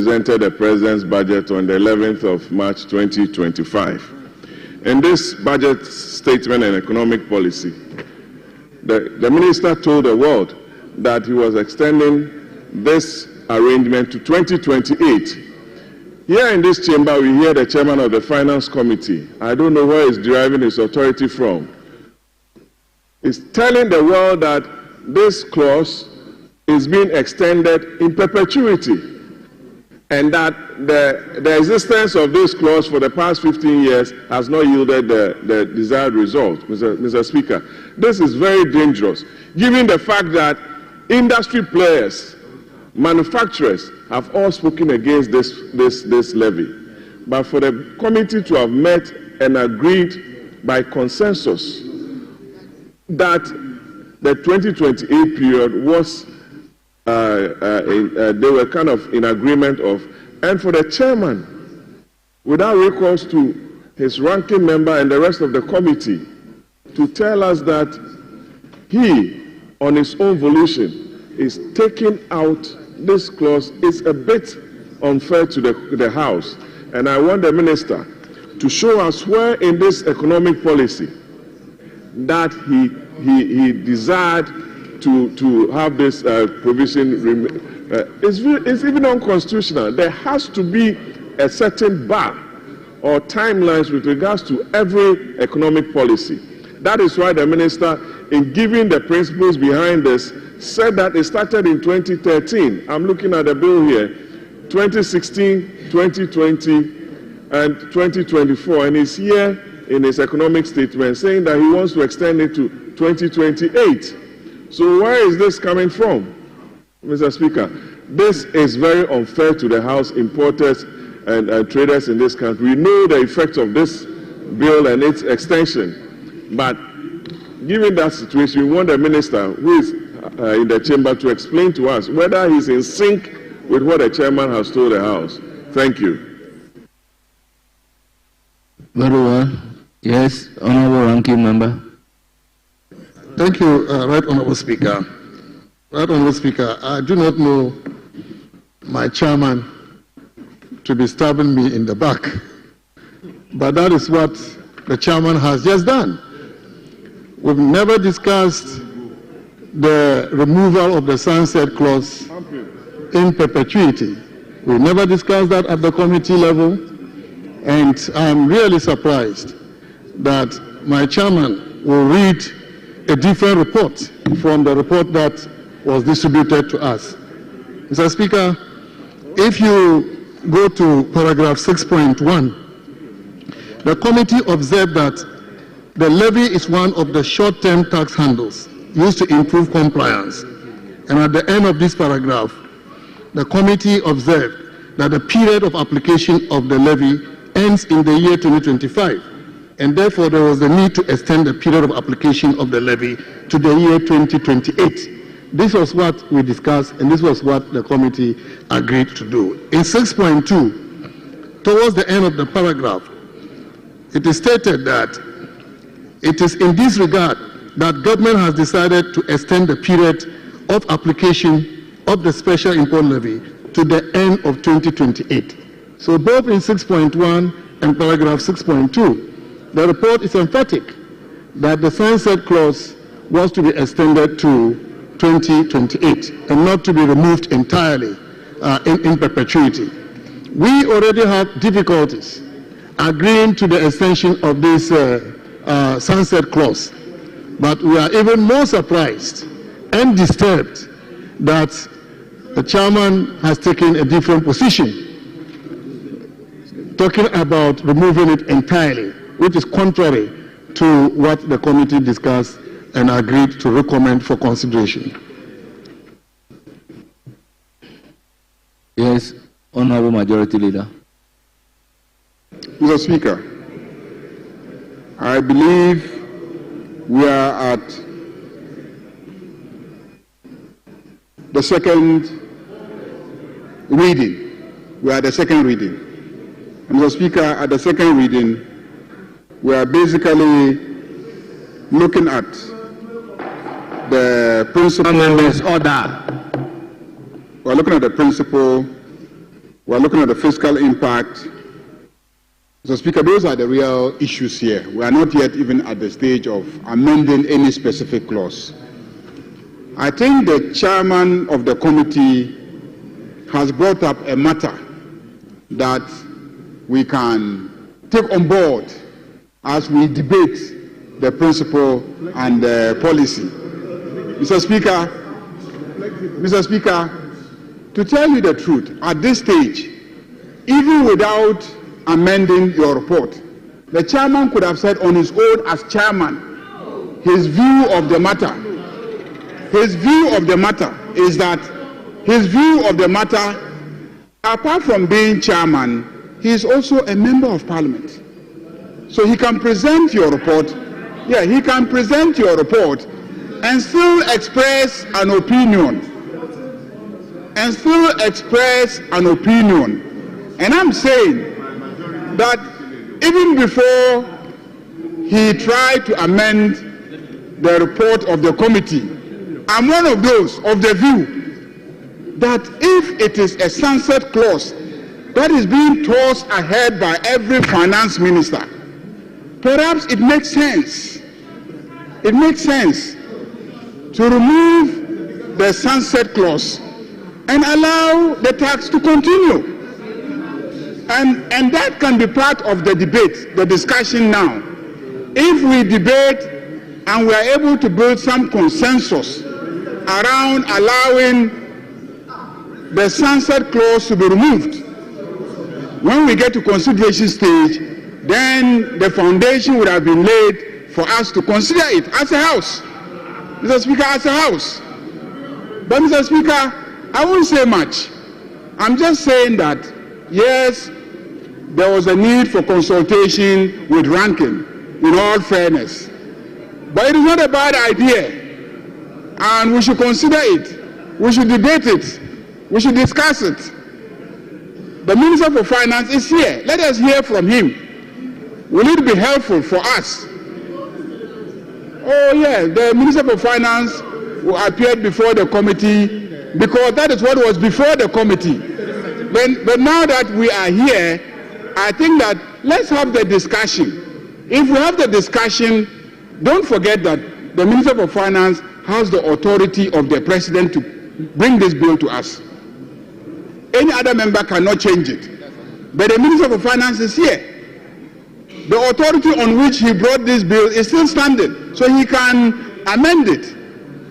presented the President's budget on the 11th of March 2025. In this budget statement and economic policy, the Minister told the world that he was extending this arrangement to 2028. Here in this chamber, we hear the Chairman of the Finance Committee. I don't know where he's deriving his authority from. He's telling the world that this clause is being extended in perpetuity, and that the existence of this clause for the past 15 years has not yielded the desired result. Mr. Speaker, this is very dangerous, given the fact that industry players, manufacturers have all spoken against this levy. But for the committee to have met and agreed by consensus that the 2028 period was, they were kind of in agreement of, and for the chairman, without recourse to his ranking member and the rest of the committee, to tell us that he, on his own volition, is taking out this clause is a bit unfair to the House. And I want the Minister to show us where in this economic policy that he desired to have this provision. It's even unconstitutional. There has to be a certain bar or timelines with regards to every economic policy. That is why the Minister, in giving the principles behind this, said that it started in 2013. I'm looking at the bill here, 2016, 2020, and 2024, and he's here in his economic statement saying that he wants to extend it to 2028. So where is this coming from, Mr. Speaker? This is very unfair to the house importers and traders in this country. We know the effects of this bill and its extension, but given that situation, we want the Minister who is in the chamber to explain to us whether he's in sync with what the chairman has told the House. Thank you. Very well. Yes, Honorable Ranking Member. Thank you, Right Honorable Speaker. Right Honorable Speaker, I do not know my chairman to be stabbing me in the back, but that is what the chairman has just done. We've never discussed the removal of the sunset clause in perpetuity. We never discussed that at the committee level, and I'm really surprised that my chairman will read a different report from the report that was distributed to us. Mr. Speaker, if you go to paragraph 6.1, the committee observed that the levy is one of the short-term tax handles used to improve compliance. And at the end of this paragraph, the committee observed that the period of application of the levy ends in the year 2025, and therefore there was the need to extend the period of application of the levy to the year 2028. This was what we discussed, and this was what the committee agreed to do. In 6.2, towards the end of the paragraph, it is stated that it is in this regard that government has decided to extend the period of application of the special import levy to the end of 2028. So both in 6.1 and paragraph 6.2, the report is emphatic that the sunset clause was to be extended to 2028 and not to be removed entirely in perpetuity. We already have difficulties agreeing to the extension of this sunset clause, but we are even more surprised and disturbed that the chairman has taken a different position, talking about removing it entirely, which is contrary to what the committee discussed and agreed to recommend for consideration. Yes, Honorable Majority Leader. Mr. Speaker, I believe we are at the second reading. We are at the second reading. And Mr. Speaker, at the second reading, we are basically looking at the principle. Members, order. We are looking at the principle We're looking at the fiscal impact. Mr. Speaker, those are the real issues here. We are not yet even at the stage of amending any specific clause. I think the chairman of the committee has brought up a matter that we can take on board as we debate the principle and the policy. Mr. Speaker, to tell you the truth, at this stage, even without amending your report, the chairman could have said on his own as chairman his view of the matter. His view of the matter is that apart from being chairman, he is also a member of parliament. So he can present your report. Yeah, he can present your report and still express an opinion. And I'm saying that even before he tried to amend the report of the committee, I'm one of those of the view that if it is a sunset clause that is being tossed ahead by every finance minister, perhaps it makes sense. It makes sense to remove the sunset clause and allow the tax to continue. And that can be part of the debate, the discussion now. If we debate and we are able to build some consensus around allowing the sunset clause to be removed, when we get to consideration stage, then the foundation would have been laid for us to consider it as a house. Mr. Speaker, as a house. But Mr. Speaker, I won't say much. I'm just saying that, yes, there was a need for consultation with ranking, in all fairness. But it is not a bad idea. And we should consider it. We should debate it. We should discuss it. The Minister for Finance is here. Let us hear from him. Will it be helpful for us? Oh, yeah, the Minister for Finance appeared before the committee because that is what was before the committee. But now that we are here, I think that let's have the discussion. If we have the discussion, don't forget that the Minister for Finance has the authority of the President to bring this bill to us. Any other member cannot change it. But the Minister for Finance is here. The authority on which he brought this bill is still standing, so he can amend it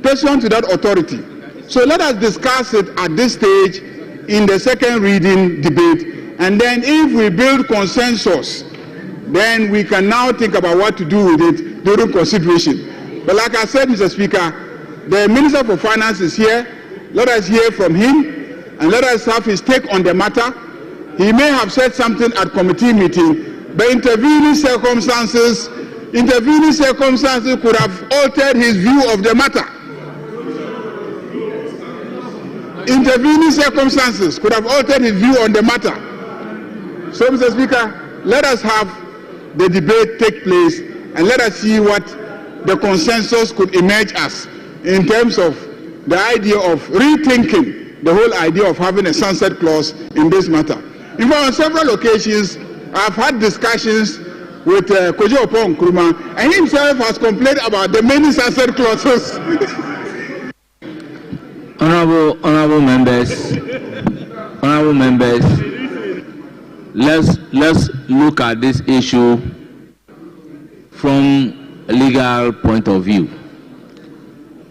pursuant to that authority. So let us discuss it at this stage in the second reading debate, and then if we build consensus, then we can now think about what to do with it during consideration. But like I said, Mr. Speaker, the Minister for Finance is here. Let us hear from him, and let us have his take on the matter. He may have said something at committee meeting, but intervening circumstances could have altered his view of the matter. Intervening circumstances could have altered his view on the matter. So, Mr. Speaker, let us have the debate take place and let us see what the consensus could emerge as in terms of the idea of rethinking the whole idea of having a sunset clause in this matter. In fact, on several occasions, I've had discussions with Kojo Oppong Nkrumah, and he himself has complained about the many sunset clauses. Honorable members, let's look at this issue from a legal point of view.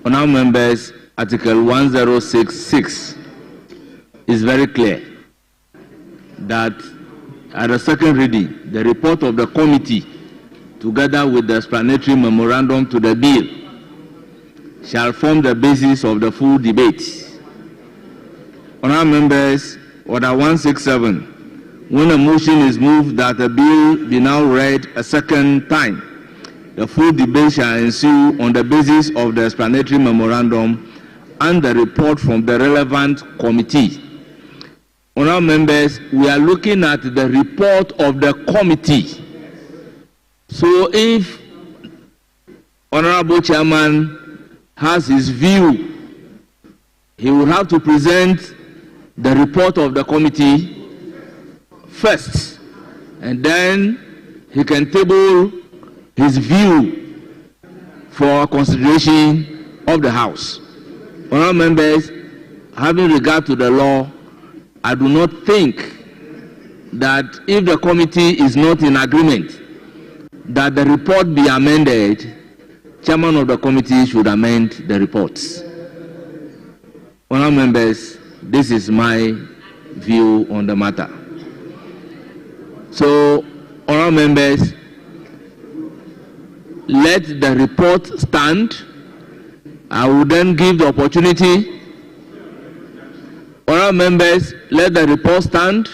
Honorable members, Article 1066 is very clear that at the second reading, the report of the committee, together with the explanatory memorandum to the bill, shall form the basis of the full debate. Honourable members, Order 167, when a motion is moved that the bill be now read a second time, the full debate shall ensue on the basis of the explanatory memorandum and the report from the relevant committee. Honourable members, we are looking at the report of the committee. So if Honourable Chairman has his view, he will have to present the report of the committee first, and then he can table his view for consideration of the House. Honourable members, having regard to the law, I do not think that if the committee is not in agreement that the report be amended, chairman of the committee should amend the reports. Honourable members, this is my view on the matter. So, honourable members, let the report stand. I will then give the opportunity. Honourable members, let the report stand.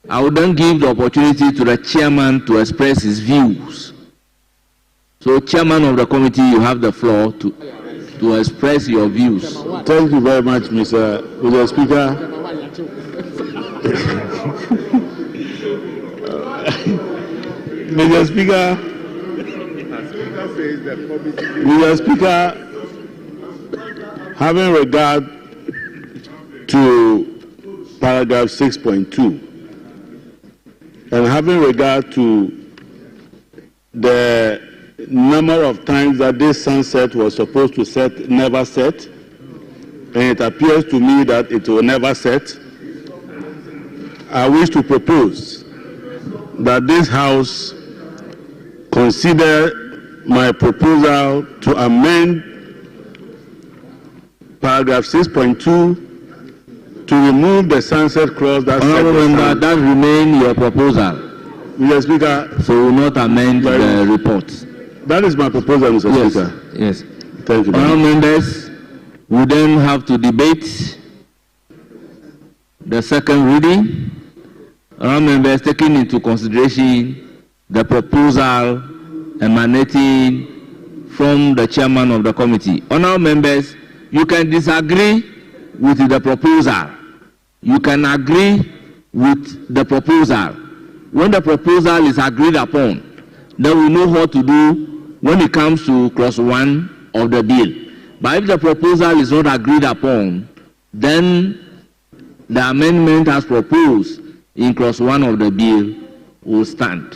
I will then give the opportunity to the chairman to express his views. So, chairman of the committee, you have the floor to express your views. Thank you very much, Mr. Speaker. Mr. Speaker, having regard to paragraph 6.2 and having regard to the number of times that this sunset was supposed to set never set, and it appears to me that it will never set, I wish to propose that this House consider my proposal to amend paragraph 6.2 to remove the sunset clause that that remain your proposal. Mr. Speaker. So will not amend the report. That is my proposal, Mr. Speaker. Yes. Thank you. Honourable members, we then have to debate the second reading. Honourable members, taking into consideration the proposal emanating from the chairman of the committee. Honourable members, you can disagree with the proposal. You can agree with the proposal. When the proposal is agreed upon, then we know what to do when it comes to clause 1 of the bill. But if the proposal is not agreed upon, then the amendment as proposed in clause 1 of the bill will stand.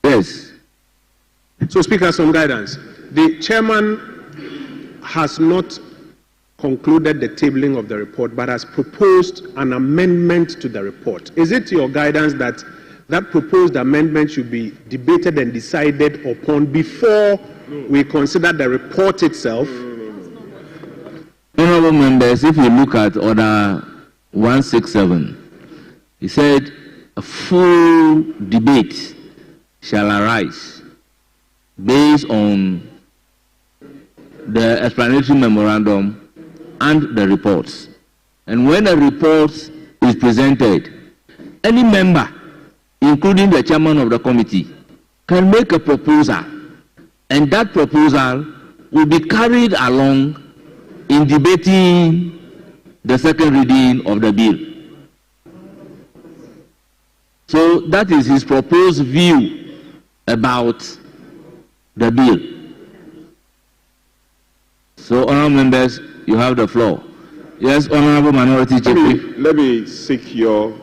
Yes. So, Speaker, some guidance. The chairman has not concluded the tabling of the report, but has proposed an amendment to the report. Is it your guidance that that proposed amendment should be debated and decided upon before we consider the report itself? Honourable members, if you look at Order 167, he said a full debate shall arise based on the explanatory memorandum and the reports. And when a report is presented, any member, including the chairman of the committee, can make a proposal, and that proposal will be carried along in debating the second reading of the bill. So that is his proposed view about the bill. So, honourable members, you have the floor. Yes, honourable minority chief. Let me seek your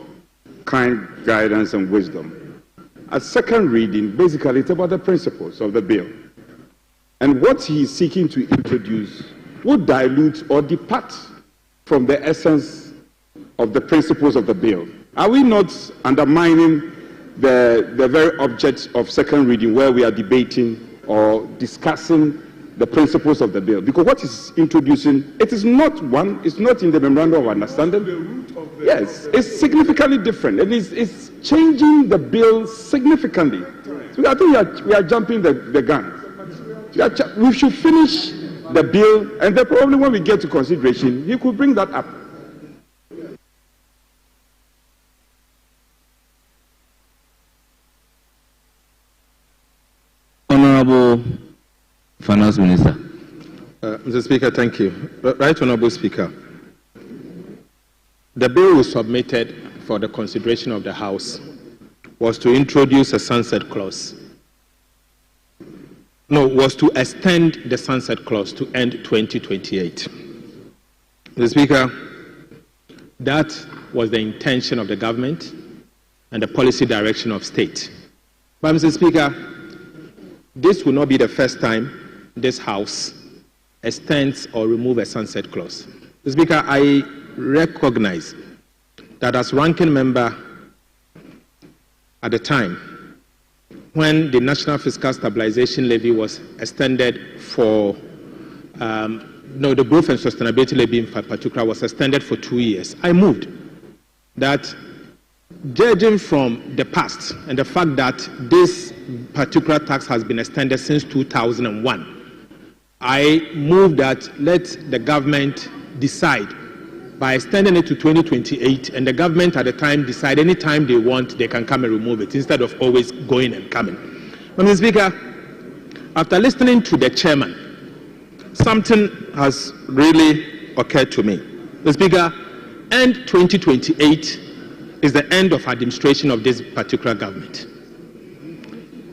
kind guidance and wisdom. At second reading, basically, it's about the principles of the bill. And what he is seeking to introduce would dilute or depart from the essence of the principles of the bill. Are we not undermining the very object of second reading, where we are debating or discussing the principles of the bill? Because what is introducing, it is not one, it's not in the memorandum of understanding. Yes, it's significantly different, and it's changing the bill significantly. So I think we are jumping the gun. We should finish the bill, and then probably when we get to consideration, he could bring that up. Honourable Finance Minister. Mr. Speaker, thank you. Right Honourable Speaker, the bill was submitted for the consideration of the House was to introduce a sunset clause. No, was to extend the sunset clause to end 2028. Mr. Speaker, That was the intention of the government and the policy direction of state. But Mr. Speaker, this will not be the first time this House extends or removes a sunset clause. Mr. Speaker, I recognize that as ranking member at the time when the National Fiscal Stabilization Levy was extended for, the Growth and Sustainability Levy in particular was extended for 2 years, I moved that, judging from the past and the fact that this particular tax has been extended since 2001, I moved that let the government decide by extending it to 2028, and the government at the time decide any time they want, they can come and remove it instead of always going and coming. Mr. Speaker, after listening to the chairman, something has really occurred to me. Mr. Speaker, end 2028 is the end of administration of this particular government.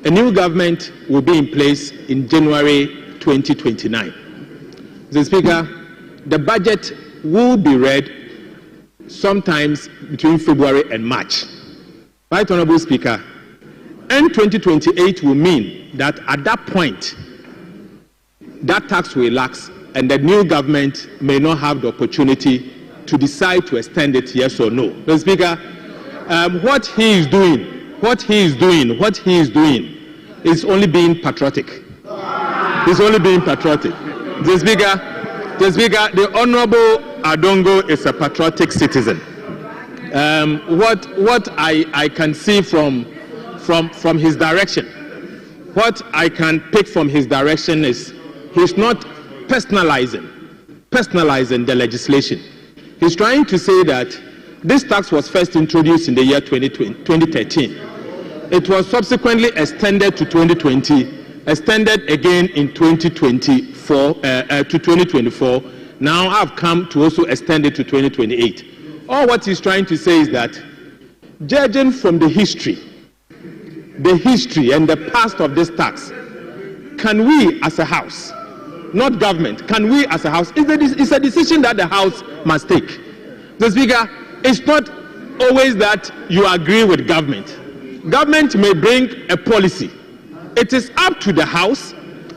A new government will be in place in January 2029. Mr. Speaker, the budget will be read sometimes between February and March. Right, Honorable Speaker, end 2028 will mean that at that point, that tax will lapse and the new government may not have the opportunity to decide to extend it, yes or no. Mr. Speaker, what he is doing is only being patriotic. He's only being patriotic. Mr. Speaker, the Honorable Adongo is a patriotic citizen. What I can see from his direction, what I can pick from his direction is he's not personalizing the legislation. He's trying to say that this tax was first introduced in the year 2013. It was subsequently extended to 2020, extended again in 2024 to 2024. Now I've come to also extend it to 2028. All what he's trying to say is that, judging from the history and the past of this tax, can we as a House, not government, can we as a House, it's a decision that the House must take. The Speaker, it's not always that you agree with government. Government may bring a policy. It is up to the House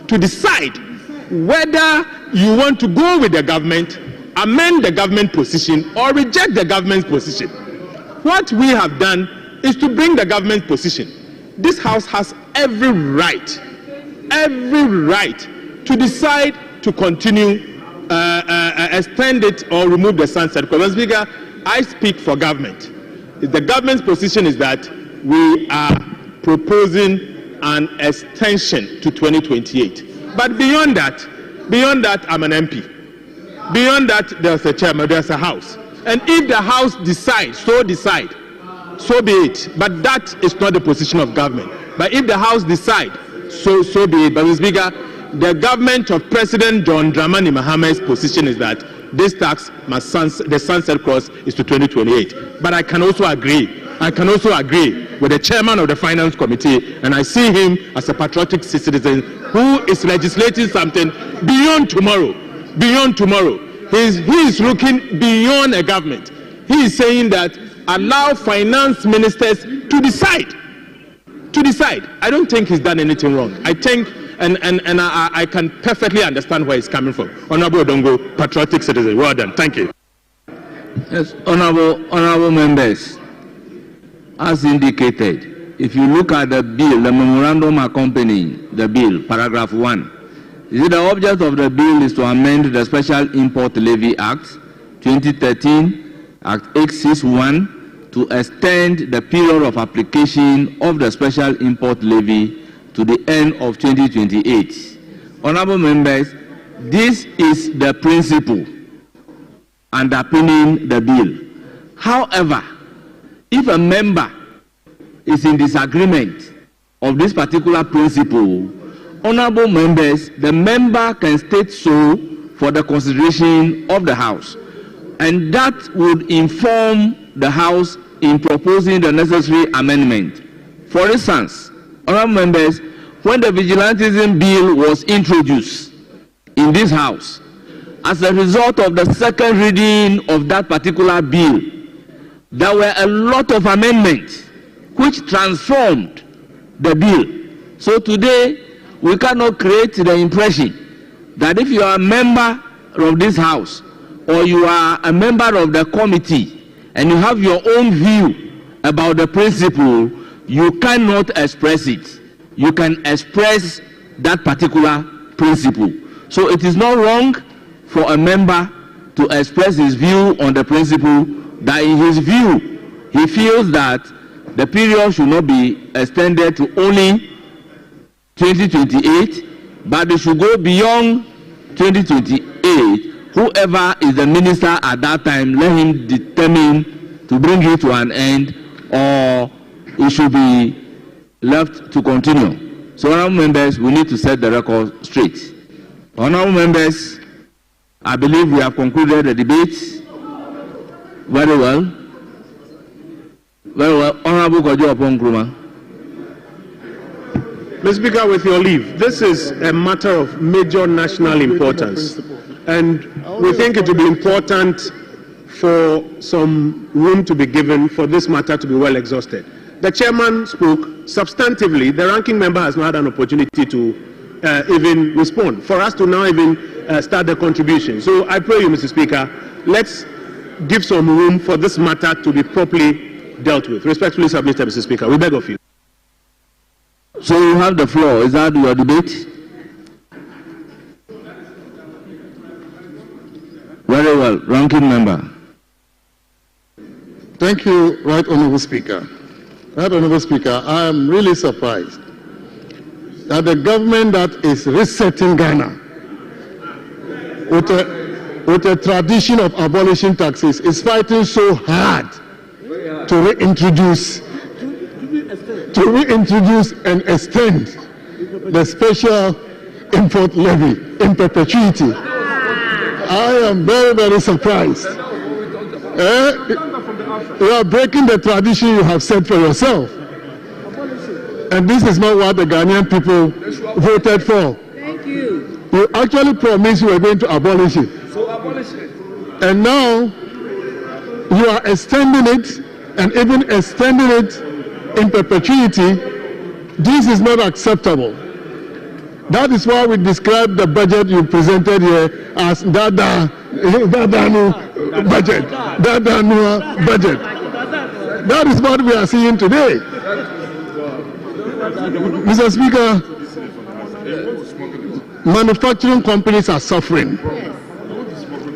to decide whether you want to go with the government, amend the government position, or reject the government's position. What we have done is to bring the government position. This House has every right to decide to continue, extend it, or remove the sunset clause. Speaker, I speak for government. The government's position is that we are proposing an extension to 2028. But beyond that, I'm an MP. Beyond that, there's a chairman, there's a House. And if the House decides, so be it. But that is not the position of government. But if the House decides, so be it. But Mr. Speaker, the government of President John Dramani Mahama's position is that this tax must the sunset clause is to 2028. But I can also agree with the chairman of the Finance Committee, and I see him as a patriotic citizen who is legislating something beyond tomorrow. He is looking beyond a government. He is saying that allow finance ministers to decide. I don't think he's done anything wrong. I think, and I can perfectly understand where he's coming from. Honorable Odongo, patriotic citizen. Well done. Thank you. Yes, honorable members, as indicated, if you look at the bill, the memorandum accompanying the bill, paragraph 1, the object of the bill is to amend the Special Import Levy Act 2013, Act 861, to extend the period of application of the Special Import Levy to the end of 2028. Honorable members, this is the principle underpinning the bill. However, if a member is in disagreement of this particular principle, honorable members, the member can state so for the consideration of the House, and that would inform the House in proposing the necessary amendment. For instance, honorable members, when the vigilantism bill was introduced in this House, as a result of the second reading of that particular bill, there were a lot of amendments which transformed the bill. So today, we cannot create the impression that if you are a member of this house or you are a member of the committee and you have your own view about the principle, you cannot express it. You can express that particular principle. So it is not wrong for a member to express his view on the principle that in his view, he feels that the period should not be extended to only 2028, but they should go beyond 2028. Whoever is the minister at that time, let him determine to bring it to an end, or it should be left to continue. So, honorable members, we need to set the record straight. Honorable members, I believe we have concluded the debate very well. Very well. Honorable Kojo Opon-Nkrumah. Mr. Speaker, with your leave, this is a matter of major national importance, and we think it will be important for some room to be given for this matter to be well exhausted. The chairman spoke substantively. The ranking member has not had an opportunity to even respond, for us to now even start the contribution. So I pray you, Mr. Speaker, let's give some room for this matter to be properly dealt with. Respectfully submitted, Mr. Speaker. We beg of you. So you have the floor. Is that your debate? Very well. Ranking member. Thank you, Right Honourable Speaker. Right Honourable Speaker, I am really surprised that the government that is resetting Ghana with a tradition of abolishing taxes is fighting so hard to reintroduce and extend the special import levy in perpetuity. I am very, very surprised. You are breaking the tradition you have set for yourself. And this is not what the Ghanaian people voted for. Thank you. You actually promised you were going to abolish it. So abolish it. And now you are extending it, and even extending it in perpetuity. This is not acceptable. That is why we describe the budget you presented here as Dadanu budget. Dadanu budget. That is what we are seeing today. Mr. Speaker, manufacturing companies are suffering.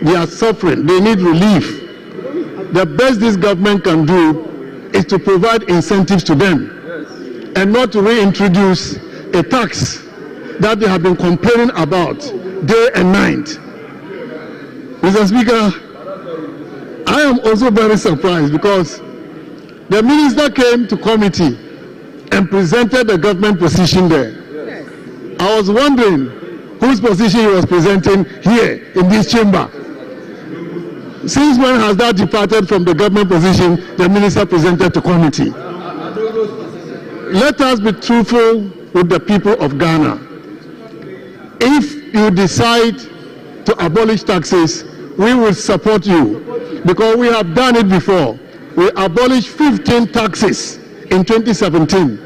They are suffering. They need relief. The best this government can do is to provide incentives to them and not to reintroduce a tax that they have been complaining about day and night. Mr. Speaker, I am also very surprised because the minister came to committee and presented the government position there. I was wondering whose position he was presenting here in this chamber. Since when has that departed from the government position the minister presented to committee? Let us be truthful with the people of Ghana. If you decide to abolish taxes, we will support you because we have done it before. We abolished 15 taxes in 2017.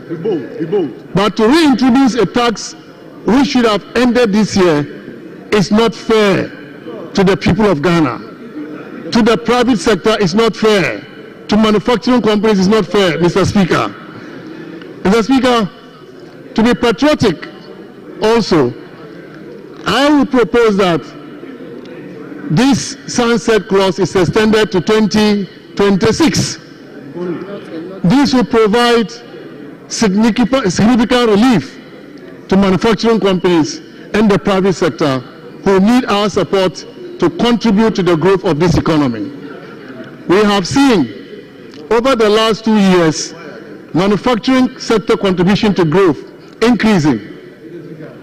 But to reintroduce a tax which should have ended this year is not fair to the people of Ghana. To the private sector is not fair. To manufacturing companies is not fair, Mr. Speaker. Mr. Speaker, to be patriotic also, I will propose that this sunset clause is extended to 2026. This will provide significant relief to manufacturing companies and the private sector who need our support to contribute to the growth of this economy. We have seen over the last 2 years manufacturing sector contribution to growth increasing.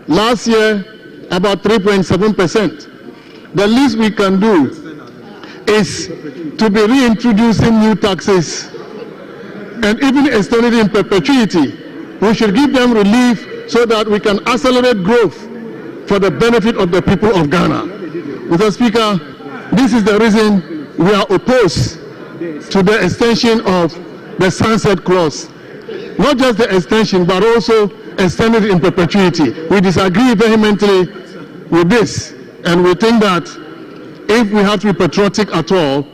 Last year, about 3.7%. The least we can do is to be reintroducing new taxes and even extending it in perpetuity. We should give them relief so that we can accelerate growth for the benefit of the people of Ghana. Mr. Speaker, this is the reason we are opposed to the extension of the sunset clause. Not just the extension, but also extended in perpetuity. We disagree vehemently with this, and we think that if we have to be patriotic at all,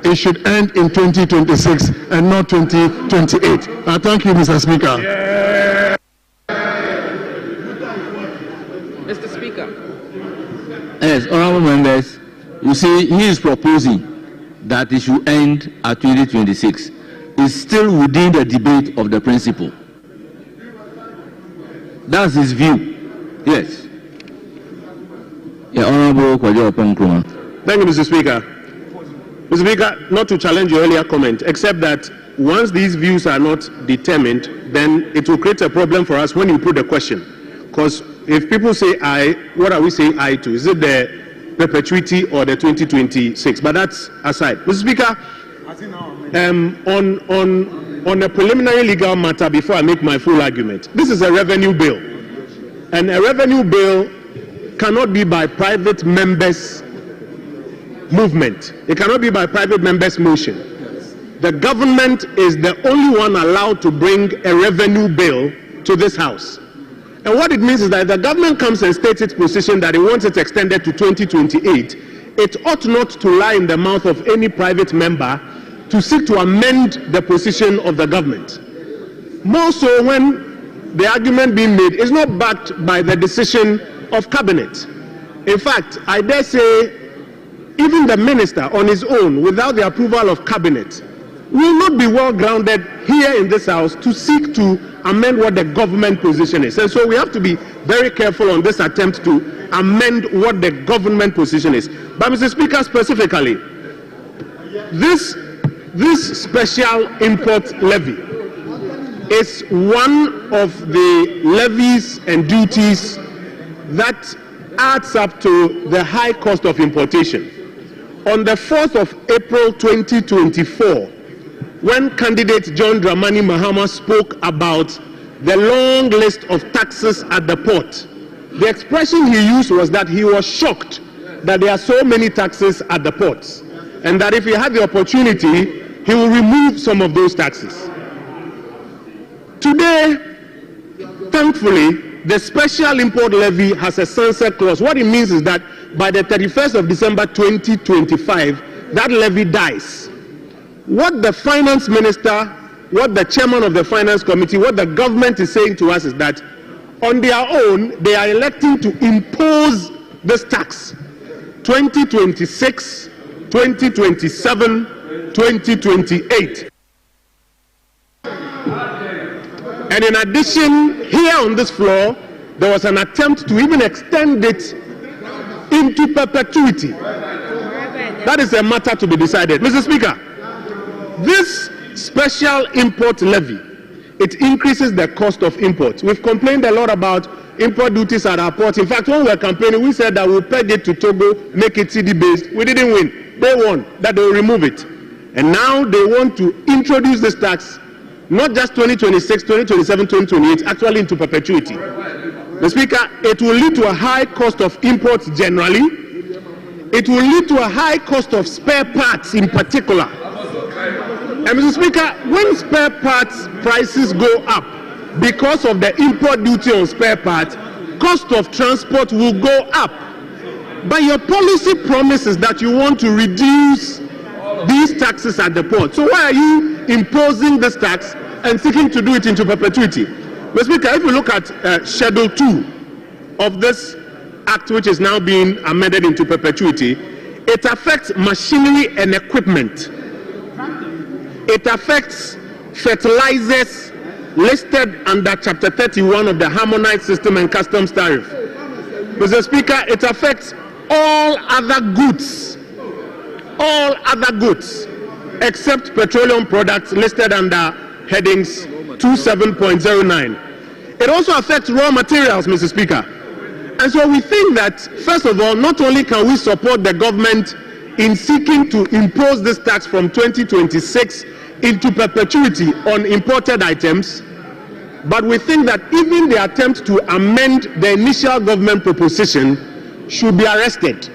it should end in 2026 and not 2028. I thank you, Mr. Speaker. Yeah. Mr. Speaker. Yes, honorable members, you see, he is proposing that it should end at 2026. It's still within the debate of the principle. That's his view. Yes. Yeah, Honorable Kwajo Openkroma. Thank you, Mr. Speaker. Mr. Speaker, not to challenge your earlier comment, except that once these views are not determined, then it will create a problem for us when you put the question. Because if people say aye, what are we saying aye to? Is it the perpetuity or the 2026? But that's aside. Mr. Speaker, on a preliminary legal matter, before I make my full argument, this is a revenue bill. And a revenue bill cannot be by private members' movement. It cannot be by private members' motion. The government is the only one allowed to bring a revenue bill to this House. And what it means is that if the government comes and states its position that it wants it extended to 2028, it ought not to lie in the mouth of any private member to seek to amend the position of the government. More so when the argument being made is not backed by the decision of cabinet. In fact, I dare say even the minister on his own, without the approval of cabinet, will not be well grounded here in this House to seek to amend what the government position is. And so we have to be very careful on this attempt to amend what the government position is. But Mr. Speaker, specifically, this special import levy is one of the levies and duties that adds up to the high cost of importation. On the 4th of April 2024, when candidate John Dramani Mahama spoke about the long list of taxes at the port, the expression he used was that he was shocked that there are so many taxes at the ports, and that if he had the opportunity, he will remove some of those taxes. Today, thankfully, the special import levy has a sunset clause. What it means is that by the 31st of December 2025, that levy dies. What the finance minister, what the chairman of the finance committee, what the government is saying to us is that on their own, they are electing to impose this tax 2026, 2027, 2028. And in addition, here on this floor, there was an attempt to even extend it into perpetuity. That is a matter to be decided. Mr. Speaker, this special import levy, it increases the cost of imports. We've complained a lot about import duties at our ports. In fact, when we were campaigning, we said that we'll peg it to Togo, make it CD-based. We didn't win. They won, that they will remove it. And now they want to introduce this tax, not just 2026, 2027, 2028, actually into perpetuity. Mr. Speaker, it will lead to a high cost of imports generally. It will lead to a high cost of spare parts in particular. And Mr. Speaker, when spare parts prices go up because of the import duty on spare parts, cost of transport will go up. But your policy promises that you want to reduce these taxes at the port. So why are you imposing this tax and seeking to do it into perpetuity? Mr. Speaker, if we look at Schedule 2 of this act, which is now being amended into perpetuity, it affects machinery and equipment. It affects fertilizers listed under Chapter 31 of the Harmonized System and Customs Tariff. Mr. Speaker, it affects all other goods except petroleum products listed under headings 27.09. It also affects raw materials, Mr. Speaker. And so we think that, first of all, not only can we support the government in seeking to impose this tax from 2026 into perpetuity on imported items, but we think that even the attempt to amend the initial government proposition should be arrested.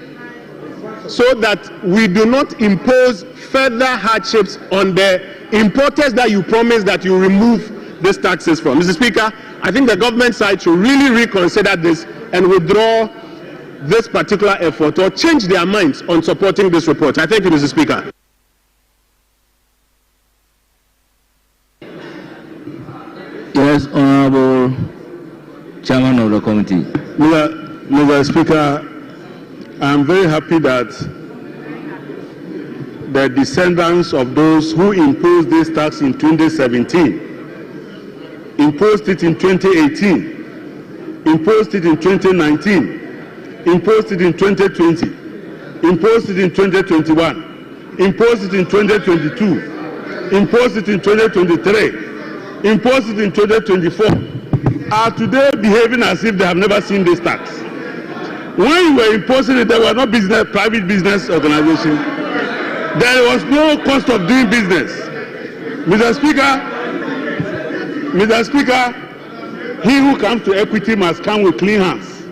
so that we do not impose further hardships on the importers that you promised that you remove these taxes from. Mr. Speaker, I think the government side should really reconsider this and withdraw this particular effort or change their minds on supporting this report. I thank you, Mr. Speaker. Yes, Honorable Chairman of the Committee. Mr. Speaker, I am very happy that the descendants of those who imposed this tax in 2017 imposed it in 2018, imposed it in 2019, imposed it in 2020, imposed it in 2021, imposed it in 2022, imposed it in 2023, imposed it in 2024, are today behaving as if they have never seen this tax. When you were imposing it, there were no private business organization. There was no cost of doing business. Mr. Speaker, he who comes to equity must come with clean hands,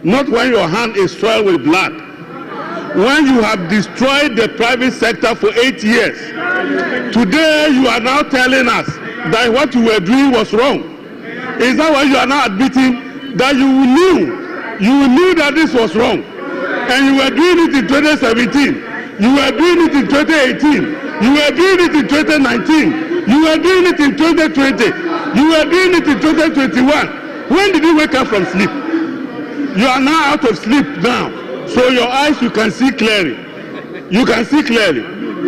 not when your hand is soiled with blood. When you have destroyed the private sector for 8 years, today you are now telling us that what you were doing was wrong. Is that why you are now admitting that you knew that this was wrong, and you were doing it in 2017, you were doing it in 2018, you were doing it in 2019, you were doing it in 2020, you were doing it in 2021. When did you wake up from sleep? You are now out of sleep now, so your eyes, you can see clearly. You can see clearly.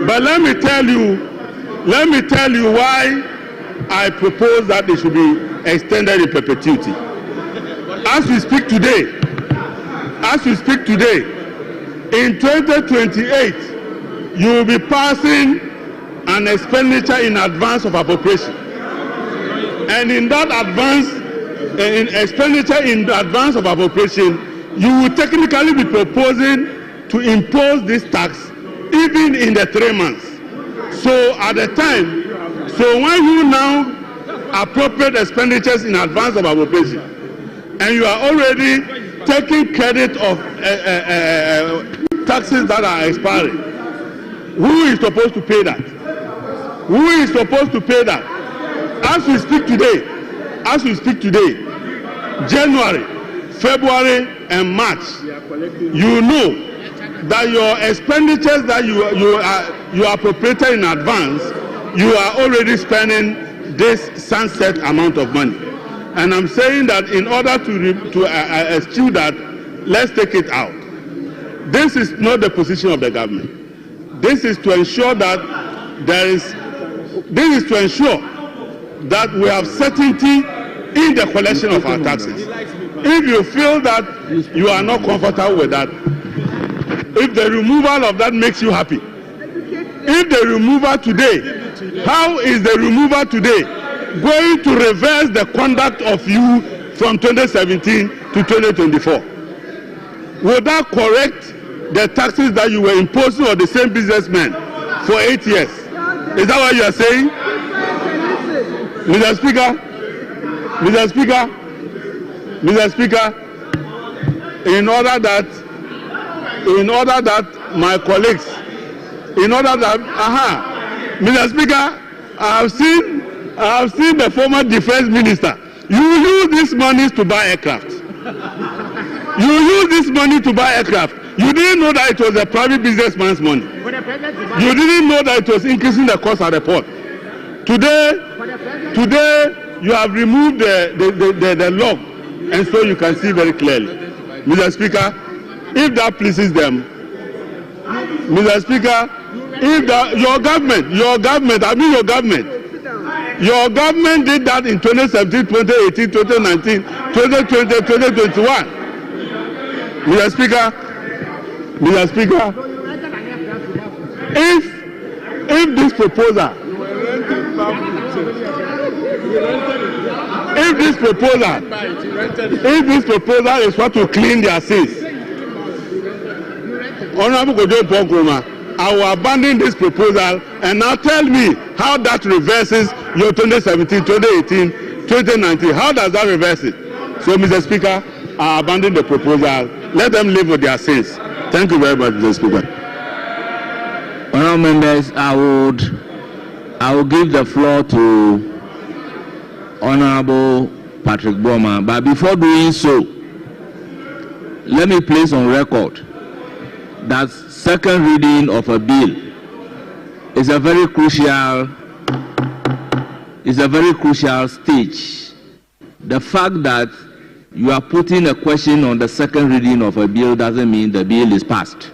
But let me tell you why I propose that it should be extended in perpetuity. As we speak today, in 2028, you will be passing an expenditure in advance of appropriation. And in that expenditure in advance of appropriation, you will technically be proposing to impose this tax even in the 3 months. So at the time, when you now appropriate expenditures in advance of appropriation, and you are already taking credit of taxes that are expiring, who is supposed to pay that? Who is supposed to pay that? As we speak today, January, February, and March, you know that your expenditures that you are appropriated in advance, you are already spending this sunset amount of money. And I'm saying that in order to eschew that, let's take it out. This is not the position of the government. This is to ensure that that we have certainty in the collection of our taxes. If you feel that you are not comfortable with that, if the removal of that makes you happy, if the removal today, how is the removal today going to reverse the conduct of you from 2017 to 2024? Will that correct the taxes that you were imposing on the same businessmen for 8 years? Is that what you are saying? Mr. Speaker, in order that my colleagues, Mr. Speaker, I have seen the former defense minister. You use these monies to buy aircraft. You use this money to buy aircraft. You didn't know that it was a private businessman's money. You didn't know that it was increasing the cost at the port. Today you have removed the log, and so you can see very clearly. Mr. Speaker, if that pleases them, Mr. Speaker, if your government did that in 2017, 2018, 2019, 2020, 2021. Mr. Speaker, if this proposal is what will clean their sins, Honorable Kojo Pongoma, I will abandon this proposal and now tell me how that reverses your 2017, 2018, 2019. How does that reverse it? So, Mr. Speaker, I abandon the proposal. Let them live with their sins. Thank you very much, Mr. Speaker. Honourable members, I will give the floor to Honourable Patrick Boma, but before doing so, let me place on record that second reading of a bill is a very crucial stage. The fact that you are putting a question on the second reading of a bill doesn't mean the bill is passed.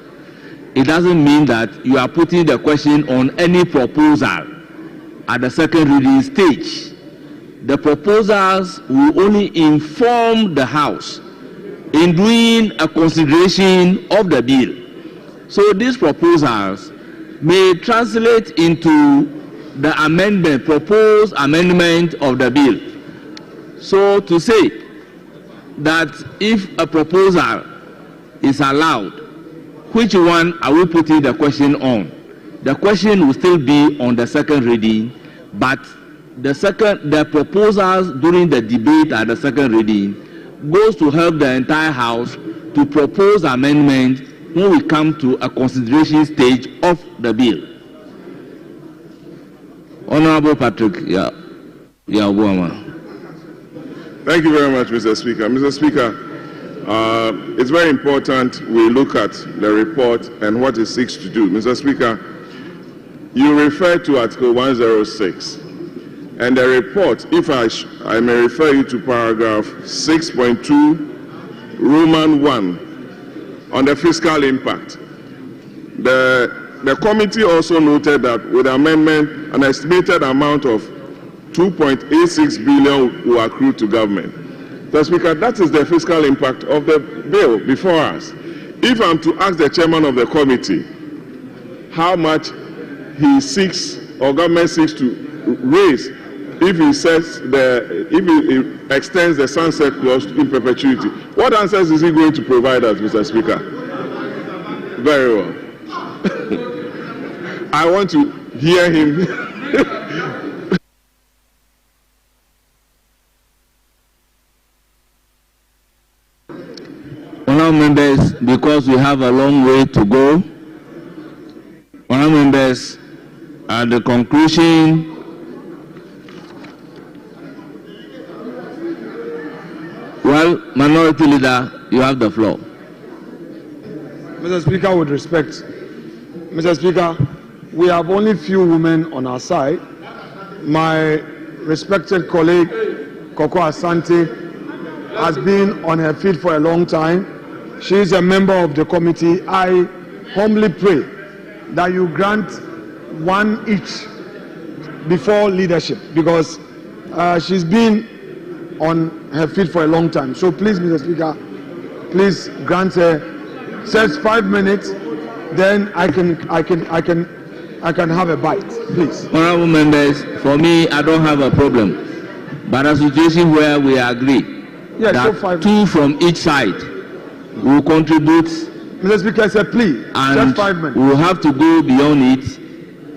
It doesn't mean that you are putting the question on any proposal at the second reading stage. The proposals will only inform the House in doing a consideration of the bill. So these proposals may translate into the proposed amendment of the bill. So to say that if a proposal is allowed, which one are we putting the question on? The question will still be on the second reading, but the proposals during the debate at the second reading goes to help the entire House to propose amendment when we come to a consideration stage of the bill. Honorable Patrick, Thank you very much, Mr. Speaker. Mr. Speaker, it's very important we look at the report and what it seeks to do. Mr. Speaker, you refer to Article 106, and the report, if I may refer you to paragraph 6.2, Roman 1, on the fiscal impact. The committee also noted that with amendment, an estimated amount of 2.86 billion will accrue to government. Mr. Speaker, that is the fiscal impact of the bill before us. If I'm to ask the chairman of the committee how much he seeks or government seeks to raise if he extends the sunset clause in perpetuity, what answers is he going to provide us, Mr. Speaker? Very well. I want to hear him. Honourable members, because we have a long way to go, honourable members, at the conclusion, well, Minority Leader, you have the floor. Mr. Speaker, with respect, Mr. Speaker, we have only few women on our side. My respected colleague, Koko Asante, has been on her feet for a long time. She is a member of the committee. I humbly pray that you grant one each before leadership, because she's been on her feet for a long time. So please, Mr. Speaker, please grant her just 5 minutes, then I can have a bite, please. Honourable members, for me, I don't have a problem, but a situation where we agree that two from each side will contribute. Mr. Speaker, it's a plea. And just 5 minutes. we will have to go beyond it.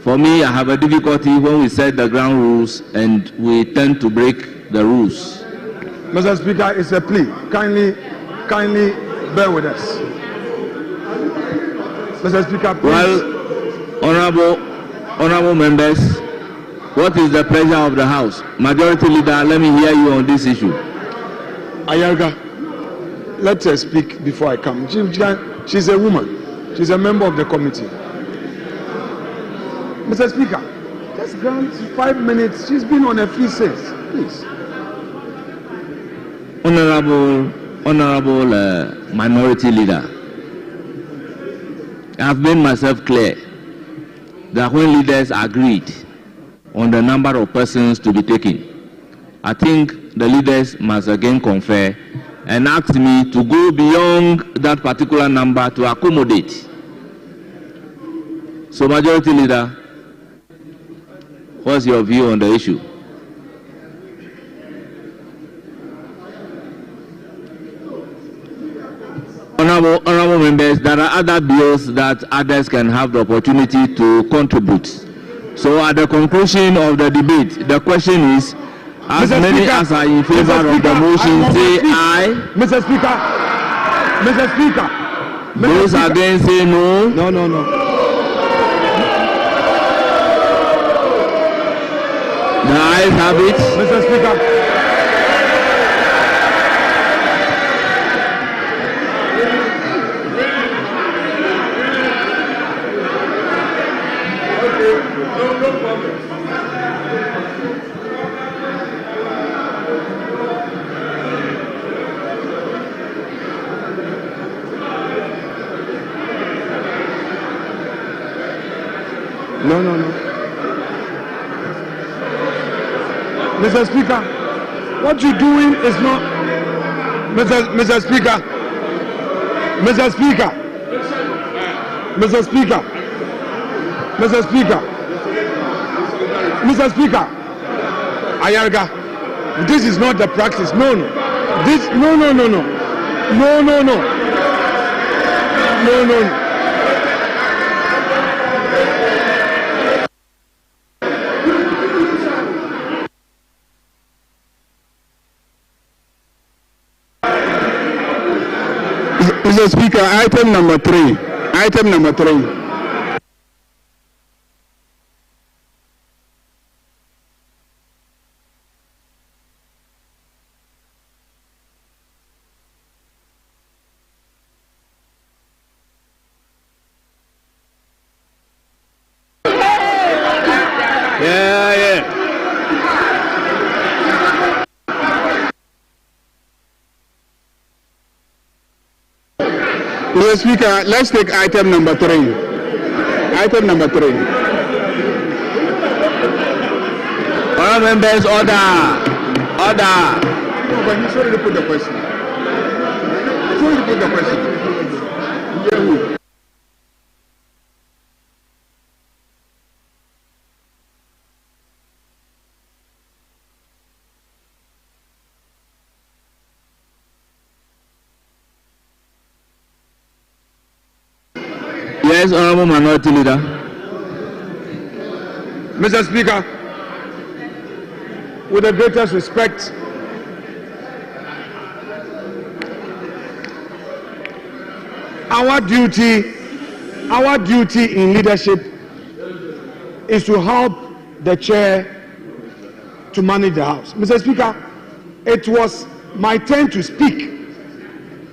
For me, I have a difficulty when we set the ground rules and we tend to break the rules. Mr. Speaker, it's a plea. Kindly bear with us. Mr. Speaker, please. Well, honourable members, what is the pleasure of the House? Majority Leader, let me hear you on this issue. Ayarga, let her speak before I come. She's a woman. She's a member of the committee. Mr. Speaker, just grant 5 minutes. She's been on her feet since. Please. Honourable Minority Leader, I have made myself clear that when leaders agreed on the number of persons to be taken, I think the leaders must again confer and ask me to go beyond that particular number to accommodate. So, Majority Leader, what's your view on the issue? Honourable members, there are other bills that others can have the opportunity to contribute. So at the conclusion of the debate, the question is, as Mr. many Speaker, as are in favour of the motion, say aye. Mr. Speaker. Mr. Speaker. Those against say no. No. ayes have it. Mr. Speaker. No. Mr. Speaker, what you're doing is not... Mr. Speaker. Ayarga, this is not the practice. No. Mr. Speaker, item number three. Mr. Speaker, let's take item number three. All members, order. No, but he's already put the question. Yeah. Yes, Honorable Minority Leader. Mr. Speaker, with the greatest respect, our duty in leadership is to help the chair to manage the House. Mr. Speaker, it was my turn to speak,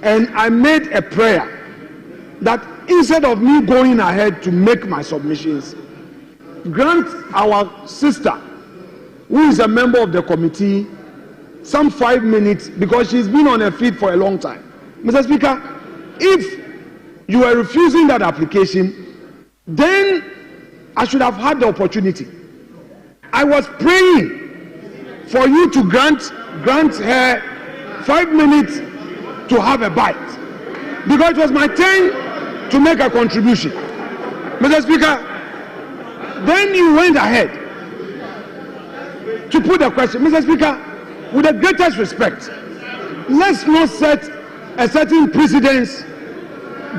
and I made a prayer that instead of me going ahead to make my submissions, grant our sister, who is a member of the committee, some 5 minutes, because she's been on her feet for a long time. Mr. Speaker, if you are refusing that application, then I should have had the opportunity. I was praying for you to grant her 5 minutes to have a bite, because it was my turn to make a contribution. Mr. Speaker, then you went ahead to put the question. Mr. Speaker, with the greatest respect, let's not set a certain precedence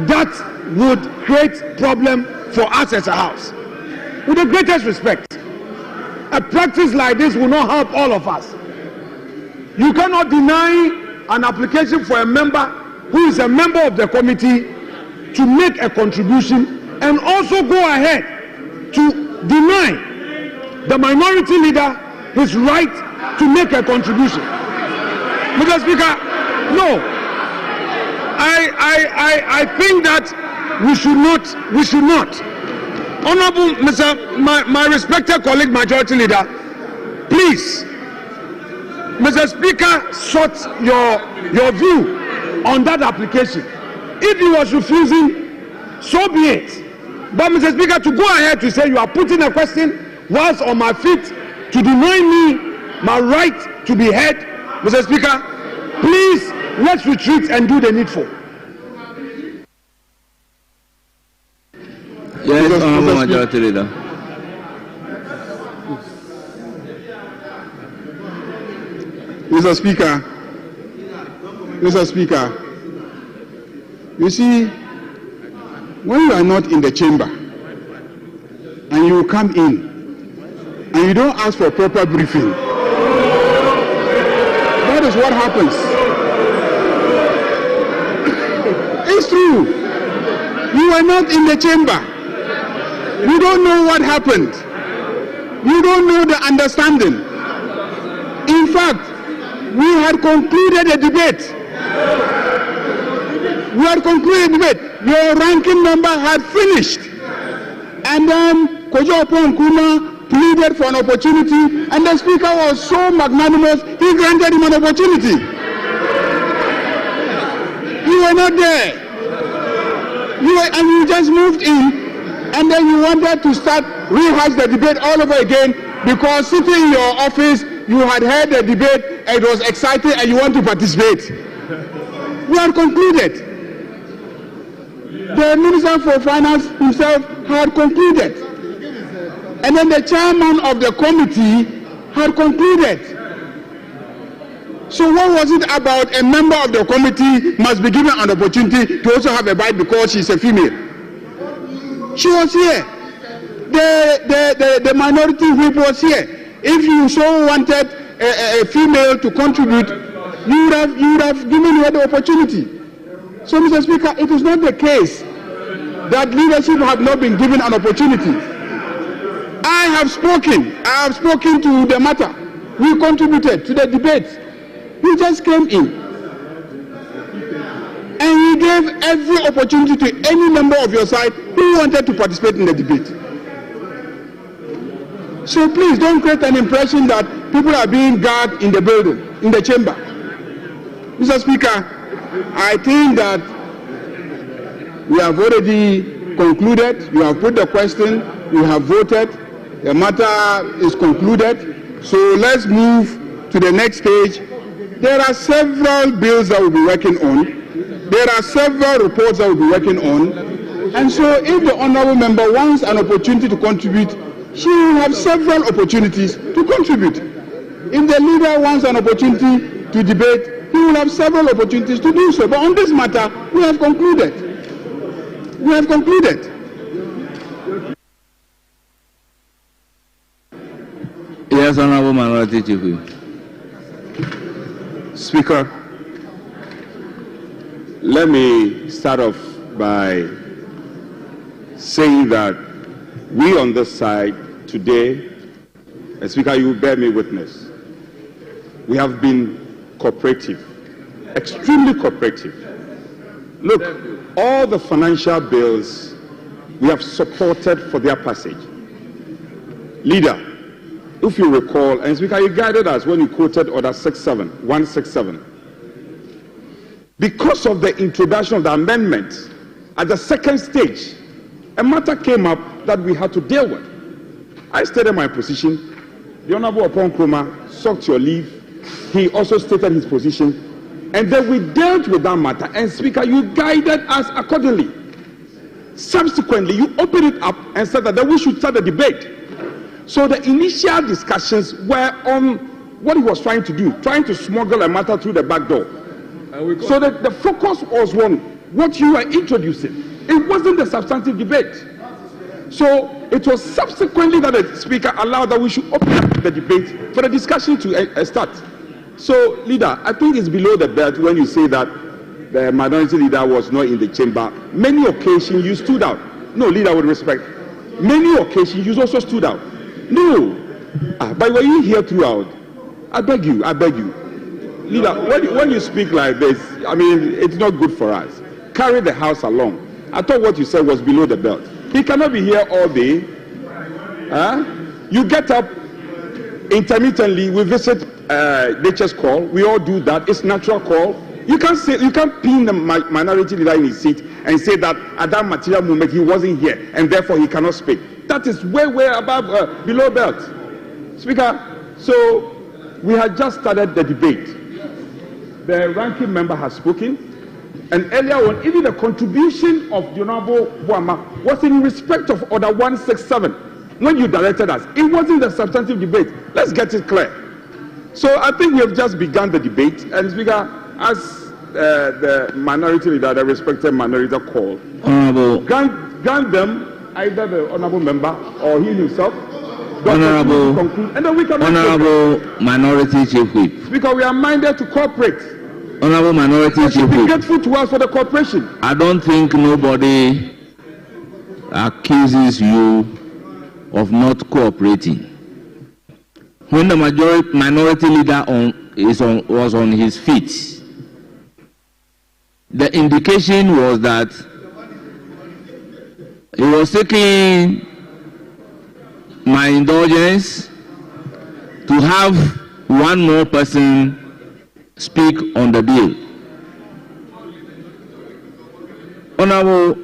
that would create problem for us as a House. With the greatest respect, a practice like this will not help all of us. You cannot deny an application for a member who is a member of the committee to make a contribution, and also go ahead to deny the minority leader his right to make a contribution. Mr. Speaker, no. I think that we should not. Honorable my respected colleague, Majority Leader, please, Mr. Speaker, sought your view on that application. If he was refusing, so be it. But Mr. Speaker, to go ahead to say you are putting a question whilst on my feet to deny me my right to be heard, Mr. Speaker, please let's retreat and do the needful. Yes, Honorable Majority Leader. Mr. Speaker, you see, when you are not in the chamber and you come in and you don't ask for proper briefing, that is what happens. It's true. You are not in the chamber. You don't know what happened. You don't know the understanding. In fact, we had concluded a debate. Your ranking member had finished. And then Kojo Oppong-Nkrumah pleaded for an opportunity, and the speaker was so magnanimous, he granted him an opportunity. You were not there. And you just moved in, and then you wanted to rehash the debate all over again because sitting in your office, you had heard the debate, it was exciting, and you want to participate. We had concluded. The Minister for Finance himself had concluded. And then the chairman of the committee had concluded. So what was it about a member of the committee must be given an opportunity to also have a bite because she's a female? She was here. The minority whip was here. If you so wanted a female to contribute, you would have given her the opportunity. So, Mr. Speaker, it is not the case that leadership have not been given an opportunity. I have spoken to the matter. We contributed to the debate. We just came in. And we gave every opportunity to any member of your side who wanted to participate in the debate. So please don't create an impression that people are being gagged in the building, in the chamber. Mr. Speaker, I think that we have already concluded. You have put the question, we have voted, the matter is concluded. So let's move to the next page. There are several bills that we'll be working on. There are several reports that we'll be working on. And so if the honorable member wants an opportunity to contribute, she will have several opportunities to contribute. If the leader wants an opportunity to debate, he will have several opportunities to do so. But on this matter, we have concluded. We have concluded. Yes, Honorable Minority Chief Whip. Speaker, let me start off by saying that we on this side today, and Speaker, you will bear me witness, we have been cooperative, extremely cooperative. Look, all the financial bills we have supported for their passage. Leader, if you recall, and Speaker, you guided us when you quoted Order 167. Because of the introduction of the amendment, at the second stage, a matter came up that we had to deal with. I stated my position. The Honorable Oppong-Nkrumah sought your leave. He also stated his position. And then we dealt with that matter. And Speaker, you guided us accordingly. Subsequently, you opened it up and said that we should start a debate. So the initial discussions were on what he was trying to do, trying to smuggle a matter through the back door. So that the focus was on what you were introducing. It wasn't the substantive debate. So it was subsequently that the Speaker allowed that we should open up the debate for the discussion to start. So, Leader, I think it's below the belt when you say that the minority leader was not in the chamber. Many occasions you stood out. No, Leader, with respect. Many occasions you also stood out. No. But were you here throughout? I beg you. Leader, when you speak like this, I mean, it's not good for us. Carry the house along. I thought what you said was below the belt. He cannot be here all day. You get up intermittently. We visit nature's call. We all do that. It's natural call. You can't pin the minority leader in his seat and say that at that material moment he wasn't here and therefore he cannot speak. That is way above, below belt. Speaker, so we had just started the debate. The ranking member has spoken. And earlier on, even the contribution of the Honorable Boama was in respect of Order 167. When you directed us, it wasn't the substantive debate. Let's get it clear. So I think we have just begun the debate. And Speaker, as the minority leader, the respected minority called, grant them either the honorable member or he himself. Honorable Minority Chief Whip. Speaker, we are minded to cooperate. Honorable Minority Chief Whip. Be grateful to us for the cooperation. I don't think nobody accuses you of not cooperating. when the minority leader was on his feet, the indication was that he was seeking my indulgence to have one more person speak on the bill. Honorable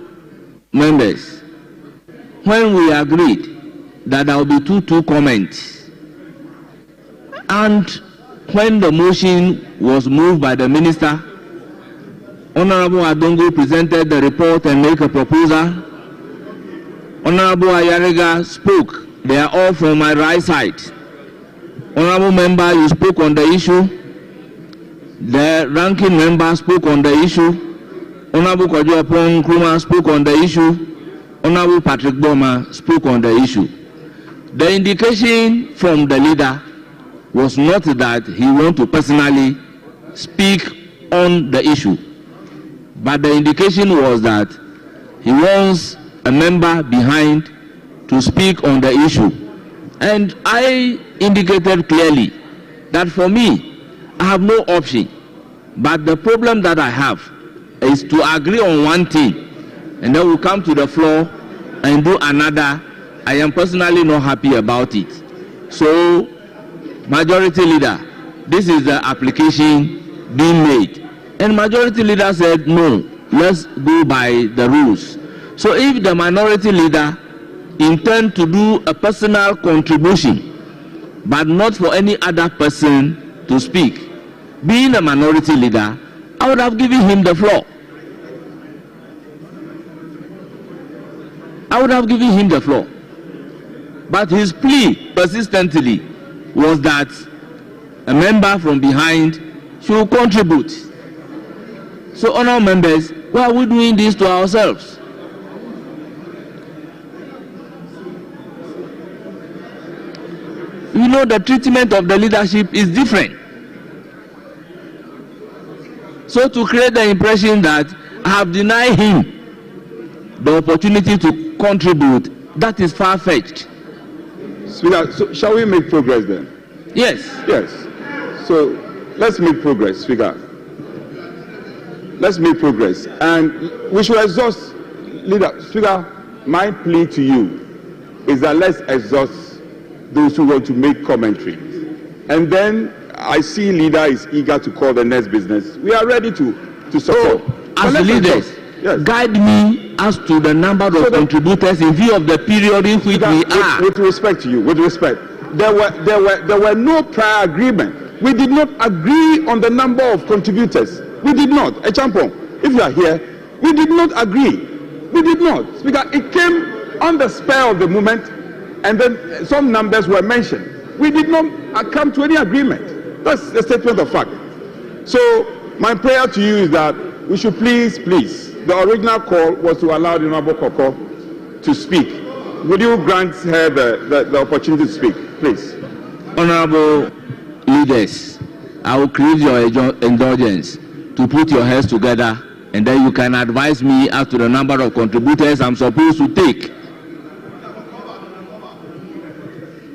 members, when we agreed that there will be two comments, and when the motion was moved by the minister, Honorable Adongo presented the report and made a proposal. Honorable Ayariga spoke. They are all from my right side. Honorable member, you spoke on the issue. The ranking member spoke on the issue. Honorable Kwajuapong Nkrumah spoke on the issue. Honorable Patrick Boma spoke on the issue. The indication from the leader was not that he wanted to personally speak on the issue, but the indication was that he wants a member behind to speak on the issue. And I indicated clearly that for me, I have no option, but the problem that I have is to agree on one thing and then we'll come to the floor and do another. I am personally not happy about it. So, Majority Leader, this is the application being made. And Majority Leader said, no, let's go by the rules. So if the Minority Leader intend to do a personal contribution, but not for any other person to speak, being a Minority Leader, I would have given him the floor. I would have given him the floor. But his plea persistently was that a member from behind should contribute. So, honourable members, why are we doing this to ourselves? You know, the treatment of the leadership is different. So to create the impression that I have denied him the opportunity to contribute, that is far-fetched. Speaker, so shall we make progress then? Yes. Yes. So let's make progress, Speaker. Let's make progress. And we should exhaust, Speaker, my plea to you is that let's exhaust those who want to make commentary. And then I see leader is eager to call the next business. We are ready to support. As leaders, yes, guide me as to the number of contributors in view of the period in which we are. With respect to you, with respect, there were no prior agreement. We did not agree on the number of contributors. We did not. Echampong, if you are here, we did not agree. We did not. Speaker, it came on the spur of the moment, and then some numbers were mentioned. We did not come to any agreement. That's a statement of fact. So my prayer to you is that we should please, the original call was to allow the Honorable Koko to speak. Would you grant her the opportunity to speak, please? Honorable leaders, I will create your indulgence to put your heads together, and then you can advise me as to the number of contributors I'm supposed to take.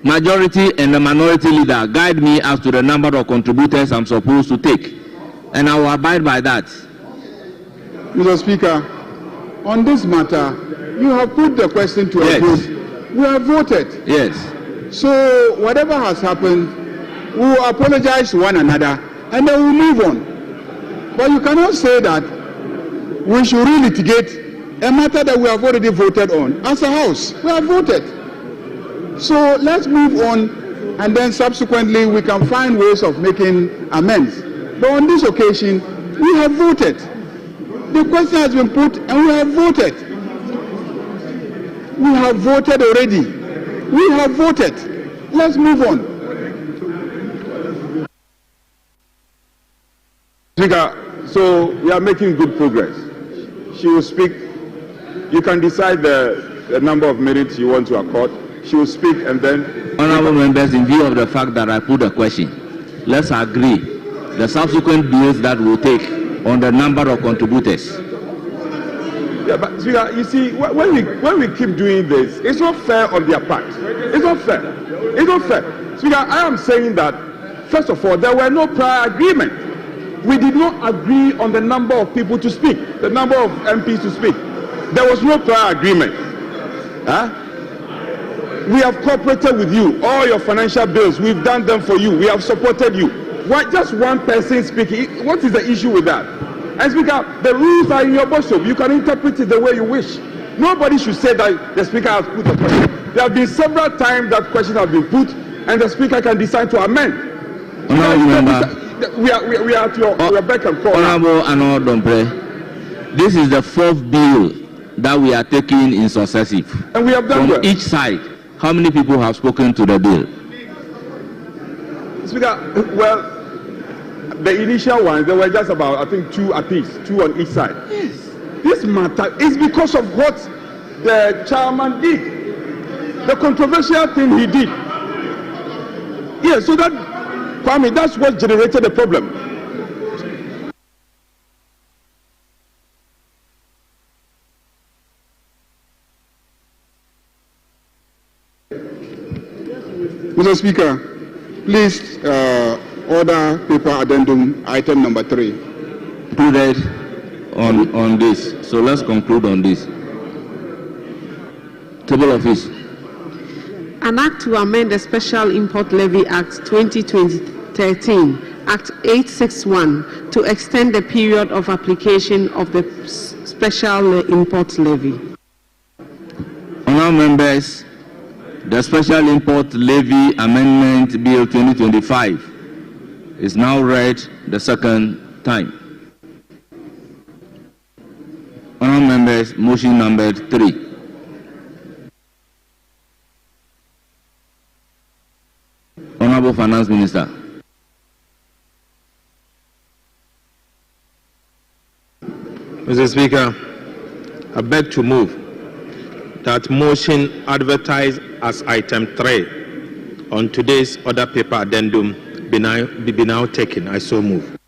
Majority and the Minority Leader, guide me as to the number of contributors I'm supposed to take, and I will abide by that. Mr. Speaker, on this matter, you have put the question to a vote. We have voted. Yes. So whatever has happened, we will apologize to one another, and then we'll move on. But you cannot say that we should relitigate a matter that we have already voted on. As a House, we have voted. So let's move on, and then subsequently we can find ways of making amends. But on this occasion, we have voted. The question has been put, and we have voted. We have voted already. We have voted. Let's move on. Speaker, so we are making good progress. She will speak. You can decide the number of minutes you want to accord. She will speak, and then... Honorable members, in view of the fact that I put a question, let's agree the subsequent bills that we'll take on the number of contributors. Yeah, but Speaker, you see, when we keep doing this, it's not fair on their part. It's not fair. It's not fair. Speaker, I am saying that, first of all, there were no prior agreement. We did not agree on the number of people to speak, the number of MPs to speak. There was no prior agreement. Huh? We have cooperated with you. All your financial bills, we've done them for you. We have supported you. Why just one person speaking? What is the issue with that? And Speaker, the rules are in your bosom. You can interpret it the way you wish. Nobody should say that the Speaker has put a question. There have been several times that questions have been put, and the Speaker can decide to amend. We are at your beck and call. Honorable Arnold Dombre, this is the fourth bill that we are taking in successive. And we have done from each side. How many people have spoken to the bill? Speaker, well, the initial ones, there were just about, I think, 2 apiece, 2 on each side. Yes. This matter is because of what the chairman did. The controversial thing he did. Yes, so that, Kwame, that's what generated the problem. Mr. Speaker, please order paper addendum item number 3. Included on this. So let's conclude on this. Table of issue. An act to amend the Special Import Levy Act 2013, Act 861, to extend the period of application of the Special Import Levy. Honourable members, the Special Import Levy Amendment Bill 2025 is now read the second time. Honourable members, motion number 3. Honourable Finance Minister. Mr. Speaker, I beg to move that motion advertised as item 3 on today's order paper addendum be now taken. I so move.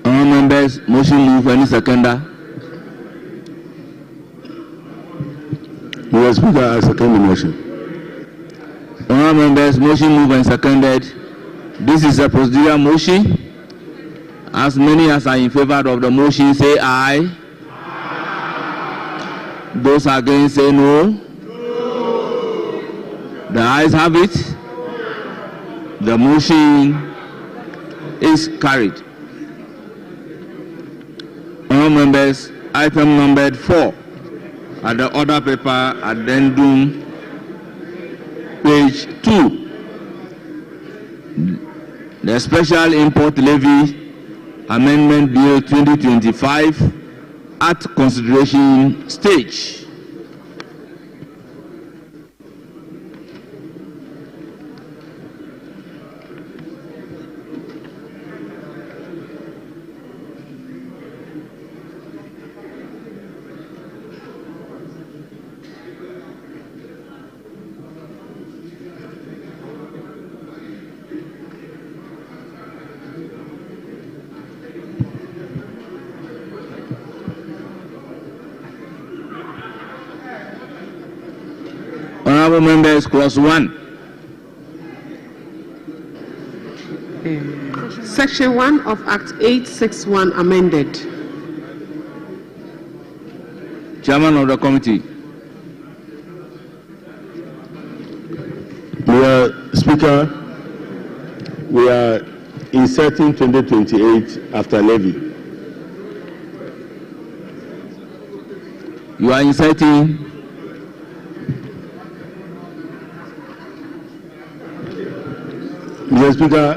Honourable members, motion move. Any seconder? Mr. Speaker, I second the motion. Honourable members, motion move and seconded. This is a procedural motion. As many as are in favour of the motion say aye. Those against say no. The ayes have it. The motion is carried. Honourable members, item numbered 4 at the order paper addendum, page 2. The Special Import Levy Amendment Bill 2025 at consideration stage. Honourable members, clause 1. Section 1 of Act 861 amended. Chairman of the committee. Speaker, we are inserting 2028 after levy. You are inserting Mr. Speaker,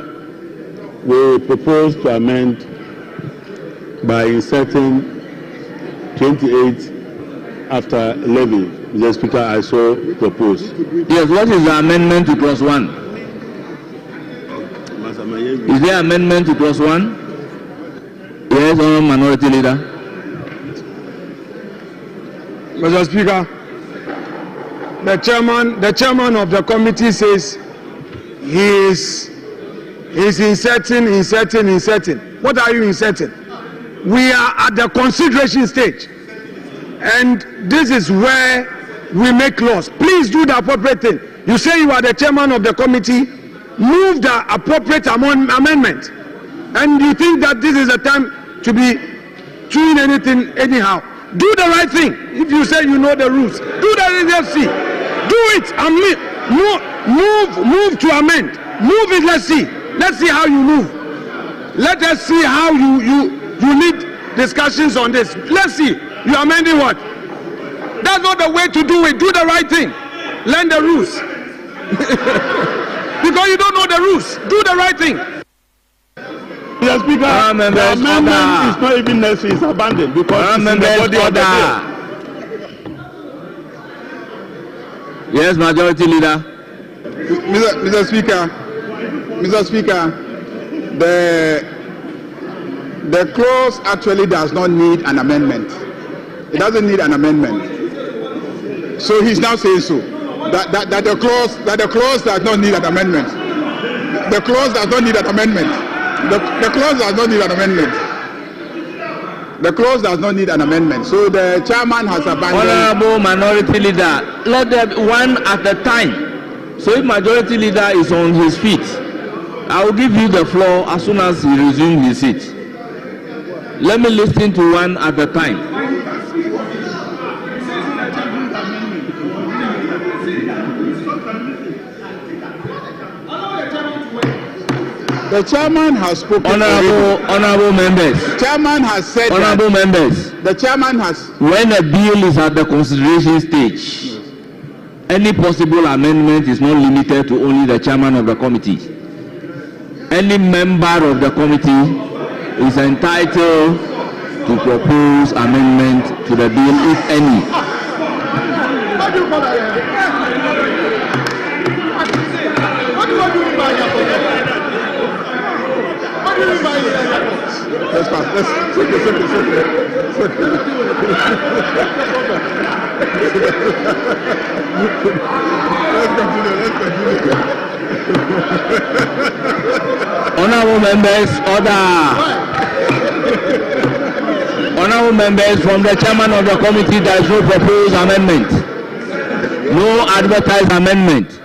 we propose to amend by inserting 28 after levy. Mr. Speaker, I so propose. Yes, what is the amendment to clause 1? Is there amendment to clause 1? Yes, Honourable Minority Leader. Mr. Speaker, the chairman of the committee says he's inserting. What are you inserting? we are at the consideration stage, and this is where we make laws. Please do the appropriate thing. You say you are the chairman of the committee, move the appropriate amendment, and you think that this is a time to be doing anything anyhow. Do the right thing. If you say you know the rules, do the let's see. Do it. Move to amend. Move it. Let's see. Let's see how you move. Let us see how you lead discussions on this. Let's see. You are amending what? That's not the way to do it. Do the right thing. Learn the rules. Because you don't know the rules. Do the right thing. Mr. Speaker, the amendment is not even necessary. It's abandoned because it's in the body of the bill. Yes, Majority Leader. Mr. Speaker, the clause actually does not need an amendment. It doesn't need an amendment. So he's now saying so. That the clause does not need an amendment. The clause does not need an amendment. The clause does not need an amendment. The clause does not need an amendment. So the chairman has abandoned. Honorable Minority Leader, let them one at a time. So if Majority Leader is on his feet, I will give you the floor as soon as he resumes his seat. Let me listen to one at a time. The chairman has spoken. Honorable members. The chairman has said. Honorable members. The chairman has. When a bill is at the consideration stage, any possible amendment is not limited to only the chairman of the committee. Any member of the committee is entitled to propose amendment to the bill, if any. What do you call that? What do you mean by that? What do you mean by that? Let's pass. Let's take it. Let's continue. Honorable members, order. Honorable members, from the chairman of the committee, there is no proposed amendment. No advertised amendment.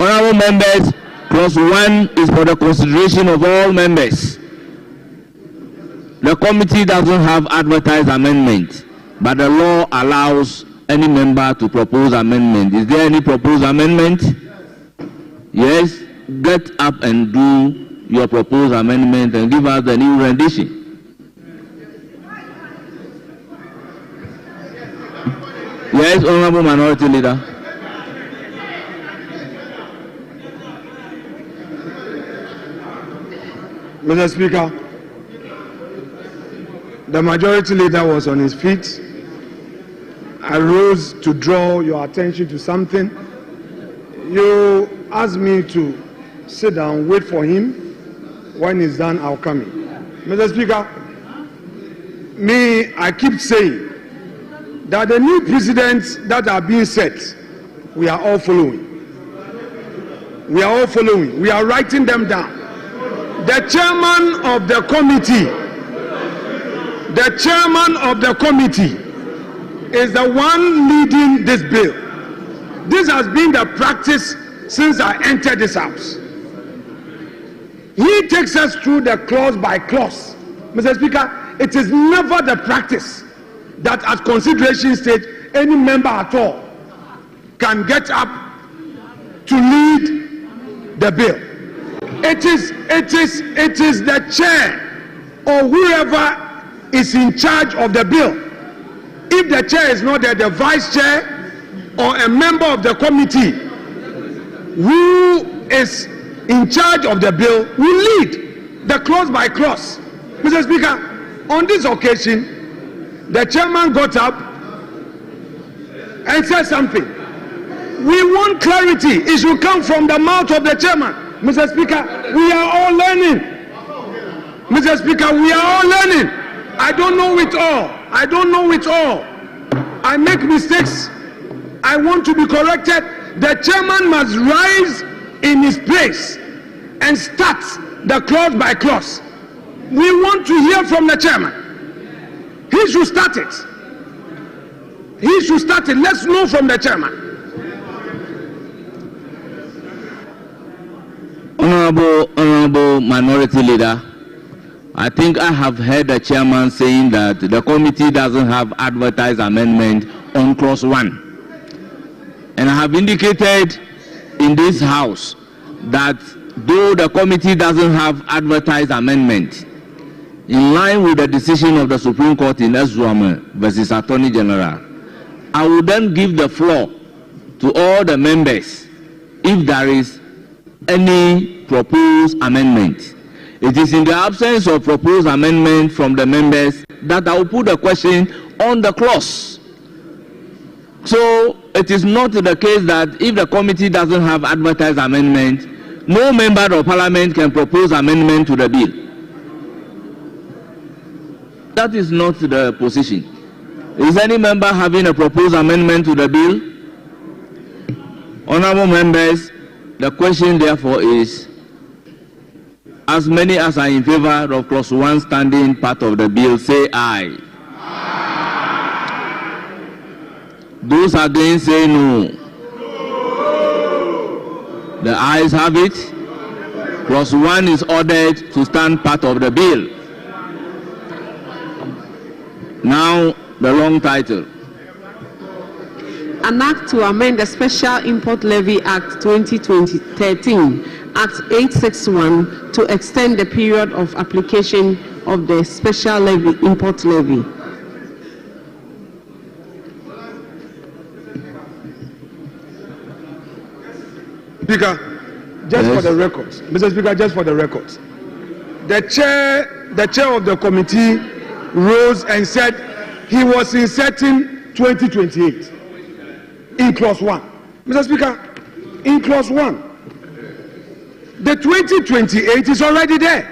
Honorable members, clause 1 is for the consideration of all members. The committee doesn't have advertised amendment, but the law allows any member to propose amendment. Is there any proposed amendment? Yes? Get up and do your proposed amendment and give us the new rendition. Yes, Honorable Minority Leader. Mr. Speaker, the Majority Leader was on his feet. I rose to draw your attention to something. You asked me to sit down, wait for him. When he's done, I'll come in. Mr. Speaker, I keep saying that the new precedents that are being set, we are all following. We are all following. We are writing them down. The chairman of the committee is the one leading this bill. This has been the practice since I entered this house. He takes us through the clause by clause. Mr. Speaker, it is never the practice that at consideration stage any member at all can get up to lead the bill. It is the chair or whoever is in charge of the bill. If the chair is not there, the vice chair or a member of the committee who is in charge of the bill will lead the clause by clause. Mr. Speaker, on this occasion, the chairman got up and said something. We want clarity. It should come from the mouth of the chairman. Mr. Speaker, we are all learning. Mr. Speaker, we are all learning. I don't know it all. I make mistakes. I want to be corrected. The chairman must rise in his place and start the clause by clause. We want to hear from the chairman. He should start it. He should start it. Let's know from the chairman. Honorable Minority Leader, I think I have heard the chairman saying that the committee doesn't have advertised amendment on clause 1. And I have indicated in this house that though the committee doesn't have advertised amendment, in line with the decision of the Supreme Court in Ezwame versus Attorney General, I will then give the floor to all the members if there is any proposed amendment. It is in the absence of proposed amendment from the members that I will put the question on the clause. So it is not the case that if the committee doesn't have advertised amendment, no member of parliament can propose amendment to the bill. That is not the position. Is any member having a proposed amendment to the bill? Honorable members, the question therefore is, as many as are in favor of clause 1 standing part of the bill, say aye. Those against say no. The ayes have it. Clause 1 is ordered to stand part of the bill. Now, the long title. An act to amend the Special Import Levy Act 2013, Act 861, to extend the period of application of the Special Levy, Import Levy. Speaker, just for the record, Mr. Speaker, just for the record, the chair of the committee rose and said he was inserting 2028 in clause 1. Mr. Speaker, in clause 1, the 2028 is already there.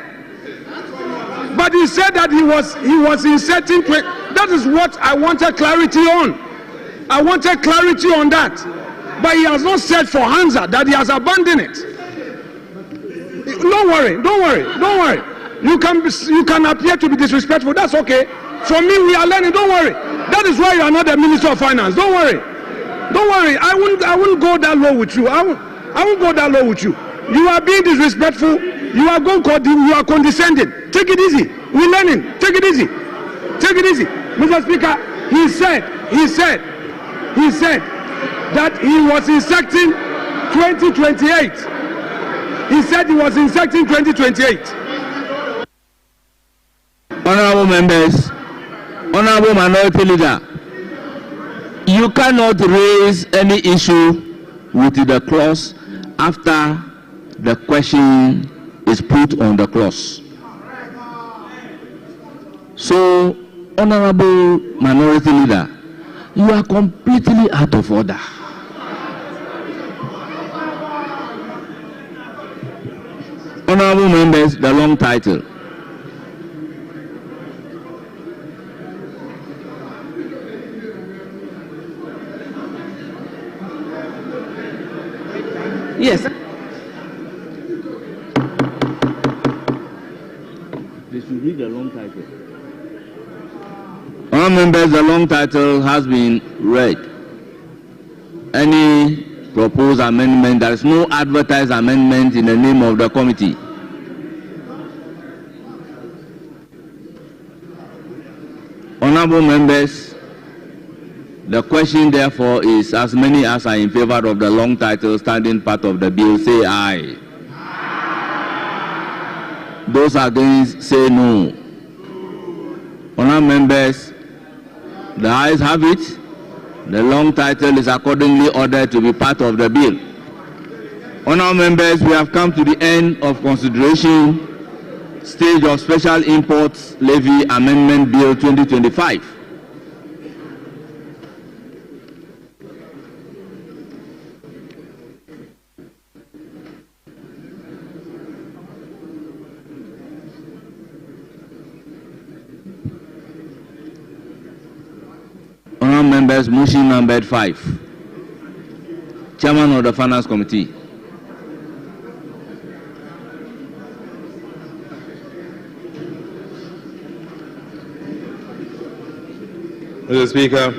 But he said that he was inserting. That is what I wanted clarity on. I wanted clarity on that. But he has not said for Hansa that he has abandoned it. Don't worry. You can appear to be disrespectful. That's okay. For me, we are learning. Don't worry. That is why you are not the Minister of Finance. Don't worry. I won't go that low with you. I won't go that low with you. You are being disrespectful. You are condescending. Take it easy. We're learning. Take it easy. Mr. Speaker, he said that he was inserting 2028. He said he was inserting 2028. Honorable members, Honorable Minority Leader, you cannot raise any issue with the clause after the question is put on the clause. So, Honorable Minority Leader, you are completely out of order. Honorable members, the long title. Yes. They should read the long title. Honorable members, the long title has been read. Any proposed amendment? There is no advertised amendment in the name of the committee. Honorable members, the question therefore is, as many as are in favor of the long title standing part of the bill, say aye. Those against say no. Honorable members, the ayes have it. The long title is accordingly ordered to be part of the bill. Honorable members, we have come to the end of consideration stage of Special Imports Levy Amendment Bill 2025. Honorable members, motion number 5. Chairman of the Finance Committee. Mr. Speaker,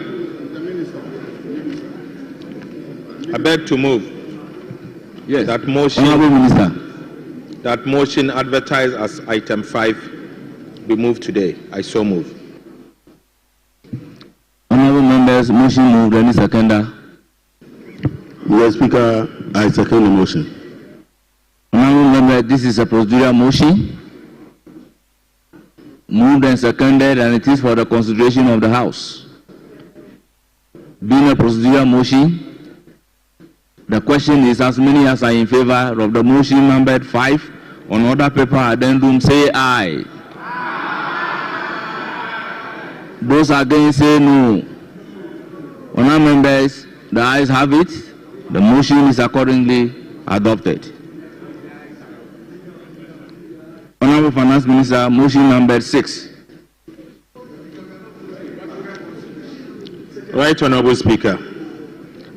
I beg to move that motion. Honorable Minister. That motion advertised as item 5 be moved today. I so move. Honorable members, motion moved. Any seconder? Mr. Speaker, I second the motion. Honorable member, this is a procedural motion. Moved and seconded, and it is for the consideration of the House. Being a procedural motion, the question is as many as are in favor of the motion numbered 5 on order paper addendum, say aye. Those against say no. Honorable members, the ayes have it. The motion is accordingly adopted. Honorable Finance Minister, motion number 6. Right, Honorable Speaker.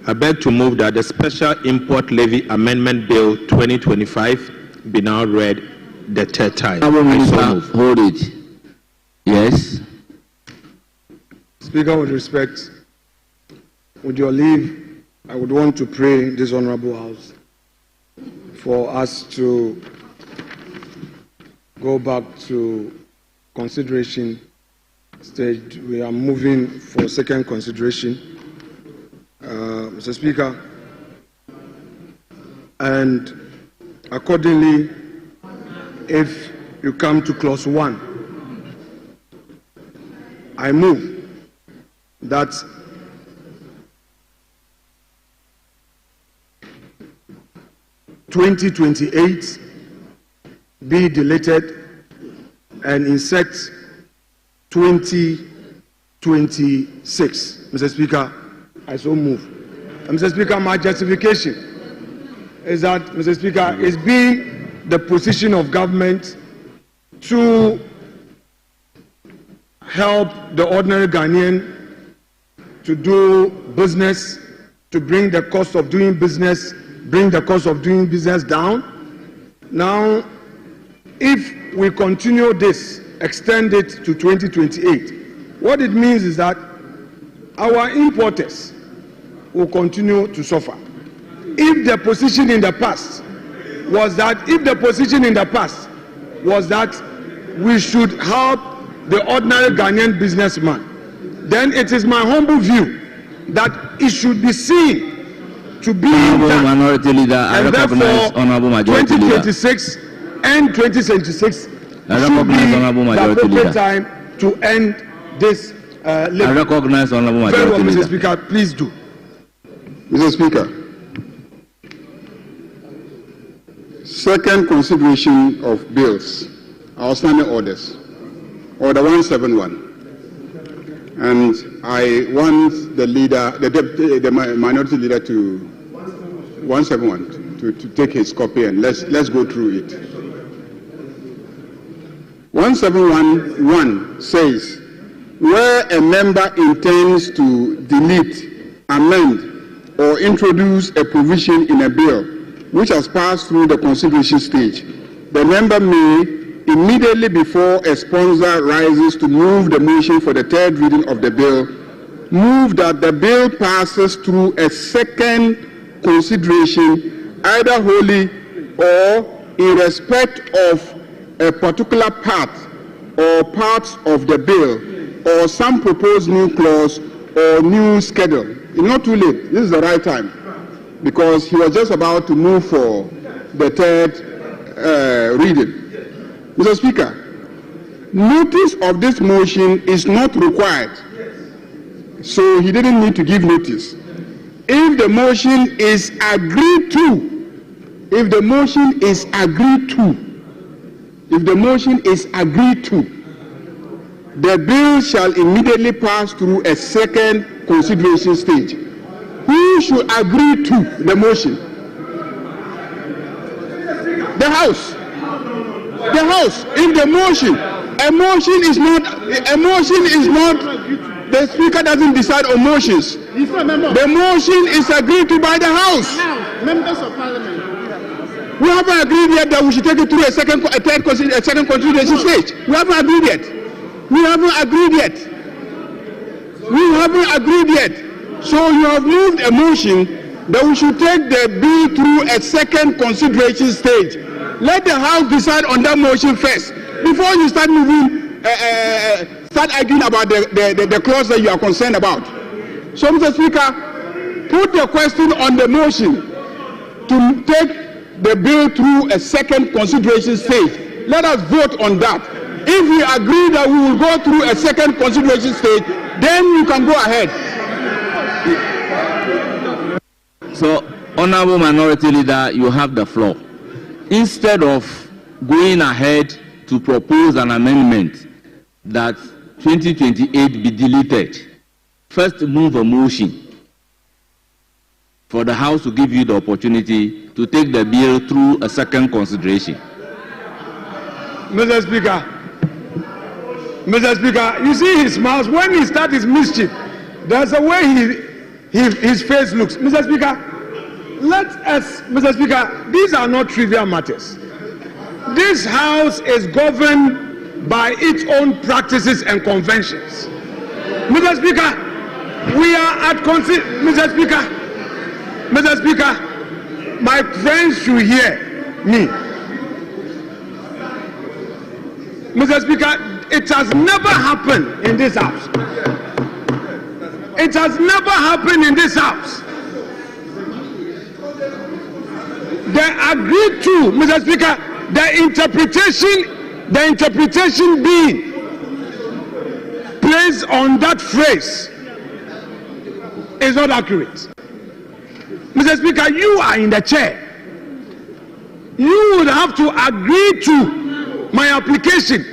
I beg to move that the Special Import Levy Amendment Bill 2025 be now read the third time. Honorable Minister, hold it. Yes. Speaker, with respect, with your leave, I would want to pray this Honorable House for us to go back to consideration stage. We are moving for second consideration. Mr. Speaker, and accordingly, if you come to clause 1, I move that (2028) be deleted and insert 2026. Mr. Speaker, I so move. Mr. Speaker, my justification is that, Mr. Speaker, it's been the position of government to help the ordinary Ghanaian to do business, to bring the cost of doing business down. Now, if we continue this, extend it to 2028, what it means is that our importers will continue to suffer. If the position in the past was that we should help the ordinary Ghanaian businessman, then it is my humble view that it should be seen to be Honorable Minority Leader, I recognize Honorable Majority Leader. 2026 and 2026 I recognize Honorable Majority Leader. Time to end this I recognize Honorable Majority Very well, Leader. Mr. Speaker, please do. Mr. Speaker, second consideration of bills, outstanding orders, Order 171. And I want the leader, the minority leader to 171 to take his copy and let's go through it. 171.1 says, where a member intends to delete, amend, or introduce a provision in a bill which has passed through the consideration stage, the member may, immediately before a sponsor rises to move the motion for the third reading of the bill, move that the bill passes through a second consideration, either wholly or in respect of a particular part or parts of the bill or some proposed new clause or new schedule. It's not too late. This is the right time because he was just about to move for the third reading. Mr. Speaker, notice of this motion is not required, so he didn't need to give notice. If the motion is agreed to, the bill shall immediately pass through a second consideration stage. Who should agree to the motion? The House. The House. If the motion, a motion is not, the Speaker doesn't decide on motions. The motion is agreed to by the House. Members of Parliament. We haven't agreed yet that we should take it through a second consideration stage. We haven't agreed yet. We haven't agreed yet. So you have moved a motion that we should take the bill through a second consideration stage. Let the House decide on that motion first before you start moving, start arguing about the clause that you are concerned about. So, Mr. Speaker, put the question on the motion to take the bill through a second consideration stage. Let us vote on that. If we agree that we will go through a second consideration stage, then you can go ahead. So, Honorable Minority Leader, you have the floor. Instead of going ahead to propose an amendment that 2028 be deleted, first move a motion for the House to give you the opportunity to take the bill through a second consideration. Mr. Speaker, you see his mouth when he starts his mischief. There's a way his face looks. Mr. Speaker, Mr. Speaker, these are not trivial matters. This House is governed by its own practices and conventions. Mr. Speaker, we are at Mr. Speaker, my friends should hear me. Mr. Speaker, it has never happened in this House. It has never happened in this House. They agreed to, Mr. Speaker, the interpretation being placed on that phrase is not accurate. Mr. Speaker, you are in the chair. You would have to agree to my application,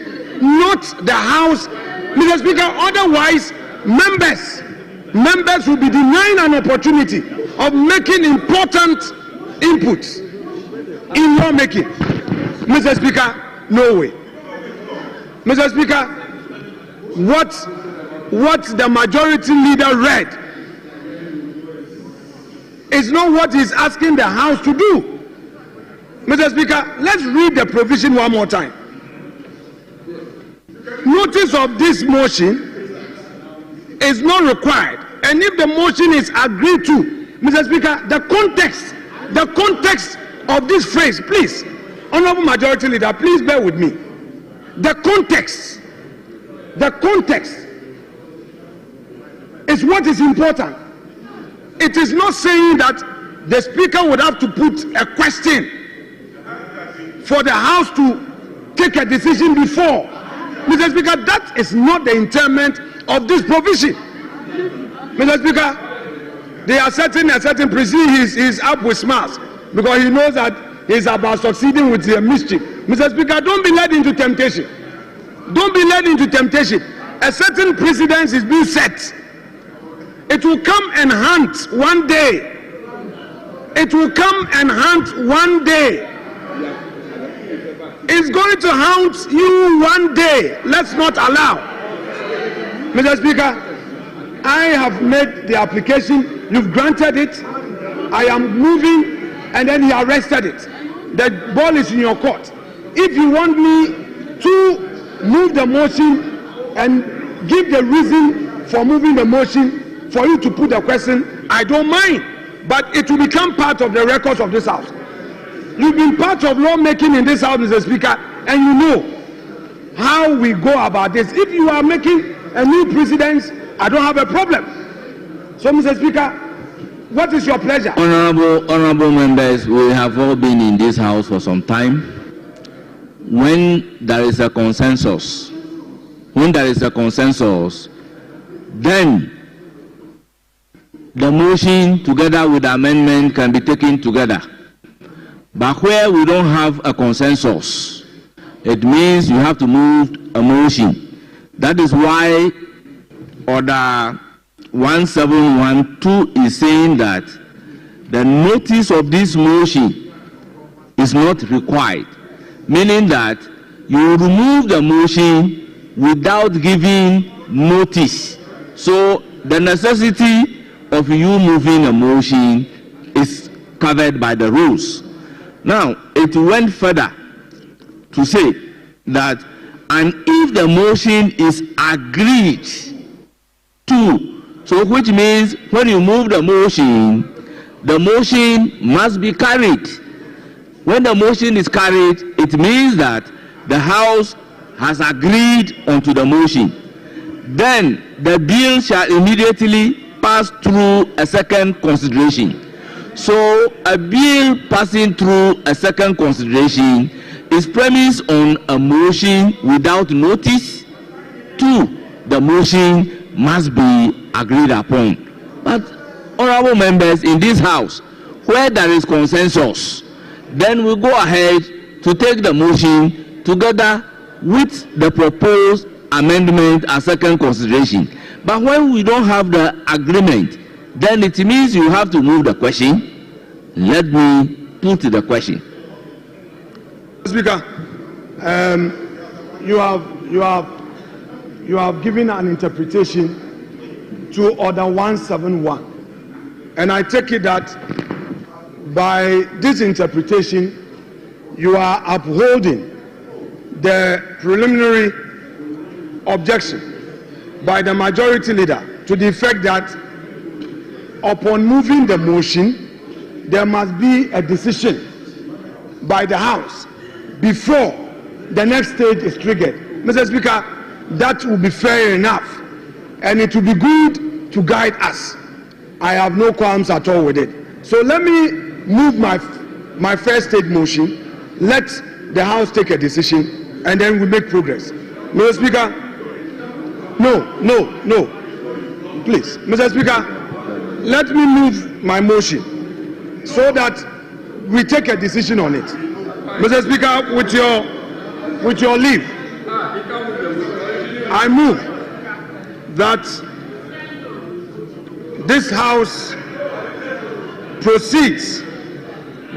not the House. Mr. Speaker, otherwise members will be denied an opportunity of making important inputs in lawmaking. Mr. Speaker, no way. Mr. Speaker, what the majority leader read is not what he's asking the House to do. Mr. Speaker, let's read the provision one more time. Notice of this motion is not required, and if the motion is agreed to, Mr. Speaker, the context of this phrase, please, Honorable Majority Leader, please bear with me. The context is what is important. It is not saying that the Speaker would have to put a question for the House to take a decision before. Mr. Speaker, that is not the intent of this provision. Mr. Speaker, they are setting a certain precedent. He's up with smiles because he knows that he's about succeeding with the mischief. Mr. Speaker, don't be led into temptation. Don't be led into temptation. A certain precedent is being set. It will come and haunt one day. It will come and haunt one day. It's going to haunt you one day. Let's not allow. Mr. Speaker, I have made the application. You've granted it. I am moving, and then he arrested it. The ball is in your court. If you want me to move the motion and give the reason for moving the motion for you to put the question, I don't mind. But it will become part of the records of this House. You've been part of lawmaking in this House, Mr. Speaker, and you know how we go about this. If you are making a new precedent, I don't have a problem. So, Mr. Speaker, what is your pleasure? Honorable members, we have all been in this House for some time. When there is a consensus, then the motion together with the amendment can be taken together. But where we don't have a consensus, it means you have to move a motion. That is why Order 1712 is saying that the notice of this motion is not required, meaning that you remove the motion without giving notice. So the necessity of you moving a motion is covered by the rules. Now, it went further to say that, and if the motion is agreed 2. So which means when you move the motion must be carried. When the motion is carried, it means that the House has agreed onto the motion. Then the bill shall immediately pass through a second consideration. So a bill passing through a second consideration is premised on a motion without notice. 2, the motion must be agreed upon. But honorable members, in this House, where there is consensus, then we go ahead to take the motion together with the proposed amendment as second consideration. But when we don't have the agreement, then it means you have to move the question. Let me put the question. Speaker, you have given an interpretation to Order 171, and I take it that by this interpretation you are upholding the preliminary objection by the majority leader to the effect that upon moving the motion there must be a decision by the House before the next stage is triggered. Mr. Speaker, that will be fair enough, and it will be good to guide us. I have no qualms at all with it. So let me move my first stage motion, let the House take a decision, and then we make progress. Mr. Speaker, no. Please, Mr. Speaker, let me move my motion so that we take a decision on it. Mr. Speaker, with your leave, I move that this House proceeds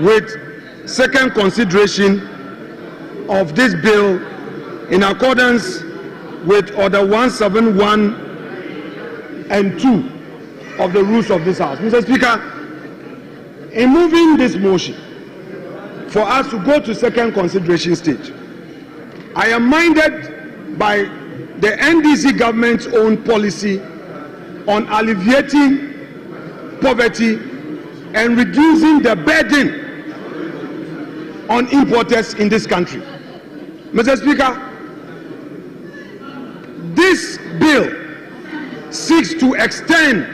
with second consideration of this bill in accordance with Order 171 and 2 of the rules of this House. Mr. Speaker, in moving this motion for us to go to second consideration stage, I am minded by the NDC government's own policy on alleviating poverty and reducing the burden on importers in this country. Mr. Speaker, this bill seeks to extend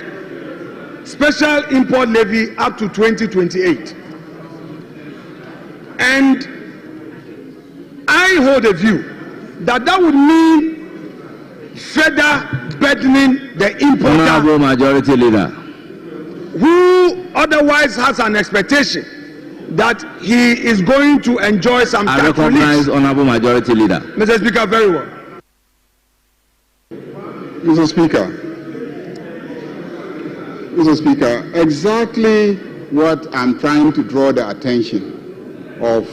special import levy up to 2028. And I hold a view that would mean further burdening the importer. Honorable Majority Leader, who otherwise has an expectation that he is going to enjoy some tax relief. I recognize Honorable Majority Leader. Mr. Speaker, very well. Mr. Speaker, exactly what I'm trying to draw the attention of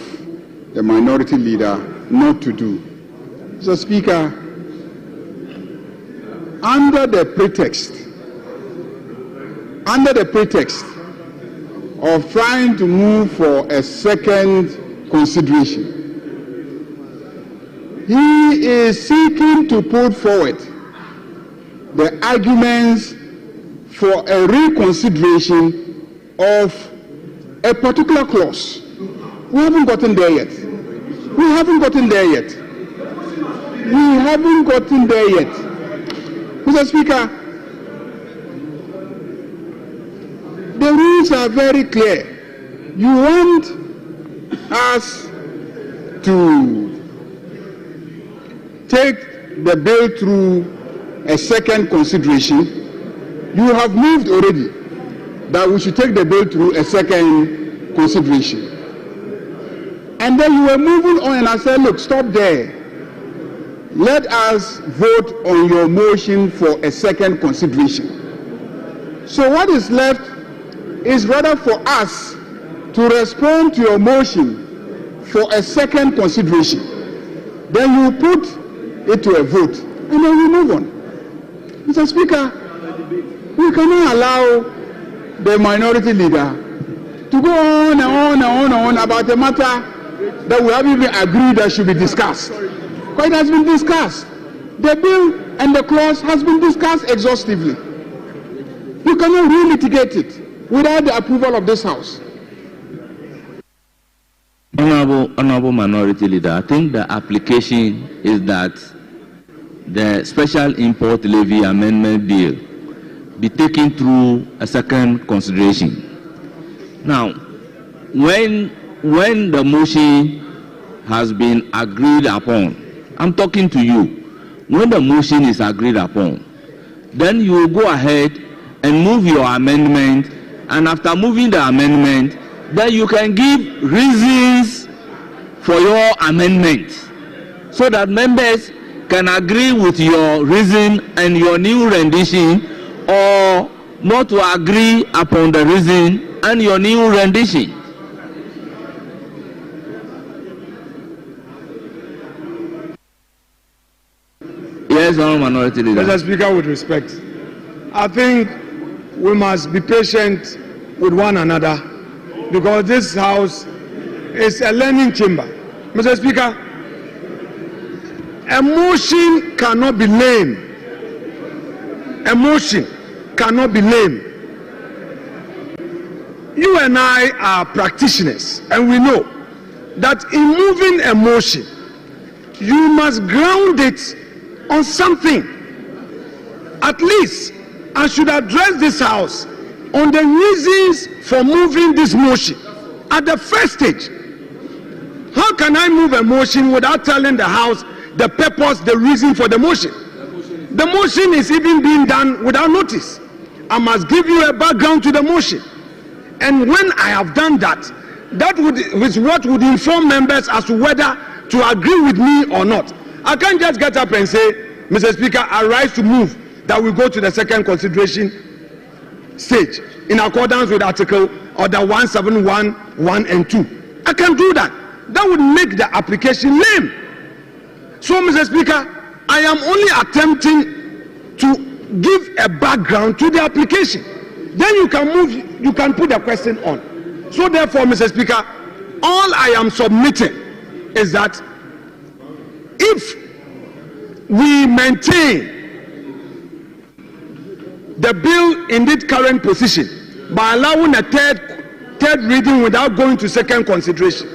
the minority leader not to do. Mr. Speaker, under the pretext of trying to move for a second consideration, he is seeking to put forward the arguments for a reconsideration of a particular clause. We haven't gotten there yet. Mr. Speaker, the rules are very clear. You want us to take the bill through a second consideration. You have moved already that we should take the bill through a second consideration. And then you were moving on, and I said, look, stop there. Let us vote on your motion for a second consideration. So what is left is rather for us to respond to your motion for a second consideration. Then you put it to a vote, and then we move on. Mr. Speaker, we cannot allow the minority leader to go on and on and on and on about a matter that we haven't even agreed that should be discussed. Because it has been discussed. The bill and the clause has been discussed exhaustively. You cannot relitigate it without the approval of this House. Honorable Minority Leader, I think the application is that the Special Import Levy Amendment Bill be taken through a second consideration. Now, when the motion has been agreed upon, I'm talking to you, when the motion is agreed upon, then you will go ahead and move your amendment, and after moving the amendment, then you can give reasons for your amendment so that members can agree with your reason and your new rendition, or not to agree upon the reason and your new rendition. Yes, Honourable Minority Leader. Mr. Speaker, with respect, I think we must be patient with one another because this House is a learning chamber. Mr. Speaker, a motion cannot be lame. A motion cannot be lame. You and I are practitioners, and we know that in moving a motion, you must ground it on something. At least I should address this House on the reasons for moving this motion at the first stage. How can I move a motion without telling the House the purpose, the reason for the motion? The motion is even being done without notice. I must give you a background to the motion. And when I have done that, that is what would inform members as to whether to agree with me or not. I can't just get up and say, Mr. Speaker, I rise to move that we go to the second consideration stage in accordance with Article Order 171, 1 and 2. I can't do that. That would make the application lame. So, Mr. Speaker, I am only attempting to give a background to the application. Then you can move, you can put the question on. So therefore, Mr. Speaker, all I am submitting is that if we maintain the bill in its current position by allowing a third reading without going to second consideration,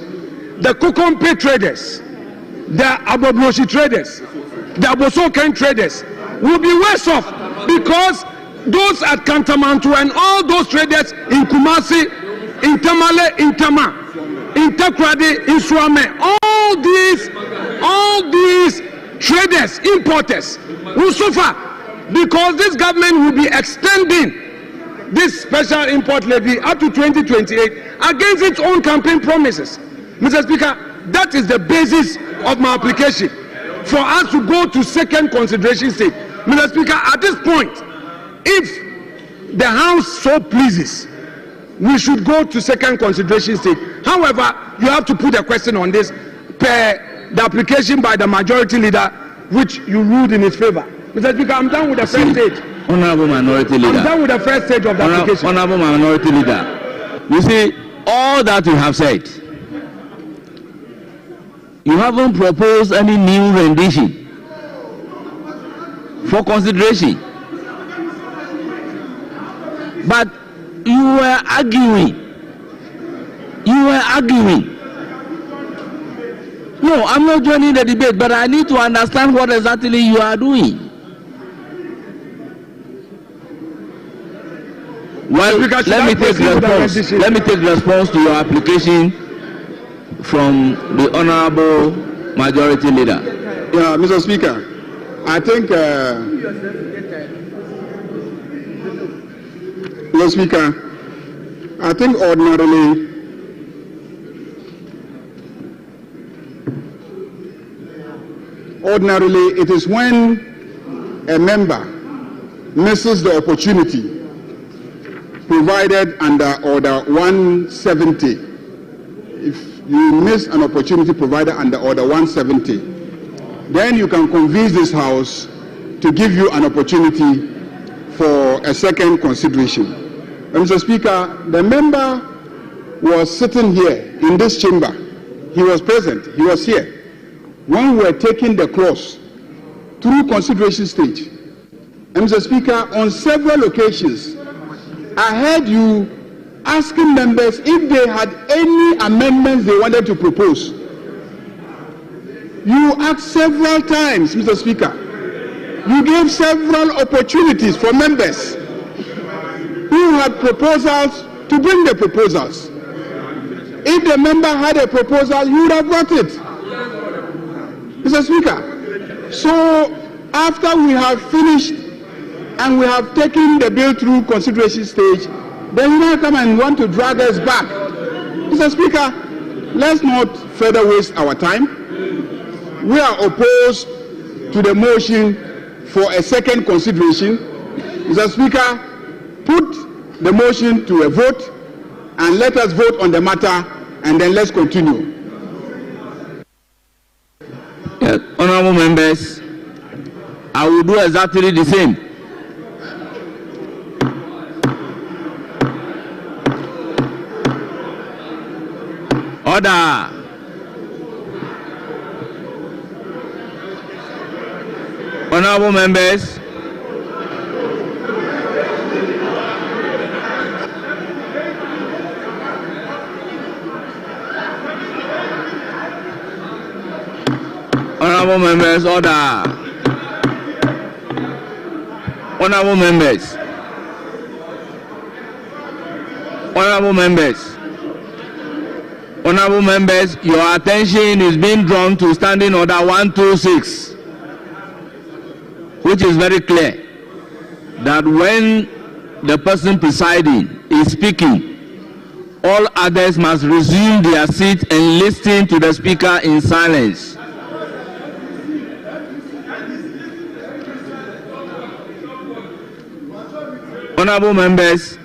the Kokompe traders, the Abobroshi traders, the Abosoken traders will be worse off because those at Kantamanto and all those traders in Kumasi, in Tamale, in Tama, in Takrade, in Swame, all these traders, importers will suffer because this government will be extending this special import levy up to 2028 against its own campaign promises. Mr. Speaker, that is the basis of my application for us to go to second consideration stage. Mr. Speaker, at this point, if the House so pleases, we should go to second consideration stage. However, you have to put a question on this per the application by the majority leader, which you ruled in his favor. Mr. Speaker, I'm done with the first stage. Honorable Minority Leader. I'm done with the first stage of the application. Honorable Minority Leader. You see, all that you have said, you haven't proposed any new rendition for consideration. But you were arguing. No, I'm not joining the debate, but I need to understand what exactly you are doing. Well, let me take response to your application from the Honorable Majority Leader. Yeah, Mr. Speaker, I think, Mr. Speaker, I think ordinarily it is when a member misses the opportunity provided under Order 170. If you miss an opportunity provided under Order 170, then you can convince this House to give you an opportunity for a second consideration. And Mr. Speaker, the member was sitting here in this chamber. He was present. He was here when we were taking the clause through consideration stage. And Mr. Speaker, on several occasions, I heard you asking members if they had any amendments they wanted to propose. You asked several times, Mr. Speaker. You gave several opportunities for members who had proposals to bring the proposals. If the member had a proposal, you would have brought it. Mr. Speaker, so after we have finished and we have taken the bill through consideration stage, then you now come and want to drag us back. Mr. Speaker, let's not further waste our time. We are opposed to the motion for a second consideration. Mr. Speaker, put the motion to a vote and let us vote on the matter, and then let's continue. Yes, honorable members, I will do exactly the same. Order. Honorable members, honorable members, order. Honorable members, honorable members, honorable members, your attention is being drawn to Standing Order 126, which is very clear that when the person presiding is speaking, all others must resume their seat and listen to the speaker in silence. Honorable members,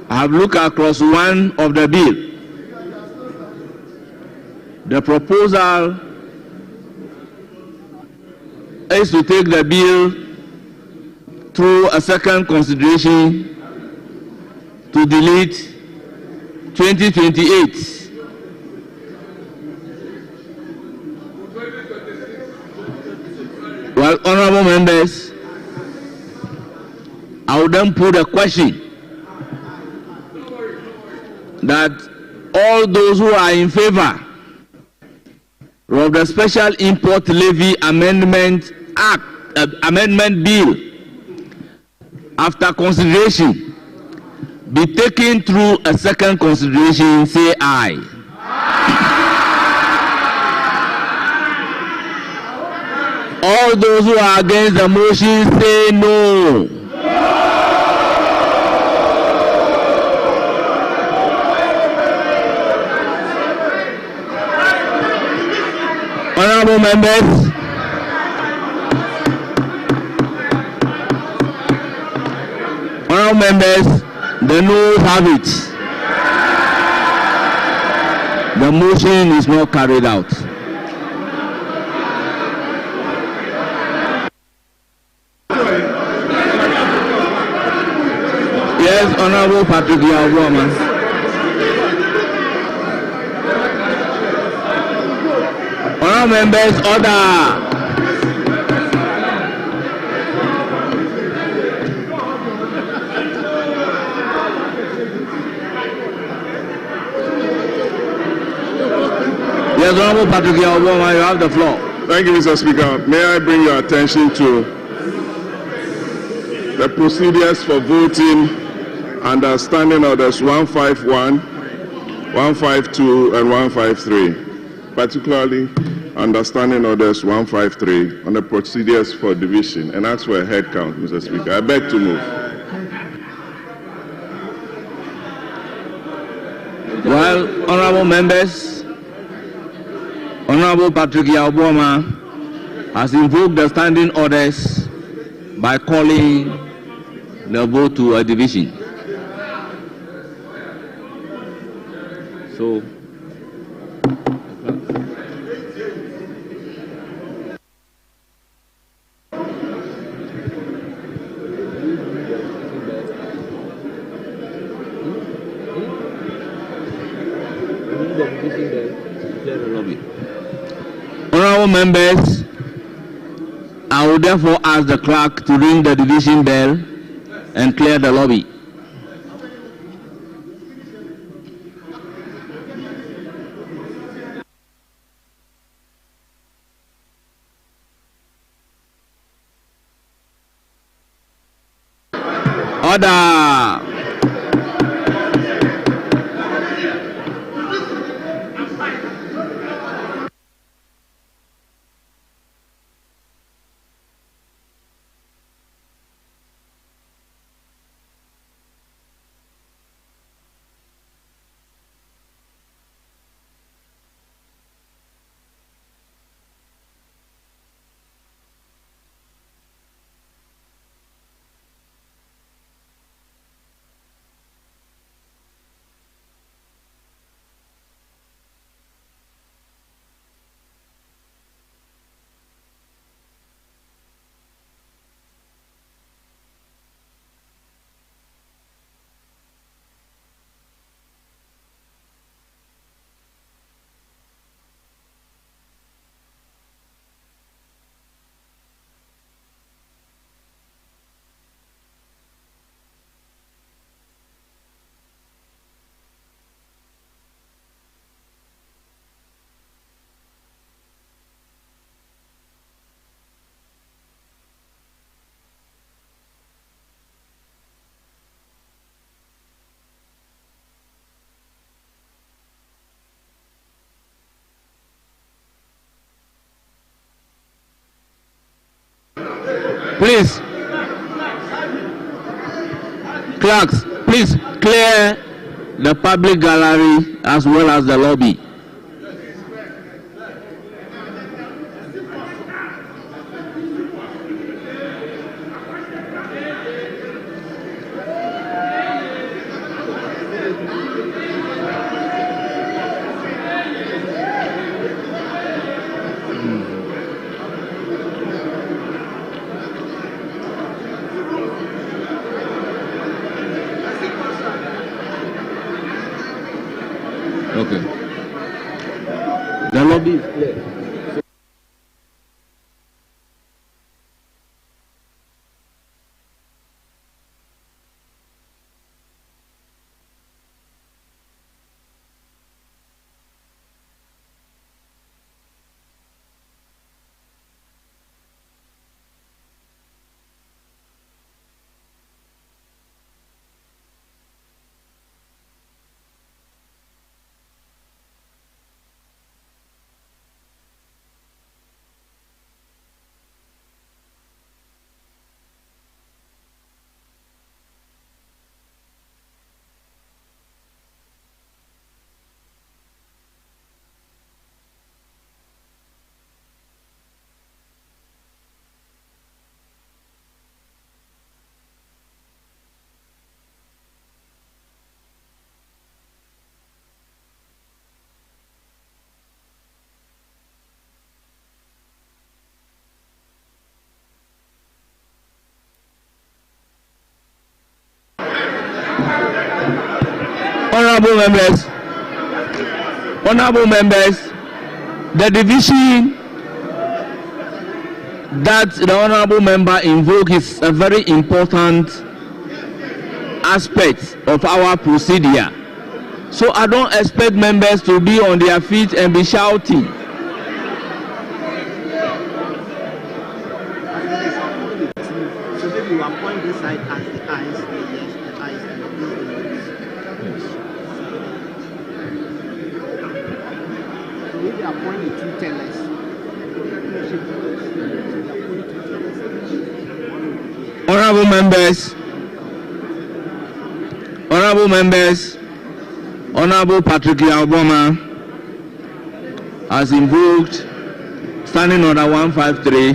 I have looked across one of the bill. The proposal is to take the bill through a second consideration to delete 2028. Well, honorable members, I will then put a question that all those who are in favor of the Special Import Levy Amendment Act, Amendment Bill, after consideration, be taken through a second consideration, say aye. All those who are against the motion, say no. Honorable members, honorable members, the noes have it. The motion is not carried out. Yes, Honorable Patrick Yawoma. Honorable members, order. Yes, Honorable Patrick Yawoma, you have the floor. Thank you, Mr. Speaker. May I bring your attention to the procedures for voting under Standing Orders 151, 152, and 153, particularly under Standing Orders 153 on the procedures for division, and that's for a head count, Mr. Speaker. I beg to move. Well, honorable members, Honorable Patrick Yawoma has invoked the standing orders by calling the vote to a division. So, honorable members, I will therefore ask the clerk to ring the division bell and clear the lobby. Order. Please, clerks, please clear the public gallery as well as the lobby. Okay. The lobby is clear. Honorable members, the division that the honorable member invoked is a very important aspect of our procedure. So I don't expect members to be on their feet and be shouting. So then you appoint this side as the eyes, the yes, the eyes, and the noes. So if you appoint the two tellers, Honorable members, Honorable Patrick Obama has invoked Standing Order 153,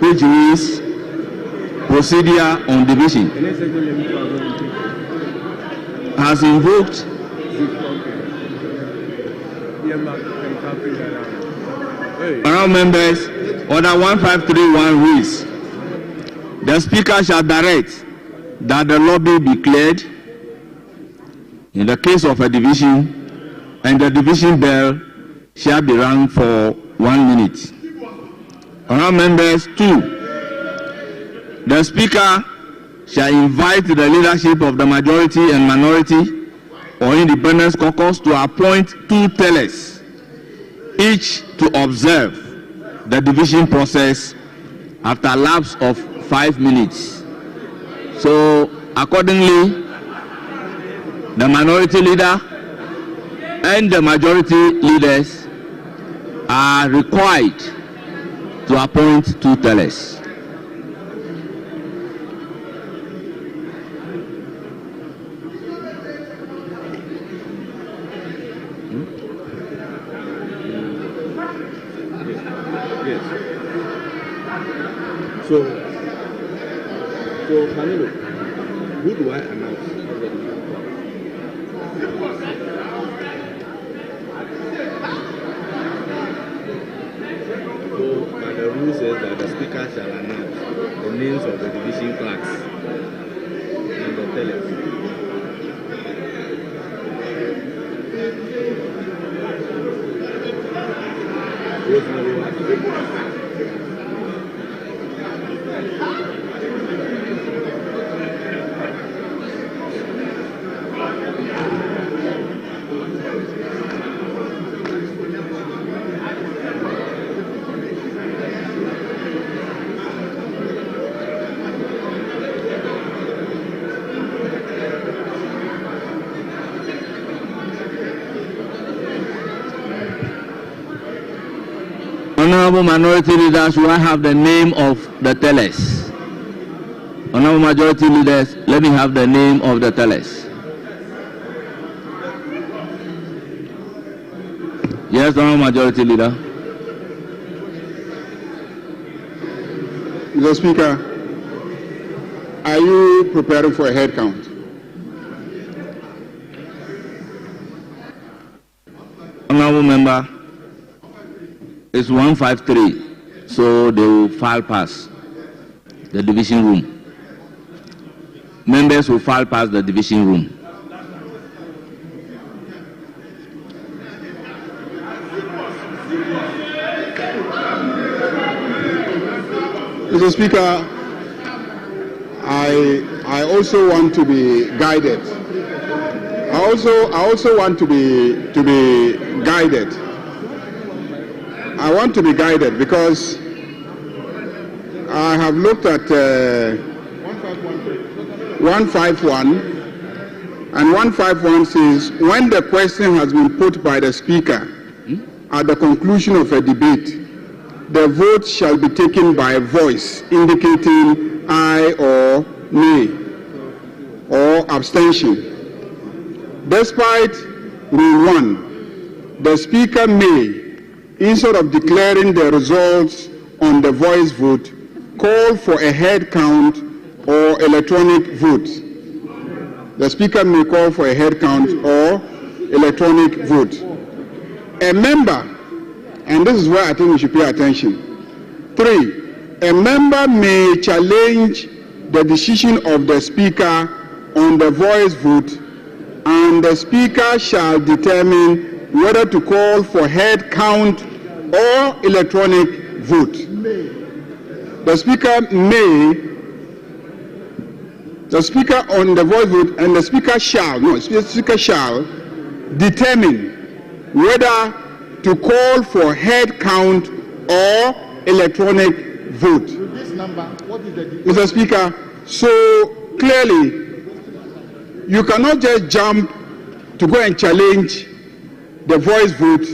which is procedure on division. Has invoked Honorable members, Order 1531 reads, the Speaker shall direct that the lobby be cleared in the case of a division, and the division bell shall be rung for 1 minute. Honourable members, 2. The Speaker shall invite the leadership of the majority and minority or independence caucus to appoint 2 tellers, each to observe the division process after a lapse of 5 minutes. So, accordingly, the minority leader and the majority leaders are required to appoint 2 tellers. So Manilo, who do I announce? So, but the rule says that the Speaker shall announce the names of the division clerks and the tellers. Honourable minority leaders, will I have the name of the tellers? Honourable majority leaders, let me have the name of the tellers. Yes, Honourable majority leader. Mr. Speaker, are you preparing for a head count? Honourable member, it's 153, so they will file past the division room. Members will file past the division room. Mr. Speaker, I also want to be guided. I also want to be guided. I want to be guided because I have looked at 151, and 151 says when the question has been put by the Speaker at the conclusion of a debate, the vote shall be taken by voice indicating aye or nay or abstention. Despite Rule 1, the Speaker may, instead of declaring the results on the voice vote, call for a head count or electronic vote. The Speaker may call for a head count or electronic vote. A member, and this is where I think we should pay attention. 3, a member may challenge the decision of the Speaker on the voice vote, and the Speaker shall determine whether to call for head count or electronic vote. The Speaker on the voice vote, and the Speaker shall determine whether to call for head count or electronic vote. Mr. Speaker, so clearly, you cannot just jump to go and challenge the voice vote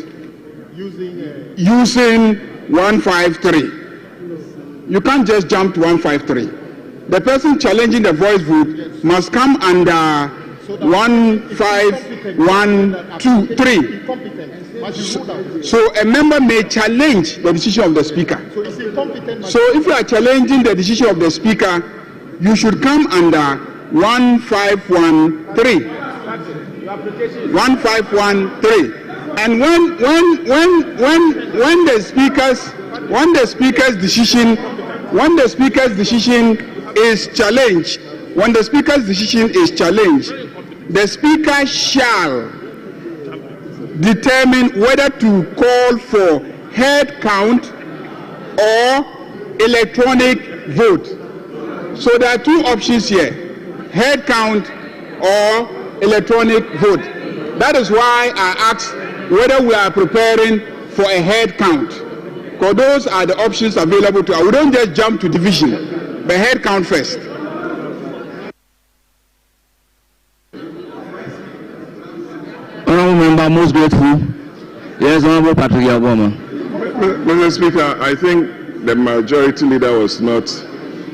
using 153. You can't just jump to 153. The person challenging the voice vote must come under 1513. So a member may challenge the decision of the Speaker. So if you are challenging the decision of the Speaker, you should come under 1513. 1513. And when the speaker's decision is challenged, the Speaker shall determine whether to call for head count or electronic vote. So there are two options here, head count or electronic vote. That is why I asked whether we are preparing for a head count, because those are the options available to us. We don't just jump to division, but head count first. Honourable Member, most grateful. Yes, Honourable Patrick Yaboma. Mr. Speaker, I think the majority leader was not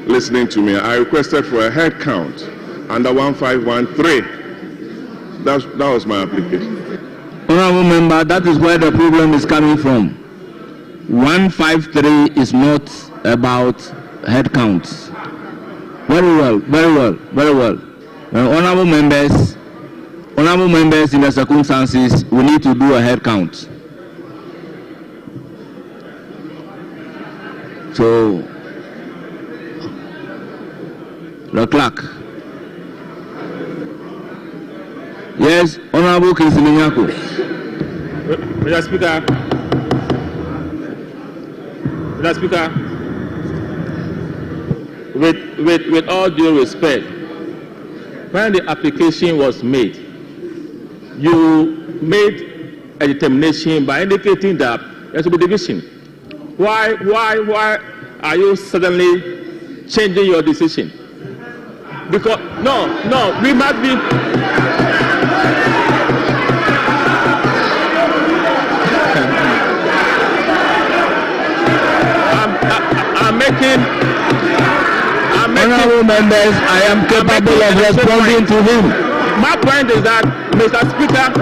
listening to me. I requested for a head count under 1513. That was my application. Honourable Member, that is where the problem is coming from. 153 is not about head counts. Very well, very well, very well. Honourable members, in the circumstances, we need to do a head count. So, the clerk. Yes, Honourable Kinsley-Nyako. Mr. Speaker, with all due respect, when the application was made, you made a determination by indicating that there should be division. Why are you suddenly changing your decision? Because no, we must be. I'm making. Honourable members, I am capable of responding to him. My point is that, Mr. Speaker,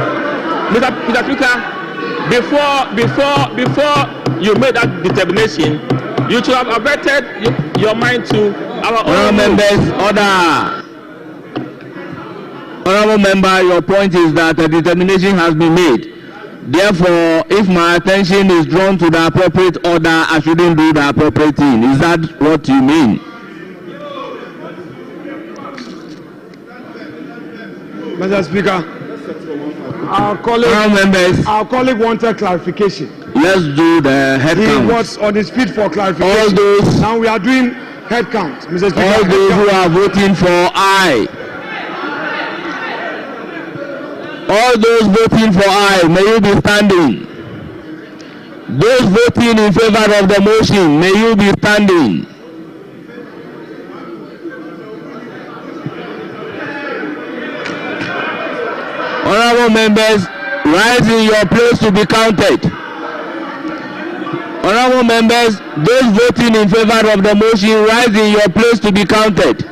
before you made that determination, you should have averted your mind to our own members. Order. Honourable member, your point is that a determination has been made. Therefore, if my attention is drawn to the appropriate order, I shouldn't do the appropriate thing. Is that what you mean? Mr. Speaker, our colleague wanted clarification. Let's do the head count. He was on his feet for clarification. All those, now we are doing head count, Mr. Speaker. All those who are voting for aye. All those voting for aye, may you be standing. Those voting in favor of the motion, may you be standing. Honourable members, rise in your place to be counted. Honourable members, those voting in favor of the motion, rise in your place to be counted.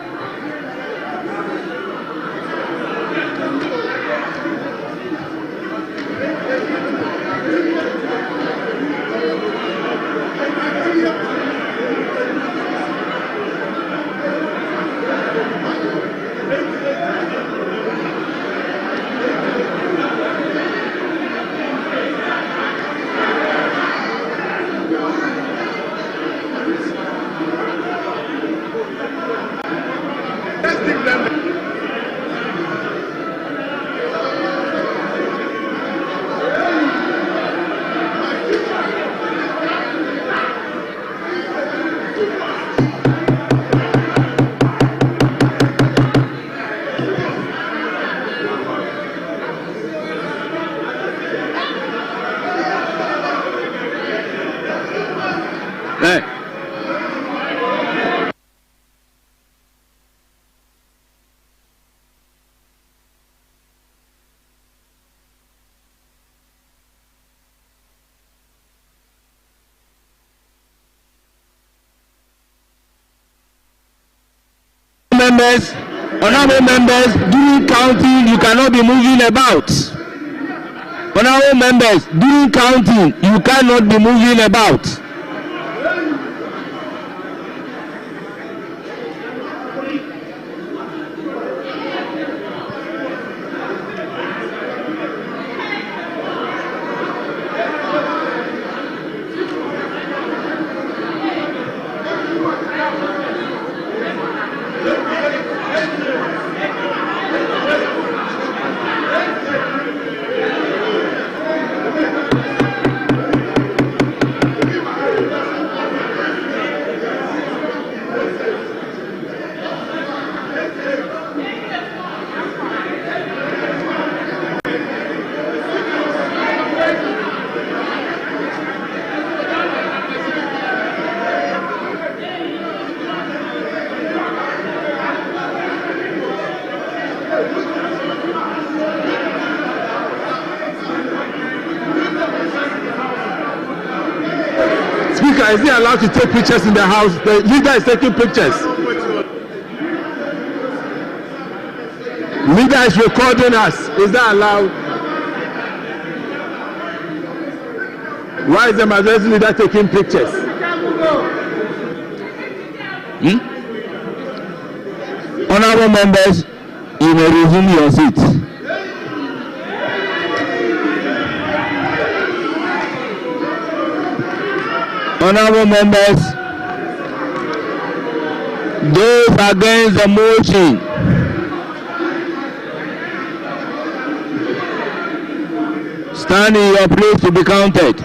Honourable members, during counting, you cannot be moving about. Honourable members, during counting, you cannot be moving about. Speaker, is he allowed to take pictures in the House? The leader is taking pictures. Leader is recording us. Is that allowed? Why is the majority leader taking pictures? Honorable members, you may resume your seats. Honorable members, those against the motion, stand in your place to be counted.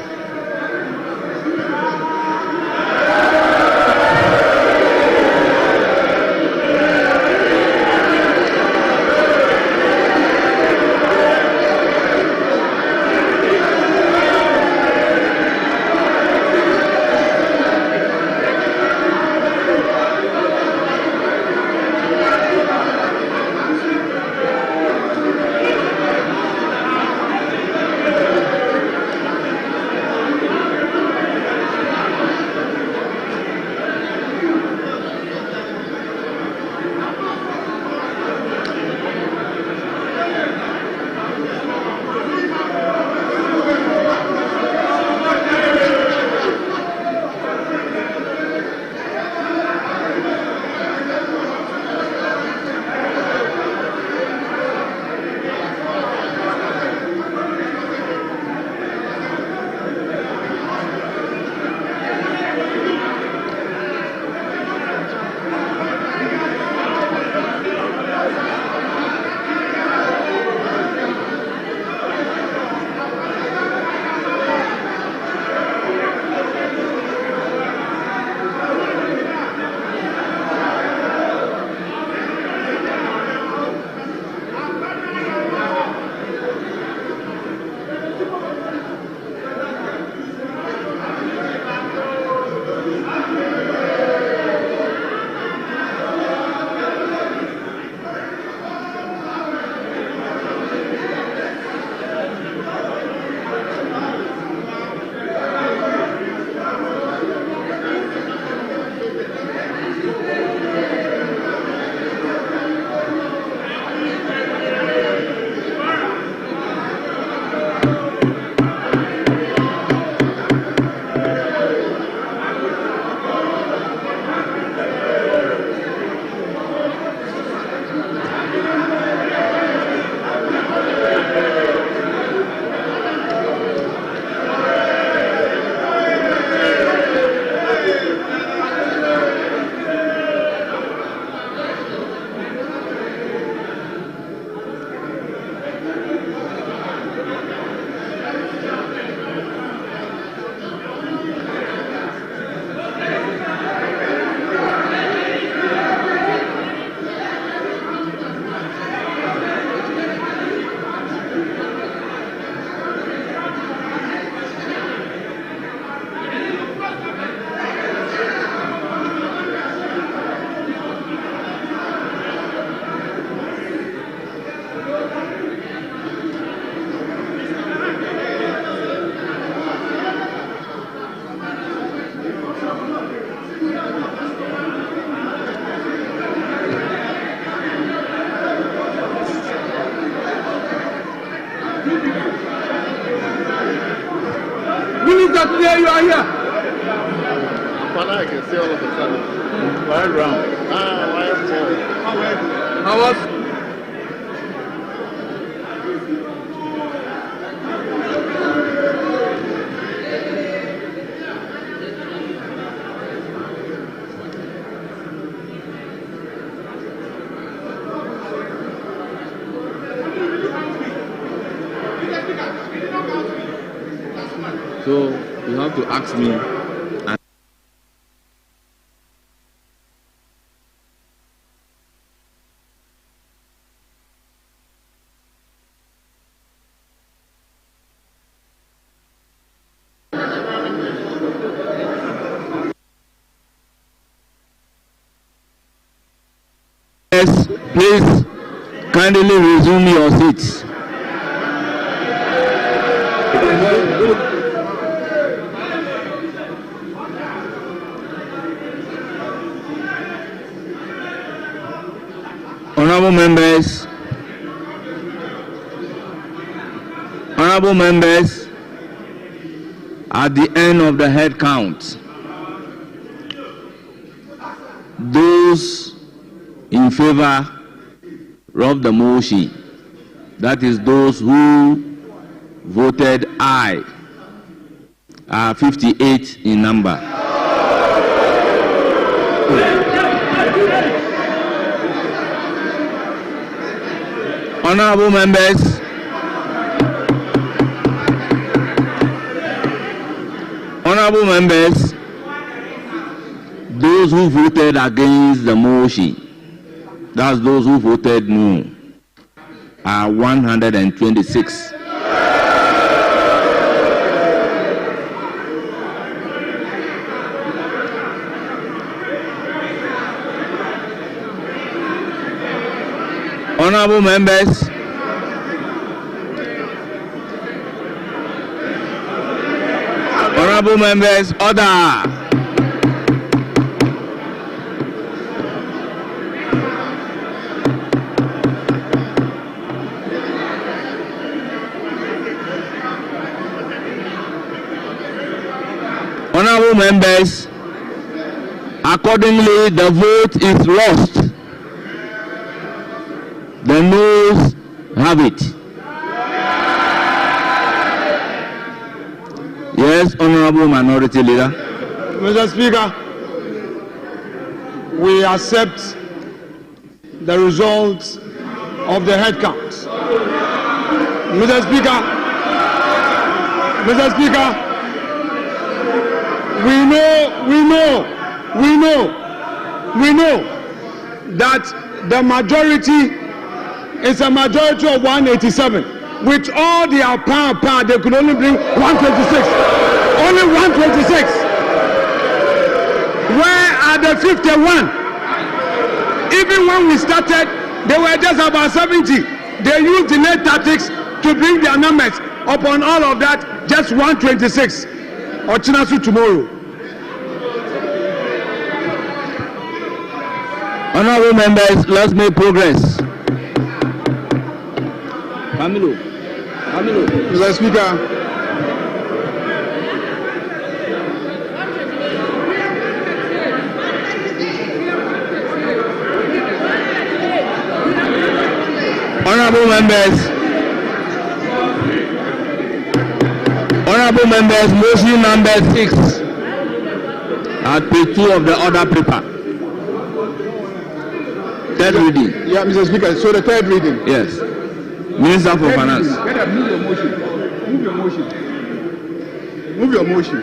Minister, today you are here. Father, I can see all of a sudden. Right round. Why am I? How was? So you have to ask me. Yes, please kindly resume your seats. Honorable members, at the end of the head count, those in favor of the motion, that is those who voted aye, are 58 in number. Honorable members, those who voted against the motion, that's those who voted no, are 126. Honorable members, order. Honorable members, accordingly, the vote is lost. The noes have it. Yes, Honorable Minority Leader. Mr. Speaker, we accept the results of the head count. Mr. Speaker, we know that the majority is a majority of 187. With all their power, they could only bring 126. Only 126. Where are the 51? Even when we started, they were just about 70. They used delayed tactics to bring their numbers. Upon all of that, just 126. Ochinasu tomorrow. Honorable members, let's make progress. Camilo. Mr. Speaker. Honorable members, motion number 6 at page 2 of the order paper. Third reading. Yeah, Mr. Speaker, so the third reading. Yes. Minister for Finance. Move your motion.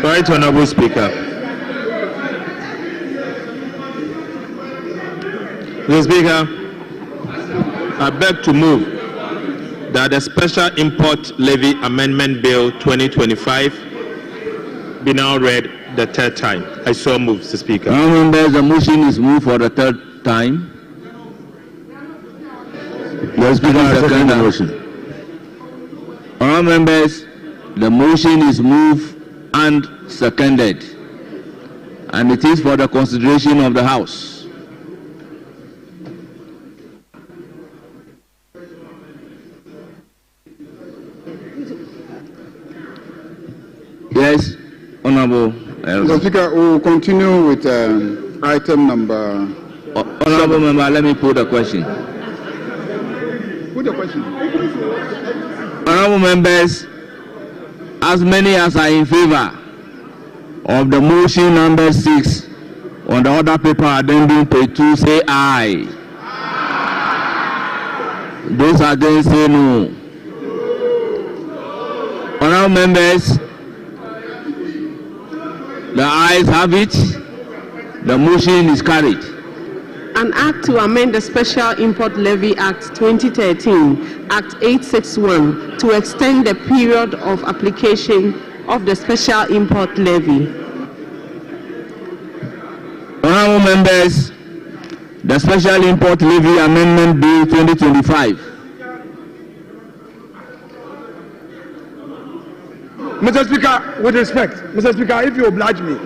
Right, Honorable Speaker. Mr. Speaker, I beg to move that the Special Import Levy Amendment Bill 2025 be now read the third time. I so move, Mr. Speaker. Members, the motion is moved for the third time. The Speaker second the motion. Members, the motion is moved and seconded, and it is for the consideration of the House. Yes, Honorable. Mr. Speaker, we will continue with item number. Honorable member, let me put the question. Put the question. Honorable members, as many as are in favor of the motion number 6 on the order paper addendum page 2, say aye. Those against say no. Honorable members, the ayes have it. The motion is carried. An act to amend the Special Import Levy Act 2013, Act 861, to extend the period of application of the Special Import Levy. Honorable members, the Special Import Levy Amendment Bill 2025. Mr. Speaker, with respect, Mr. Speaker, if you oblige me,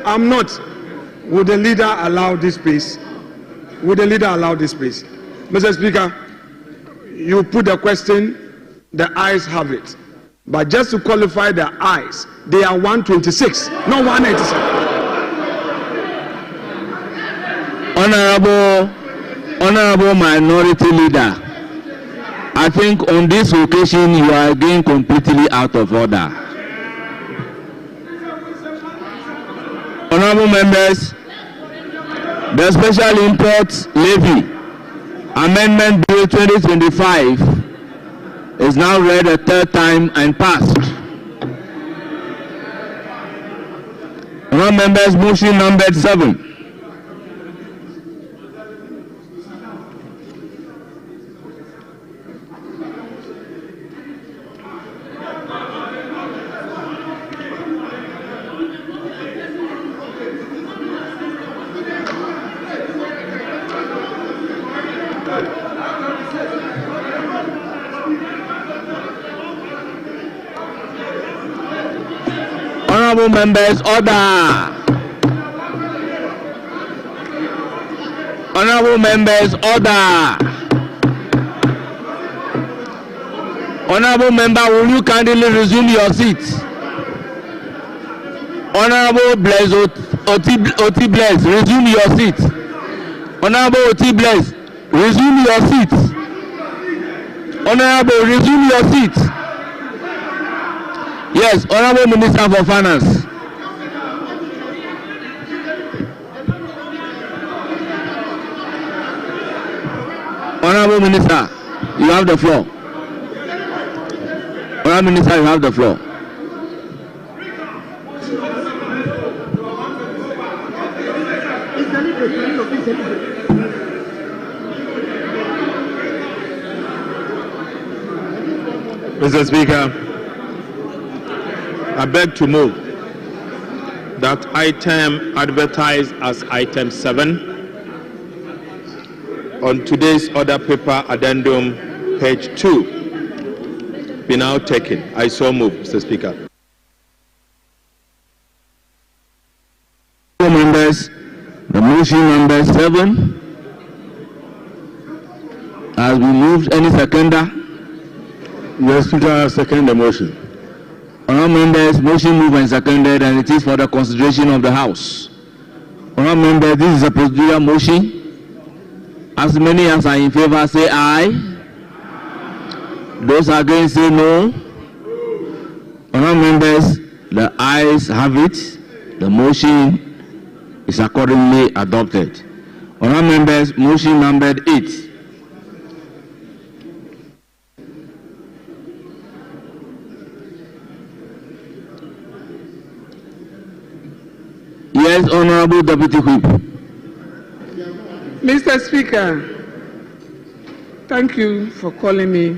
I'm not. Would the leader allow this please? Would the leader allow this please? Mr. Speaker, you put the question, the ayes have it. But just to qualify the ayes, they are 126, not 187. Honorable Minority Leader, I think on this occasion you are again completely out of order. Honorable members, the Special Imports Levy Amendment Bill 2025 is now read a third time and passed. Honorable members, motion number 7. Honorable members, order. Honorable members, order. Honorable member, will you kindly resume your seat? Honorable Blaise Oti Blaise, resume your seat. Honorable Oti Blaise, resume your seat. Honorable, resume your seat. Yes, Honorable Minister for Finance. Honorable Minister, you have the floor. Honorable Minister, you have the floor. Mr. Speaker, I beg to move that item advertised as item 7 on today's order paper addendum, page 2, be now taken. I so move, Mr. Speaker. Members, the motion number 7 has been moved. Any seconder? Yes, Speaker, I second the motion. Honorable members, motion moved and seconded, and it is for the consideration of the House. Honorable members, this is a procedural motion. As many as are in favor say aye. Those against say no. Honorable members, the ayes have it. The motion is accordingly adopted. Honorable members, motion numbered 8. Yes, Honorable Deputy Whip. Mr. Speaker, thank you for calling me.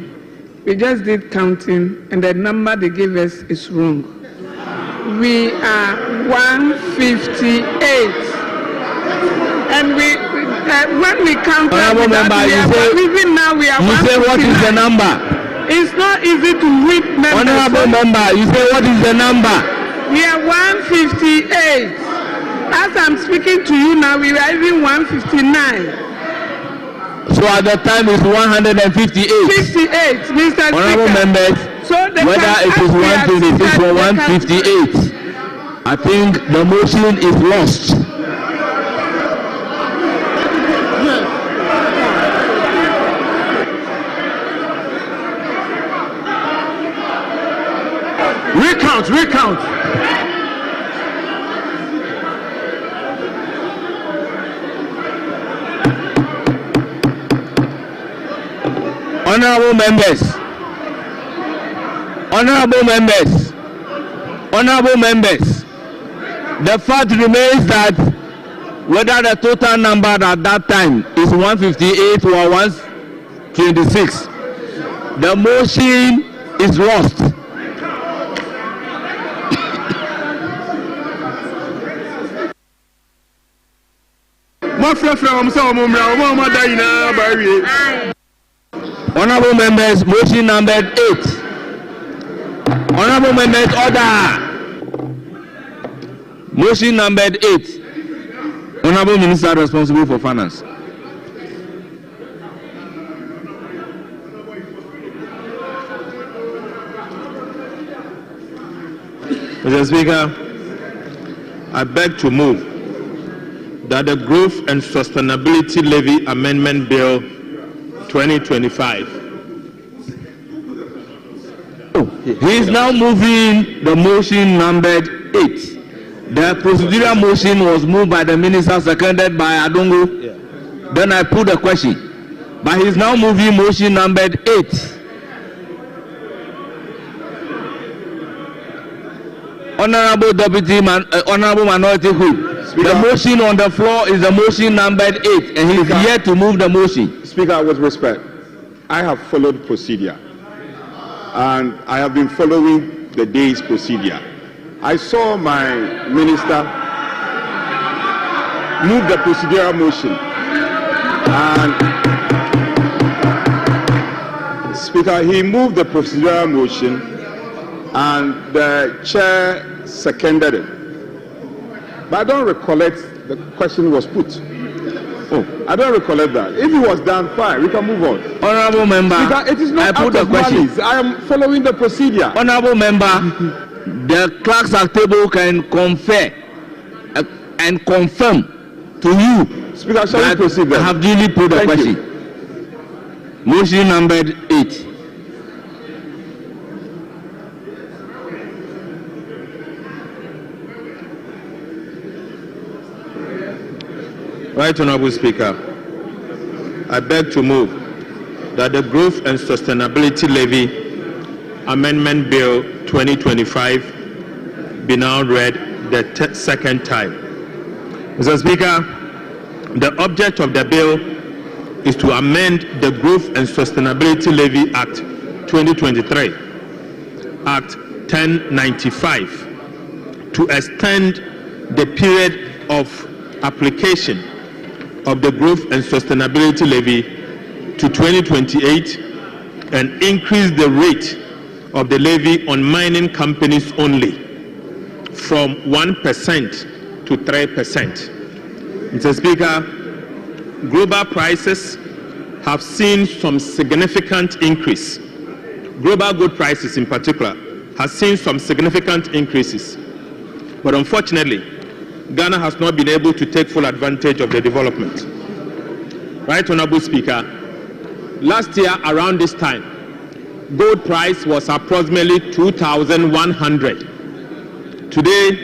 We just did counting, and the number they gave us is wrong. We are 158, and when we counted, Honorable member, even now we are. You say what is the number? It's not easy to read members. Honorable member, you say what is the number? We are 158. As I'm speaking to you now, we are even 159. So at the time it's 158. 58, Mr. Honorable Speaker. members, So whether it is 126 or 158, I think the motion is lost. Recount. Honorable members, the fact remains that whether the total number at that time is 158 or 126, the motion is lost. Honorable members, motion numbered 8. Honorable members, order. Motion numbered 8. Honorable Minister responsible for finance. Mr. Speaker, I beg to move that the Growth and Sustainability Levy Amendment Bill 2025. He is now moving the motion numbered 8. The procedural motion was moved by the minister, seconded by Adongo. Yeah. Then I put the question. But he is now moving motion numbered 8. Honorable Honorable Minority Whip, the motion on the floor is the motion numbered 8, and he is here to move the motion. Speaker, with respect, I have followed procedure, and I have been following the day's procedure. I saw my minister move the procedural motion, and Speaker, he moved the procedural motion, and the chair seconded it. But I don't recollect the question was put. Oh, I don't recollect that. If it was done, fine, we can move on. Honorable member, Speaker, it is not I put the question. Malice. I am following the procedure. Honorable member, the clerks at table can confer and confirm to you. Speaker, shall we proceed then? I have duly put the question. Motion numbered 8. Right, Honorable Speaker, I beg to move that the Growth and Sustainability Levy Amendment Bill 2025 be now read the second time. Mr. Speaker, the object of the bill is to amend the Growth and Sustainability Levy Act 2023, Act 1095, to extend the period of application of the Growth and Sustainability Levy to 2028 and increase the rate of the levy on mining companies only from 1% to 3%. Mr. Speaker, global prices have seen some significant increase. Global good prices in particular has seen some significant increases. But unfortunately, Ghana has not been able to take full advantage of the development. Right, Honorable Speaker, last year around this time, gold price was approximately 2,100. Today,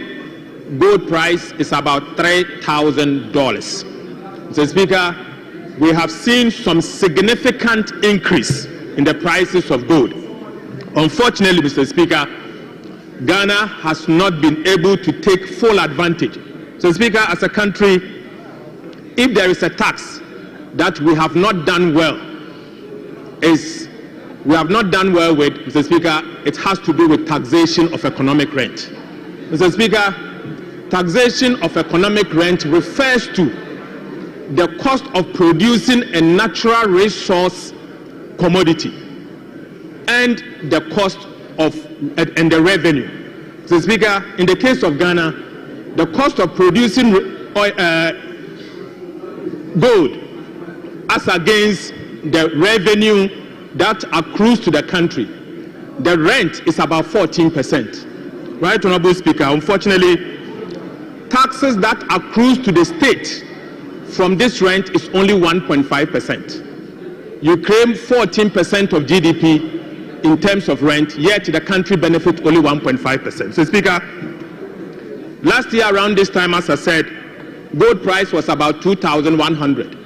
gold price is about $3,000. Mr. Speaker, we have seen some significant increase in the prices of gold. Unfortunately, Mr. Speaker, Ghana has not been able to take full advantage. So, Speaker, as a country, if there is a tax that we have not done well, with, Mr. Speaker, it has to do with taxation of economic rent. Mr. Speaker, taxation of economic rent refers to the cost of producing a natural resource commodity and the cost of and the revenue. Mr. Speaker, in the case of Ghana, the cost of producing gold as against the revenue that accrues to the country, the rent is about 14%. Right, Honorable Speaker? Unfortunately, taxes that accrues to the state from this rent is only 1.5%. You claim 14% of GDP in terms of rent, yet the country benefits only 1.5%. So, Speaker, last year around this time, as I said, gold price was about 2,100.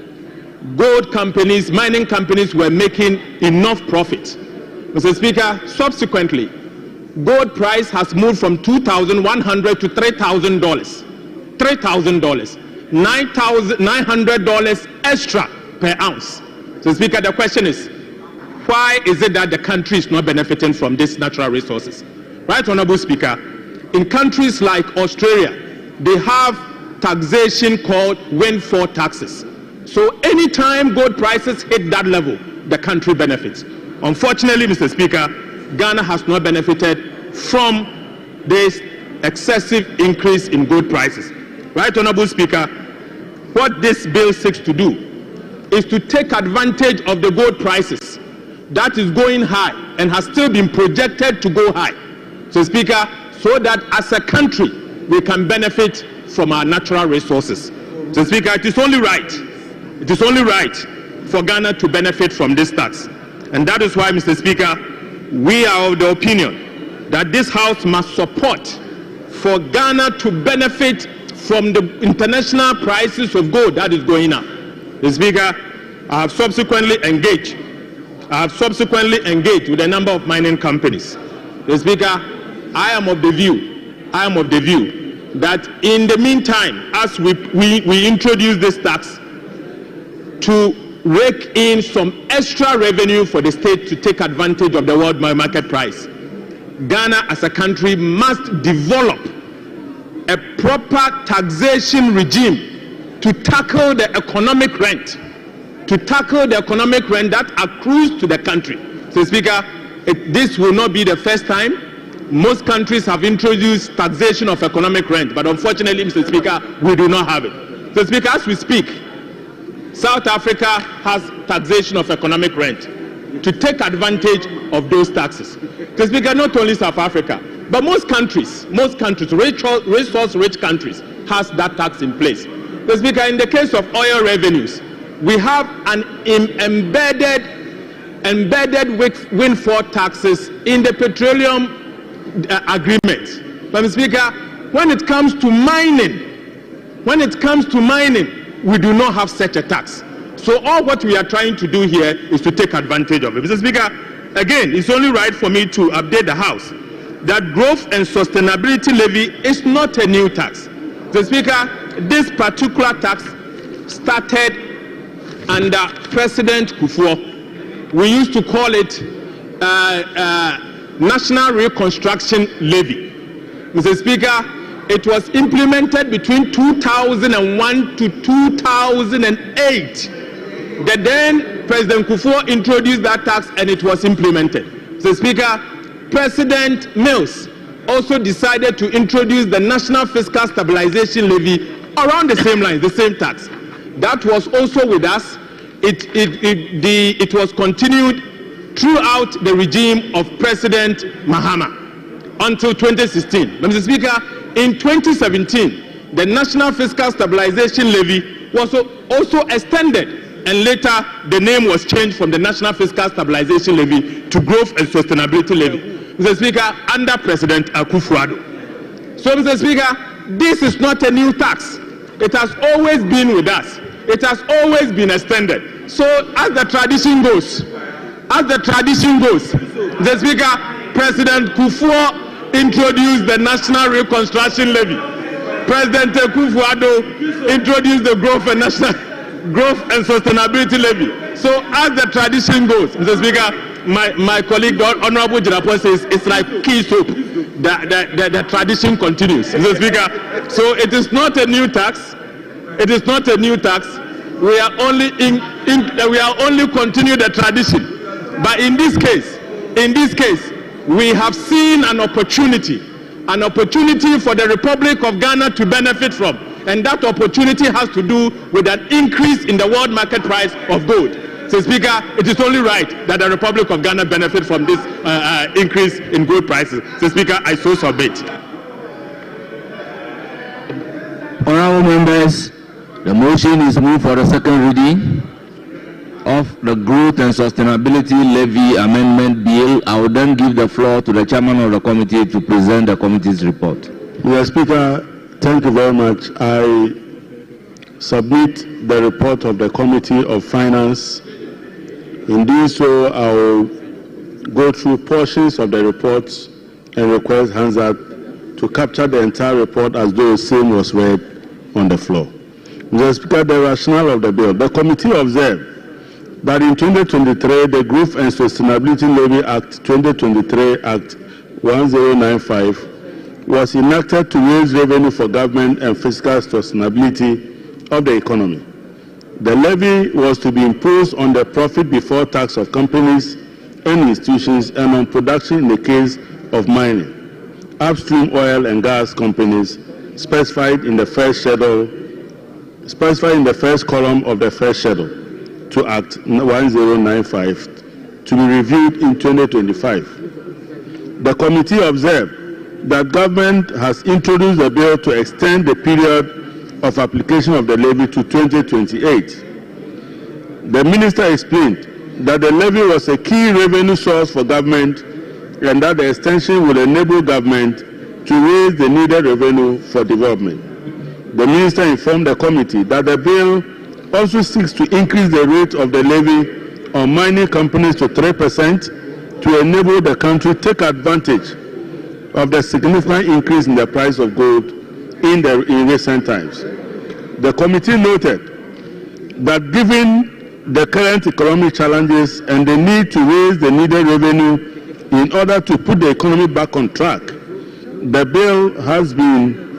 Gold companies, mining companies were making enough profit. Mr. Speaker, subsequently, gold price has moved from $2,100 to $3,000. $3,000. $900 extra per ounce. So, Speaker, the question is, why is it that the country is not benefiting from these natural resources? Right, Honorable Speaker, in countries like Australia, they have taxation called windfall taxes. So anytime gold prices hit that level, the country benefits. Unfortunately, Mr. Speaker, Ghana has not benefited from this excessive increase in gold prices. Right, Honorable Speaker, what this bill seeks to do is to take advantage of the gold prices that is going high and has still been projected to go high. So, Speaker, so that as a country we can benefit from our natural resources. So, Speaker, it is only right for Ghana to benefit from this tax. And that is why, Mr. Speaker, we are of the opinion that this House must support for Ghana to benefit from the international prices of gold that is going up. Mr. Speaker, I have subsequently engaged with a number of mining companies. Mr. Speaker, I am of the view that in the meantime, as we introduce this tax to rake in some extra revenue for the state to take advantage of the world market price, Ghana as a country must develop a proper taxation regime to tackle the economic rent, that accrues to the country. So, Speaker, this will not be the first time. Most countries have introduced taxation of economic rent, but unfortunately, Mr. Speaker, we do not have it. So, Speaker, as we speak, South Africa has taxation of economic rent to take advantage of those taxes. So, Speaker, not only South Africa, but most countries, resource-rich countries, has that tax in place. So, Speaker, in the case of oil revenues, we have an embedded windfall taxes in the petroleum agreement. But, Mr. Speaker, when it comes to mining, we do not have such a tax. So all what we are trying to do here is to take advantage of it. Mr. Speaker, again, it's only right for me to update the House that growth and sustainability levy is not a new tax. Mr. Speaker, this particular tax started under President Kufuor. We used to call it National Reconstruction Levy. Mr. Speaker, it was implemented between 2001 to 2008. The then President Kufuor introduced that tax and it was implemented. Mr. Speaker, President Mills also decided to introduce the National Fiscal Stabilization Levy around the same lines, the same tax. That was also with us. It was continued throughout the regime of President Mahama until 2016. Mr. Speaker, in 2017, the National Fiscal Stabilization Levy was also extended, and later the name was changed from the National Fiscal Stabilization Levy to Growth and Sustainability Levy. Mr. Speaker, under President Akufo-Addo. So, Mr. Speaker, this is not a new tax. It has always been with us. It has always been extended. So, as the tradition goes, Mr. Speaker, President Kufuor introduced the National Reconstruction Levy. President Akufo-Addo introduced the Growth and Sustainability Levy. So, as the tradition goes, Mr. Speaker, my colleague, the Honorable Jirapo, says it's like key soap. The tradition continues, Mr. Speaker. So, it is not a new tax. We are only continue the tradition. But in this case, we have seen an opportunity for the Republic of Ghana to benefit from, and that opportunity has to do with an increase in the world market price of gold. So, Speaker, it is only right that the Republic of Ghana benefit from this increase in gold prices. So, Speaker, I so submit. Honourable members, the motion is moved for the second reading of the Growth and Sustainability Levy Amendment Bill. I will then give the floor to the chairman of the committee to present the committee's report. Mr. Speaker, thank you very much. I submit the report of the Committee of Finance. In doing so, I will go through portions of the reports and request hands up to capture the entire report as though the same was read on the floor. Mr. Speaker, the rationale of the bill. The committee observed that in 2023, the Growth and Sustainability Levy Act 2023 Act 1095 was enacted to raise revenue for government and fiscal sustainability of the economy. The levy was to be imposed on the profit before tax of companies and institutions and on production in the case of mining, upstream oil and gas companies specified in the first schedule specified in the first column of the first schedule to Act 1095 to be reviewed in 2025. The committee observed that government has introduced a bill to extend the period of application of the levy to 2028. The minister explained that the levy was a key revenue source for government and that the extension will enable government to raise the needed revenue for development. The minister informed the committee that the bill also seeks to increase the rate of the levy on mining companies to 3% to enable the country to take advantage of the significant increase in the price of gold in recent times. The committee noted that given the current economic challenges and the need to raise the needed revenue in order to put the economy back on track, the bill has been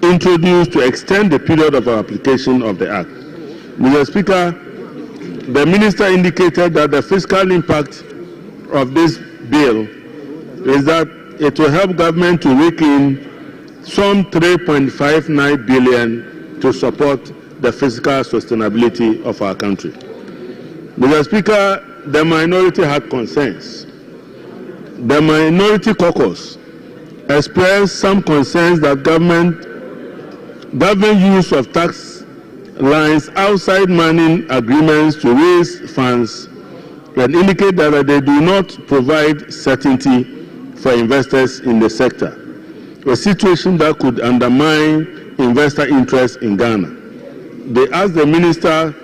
introduced to extend the period of application of the Act. Mr. Speaker, the minister indicated that the fiscal impact of this bill is that it will help government to rake in some 3.59 billion to support the fiscal sustainability of our country. Mr. Speaker, the minority had concerns. The minority caucus expressed some concerns that government use of tax lines outside mining agreements to raise funds and indicate that they do not provide certainty for investors in the sector, a situation that could undermine investor interest in Ghana. They asked the minister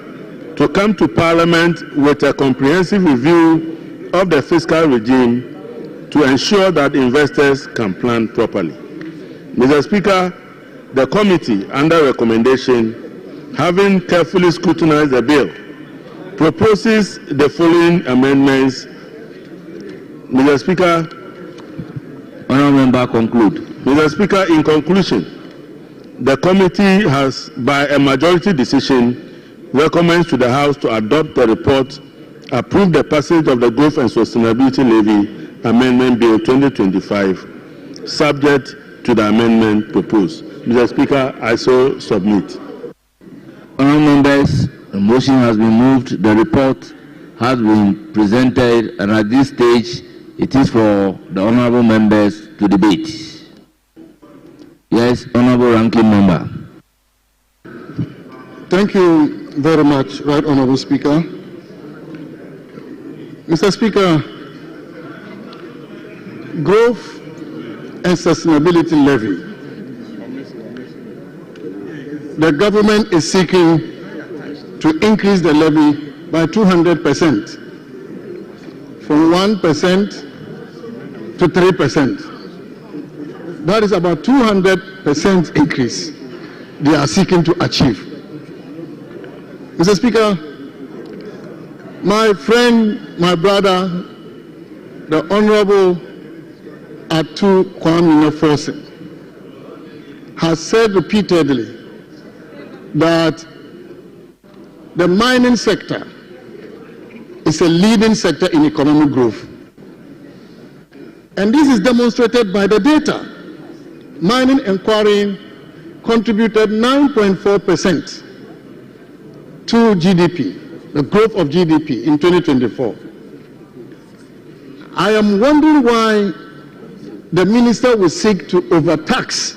to come to Parliament with a comprehensive review of the fiscal regime to ensure that investors can plan properly. Mr. Speaker, the committee, under recommendation, having carefully scrutinized the bill, proposes the following amendments. Mr. Speaker, Honourable Member, conclude. Mr. Speaker, in conclusion, the committee has, by a majority decision, recommends to the House to adopt the report, approve the passage of the Growth and Sustainability Levy Amendment Bill 2025, subject to the amendment proposed. Mr. Speaker, I so submit. Honourable members, the motion has been moved, the report has been presented, and at this stage, it is for the honourable members to debate. Yes, Honourable Ranking Member. Thank you very much, Right Honourable Speaker. Mr. Speaker, Growth and Sustainability Levy. The government is seeking to increase the levy by 200%, from 1% to 3%. That is about 200% increase they are seeking to achieve. Mr. Speaker, my friend, my brother, the Honorable Atu Kwame Nkrumah, has said repeatedly that the mining sector is a leading sector in economic growth. And this is demonstrated by the data. Mining and quarrying contributed 9.4% to GDP, the growth of GDP in 2024. I am wondering why the minister will seek to overtax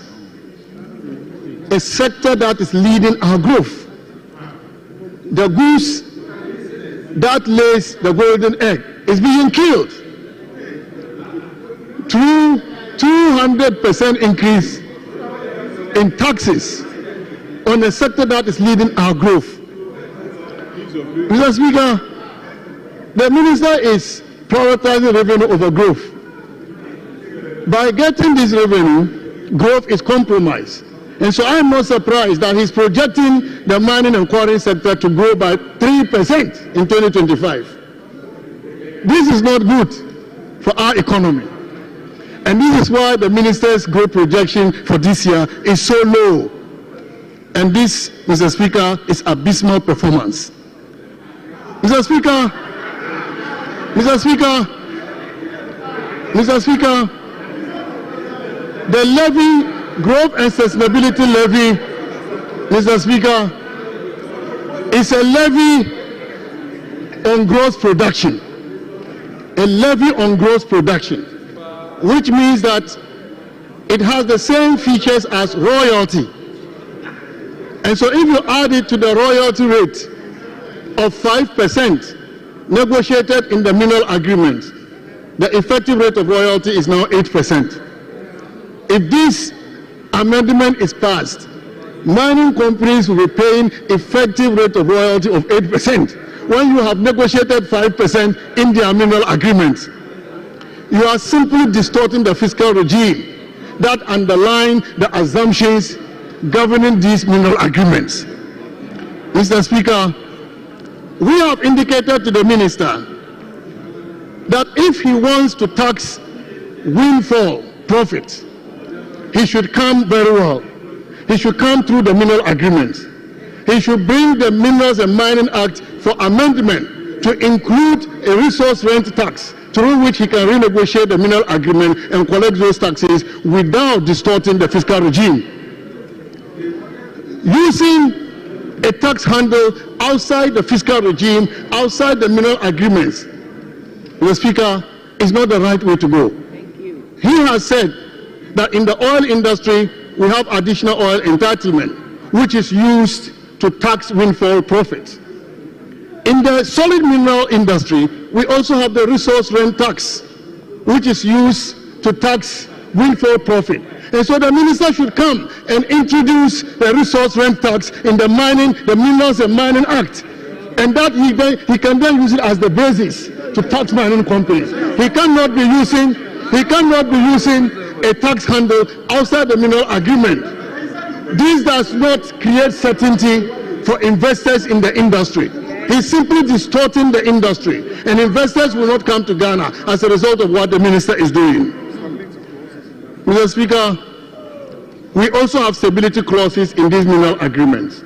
a sector that is leading our growth. The goose that lays the golden egg is being killed through 200% increase in taxes on a sector that is leading our growth. Mr. Speaker, the minister is prioritizing revenue over growth. By getting this revenue, growth is compromised. And so I'm not surprised that he's projecting the mining and quarrying sector to grow by 3% in 2025. This is not good for our economy. And this is why the minister's growth projection for this year is so low. And this, Mr. Speaker, is abysmal performance. Mr. Speaker, the levy, growth and sustainability levy, Mr. Speaker, is a levy on gross production. A levy on gross production, which means that it has the same features as royalty. And so if you add it to the royalty rate of 5% negotiated in the mineral agreement, the effective rate of royalty is now 8%. If this amendment is passed, mining companies will be paying effective rate of royalty of 8% when you have negotiated 5% in their mineral agreements. You are simply distorting the fiscal regime that underline the assumptions governing these mineral agreements. Mr. Speaker, we have indicated to the minister that if he wants to tax windfall profits, he should come very well. He should come through the mineral agreements. He should bring the Minerals and Mining Act for amendment to include a resource rent tax through which he can renegotiate the mineral agreement and collect those taxes without distorting the fiscal regime. Using a tax handle outside the fiscal regime, outside the mineral agreements, Mr. Speaker, is not the right way to go. He has said that in the oil industry, we have additional oil entitlement, which is used to tax windfall profits. In the solid mineral industry, we also have the resource rent tax, which is used to tax windfall profit. And so the minister should come and introduce the resource rent tax in the Minerals and Mining Act. And that he can then use it as the basis to tax mining companies. He cannot be using a tax handle outside the mineral agreement. This does not create certainty for investors in the industry. He's simply distorting the industry, and investors will not come to Ghana as a result of what the minister is doing. Mr. Speaker, we also have stability clauses in these mineral agreements.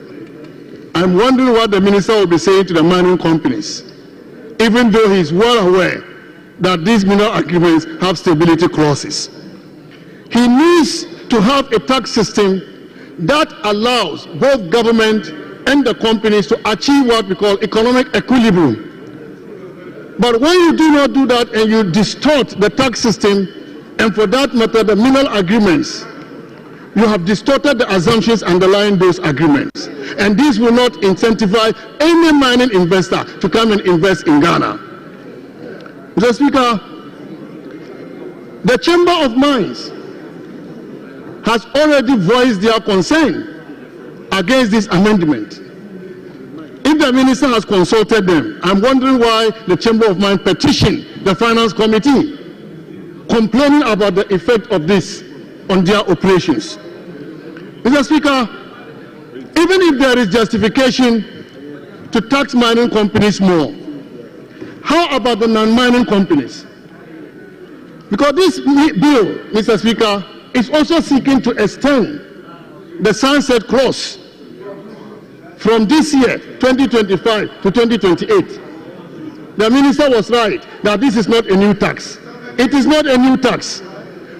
I'm wondering what the minister will be saying to the mining companies, even though he's well aware that these mineral agreements have stability clauses. He needs to have a tax system that allows both government and the companies to achieve what we call economic equilibrium. But when you do not do that and you distort the tax system, and for that matter the mineral agreements, you have distorted the assumptions underlying those agreements. And this will not incentivize any mining investor to come and invest in Ghana. Mr. Speaker, the Chamber of Mines has already voiced their concern against this amendment. If the minister has consulted them, I'm wondering why the Chamber of Mines petitioned the Finance Committee, complaining about the effect of this on their operations. Mr. Speaker, even if there is justification to tax mining companies more, how about the non-mining companies? Because this bill, Mr. Speaker, is also seeking to extend the sunset clause from this year, 2025 to 2028. The minister was right that this is not a new tax. It is not a new tax.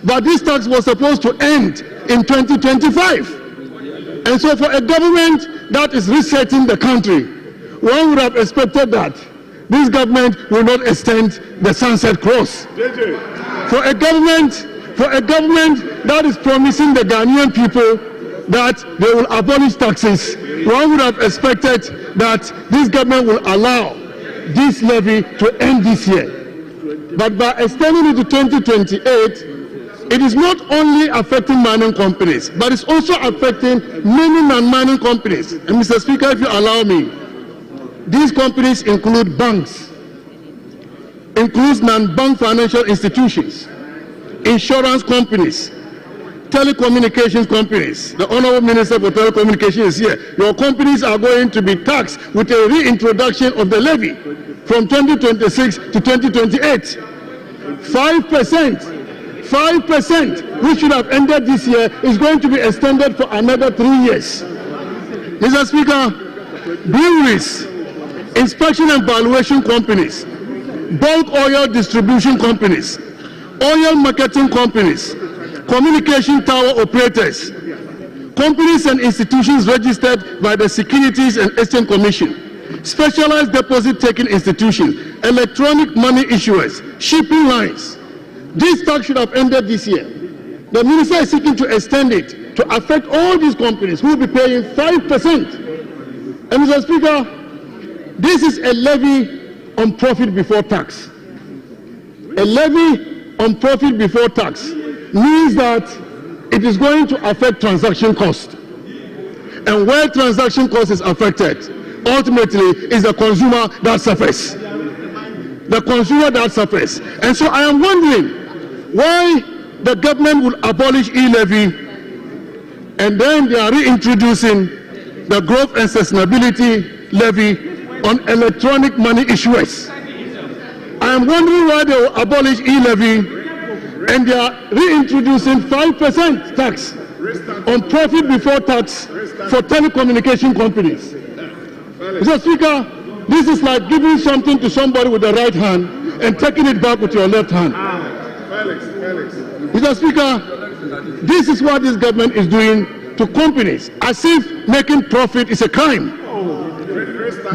But this tax was supposed to end in 2025. And so for a government that is resetting the country, one would have expected that this government will not extend the sunset clause. For a government that is promising the Ghanaian people that they will abolish taxes, one would have expected that this government will allow this levy to end this year. But by extending it to 2028, it is not only affecting mining companies, but it's also affecting many non-mining companies. And Mr. Speaker, if you allow me, these companies include banks, includes non-bank financial institutions, insurance companies, telecommunications companies. The Honorable Minister for Telecommunications is here. Your companies are going to be taxed with a reintroduction of the levy from 2026 to 2028. 5%, which should have ended this year, is going to be extended for another 3 years. Mr. Speaker, breweries, inspection and valuation companies, bulk oil distribution companies, oil marketing companies, communication tower operators, companies and institutions registered by the Securities and Exchange Commission, specialized deposit-taking institutions, electronic money issuers, shipping lines. This tax should have ended this year. The minister is seeking to extend it to affect all these companies who will be paying 5%. And Mr. Speaker, this is a levy on profit before tax. A levy on profit before tax means that it is going to affect transaction cost. And where transaction cost is affected, ultimately is the consumer that suffers. The consumer that suffers. And so I am wondering why the government will abolish e-levy and then they are reintroducing the growth and sustainability levy on electronic money issuers. I am wondering why they will abolish e-levy and they are reintroducing 5% tax on profit before tax for telecommunication companies. Mr. Speaker, this is like giving something to somebody with the right hand and taking it back with your left hand. Mr. Speaker, this is what this government is doing to companies, as if making profit is a crime.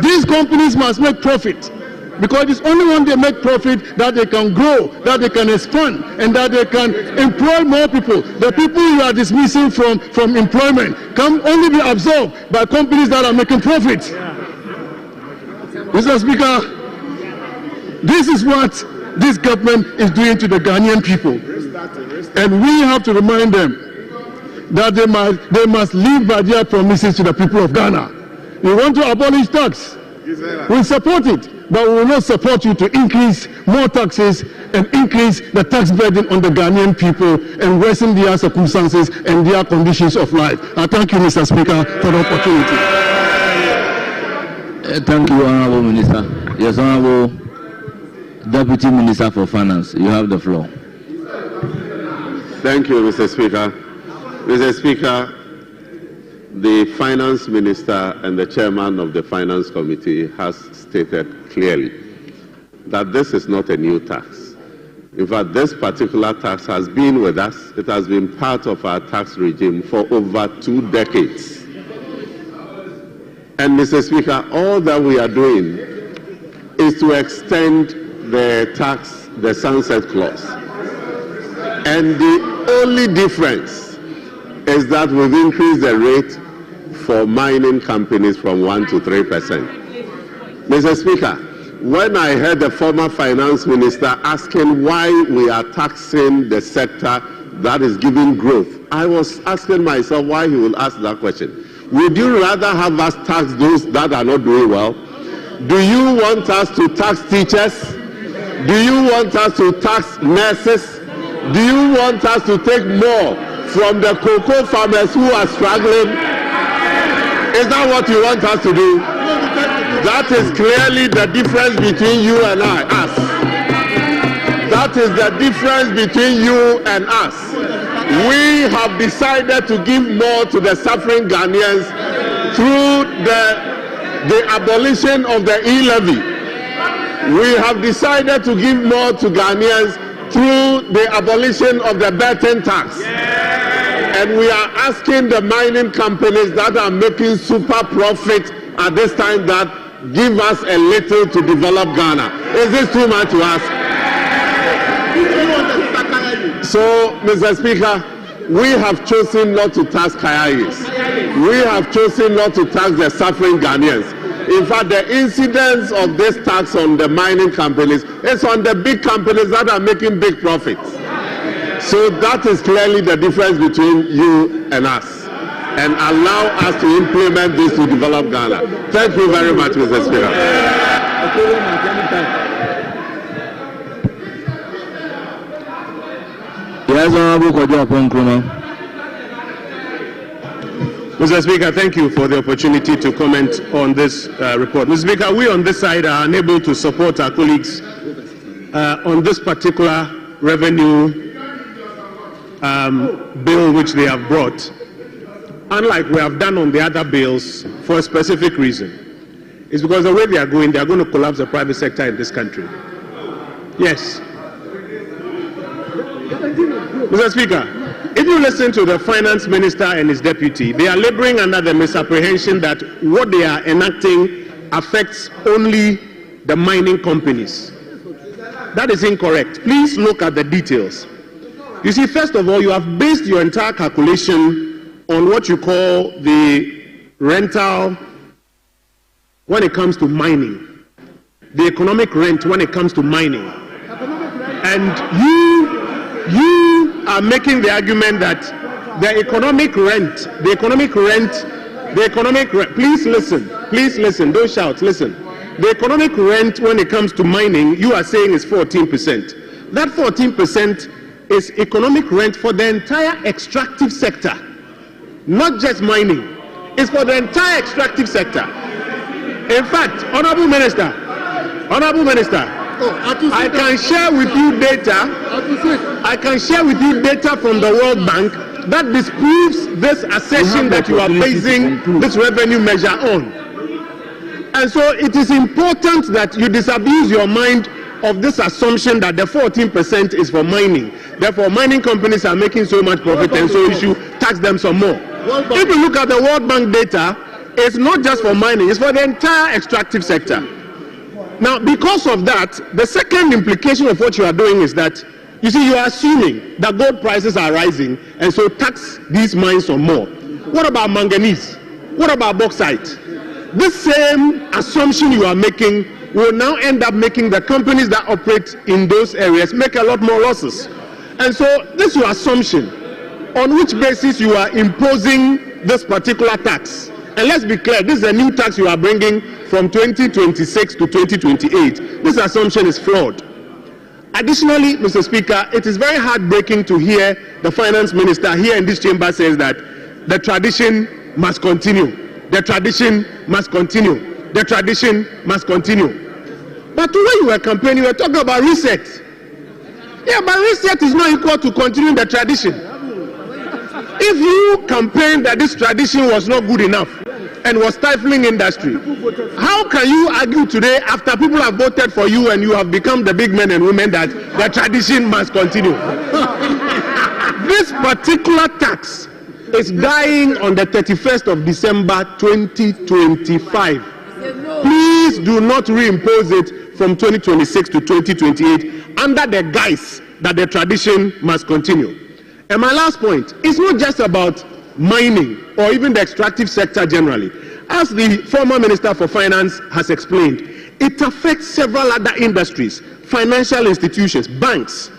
These companies must make profit, because it's only when they make profit that they can grow, that they can expand, and that they can employ more people. The people you are dismissing from employment can only be absorbed by companies that are making profits. Mr. Speaker, this is what this government is doing to the Ghanaian people. And we have to remind them that they must live by their promises to the people of Ghana. We want to abolish tax. We support it, but we will not support you to increase more taxes and increase the tax burden on the Ghanaian people and worsen their circumstances and their conditions of life. I thank you, Mr. Speaker, for the opportunity. Thank you, Honorable Minister. Yes, Honorable Deputy Minister for Finance, you have the floor. Thank you, Mr. Speaker. Mr. Speaker, the Finance Minister and the Chairman of the Finance Committee has stated clearly that this is not a new tax. In fact, this particular tax has been with us. It has been part of our tax regime for over 2 decades. And Mr. Speaker, all that we are doing is to extend the tax, the sunset clause. And the only difference is that we've increased the rate for mining companies from 1% to 3%. Mr. Speaker, when I heard the former finance minister asking why we are taxing the sector that is giving growth, I was asking myself why he will ask that question. Would you rather have us tax those that are not doing well? Do you want us to tax teachers? Do you want us to tax nurses? Do you want us to take more from the cocoa farmers who are struggling? Is that what you want us to do? That is clearly the difference between you and us. That is the difference between you and us. We have decided to give more to the suffering Ghanaians through the abolition of the e-levy. We have decided to give more to Ghanaians through the abolition of the burden tax. And we are asking the mining companies that are making super profit at this time that give us a little to develop Ghana. Is this too much to ask? So, Mr. Speaker, we have chosen not to tax Kayais. We have chosen not to tax the suffering Ghanaians. In fact, the incidence of this tax on the mining companies is on the big companies that are making big profits. So that is clearly the difference between you and us. And allow us to implement this to develop Ghana. Thank you very much, Mr. Speaker. Yes, Honorable Kojo Nkrumah. Mr. Speaker, thank you for the opportunity to comment on this report. Mr. Speaker, we on this side are unable to support our colleagues on this particular revenue bill which they have brought, unlike we have done on the other bills, for a specific reason. It's because the way they are going to collapse the private sector in this country. Yes. Mr. Speaker, If you listen to the finance minister and his deputy, they are laboring under the misapprehension that what they are enacting affects only the mining companies. That is incorrect. Please look at the details. You see, first of all, you have based your entire calculation on what you call the rental when it comes to mining, the economic rent when it comes to mining. And you are making the argument that the economic rent, please listen, don't shout, listen. The economic rent when it comes to mining, you are saying is 14%. That 14% is economic rent for the entire extractive sector, not just mining. It's for the entire extractive sector. In fact, Honorable Minister, I can share with you data from the World Bank that disproves this assertion that you are basing this revenue measure on. And so it is important that you disabuse your mind of this assumption that the 14% is for mining. Therefore, mining companies are making so much profit and so you should tax them some more. If you look at the World Bank data, it's not just for mining, it's for the entire extractive sector. Now, because of that, the second implication of what you are doing is that, you see, you are assuming that gold prices are rising and so tax these mines some more. What about manganese? What about bauxite? This same assumption you are making will now end up making the companies that operate in those areas make a lot more losses. And so this is your assumption on which basis you are imposing this particular tax. And let's be clear, this is a new tax you are bringing from 2026 to 2028. This assumption is flawed. Additionally, Mr. Speaker, it is very heartbreaking to hear the finance minister here in this chamber says that the tradition must continue. The tradition must continue. The tradition must continue. But when you were campaigning, you were talking about reset. Yeah, but reset is not equal to continuing the tradition. If you campaign that this tradition was not good enough and was stifling industry, how can you argue today after people have voted for you and you have become the big men and women that the tradition must continue? This particular tax is dying on the 31st of December 2025. Please do not reimpose it from 2026 to 2028 under the guise that the tradition must continue. And my last point, it's not just about mining or even the extractive sector generally. As the former Minister for Finance has explained, it affects several other industries, financial institutions, banks,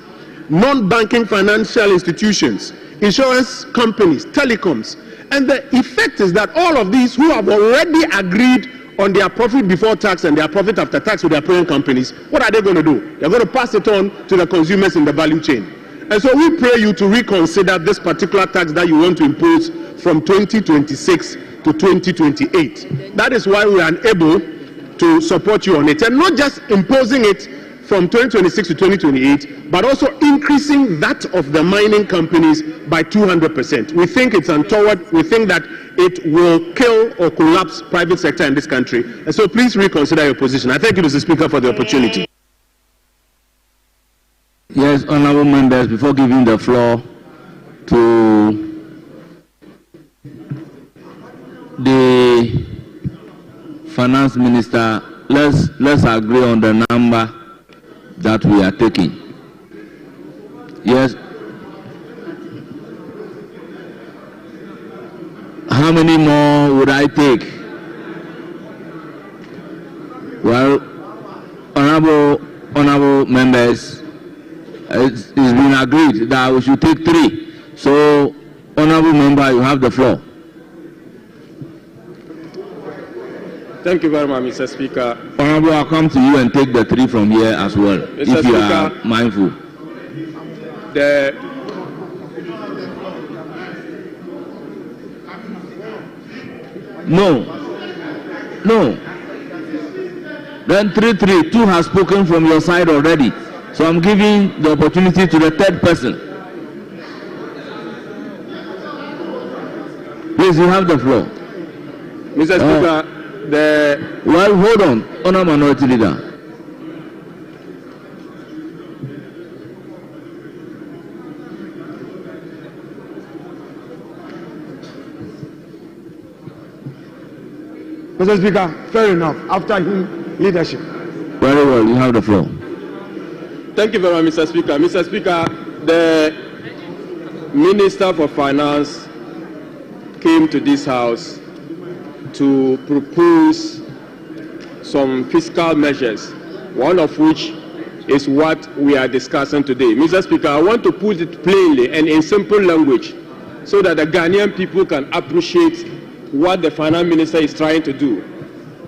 non-banking financial institutions, insurance companies, telecoms. And the effect is that all of these who have already agreed on their profit before tax and their profit after tax with their parent companies, what are they going to do? They're going to pass it on to the consumers in the value chain. And so we pray you to reconsider this particular tax that you want to impose from 2026 to 2028. That is why we are unable to support you on it. And not just imposing it from 2026 to 2028, but also increasing that of the mining companies by 200%. We think it's untoward. We think that it will kill or collapse private sector in this country. And so please reconsider your position. I thank you, Mr. Speaker, for the opportunity. Yes, honorable members, before giving the floor to the finance minister, let's agree on the number that we are taking. Yes. How many more would I take? Well, honorable members, it's been agreed that we should take 3. So, honorable member, you have the floor. Thank you very much, Mr. Speaker. Honorable, I'll come to you and take the 3 from here as well, Mr. if Speaker, you are mindful. No. Then 3-3, 2 has spoken from your side already. So I'm giving the opportunity to the 3rd person. Please, you have the floor. Mr. Speaker, well, hold on, Honourable Minority Leader. Mr. Speaker, fair enough. After him, leadership. Very well, you have the floor. Thank you very much, Mr. Speaker. Mr. Speaker, the Minister for Finance came to this House to propose some fiscal measures, one of which is what we are discussing today. Mr. Speaker, I want to put it plainly and in simple language so that the Ghanaian people can appreciate what the Finance Minister is trying to do.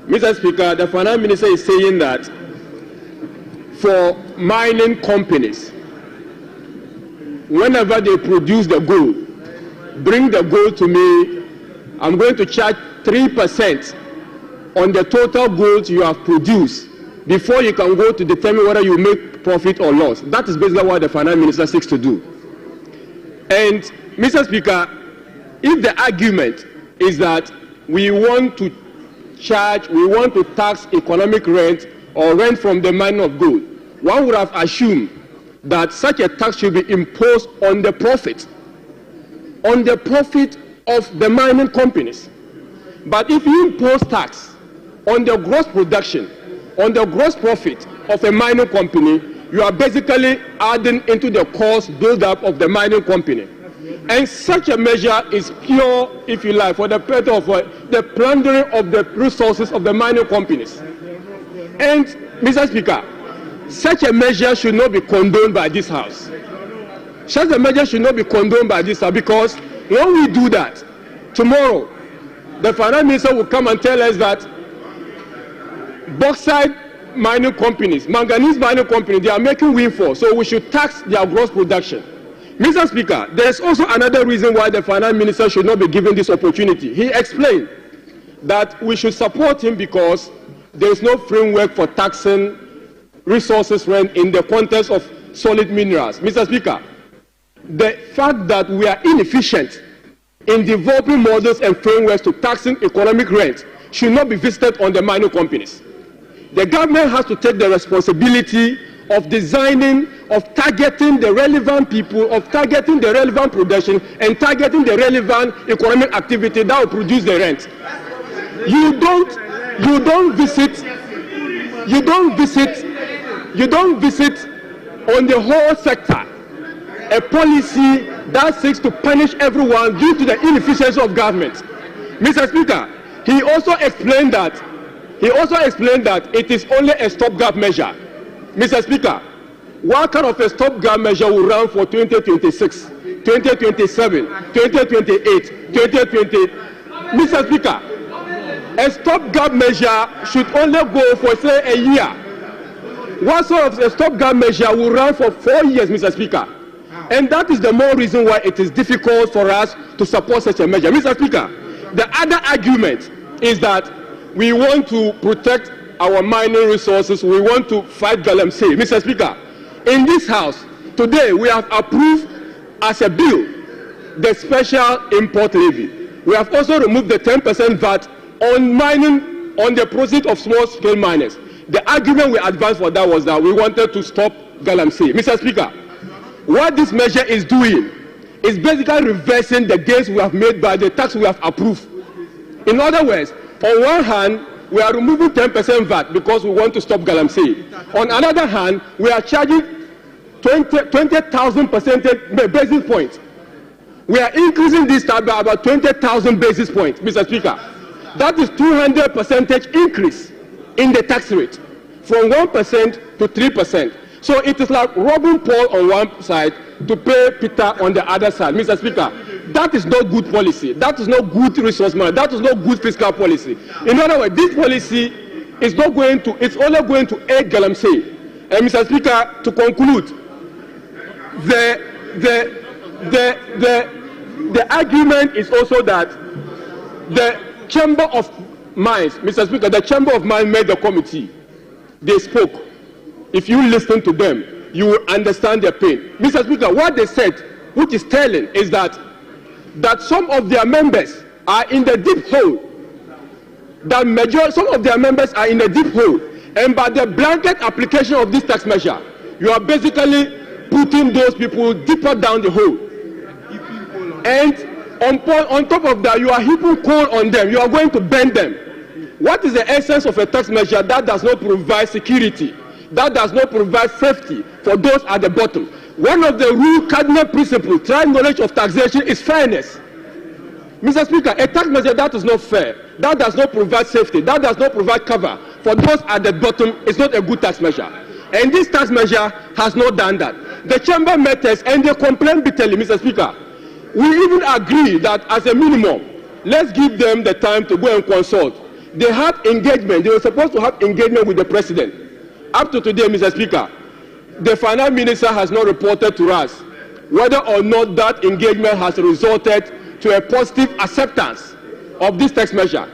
Mr. Speaker, the Finance Minister is saying that for mining companies, whenever they produce the gold, bring the gold to me, I'm going to charge 3% on the total gold you have produced before you can go to determine whether you make profit or loss. That is basically what the Finance Minister seeks to do. And Mr. Speaker, if the argument is that we want to tax economic rent or rent from the mining of gold, one would have assumed that such a tax should be imposed on the profit of the mining companies. But if you impose tax on the gross production, on the gross profit of a mining company, you are basically adding into the cost build-up of the mining company. And such a measure is pure, if you like, for the purpose of the plundering of the resources of the mining companies. And, Mr. Speaker, such a measure should not be condoned by this House. Such a measure should not be condoned by this House, because when we do that, tomorrow, the Finance Minister will come and tell us that bauxite mining companies, manganese mining companies, they are making windfall, so we should tax their gross production. Mr. Speaker, there is also another reason why the Finance Minister should not be given this opportunity. He explained that we should support him because there is no framework for taxing resources rent in the context of solid minerals. Mr. Speaker, the fact that we are inefficient in developing models and frameworks to taxing economic rent should not be visited on the mining companies. The government has to take the responsibility of designing, of targeting the relevant people, of targeting the relevant production, and targeting the relevant economic activity that will produce the rent. You don't visit on the whole sector a policy that seeks to punish everyone due to the inefficiency of government. Mr. Speaker, he also explained that it is only a stopgap measure. Mr. Speaker, what kind of a stopgap measure will run for 2026, 2027, 2028, 2020? Mr. Speaker, a stopgap measure should only go for, say, a year. What sort of a stopgap measure will run for 4 years, Mr. Speaker? And that is the more reason why it is difficult for us to support such a measure. Mr. Speaker, the other argument is that we want to protect our mining resources, we want to fight galamsey. Mr. Speaker, in this House, today we have approved as a bill the special import levy. We have also removed the 10% VAT on mining, on the proceeds of small-scale miners. The argument we advanced for that was that we wanted to stop galamsey. Mr. Speaker, what this measure is doing is basically reversing the gains we have made by the tax we have approved. In other words, on one hand, we are removing 10% VAT because we want to stop galamsey. On another hand, we are charging 20,000 basis points. We are increasing this tax by about 20,000 basis points, Mr. Speaker. That is 200% increase in the tax rate, from 1% to 3%. So it is like robbing Paul on one side to pay Peter on the other side. Mr. Speaker, that is not good policy. That is not good resource management. That is not good fiscal policy. In other words, this policy is not going to, it's only going to aid galamsey. And Mr. Speaker, to conclude, the argument is also that the Chamber of Mines, Mr. Speaker, the Chamber of Mines made the committee. They spoke. If you listen to them, you will understand their pain. Mr. Speaker, what they said, which is telling, is that some of their members are in the deep hole. Some of their members are in the deep hole. And by the blanket application of this tax measure, you are basically putting those people deeper down the hole. And on top of that, you are heaping coal on them. You are going to burn them. What is the essence of a tax measure that does not provide security, that does not provide safety for those at the bottom? One of the rule cardinal principles, trial knowledge of taxation, is fairness. Mr. Speaker, a tax measure that is not fair, that does not provide safety, that does not provide cover for those at the bottom is not a good tax measure. And this tax measure has not done that. The chamber met us and they complained bitterly, Mr. Speaker. We even agree that as a minimum, let's give them the time to go and consult. They had engagement. They were supposed to have engagement with the president. Up to today, Mr. Speaker, the finance minister has not reported to us whether or not that engagement has resulted to a positive acceptance of this tax measure.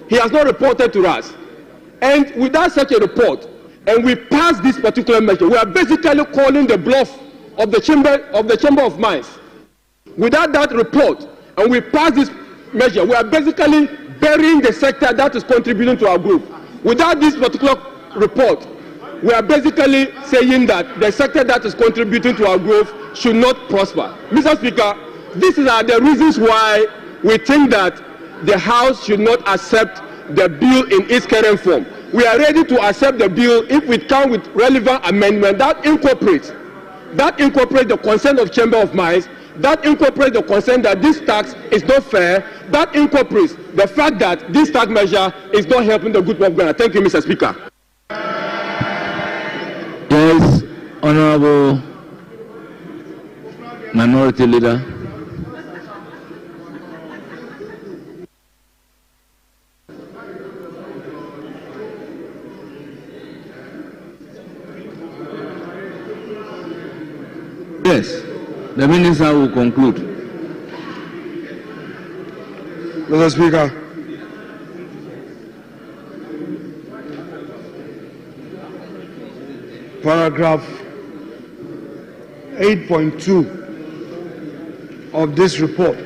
He has not reported to us. And without such a report, and we pass this particular measure, we are basically calling the bluff of the Chamber of Mines. Without that report, and we pass this measure, we are basically burying the sector that is contributing to our group. Without this particular report, we are basically saying that the sector that is contributing to our growth should not prosper. Mr. Speaker, these are the reasons why we think that the House should not accept the bill in its current form. We are ready to accept the bill if we come with relevant amendment that incorporates the consent of Chamber of Mines, that incorporates the consent that this tax is not fair, that incorporates the fact that this tax measure is not helping the good work of Ghana. Thank you, Mr. Speaker. Yes, Honorable Minority Leader. Yes, the Minister will conclude. Mr. Speaker, paragraph 8.2 of this report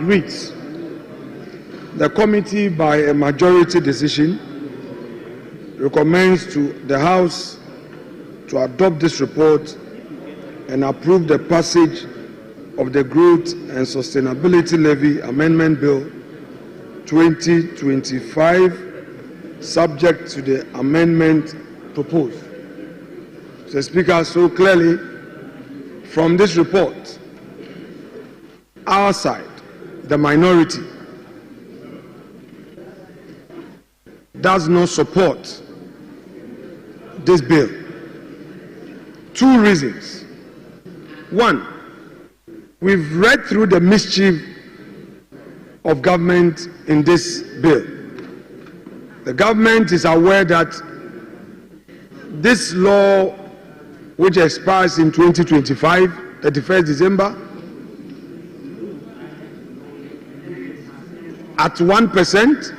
reads, the committee by a majority decision recommends to the House to adopt this report and approve the passage of the Growth and Sustainability Levy Amendment Bill 2025 subject to the amendment proposed. Mr. Speaker, so clearly from this report, our side, the minority, does not support this bill. Two reasons. One, we've read through the mischief of government in this bill. The government is aware that this law, which expires in 2025, 31st December, at 1%,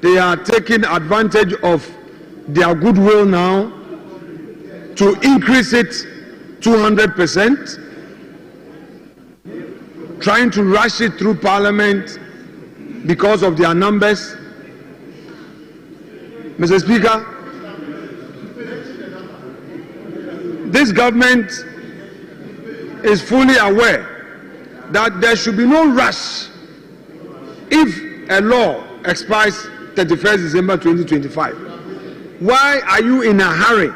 they are taking advantage of their goodwill now to increase it 200%, trying to rush it through Parliament because of their numbers. Mr. Speaker, this government is fully aware that there should be no rush if a law expires 31st December 2025. Why are you in a hurry?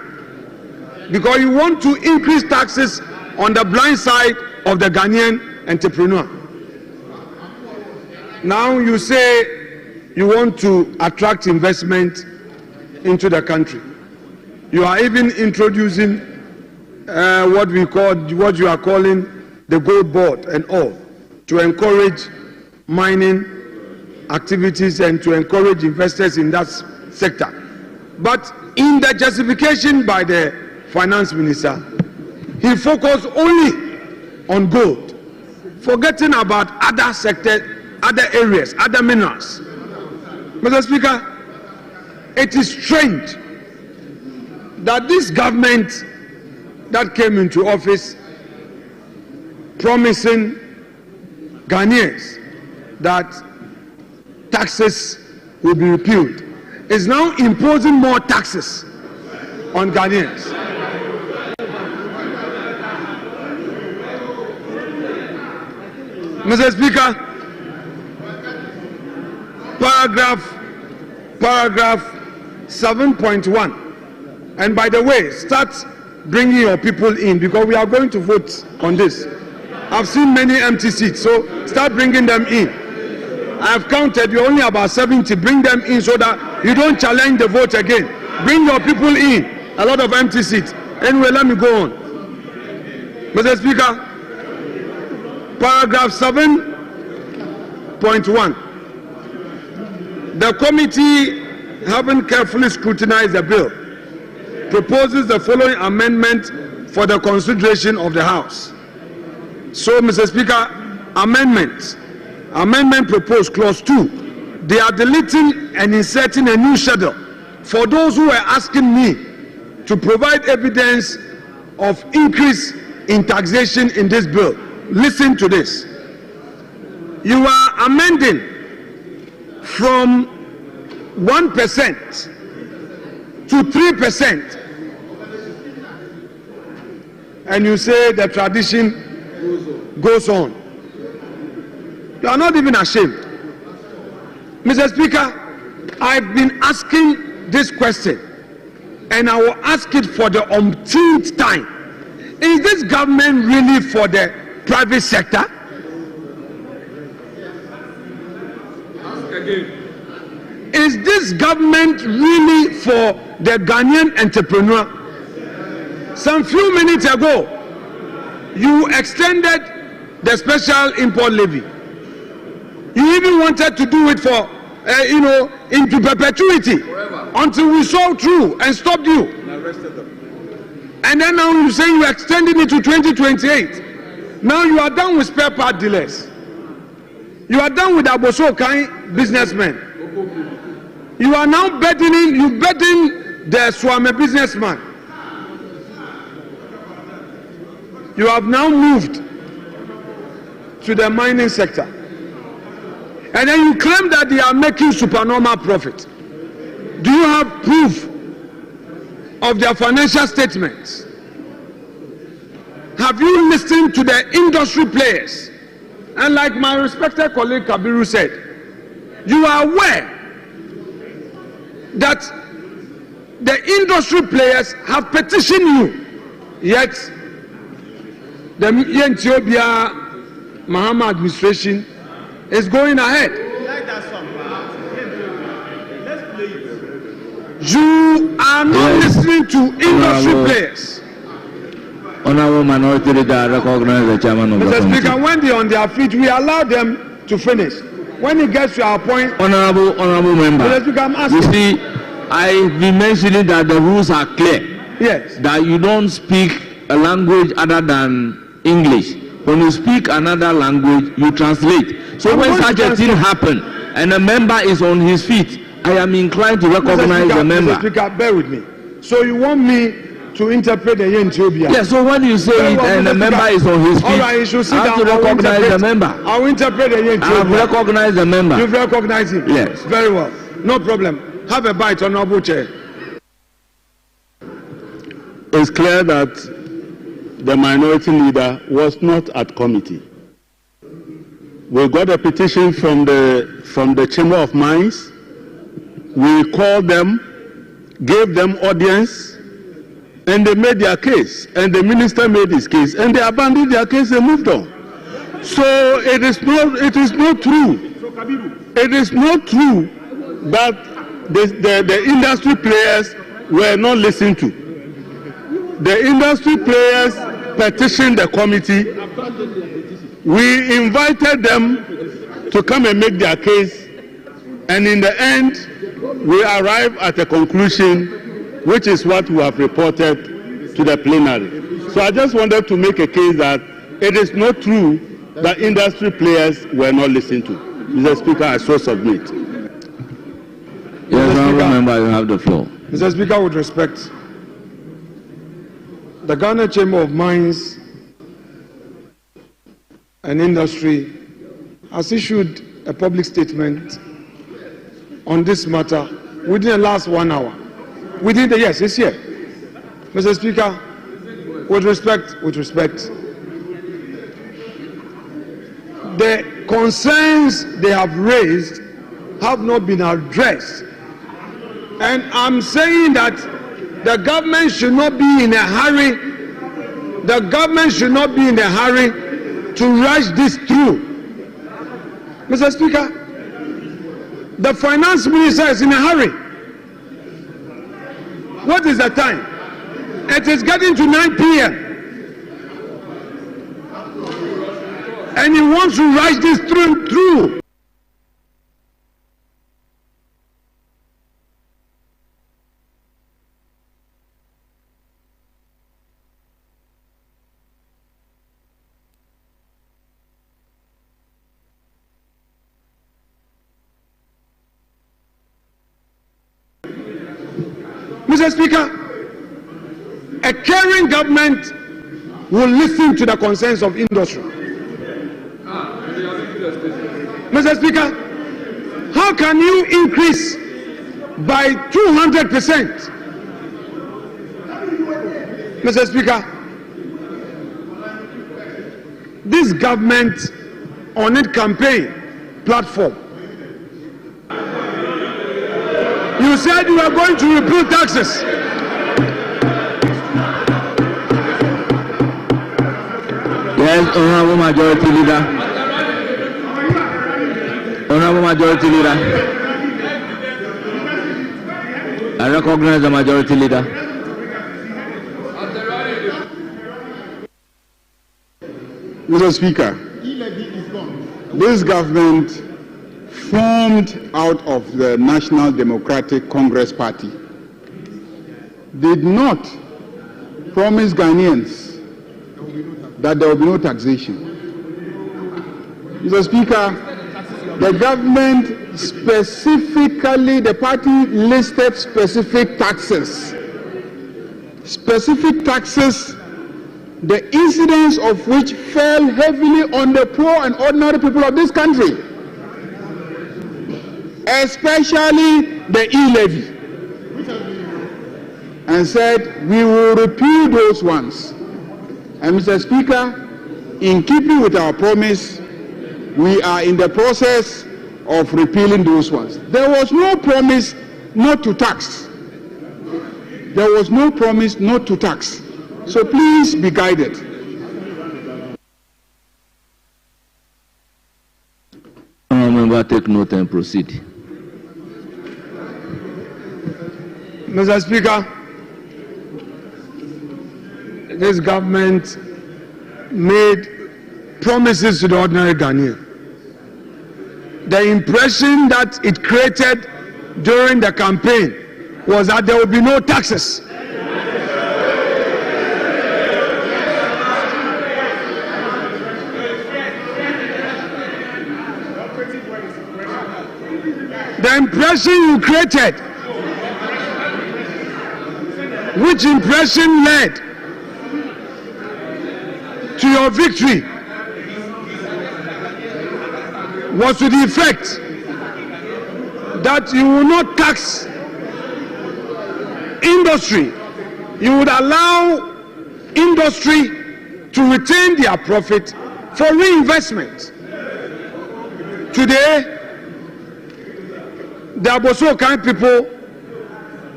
Because you want to increase taxes on the blind side of the Ghanaian entrepreneur. Now you say you want to attract investment into the country. You are even introducing what you are calling the gold board and all, to encourage mining activities and to encourage investors in that sector. But in the justification by the finance minister, he focused only on gold, forgetting about other sectors, other areas, other minerals. Mr. Speaker, it is strange that this government that came into office promising Ghanaians that taxes will be repealed is now imposing more taxes on Ghanaians. Mr. Speaker, paragraph 7.1. And by the way, start bringing your people in because we are going to vote on this. I've seen many empty seats, so start bringing them in. I've counted, you're only about 70. Bring them in so that you don't challenge the vote again. Bring your people in. A lot of empty seats. Anyway, let me go on. Mr. Speaker, paragraph 7.1. The committee, having carefully scrutinized the bill, proposes the following amendment for the consideration of the House. So, Mr. Speaker, amendment proposed, clause 2. They are deleting and inserting a new schedule. For those who are asking me to provide evidence of increase in taxation in this bill, listen to this. You are amending from 1% to 3%. And you say the tradition goes on. You are not even ashamed. Mr. Speaker, I've been asking this question and I will ask it for the umpteenth time. Is this government really for the private sector? Ask again. Is this government really for the Ghanaian entrepreneur? Some few minutes ago, you extended the special import levy. You even wanted to do it for, into perpetuity until we saw through and stopped you. And then now you say you are extending it to 2028. Now you are done with spare part dealers. You are done with Aboso kind businessmen. You are now burdening the Swame businessman. You have now moved to the mining sector. And then you claim that they are making supernormal profit. Do you have proof of their financial statements? Have you listened to the industry players? And like my respected colleague Kabiru said, you are aware that the industry players have petitioned you, yet the Ethiopia Mahama administration is going ahead. You are not listening to industry players. Honorable Minority Leader, I recognize the chairman of the committee. Mr. Speaker, when they are on their feet, we allow them to finish. When it gets to our point, Honorable member, Mr. Speaker, I'm asking. you see, I've been mentioning that the rules are clear. Yes. That you don't speak a language other than English. When you speak another language, you translate. So when such a thing happens and a member is on his feet, I am inclined to recognize the member. Mr. Speaker, bear with me. So you want me to interpret the Ethiopia? Yes, so when you say it and the member is on his feet, all right, you should sit I have down. to recognize the member. I will interpret the Ethiopia. I have recognized the member. You've recognized him? Yes. Very well. No problem. Have a bite, Honorable Chair. It's clear that the minority leader was not at committee. We got a petition from the Chamber of Mines. We called them, gave them audience, and they made their case. And the minister made his case, and they abandoned their case and moved on. So it is not true. It is not true that the industry players were not listened to. The industry players petitioned the committee. We invited them to come and make their case, and in the end, we arrived at a conclusion, which is what we have reported to the plenary. So I just wanted to make a case that it is not true that industry players were not listened to. Mr. Speaker, I so submit. Yes, Honourable Member, you have the floor. Mr. Speaker, with respect, the Ghana Chamber of Mines and Industry has issued a public statement on this matter within the last 1 hour. Yes, it's here. Mr. Speaker, with respect, the concerns they have raised have not been addressed. And I'm saying that the government should not be in a hurry. The government should not be in a hurry to rush this through. Mr. Speaker, the finance minister is in a hurry. What is the time? It is getting to 9 p.m. And he wants to rush this through. Mr. Speaker, a caring government will listen to the concerns of industry. Mr. Speaker, how can you increase by 200%? Mr. Speaker, this government on its campaign platform, you said you are going to repeal taxes. Yes, Honorable Majority Leader. Honorable Majority Leader. I recognize the Majority Leader. Mr. Speaker, this government formed out of the National Democratic Congress Party did not promise Ghanaians that there will be no taxation. Mr. Speaker, the government specifically, the party listed specific taxes, the incidence of which fell heavily on the poor and ordinary people of this country, especially the e-levy, and said we will repeal those ones. And Mr. Speaker, in keeping with our promise, we are in the process of repealing those ones. There was no promise not to tax. There was no promise not to tax. So please be guided. Member, take note and proceed. Mr. Speaker, this government made promises to the ordinary Ghanaian. The impression that it created during the campaign was that there would be no taxes. The impression you created, which impression led to your victory, was to the effect that you will not tax industry. You would allow industry to retain their profit for reinvestment. Today, the Abosokan people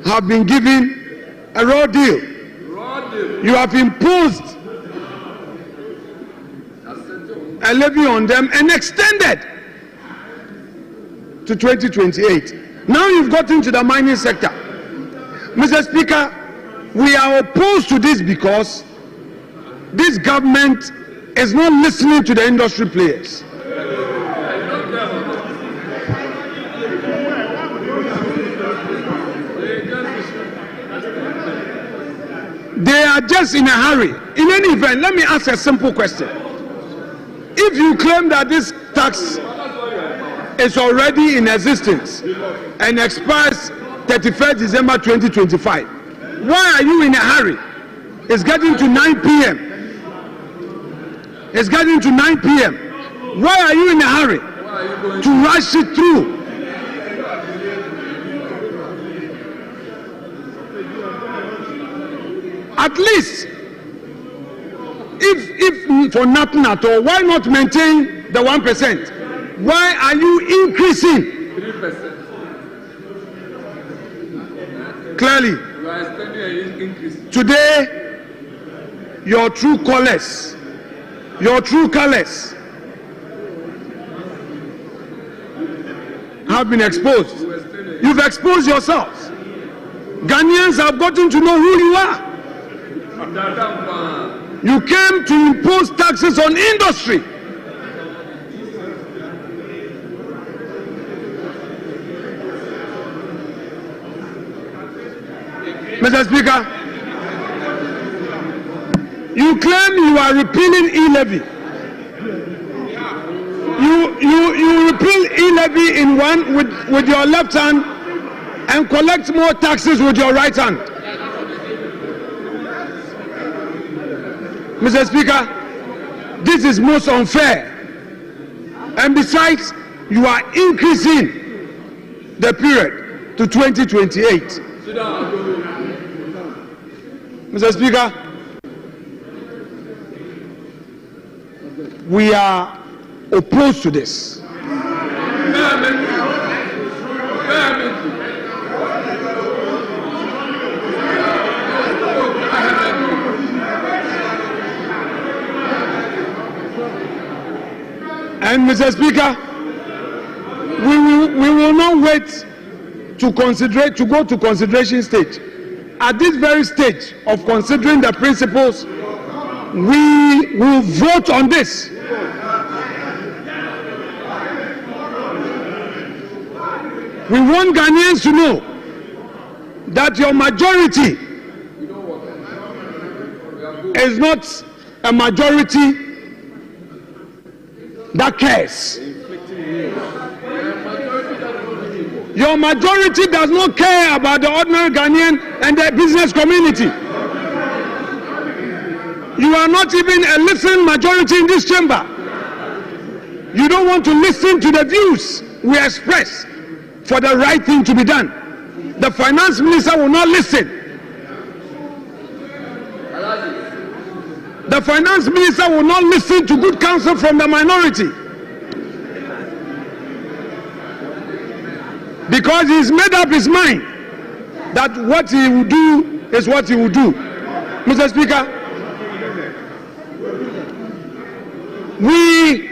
have been given a raw deal. You have imposed a levy on them and extended to 2028. Now you've got into the mining sector. Mr. Speaker, we are opposed to this because this government is not listening to the industry players. They are just in a hurry. In any event, let me ask a simple question. If you claim that this tax is already in existence and expires 31st December 2025, why are you in a hurry? It's getting to 9 p.m. It's getting to 9 p.m. Why are you in a hurry to rush it through? At least, if for nothing at all, why not maintain the 1%? Why are you increasing clearly. Today, your true colors have been exposed. You've exposed yourselves. Ghanaians have gotten to know who you are. You came to impose taxes on industry. Mr. Speaker, you claim you are repealing e-levy. You repeal e-levy in one with your left hand and collect more taxes with your right hand. Mr. Speaker, this is most unfair. And besides, you are increasing the period to 2028. Mr. Speaker, we are opposed to this. And Mr. Speaker, we will not wait to go to consideration stage. At this very stage of considering the principles, we will vote on this. We want Ghanaians to know that your majority is not a majority that cares. Your majority does not care about the ordinary Ghanaian and the business community. You are not even a listening majority in this chamber. You don't want to listen to the views we express for the right thing to be done. The finance minister will not listen. The finance minister will not listen to good counsel from the minority. Because he's made up his mind that what he will do is what he will do. Mr. Speaker, we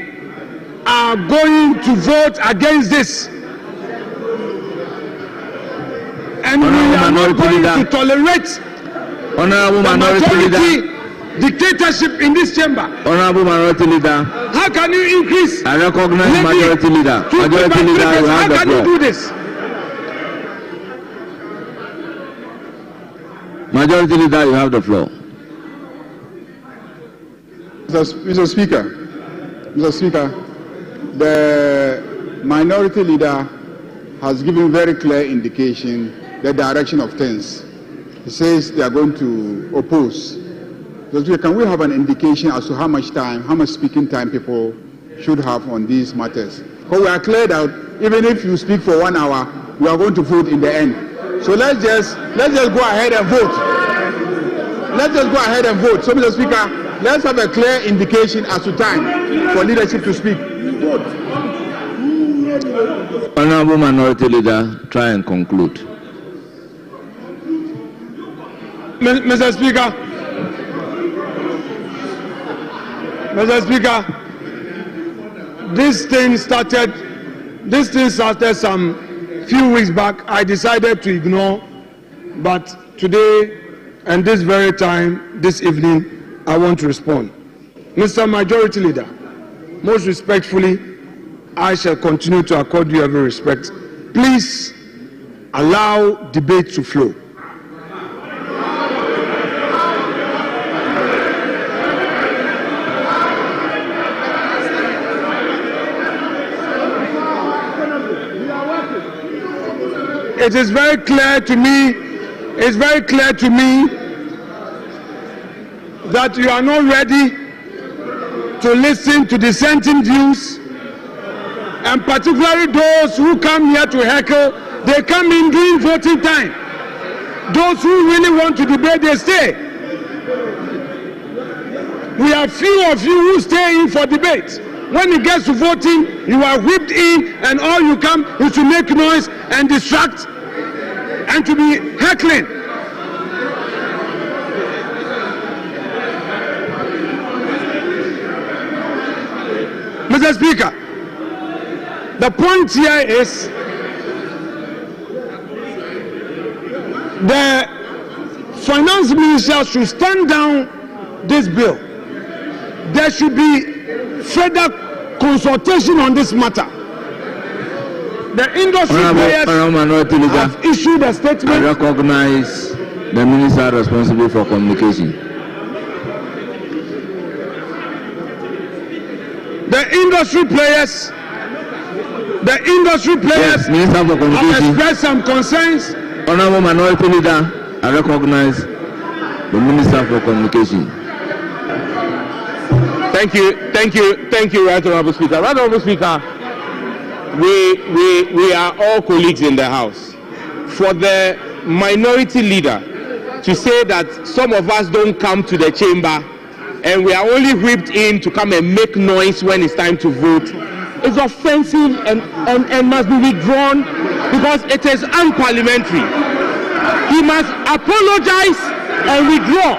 are going to vote against this. And we are not going to tolerate the majority dictatorship in this chamber. Honorable Minority Leader. How can you increase? I recognize Majority Leader. Majority Leader, you have the floor. How can you do this? Majority Leader, you have the floor. Mr. Speaker, the Minority Leader has given very clear indication the direction of things. He says they are going to oppose. So can we have an indication as to how much speaking time people should have on these matters? Because we are cleared out, even if you speak for 1 hour, we are going to vote in the end. So let's just go ahead and vote. Let's just go ahead and vote. So, Mr. Speaker, let's have a clear indication as to time for leadership to speak. Vote. Honorable Minority Leader, try and conclude. Mr. Speaker, this thing started some few weeks back. I decided to ignore, but today and this very time, this evening, I want to respond. Mr. Majority Leader, most respectfully, I shall continue to accord you every respect. Please allow debate to flow. It is very clear to me, that you are not ready to listen to dissenting views, and particularly those who come here to heckle. They come in during voting time. Those who really want to debate, they stay. We have few of you who stay in for debate. When it gets to voting, you are whipped in, and all you come is to make noise and distract and to be heckling. Mr. Speaker, the point here is the finance minister should stand down this bill. There should be further consultation on this matter. The industry players have issued a statement. I recognize the minister responsible for communication. The industry players yes, Minister for Communication have expressed some concerns. Honorable Minority Leader, I recognize the Minister for Communication. Thank you, Right Honorable Speaker. Right Honorable Speaker, we are all colleagues in the House. For the Minority Leader to say that some of us don't come to the chamber and we are only whipped in to come and make noise when it's time to vote is offensive and must be withdrawn because it is unparliamentary. He must apologize and withdraw.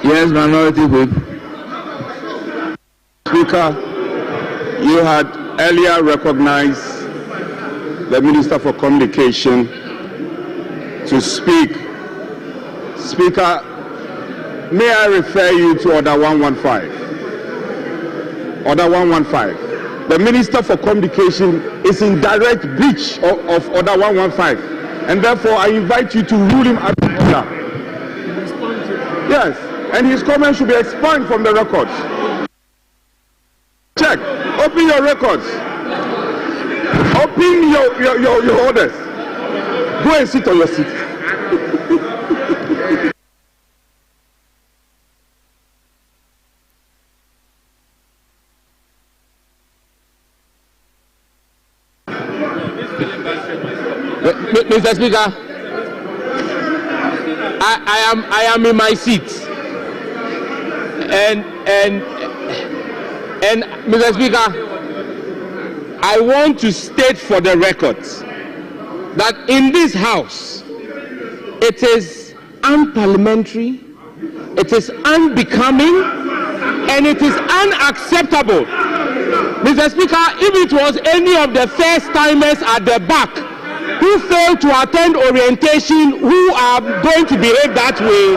Yes, Minority Whip. Speaker, you had earlier recognized the Minister for Communication to speak. Speaker, may I refer you to Order 115? Order 115. The Minister for Communication is in direct breach of Order 115, and therefore I invite you to rule him out of order. Yes, and his comments should be expunged from the records. Check. Open your records. Open your orders. Go and sit on your seat. Mr. Speaker, I am in my seat, and Mr. Speaker, I want to state for the record that in this House, it is unparliamentary, it is unbecoming, and it is unacceptable. Mr. Speaker, if it was any of the first-timers at the back who failed to attend orientation, who are going to behave that way,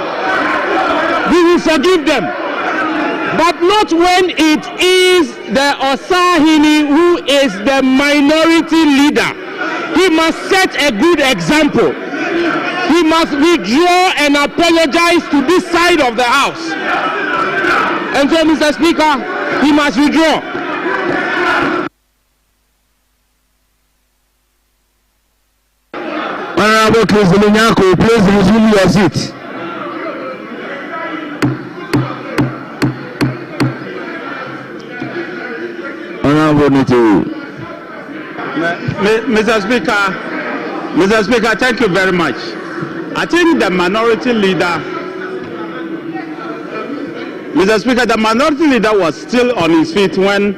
we will forgive them. But not when it is the Osahini who is the minority leader. He must set a good example. He must withdraw and apologize to this side of the House. And so, Mr. Speaker, he must withdraw. Honorable Kizilinyako, please resume your seat. Mr. Speaker, thank you very much. I think the minority leader, Mr. Speaker, the minority leader was still on his feet when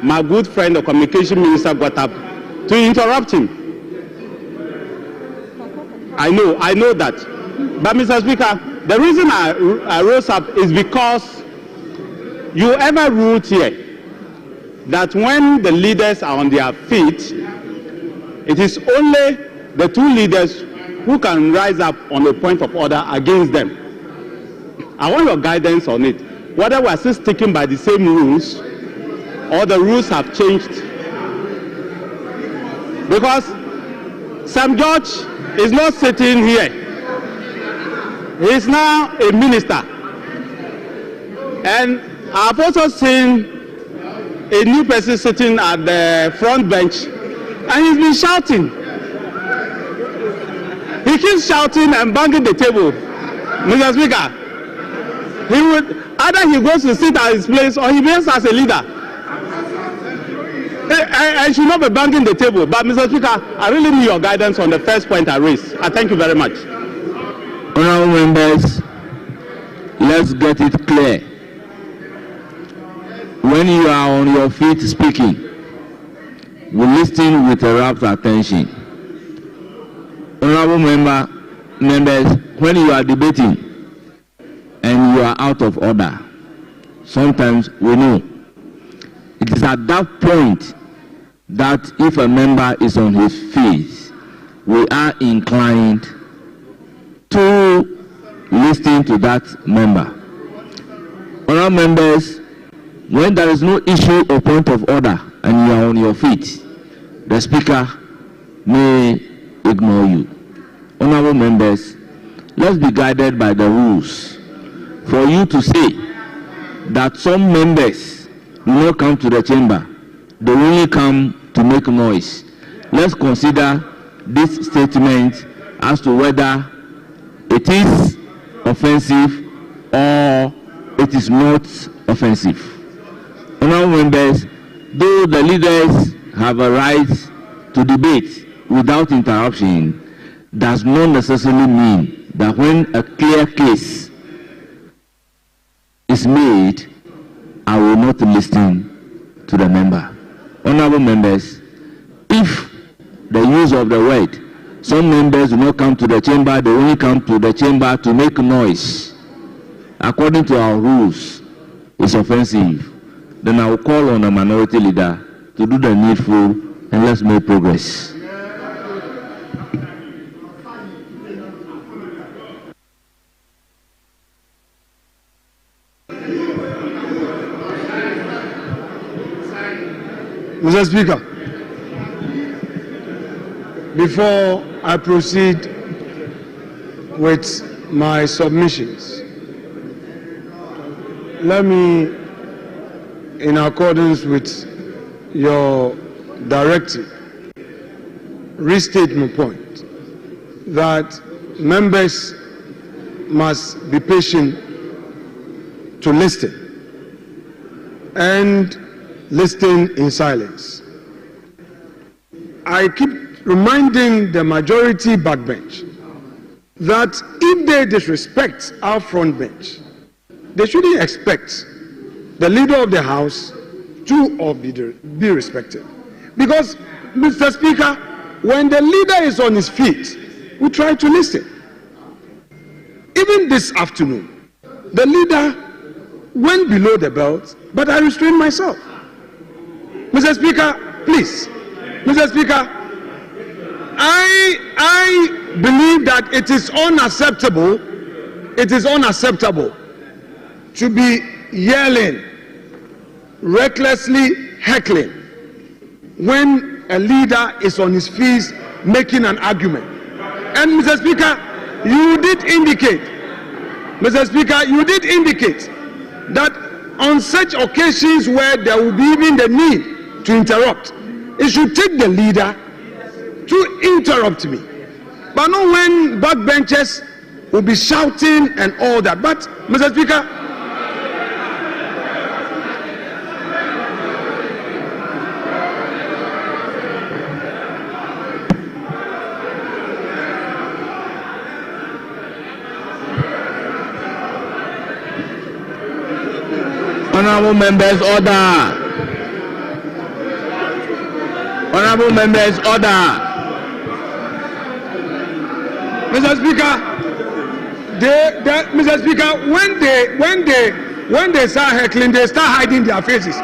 my good friend, the communication minister, got up to interrupt him. I know that. But Mr. Speaker, the reason I rose up is because you ever ruled here that when the leaders are on their feet, it is only the two leaders who can rise up on a point of order against them. I want your guidance on it. Whether we are still sticking by the same rules or the rules have changed. Because Sam George is not sitting here. He is now a minister. And I've also seen a new person sitting at the front bench, and he's been shouting. He keeps shouting and banging the table. Mr. Speaker, he would either he goes to sit at his place or he remains as a leader. I should not be banging the table. But Mr. Speaker, I really need your guidance on the first point I raised. I thank you very much. Honorable members, let's get it clear. When you are on your feet speaking, we listen with a rapt attention. Honorable members, when you are debating and you are out of order, sometimes we know it is at that point that if a member is on his feet, we are inclined to listen to that member. Honorable members, when there is no issue or point of order and you are on your feet, the speaker may ignore you. Honorable members, let's be guided by the rules. For you to say that some members do not come to the chamber, they only come to make noise. Let's consider this statement as to whether it is offensive or it is not offensive. Honorable members, though the leaders have a right to debate without interruption, does not necessarily mean that when a clear case is made, I will not listen to the member. Honorable members, if the use of the word, some members do not come to the chamber, they only come to the chamber to make noise, according to our rules, is offensive, then I will call on the minority leader to do the needful and let's make progress. Mr. Speaker, before I proceed with my submissions, let me, in accordance with your directive, restate my point that members must be patient to listen and listen in silence. I keep reminding the majority backbench that if they disrespect our front bench, they shouldn't expect the leader of the house to be respected. Because, Mr. Speaker, when the leader is on his feet, we try to listen. Even this afternoon, the leader went below the belt, but I restrained myself. Mr. Speaker, please. Mr. Speaker, I believe that it is unacceptable to be yelling, recklessly heckling when a leader is on his feet making an argument. And Mr. Speaker, you did indicate that on such occasions where there will be even the need to interrupt, it should take the leader to interrupt me. But not when backbenchers will be shouting and all that. But, Mr. Speaker, Honorable members, order. Honorable members, order. Mr. Speaker, when they start heckling, they start hiding their faces.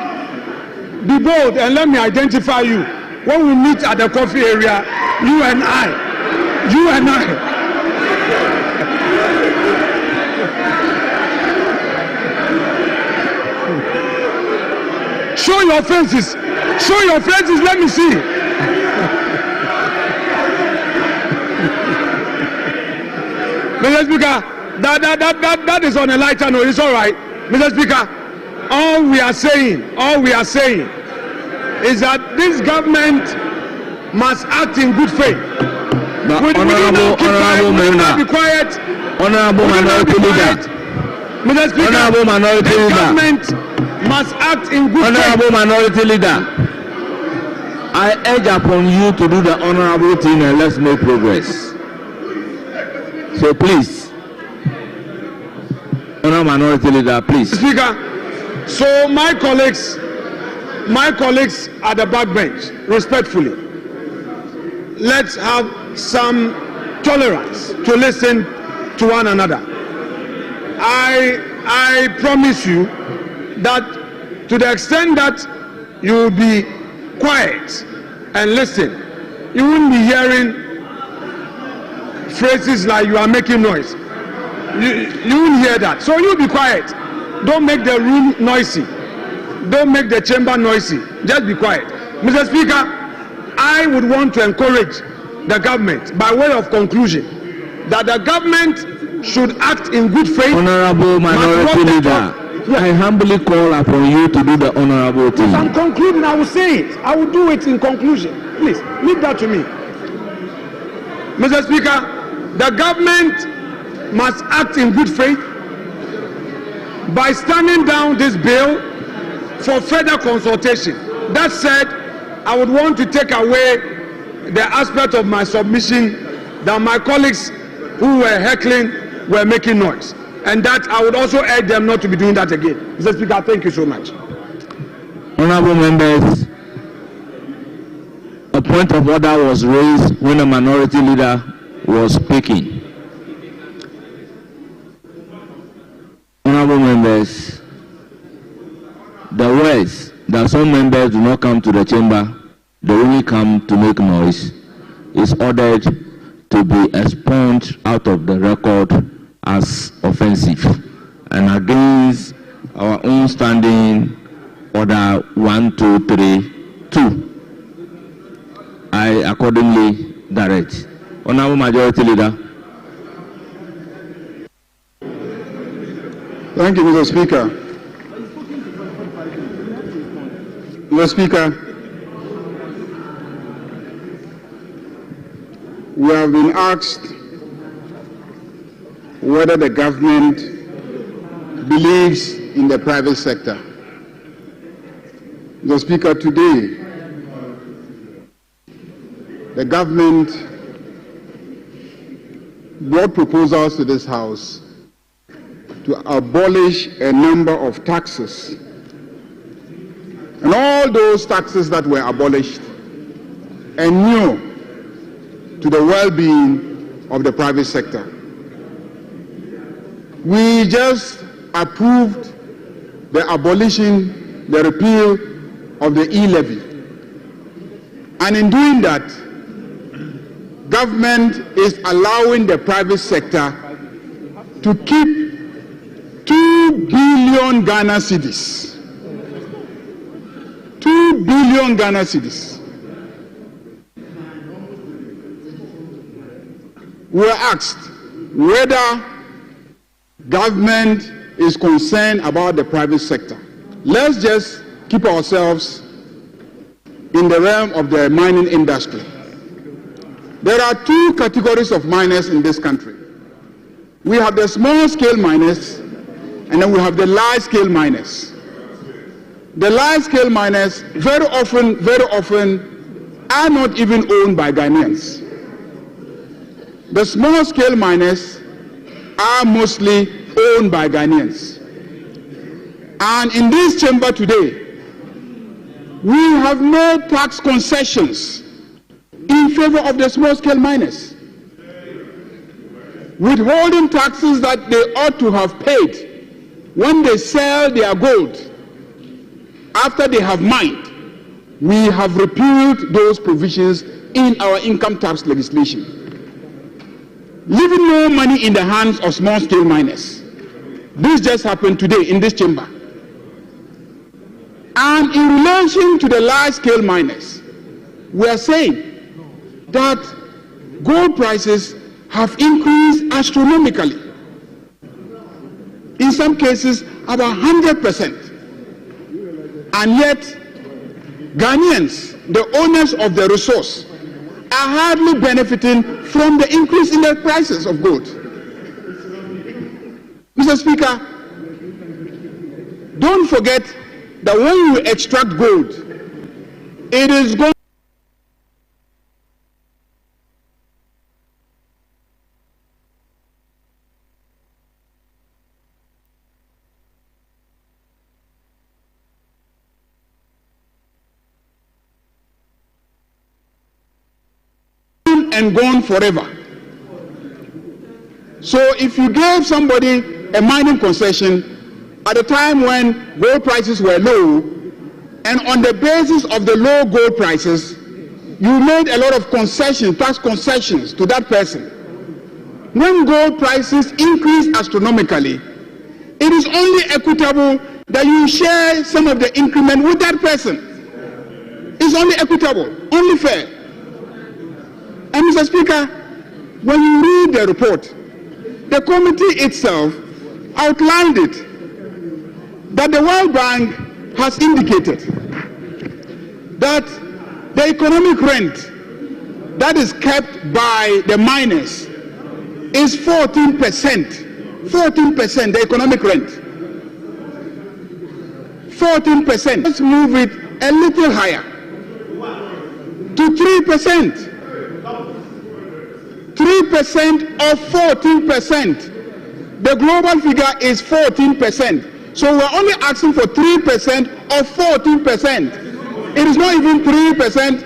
Be bold and let me identify you. When we meet at the coffee area, you and I. Show your faces. Let me see. Mr. Speaker, that is on a lighter note. It's all right. Mr. Speaker, all we are saying is that this government must act in good faith. Honorable Minority Leader. Mr. Speaker, Honorable Minority this Leader. government must act in good faith. Honorable Minority Leader, I urge upon you to do the honorable thing and let's make progress. So please, Honourable Minority Leader, please. Speaker, so my colleagues at the back bench, respectfully, let's have some tolerance to listen to one another. I promise you that to the extent that you will be quiet and listen, you won't be hearing phrases like you are making noise. You won't hear that. So you be quiet. Don't make the room noisy. Don't make the chamber noisy. Just be quiet. Mr. Speaker, I would want to encourage the government, by way of conclusion, that the government should act in good faith. Honourable Minority Leader, I humbly call upon you to do the honourable thing. If I'm concluding, I will say it. I will do it in conclusion. Please, leave that to me. Mr. Speaker, the government must act in good faith by standing down this bill for further consultation. That said, I would want to take away the aspect of my submission that my colleagues who were heckling were making noise, and that I would also urge them not to be doing that again. Mr. Speaker, thank you so much. Honourable members, a point of order was raised when a minority leader was speaking. Honourable members, the words that some members do not come to the chamber, they only come to make noise, is ordered to be expunged out of the record as offensive and against our own standing order 1232. I accordingly direct. Honourable Majority Leader. Thank you, Mr. Speaker. Mr. Speaker, we have been asked whether the government believes in the private sector. Mr. Speaker, today, the government brought proposals to this House to abolish a number of taxes. And all those taxes that were abolished inure to the well-being of the private sector. We just approved the abolition, the repeal of the e-levy. And in doing that, government is allowing the private sector to keep 2 billion Ghana cedis. 2 billion Ghana cedis. We were asked whether government is concerned about the private sector. Let's just keep ourselves in the realm of the mining industry. There are two categories of miners in this country. We have the small-scale miners, and then we have the large-scale miners. The large-scale miners very often are not even owned by Ghanaians. The small-scale miners are mostly owned by Ghanaians. And in this chamber today, we have no tax concessions in favor of the small-scale miners, withholding taxes that they ought to have paid when they sell their gold after they have mined. We have repealed those provisions in our income tax legislation, leaving no money in the hands of small-scale miners. This just happened today in this chamber. And in relation to the large-scale miners, we are saying that gold prices have increased astronomically. In some cases, about 100%. And yet, Ghanaians, the owners of the resource, are hardly benefiting from the increase in the prices of gold. Mr. Speaker, don't forget that when you extract gold, it is going and gone forever. So if you gave somebody a mining concession at a time when gold prices were low, and on the basis of the low gold prices, you made a lot of concessions, tax concessions to that person. When gold prices increase astronomically, it is only equitable that you share some of the increment with that person. It's only equitable, only fair. And Mr. Speaker, when you read the report, the committee itself outlined it, that the World Bank has indicated that the economic rent that is kept by the miners is 14%. 14%, the economic rent. 14%. Let's move it a little higher to 3%. 3% of 14%. The global figure is 14%. So we're only asking for 3% of 14%. It is not even 3%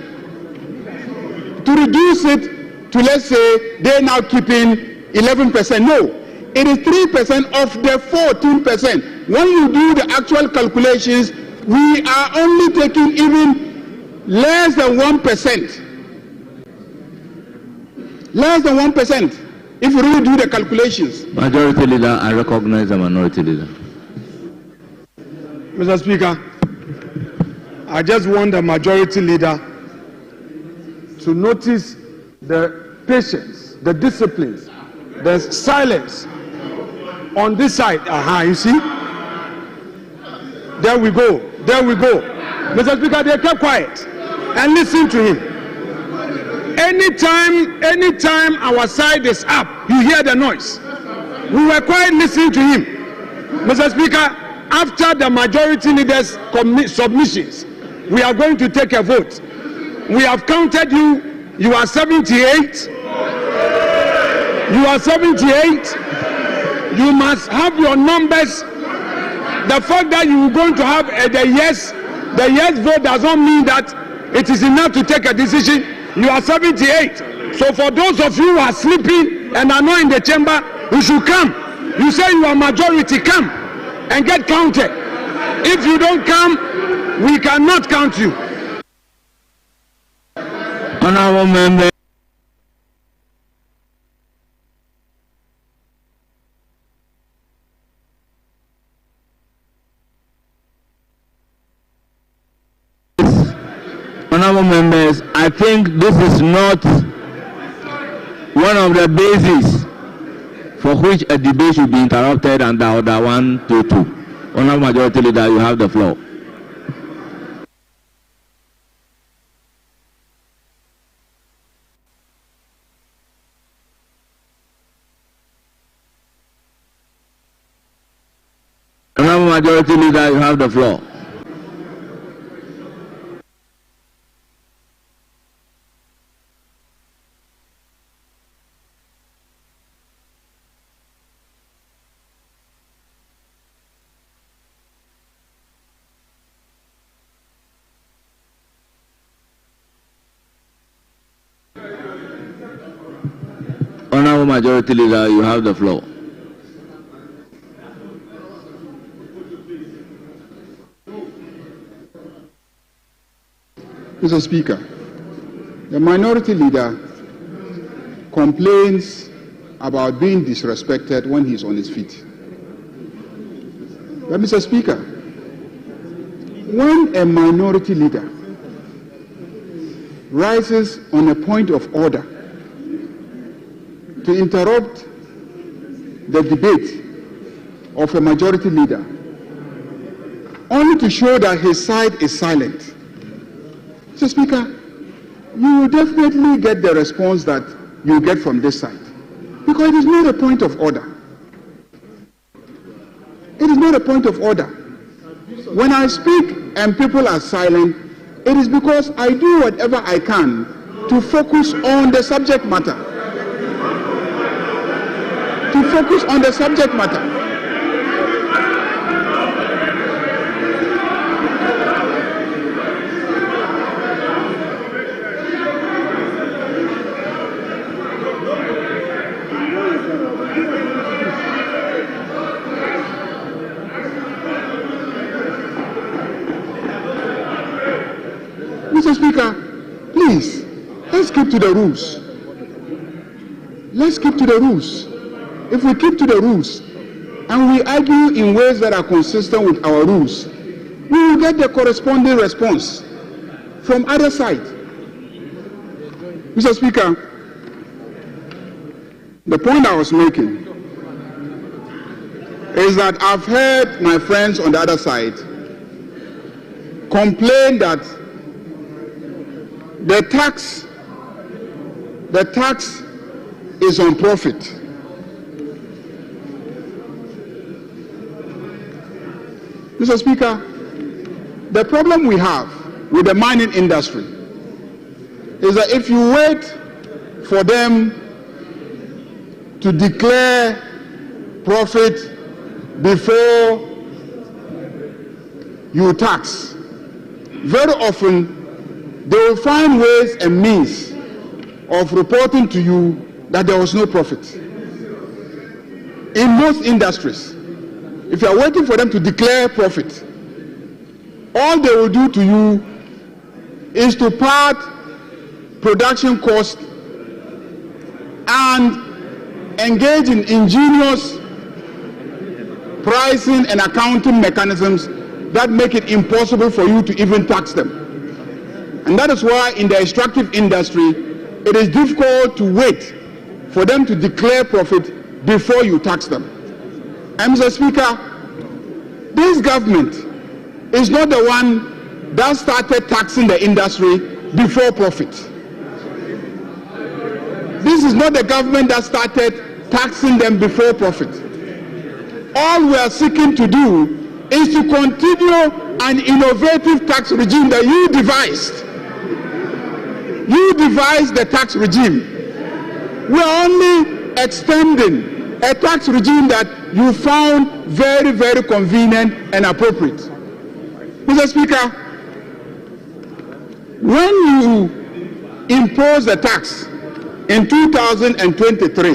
to reduce it to, let's say, they're now keeping 11%. No, it is 3% of the 14%. When you do the actual calculations, we are only taking even less than 1%. Less than 1%, if you really do the calculations. Majority Leader, I recognize the Minority Leader. Mr. Speaker, I just want the Majority Leader to notice the patience, the disciplines, the silence on this side. You see? There we go. There we go. Mr. Speaker, they kept quiet and listen to him. Anytime our side is up, you hear the noise. We were quiet listening to him. Mr. Speaker, after the Majority Leader's submissions, we are going to take a vote. We have counted you. You are 78. You are 78. You must have your numbers. The fact that you are going to have the yes vote does not mean that it is enough to take a decision. You are 78. So for those of you who are sleeping and are not in the chamber, you should come. You say you are majority, come and get counted. If you don't come, we cannot count you. Honorable member. Honorable members, I think this is not one of the bases for which a debate should be interrupted under Order 122. Honorable Majority Leader, you have the floor. Honorable Majority Leader, you have the floor. Honorable Majority Leader, you have the floor. Mr. Speaker, the Minority Leader complains about being disrespected when he's on his feet. But Mr. Speaker, when a Minority Leader rises on a point of order to interrupt the debate of a Majority Leader, only to show that his side is silent, Mr. Speaker, you will definitely get the response that you get from this side. Because it is not a point of order. It is not a point of order. When I speak and people are silent, it is because I do whatever I can to focus on the subject matter. To focus on the subject matter. Mr. Speaker, please, let's keep to the rules. Let's keep to the rules. If we keep to the rules and we argue in ways that are consistent with our rules, we will get the corresponding response from either side. Mr. Speaker, the point I was making is that I've heard my friends on the other side complain that the tax is on profit. Mr. Speaker, the problem we have with the mining industry is that if you wait for them to declare profit before you tax, very often they will find ways and means of reporting to you that there was no profit. In most industries, if you are waiting for them to declare profit, all they will do to you is to pad production costs and engage in ingenious pricing and accounting mechanisms that make it impossible for you to even tax them. And that is why in the extractive industry, it is difficult to wait for them to declare profit before you tax them. And Mr. Speaker, this government is not the one that started taxing the industry before profit. This is not the government that started taxing them before profit. All we are seeking to do is to continue an innovative tax regime that you devised. You devised the tax regime. We are only extending a tax regime that you found very, very convenient and appropriate. Mr. Speaker, when you impose the tax in 2023,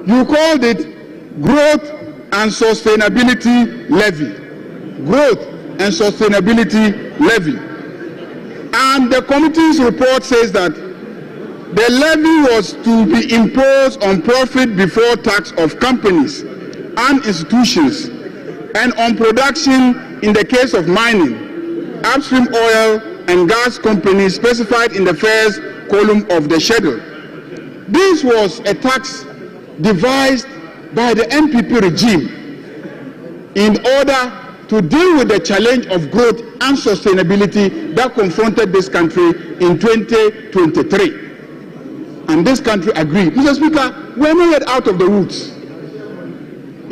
you called it Growth and Sustainability Levy. Growth and Sustainability Levy. And the committee's report says that the levy was to be imposed on profit before tax of companies and institutions and on production in the case of mining, upstream oil and gas companies specified in the first column of the schedule. This was a tax devised by the NPP regime in order to deal with the challenge of growth and sustainability that confronted this country in 2023. And this country agreed. Mr. Speaker, we are not yet out of the woods.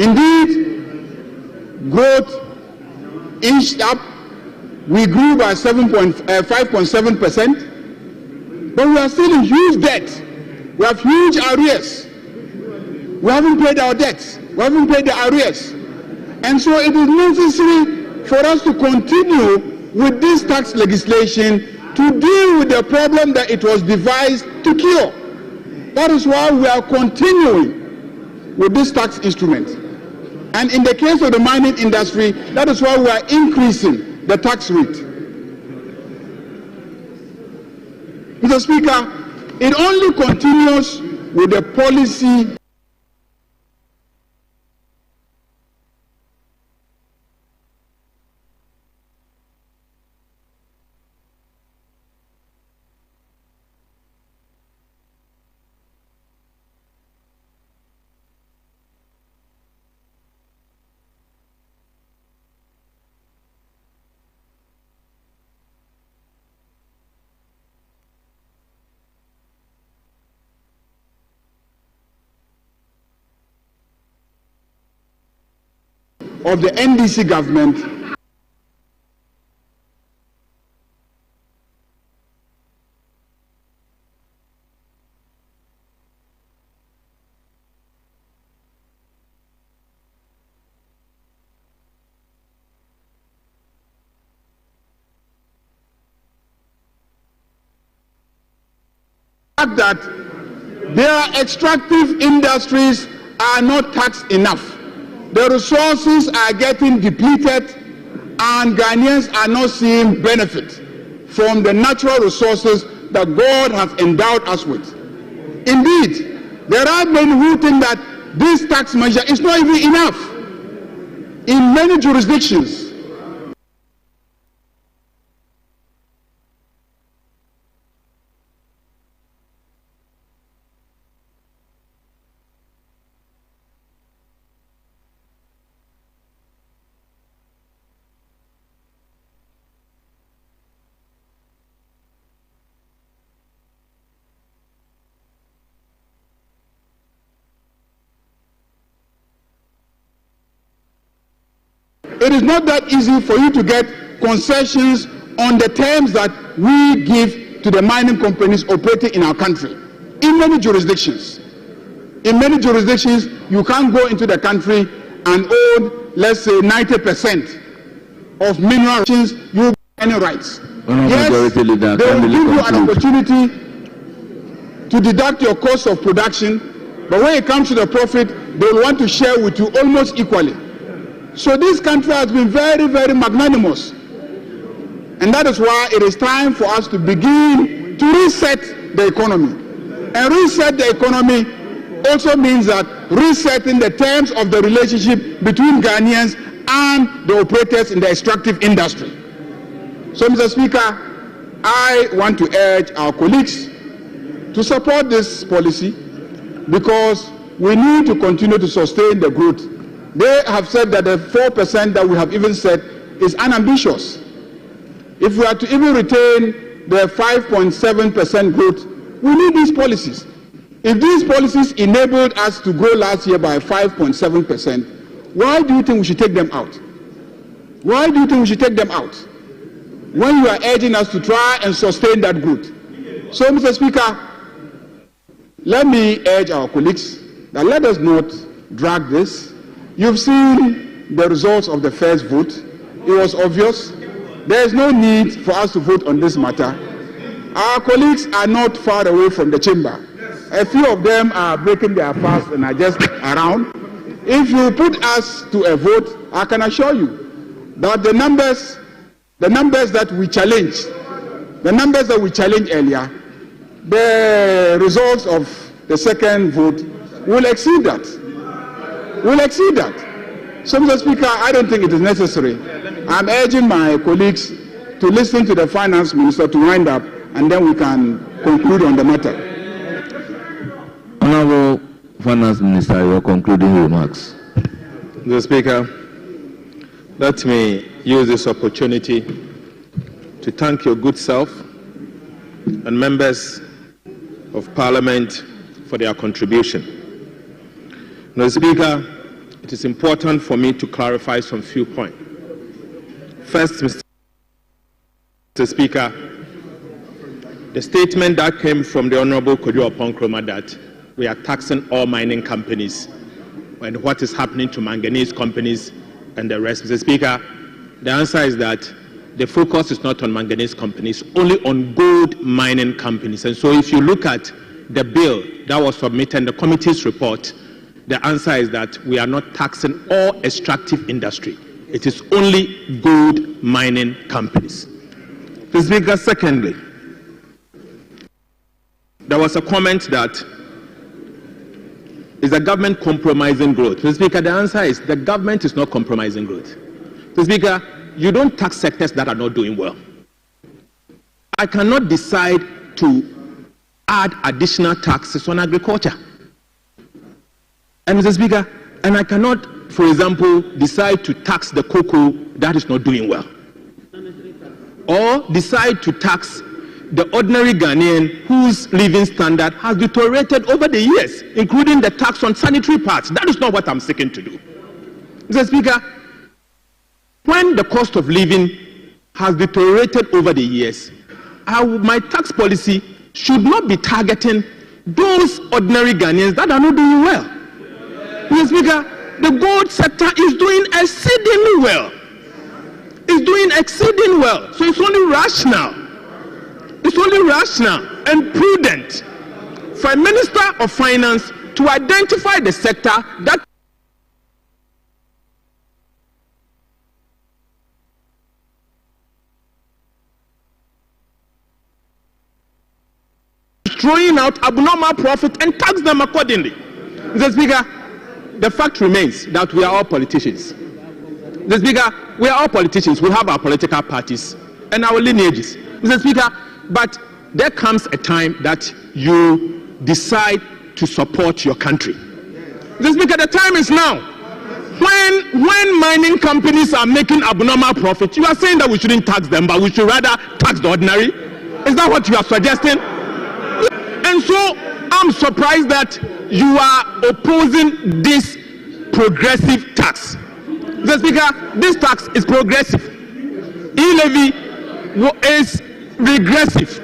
Indeed, growth inched up. We grew by 5.7%, but we are still in huge debt. We have huge arrears. We haven't paid our debts. We haven't paid the arrears. And so it is necessary for us to continue with this tax legislation to deal with the problem that it was devised to cure. That is why we are continuing with this tax instrument. And in the case of the mining industry, that is why we are increasing the tax rate. Mr. Speaker, it only continues with the policy of the NDC government that their extractive industries are not taxed enough. The resources are getting depleted and Ghanaians are not seeing benefit from the natural resources that God has endowed us with. Indeed, there are many who think that this tax measure is not even enough. In many jurisdictions, it is not that easy for you to get concessions on the terms that we give to the mining companies operating in our country. In many jurisdictions, you can't go into the country and own, let's say, 90% of mineral rights. You have any rights. Yes, they will give you an opportunity to deduct your cost of production, but when it comes to the profit, they will want to share with you almost equally. So this country has been very, very magnanimous. And that is why it is time for us to begin to reset the economy. And reset the economy also means that resetting the terms of the relationship between Ghanaians and the operators in the extractive industry. So, Mr. Speaker, I want to urge our colleagues to support this policy because we need to continue to sustain the growth. They have said that the 4% that we have even said is unambitious. If we are to even retain the 5.7% growth, we need these policies. If these policies enabled us to grow last year by 5.7%, why do you think we should take them out? Why do you think we should take them out? When you are urging us to try and sustain that growth. So, Mr. Speaker, let me urge our colleagues that let us not drag this. You've seen the results of the first vote. It was obvious. There is no need for us to vote on this matter. Our colleagues are not far away from the chamber. A few of them are breaking their fast and are just around. If you put us to a vote, I can assure you that the numbers that we challenged earlier, the results of the second vote will exceed that. So, Mr. Speaker, I don't think it is necessary. I'm urging my colleagues to listen to the finance minister to wind up, and then we can conclude on the matter. Honorable Finance Minister, your concluding remarks. Mr. Speaker, let me use this opportunity to thank your good self and members of Parliament for their contribution. Mr. Speaker, it is important for me to clarify some few points. First, Mr. Speaker, the statement that came from the Honorable Kojo Oponkroma that we are taxing all mining companies and what is happening to manganese companies and the rest. Mr. Speaker, the answer is that the focus is not on manganese companies, only on gold mining companies. And so if you look at the bill that was submitted in the committee's report, the answer is that we are not taxing all extractive industry. It is only gold mining companies. Mr. Speaker, secondly, there was a comment that is the government compromising growth? Mr. Speaker, the answer is the government is not compromising growth. Mr. Speaker, you don't tax sectors that are not doing well. I cannot decide to add additional taxes on agriculture. And Mr. Speaker, and I cannot, for example, decide to tax the cocoa that is not doing well. Or decide to tax the ordinary Ghanaian whose living standard has deteriorated over the years, including the tax on sanitary pads. That is not what I'm seeking to do. Mr. Speaker, when the cost of living has deteriorated over the years, my tax policy should not be targeting those ordinary Ghanaians that are not doing well. Mr. Speaker, the gold sector is doing exceedingly well. It's doing exceedingly well. So it's only rational and prudent for a Minister of Finance to identify the sector that throwing out abnormal profit and tax them accordingly. Mr. Speaker, the fact remains that we are all politicians. Mr. Speaker, we are all politicians. We have our political parties and our lineages. Mr. Speaker, but there comes a time that you decide to support your country. Mr. Speaker, the time is now. When mining companies are making abnormal profit, you are saying that we shouldn't tax them, but we should rather tax the ordinary? Is that what you are suggesting? And so I'm surprised that you are opposing this progressive tax. Mr. Speaker, this tax is progressive. E-levy is regressive.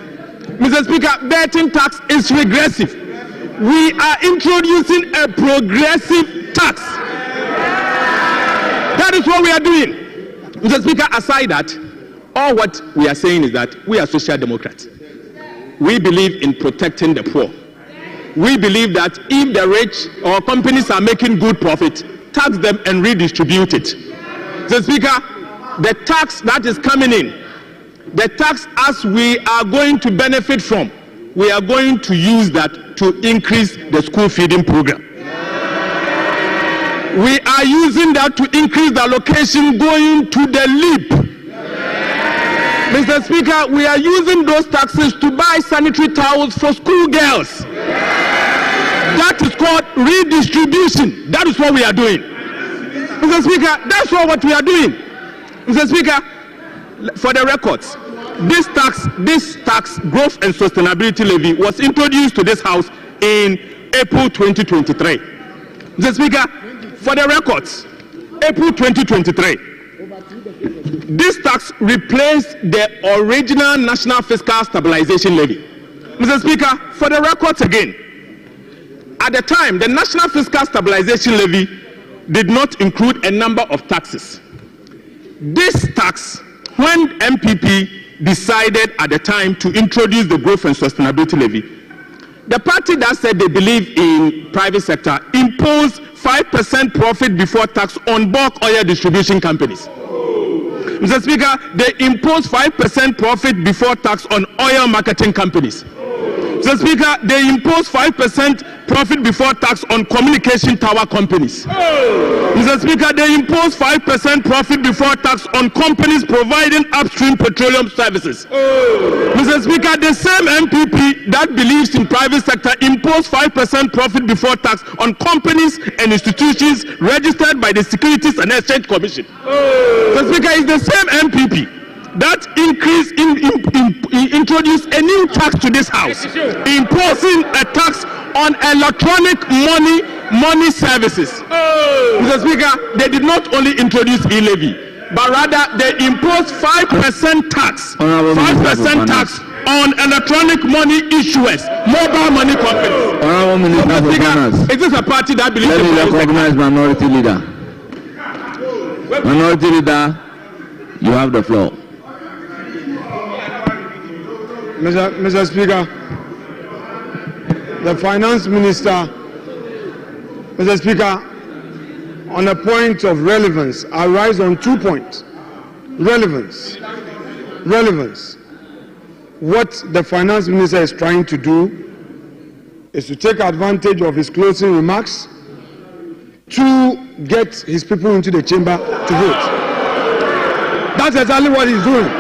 Mr. Speaker, betting tax is regressive. We are introducing a progressive tax. That is what we are doing. Mr. Speaker, aside that, all what we are saying is that we are social democrats. We believe in protecting the poor. We believe that if the rich or companies are making good profit, tax them and redistribute it. Mr. Speaker, the tax that is coming in, the tax as we are going to benefit from, we are going to use that to increase the school feeding program. We are using that to increase the allocation going to the LEAP. Mr. Speaker, we are using those taxes to buy sanitary towels for school girls. That is called redistribution. That is what we are doing. Mr. Speaker, that's what we are doing. Mr. Speaker, for the records, this tax, growth and sustainability levy, was introduced to this House in April 2023. Mr. Speaker, for the records, April 2023, this tax replaced the original National Fiscal Stabilization Levy. Mr. Speaker, for the records again, at the time, the National Fiscal Stabilization Levy did not include a number of taxes. This tax, when MPP decided at the time to introduce the growth and sustainability levy, the party that said they believe in private sector imposed 5% profit before tax on bulk oil distribution companies. Mr. Speaker, they imposed 5% profit before tax on oil marketing companies. Mr. Speaker, they imposed 5% profit before tax on communication tower companies. Mr. Speaker, they imposed 5% profit before tax on companies providing upstream petroleum services. Mr. Speaker, the same MPP that believes in private sector imposed 5% profit before tax on companies and institutions registered by the Securities and Exchange Commission. Mr. Speaker, it's the same MPP that introduced a new tax to this House, imposing a tax on electronic money services. Mr. Speaker, they did not only introduce e-levy, but rather they imposed 5% tax, 5% tax on electronic money issuers, mobile money companies. Mr. Speaker, is this a party that believes in Let me recognize Minority Leader. Minority Leader, you have the floor. Mr. Speaker, the Finance Minister, Mr. Speaker, on a point of relevance, I rise on 2 points. Relevance. What the Finance Minister is trying to do is to take advantage of his closing remarks to get his people into the chamber to vote. That's exactly what he's doing.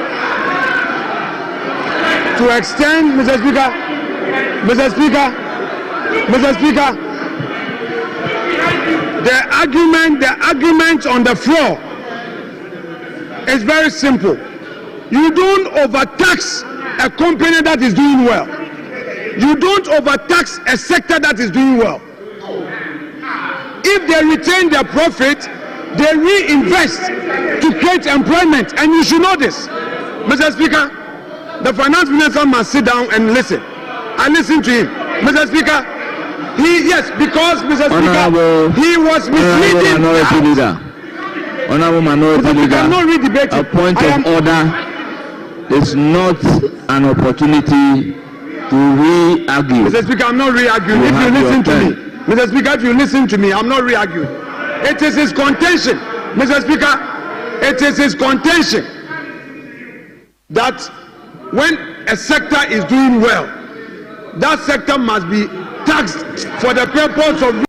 To extend, Mr. Speaker, the argument on the floor is very simple. You don't overtax a company that is doing well. You don't overtax a sector that is doing well. If they retain their profit, they reinvest to create employment, and you should know this. Mr. Speaker, the Finance Minister must sit down and listen. I listen to him. Mr. Speaker, because Mr. Speaker, he was misleading. Honorable Minority Leader, a point of order is not an opportunity to re-argue. Mr. Speaker, I'm not re-arguing. If you listen to me, Mr. Speaker, if you listen to me, I'm not re-arguing. It is his contention, Mr. Speaker, it is his contention that when a sector is doing well, that sector must be taxed for the purpose of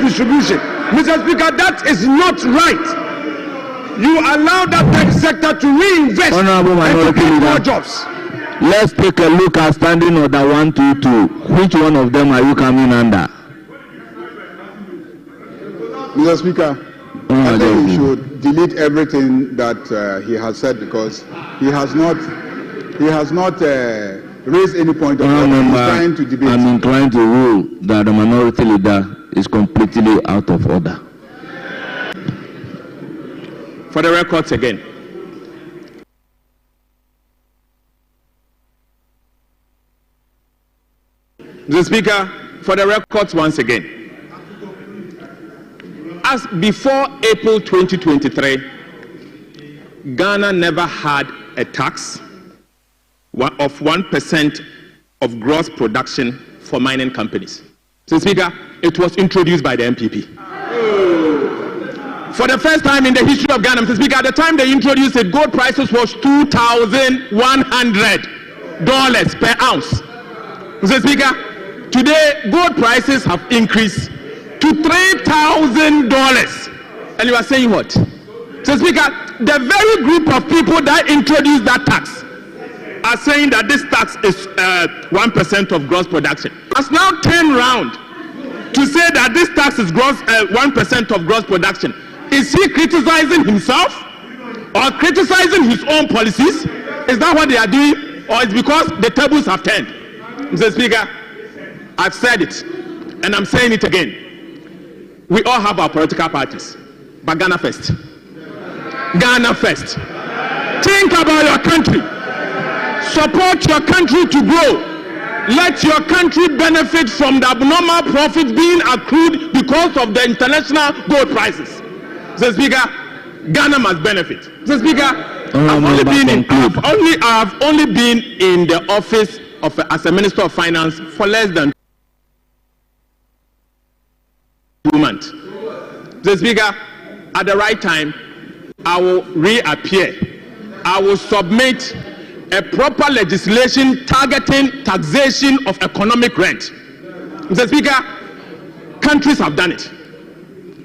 distribution. Mr. Speaker, that is not right. You allow that sector to reinvest and to create more jobs. Let's take a look at standing order 122. Which one of them are you coming under? Mr. Speaker, I think he should delete everything that he has said, because he has not raised any point of order. He's trying to debate. I'm inclined to rule that the minority leader is completely out of order. For the records again. Mr. Speaker, for the records once again. As before April 2023, Ghana never had a tax of 1% of gross production for mining companies. Mr. Speaker, it was introduced by the MPP. For the first time in the history of Ghana, Mr. Speaker, at the time they introduced it, gold prices was $2,100 per ounce. Mr. Speaker, today gold prices have increased to $3,000. And you are saying what? Mr. Speaker, the very group of people that introduced that tax are saying that this tax is 1% of gross production. Has now turned round to say that this tax is 1% of gross production. Is he criticizing himself or criticizing his own policies? Is that what they are doing? Or it's because the tables have turned? Mr. Speaker, I've said it and I'm saying it again. We all have our political parties, but Ghana first. Ghana first. Think about your country. Support your country to grow. Let your country benefit from the abnormal profits being accrued because of the international gold prices. Mr. Speaker, Ghana must benefit. Mr. Speaker, I've only been in the office as a Minister of Finance for less than 2 months. Mr. Speaker, at the right time, I will reappear. I will submit a proper legislation targeting taxation of economic rent. Mr. Speaker, countries have done it.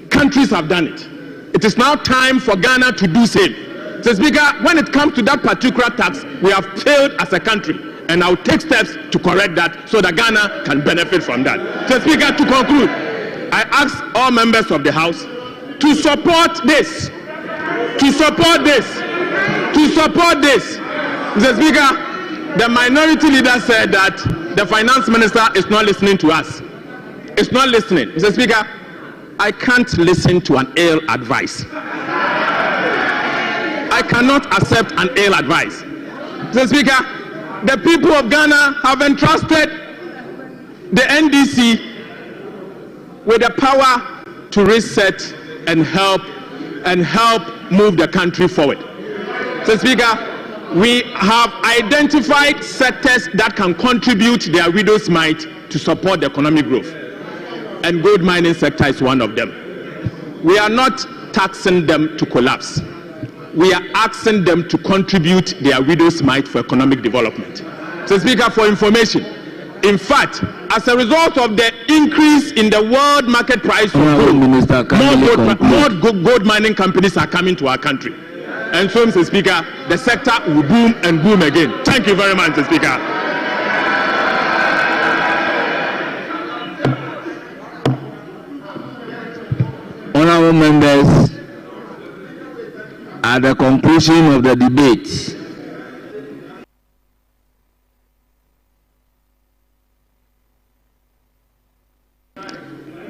Countries have done it. It is now time for Ghana to do same. Mr. Speaker, when it comes to that particular tax, we have failed as a country, and I will take steps to correct that so that Ghana can benefit from that. Mr. Speaker, to conclude, I ask all members of the House to support this. To support this. To support this. Mr. Speaker, the minority leader said that the finance minister is not listening to us. It's not listening. Mr. Speaker, I can't listen to an ill advice. I cannot accept an ill advice. Mr. Speaker, the people of Ghana have entrusted the NDC with the power to reset and help move the country forward. Mr. Speaker, we have identified sectors that can contribute their widow's mite to support the economic growth. And gold mining sector is one of them. We are not taxing them to collapse. We are asking them to contribute their widow's mite for economic development. So, Speaker, for information, in fact, as a result of the increase in the world market price of gold, more gold mining companies are coming to our country. And so, Mr. Speaker, the sector will boom and boom again. Thank you very much, Mr. Speaker. Honourable members, at the conclusion of the debate,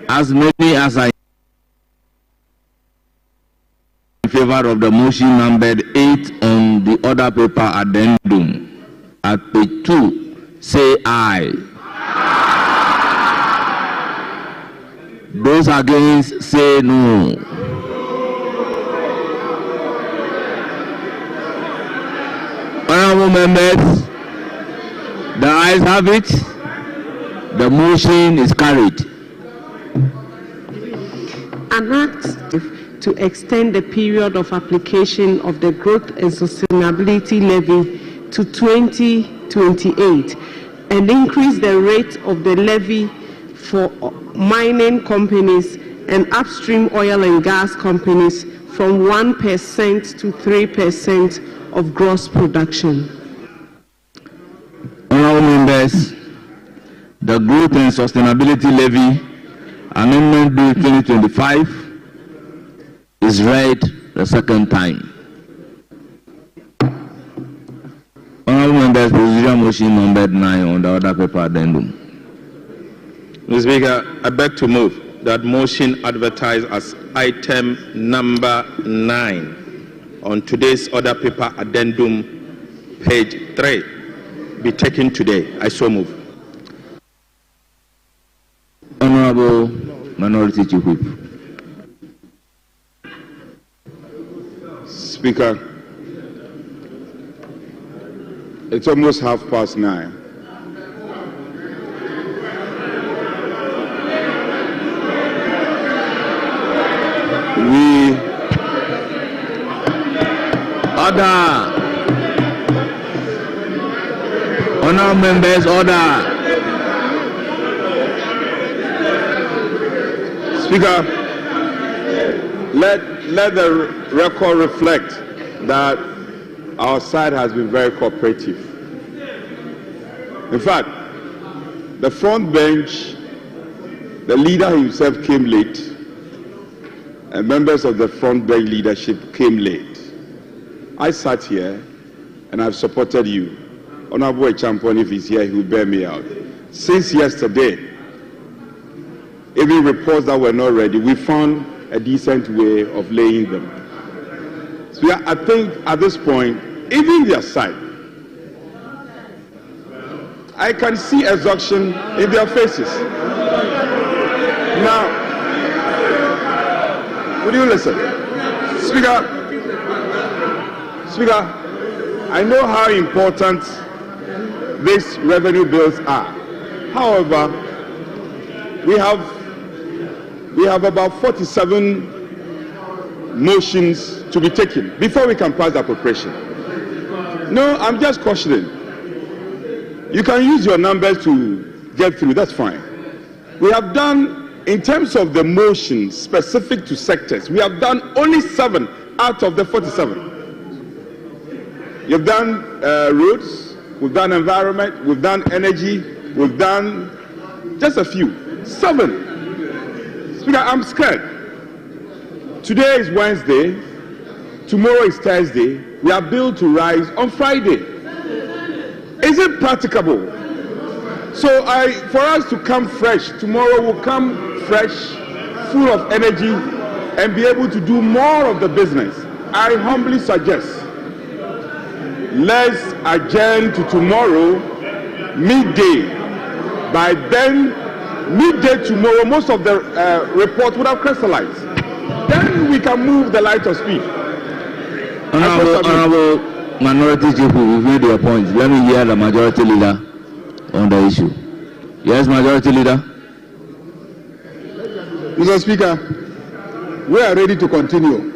as many as are in favor of the motion numbered 8 on the order paper addendum at page 2, say aye. Those against, say no. Honourable members, the ayes have it. The motion is carried. An act to extend the period of application of the Growth and Sustainability Levy to 2028 and increase the rate of the levy for mining companies and upstream oil and gas companies from 1% to 3% of gross production. Honourable members, the Growth and Sustainability Levy Amendment Bill 2025 is read the second time. Honourable members, procedural motion number 9 on the order paper addendum. Mr. Speaker, I beg to move that motion advertised as item number 9 on today's order paper addendum, page 3, be taken today. I so move. Honourable Minority Chief Whip. Speaker, it's almost 9:30. Order. Honourable members, order. Speaker, let the record reflect that our side has been very cooperative. In fact, the front bench, the leader himself came late, and members of the front bench leadership came late. I sat here and I've supported you. Honorable Champion, if he's here, he will bear me out. Since yesterday, even reports that were not ready, we found a decent way of laying them. So I think at this point, even their side, I can see exhaustion in their faces. Now, would you listen? Speaker, I know how important these revenue bills are. However, we have about 47 motions to be taken before we can pass the appropriation. No, I'm just cautioning. You can use your numbers to get through, that's fine. We have done, in terms of the motions specific to sectors, we have done only 7 out of the 47. You've done roads, we've done environment, we've done energy, we've done just a few. 7. Speaker, I'm scared. Today is Wednesday, tomorrow is Thursday, we are billed to rise on Friday. Is it practicable? So for us to come fresh, tomorrow will come fresh, full of energy, and be able to do more of the business. I humbly suggest, let's adjourn to tomorrow, midday. By then, midday tomorrow, most of the reports would have crystallized. Then we can move the light of speed. Honourable Minority Chief, we've made your point. Let me hear the Majority Leader on the issue. Yes, Majority Leader. Mr. Speaker, we are ready to continue.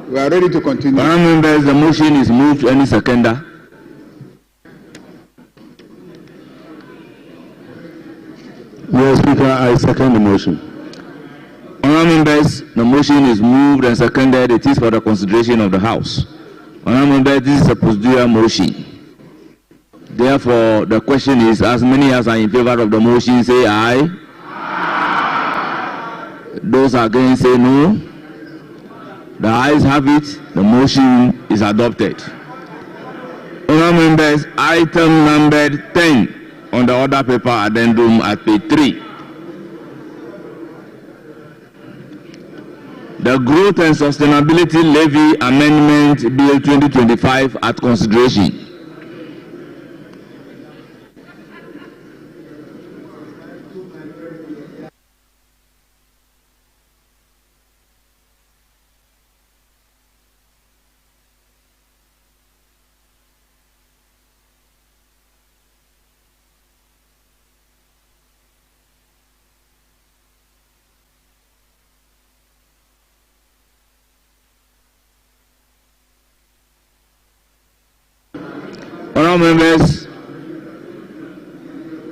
We are ready to continue. Honourable members, the motion is moved. Any seconder? Mr. Speaker, I second the motion. Honourable members, the motion is moved and seconded. It is for the consideration of the House. Honourable members, this is a procedural motion. Therefore, the question is, as many as are in favour of the motion, say aye. Those against, say no. The ayes have it. The motion is adopted. Honourable members, item number 10 on the order paper addendum at page 3. The Growth and Sustainability Levy Amendment Bill 2025 at consideration. Honourable members,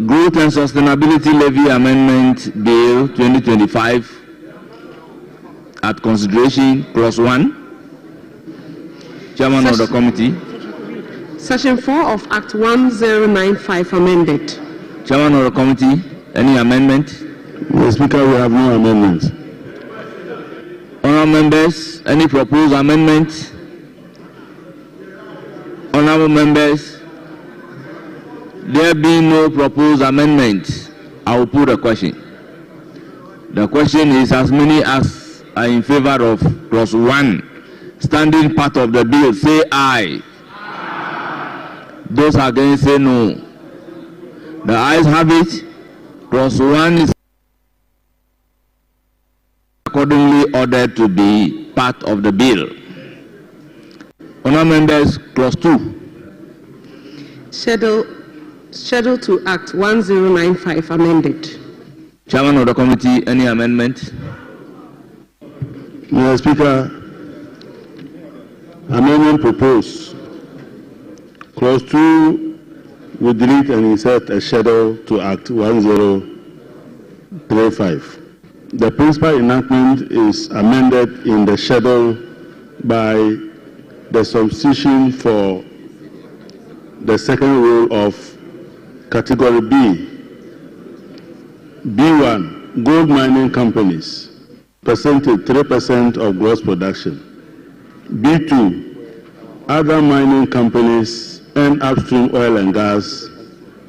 Growth and Sustainability Levy Amendment Bill 2025 at consideration, clause 1. Chairman of the committee. Section 4 of Act 1095 amended. Chairman of the committee, any amendment? Mr. Speaker, we have no amendment. Honourable members, any proposed amendment? Honourable members, there being no proposed amendment, I will put a question. The question is, as many as are in favor of clause 1, standing part of the bill, say aye. Those against say no. The ayes have it. Clause 1 is accordingly ordered to be part of the bill. Honourable members, clause 2. Schedule to Act 1095 amended. Chairman of the committee, any amendment? Mr. Speaker, amendment proposed. Clause 2 will delete and insert a schedule to Act 1035. The principal enactment is amended in the schedule by the substitution for the second rule of category B. B1, gold mining companies, percentage 3% of gross production. B2, other mining companies and upstream oil and gas,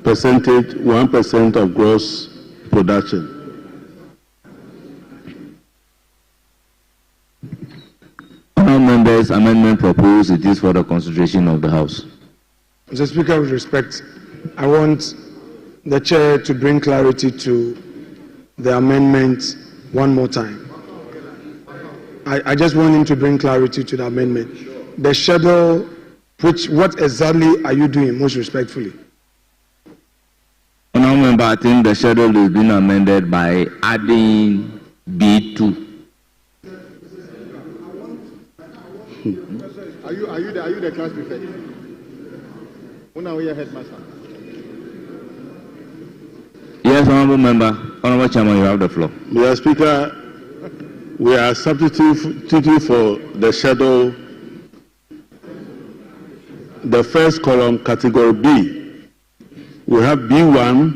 percentage 1% of gross production. Honourable members, amendment proposed, it is for the consideration of the House. Mr. Speaker, with respect, I want the chair to bring clarity to the amendment one more time. I just want him to bring clarity to the amendment. The schedule, what exactly are you doing, most respectfully? Honourable member, I think the schedule is being amended by adding B2. Are you the class prefect? When are we your headmaster? Yes, honourable member. Honourable chairman, you have the floor. Mr. Speaker, we are substituting for the schedule the first column, category B. We have B1,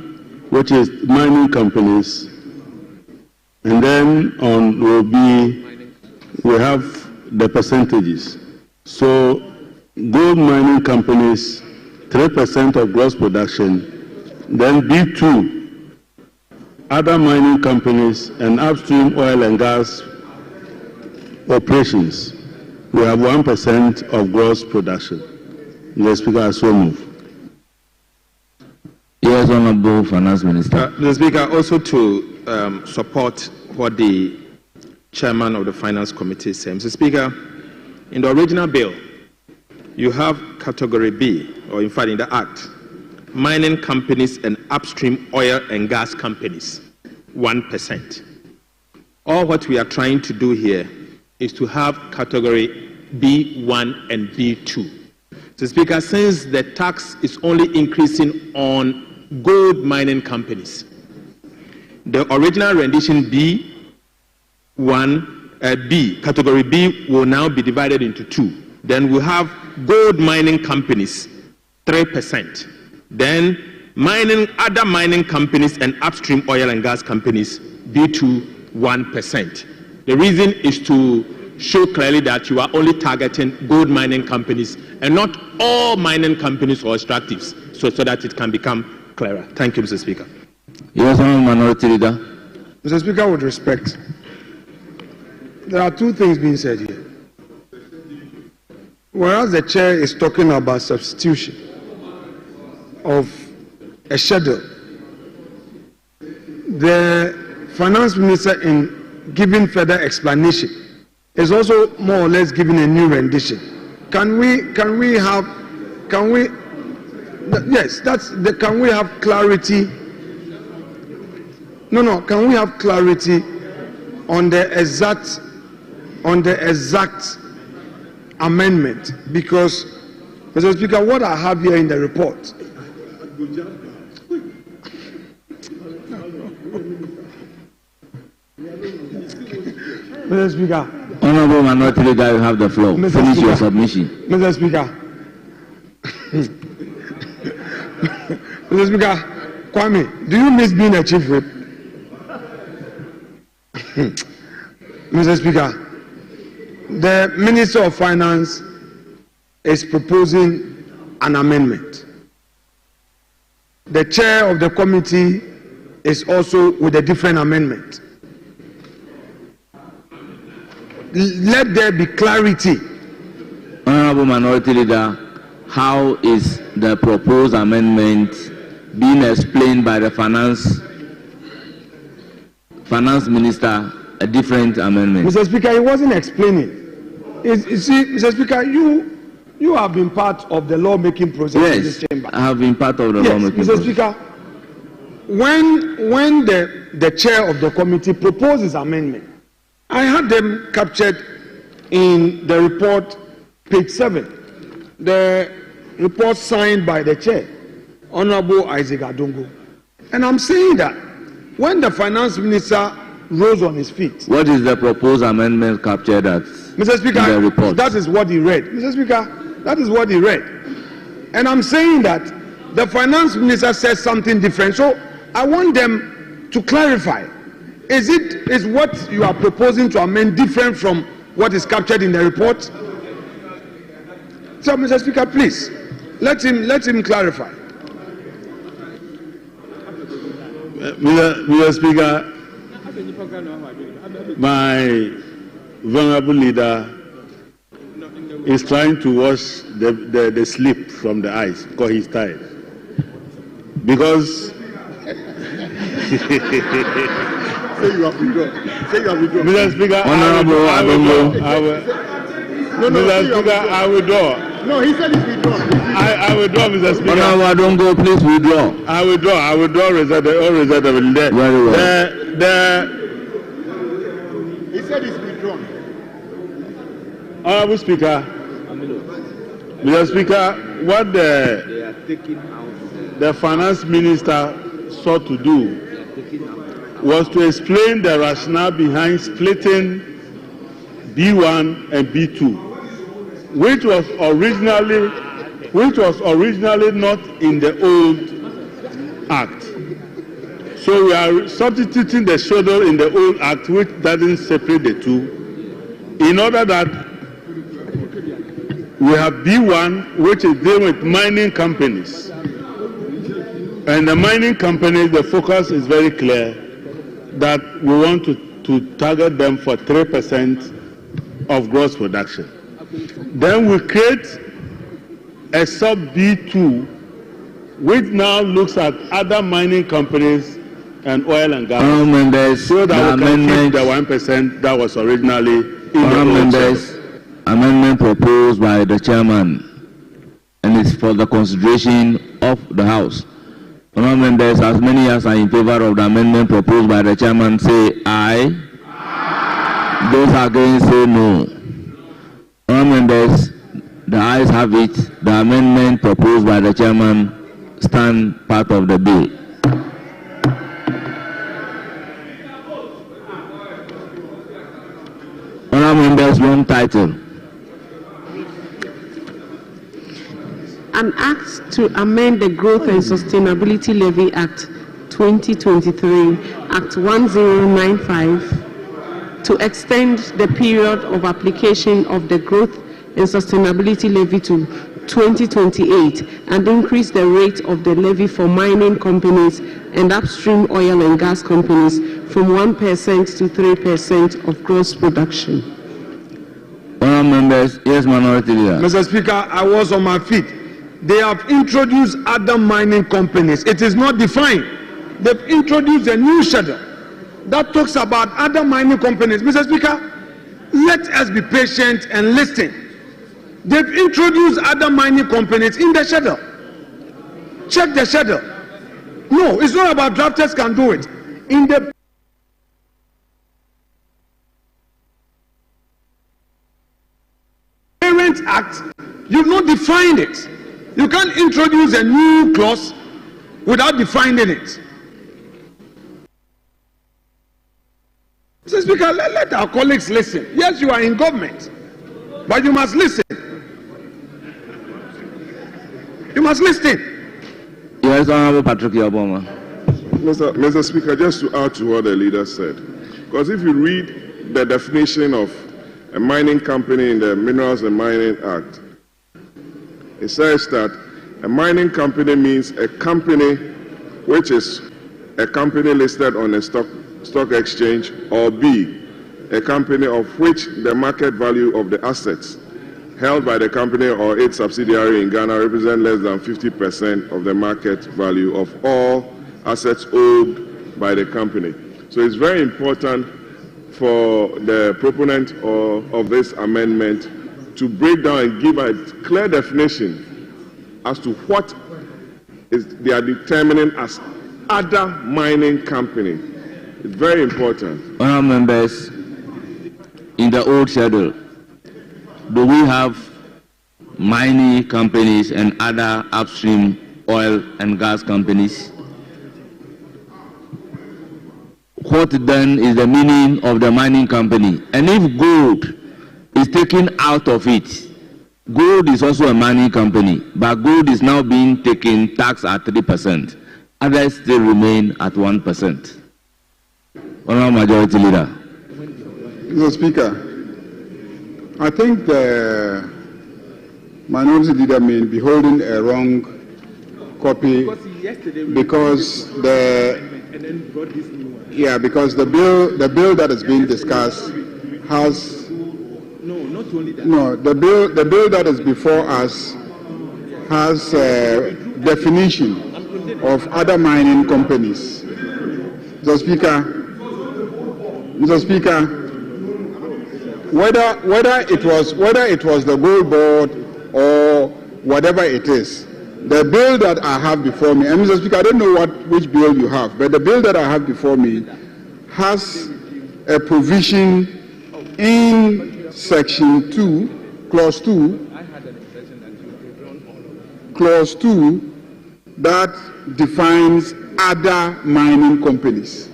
which is mining companies, and then on row B, we have the percentages. So, gold mining companies, 3% of gross production, then B2, other mining companies and upstream oil and gas operations, we have 1% of gross production. Mr. Speaker, I so move. Yes, Honourable Finance Minister. Mr. Speaker, also to support what the chairman of the Finance Committee said. Mr. Speaker, in the original bill, you have category B, or in fact in the Act, mining companies and upstream oil and gas companies, 1%. All what we are trying to do here is to have category B1 and B2. Mr. Speaker, since the tax is only increasing on gold mining companies, the original rendition category B will now be divided into 2. Then we have gold mining companies, 3%. Then other mining companies and upstream oil and gas companies, B2, 1%. The reason is to show clearly that you are only targeting gold mining companies and not all mining companies or extractives, so that it can become clearer. Thank you, Mr. Speaker. Yes, Honourable Minority Leader. Mr. Speaker, with respect, there are two things being said here. Whereas the chair is talking about substitution of a schedule, the finance minister, in giving further explanation, is also more or less giving a new rendition. Can we have clarity on the exact amendment? Because Mr. Speaker, what I have here in the report. Mr. Speaker. Honorable Minority Leader, you have the floor. Finish your submission. Mr. Speaker. Mr. Speaker, Kwame, do you miss being a chief whip? Mr. Speaker, the Minister of Finance is proposing an amendment. The chair of the committee is also with a different amendment. Let there be clarity. Honorable Minority Leader, how is the proposed amendment being explained by the finance Minister a different amendment? Mr. Speaker, he wasn't explaining. You see, Mr. Speaker, you have been part of the lawmaking process in this chamber. I have been part of the lawmaking process. Mr. Speaker, when the chair of the committee proposes amendment, I had them captured in the report, page 7. The report signed by the chair, Honorable Isaac Adongo. And I'm saying that when the finance minister rose on his feet. What is the proposed amendment captured at? Mr. Speaker, the report? That is what he read. Mr. Speaker, that is what he read. And I'm saying that the finance minister said something different. So I want them to clarify. Is what you are proposing to amend different from what is captured in the report? So, Mr. Speaker, please, let him clarify. Mr. Speaker, my vulnerable leader is trying to wash the sleep from the eyes because he's tired. Because Say you have withdrawn. Mr. Speaker, Honorable I withdraw. No, he said he's withdrawn. I withdraw, Mr. Speaker. Honorable Adongo, please withdraw. I withdraw. Reserved. Very well. He said he's withdrawn. Honorable Speaker, Mr. Speaker, what the finance minister sought to do was to explain the rationale behind splitting B1 and B2, which was originally not in the old act. So we are substituting the schedule in the old act, which doesn't separate the two, in order that we have B1, which is dealing with mining companies. And the mining companies, the focus is very clear that we want to target them for 3% of gross production. Then we create a sub B2, which now looks at other mining companies and oil and gas, so that we can keep the 1% that was originally in the members. Amendment proposed by the chairman, and it's for the consideration of the House. Honourable members, as many as are in favor of the amendment proposed by the chairman, say aye. Aye. Those against say no. Honourable members, the ayes have it. The amendment proposed by the chairman stand part of the bill. Honourable members, one title. An act to amend the Growth and Sustainability Levy Act 2023, Act 1095, to extend the period of application of the Growth and Sustainability Levy to 2028 and increase the rate of the levy for mining companies and upstream oil and gas companies from 1% to 3% of gross production. Honourable members, yes, Minority Leader. Mr. Speaker, I was on my feet. They have introduced other mining companies. It is not defined. They've introduced a new schedule that talks about other mining companies. Mr. Speaker, let us be patient and listen. They've introduced other mining companies in the schedule. Check the schedule. No, it's not about drafters can do it. In the Parent Act You've not defined it. You can't introduce a new clause without defining it. Mr. Speaker, let our colleagues listen. Yes, you are in government, but you must listen. You must listen. Yes, Honorable Patrick Yaboma. Mr. Speaker, just to add to what the leader said, because if you read the definition of a mining company in the Minerals and Mining Act, it says that a mining company means a company which is a company listed on a stock exchange, or B, a company of which the market value of the assets held by the company or its subsidiary in Ghana represent less than 50% of the market value of all assets owned by the company. So it's very important for the proponent of this amendment to break down and give a clear definition as to what they are determining as other mining company. It's very important. Honourable members, in the old schedule, do we have mining companies and other upstream oil and gas companies? What then is the meaning of the mining company? And if gold is taken out of it, gold is also a mining company, but gold is now being taken tax at 3%. Others still remain at 1%. Honourable Majority Leader. Mr. Speaker, I think the Minority Leader may be holding a wrong copy because the bill that is being discussed has the bill that is before us has a definition of other mining companies. Mr. Speaker, whether it was the gold board or whatever it is, the bill that I have before me, and Mr. Speaker, I don't know which bill you have, but the bill that I have before me has a provision in section 2, clause 2, that defines other mining companies.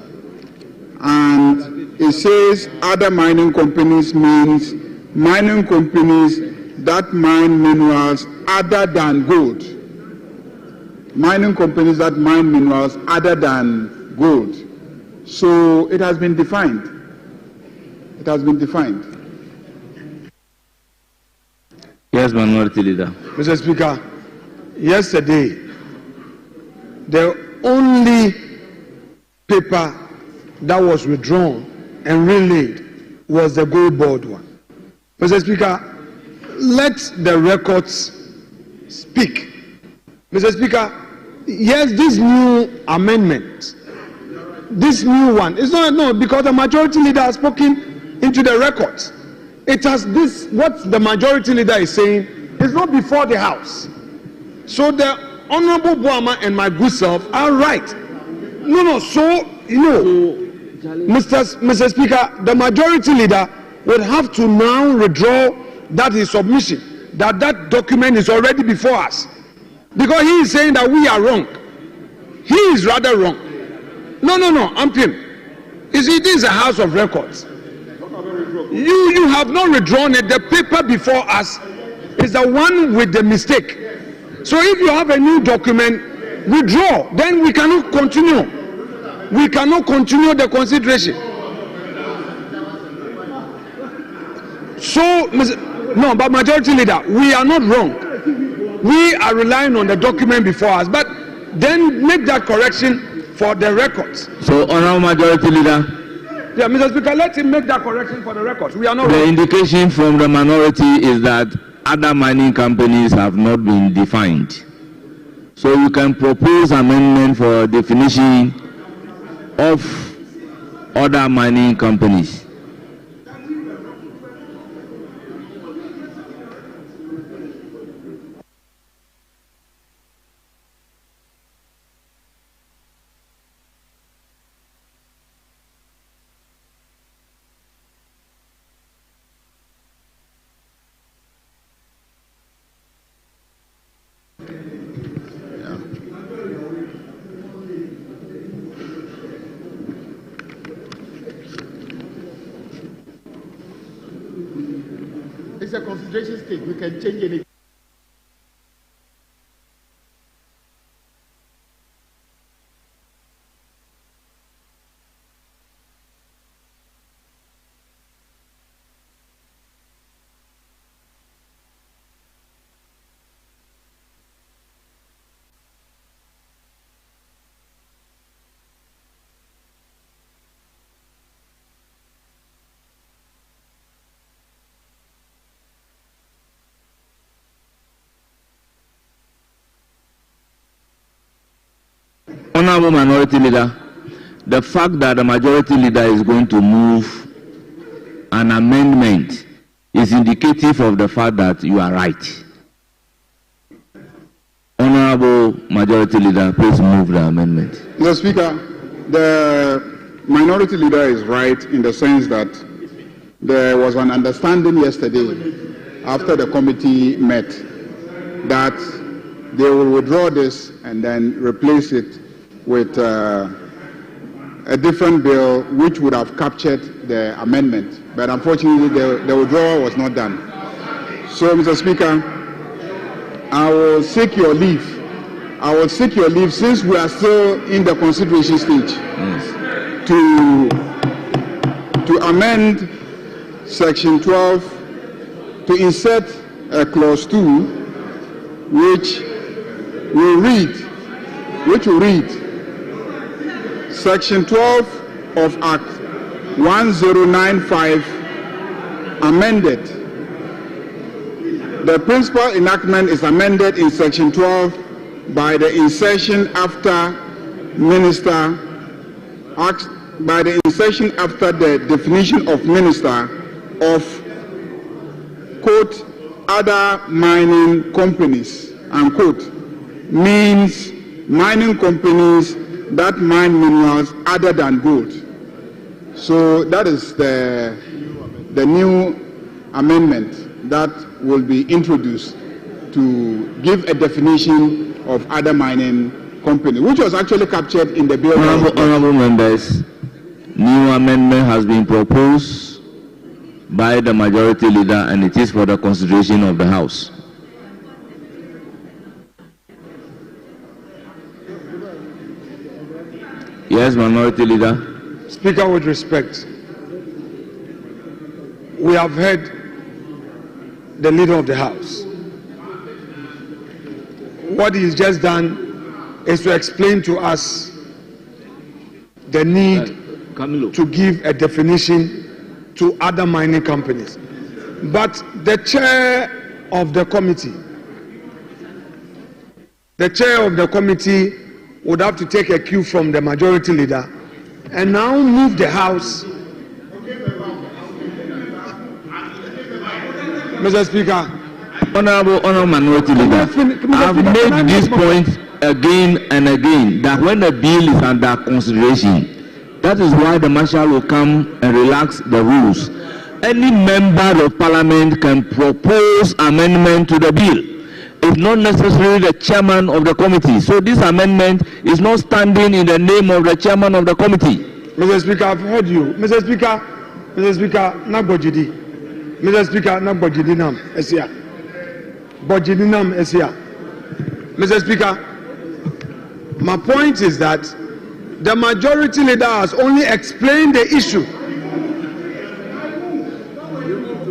And it says other mining companies means mining companies that mine minerals other than gold. Mining companies that mine minerals other than gold. So it has been defined. It has been defined. Yes, Minority Leader. Mr. Speaker, yesterday, the only paper that was withdrawn and relayed was the gold board one. Mr. Speaker, let the records speak. Mr. Speaker, yes, this new amendment, this new one, it's not because the Majority Leader has spoken into the records. It has this, what the Majority Leader is saying is not before the House. So the Honorable Boama and my good self are right. Mr. Speaker, the Majority Leader would have to now withdraw that his submission, that document is already before us. Because he is saying that we are wrong. He is rather wrong. No, I'm him. You see, this is a house of records. You have not withdrawn it. The paper before us is the one with the mistake. So if you have a new document, withdraw. Then we cannot continue. We cannot continue the consideration. So, but Majority Leader, we are not wrong. We are relying on the document before us, but then make that correction for the records. So, Honourable Majority Leader. Yeah, Mr. Speaker, let him make that correction for the records. We are not wrong. The indication from the minority is that other mining companies have not been defined. So you can propose amendment for definition of other mining companies. a consideration stage. We can change anything. Honorable Minority Leader, the fact that the Majority Leader is going to move an amendment is indicative of the fact that you are right. Honorable Majority Leader, please move the amendment. Mr. Speaker, the Minority Leader is right in the sense that there was an understanding yesterday after the committee met that they will withdraw this and then replace it with a different bill which would have captured the amendment. But unfortunately, the withdrawal was not done. So, Mr. Speaker, I will seek your leave. I will seek your leave since we are still in the consideration stage to amend Section 12 to insert a clause 2 which will read Section 12 of Act 1095 amended. The principal enactment is amended in Section 12 by the insertion after the definition of minister of, quote, other mining companies, unquote, means mining companies that mine minerals other than gold. So that is the new amendment that will be introduced to give a definition of other mining company, which was actually captured in the bill. Honorable members, new amendment has been proposed by the Majority Leader and it is for the consideration of the House. Yes, Minority Leader. Speaker, with respect, we have heard the Leader of the House. What he's just done is to explain to us the need to give a definition to other mining companies. But the chair of the committee would have to take a cue from the Majority Leader and now move the House. Mr. Speaker. Honorable Minority Leader, I've made this point again and again that when the bill is under consideration, that is why the Marshal will come and relax the rules. Any member of Parliament can propose amendment to the bill. It's not necessarily the chairman of the committee. So this amendment is not standing in the name of the chairman of the committee. Mr. Speaker, I've heard you. Mr. Speaker, Nagbojidi. Mr. Speaker, Nagbojidi Nam Esia. Bojidi Nam Esia. Mr. Speaker, my point is that the Majority Leader has only explained the issue.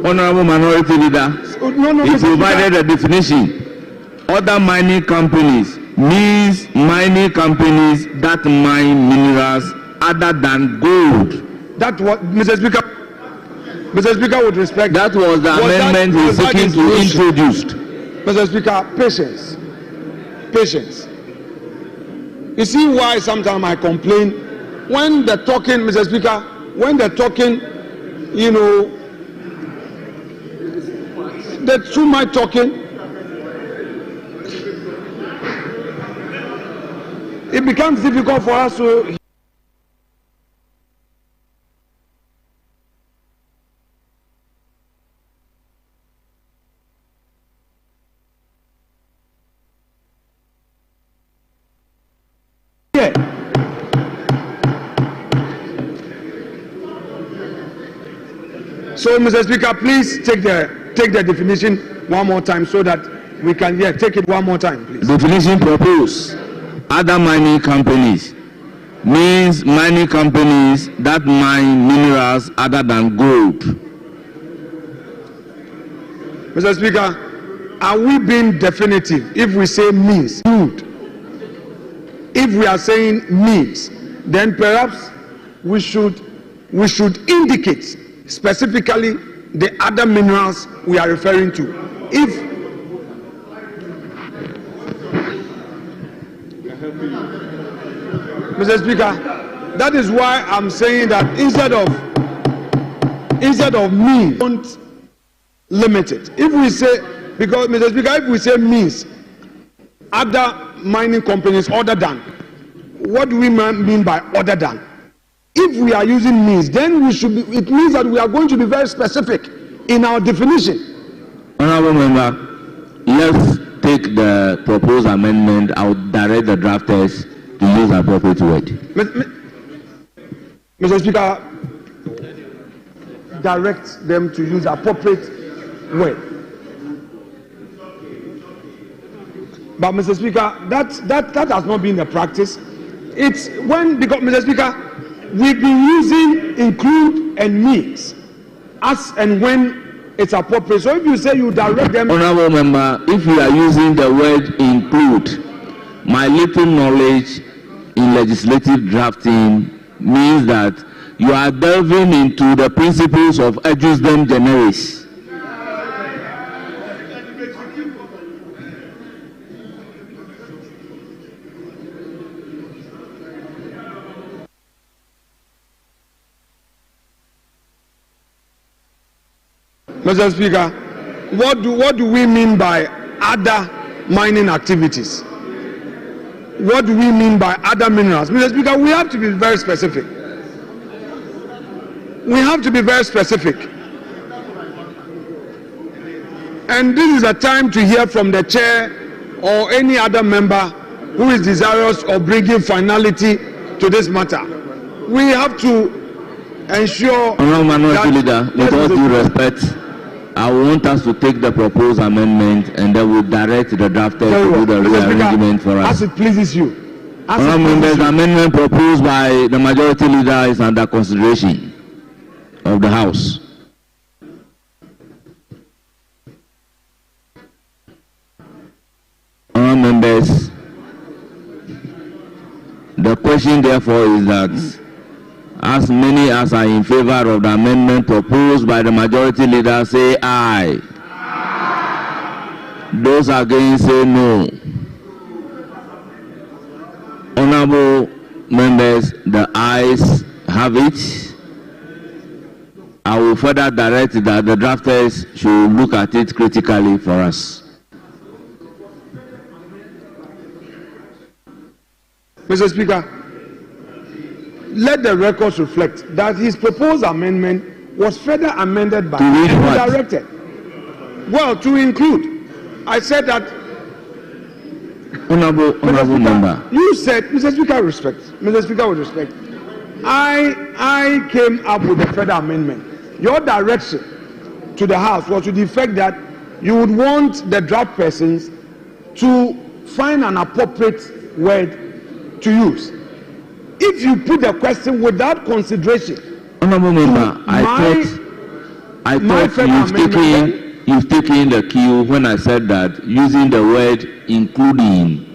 Honorable Minority Leader, he provided a definition. Other mining companies means mining companies that mine minerals other than gold. That what, Mr. Speaker, with respect, that was the amendment he's seeking to introduce. Mr. Speaker, patience. You see why sometimes I complain when they're talking, Mr. Speaker, when they're talking, you know, they're too much talking. It becomes difficult for us to. So, Mr. Speaker, please take the take the definition one more time so that we can take it one more time, please. Definition proposed. Other mining companies means mining companies that mine minerals other than gold. Mr. Speaker, are we being definitive if we say means? Good. If we are saying means, then perhaps we should indicate specifically the other minerals we are referring to. If Mr. Speaker, that is why I'm saying that instead of means, don't limit it. If we say, because Mr. Speaker, if we say means, other mining companies other than, what do we mean by other than? If we are using means, then it means that we are going to be very specific in our definition. Honorable Member, let's take the proposed amendment. I would direct the drafters to use appropriate word. Mr. Speaker, direct them to use appropriate word. But Mr. Speaker, that has not been the practice. It's when, because Mr. Speaker, we've been using include and means as and when it's appropriate. So if you say you direct them. Honorable Member, if you are using the word include, my little knowledge in legislative drafting means that you are delving into the principles of ejusdem generis. Mr. Speaker, what do we mean by other mining activities? What do we mean by other minerals? Mr. Speaker, we have to be very specific. We have to be very specific. And this is a time to hear from the chair or any other member who is desirous of bringing finality to this matter. We have to ensure Honorable Minority Leader, with all due respect, I want us to take the proposed amendment and then we'll direct the drafter to do the rearrangement for us. As it pleases you. Honorable Members, the amendment proposed by the Majority Leader is under consideration of the House. Honorable Members, the question therefore is that as many as are in favor of the amendment proposed by the Majority Leader say aye. Aye. Those against say no. Honorable Members, the ayes have it. I will further direct that the drafters should look at it critically for us. Mr. Speaker, let the records reflect that his proposed amendment was further amended by the director. Well, to include, I said that. Honorable Member, you said, Mr. Speaker, respect. Mr. Speaker, with respect. I came up with a further amendment. Your direction to the House was to the effect that you would want the draft persons to find an appropriate word to use. If you put the question without consideration, Honorable Member, I thought you've taken the cue when I said that using the word including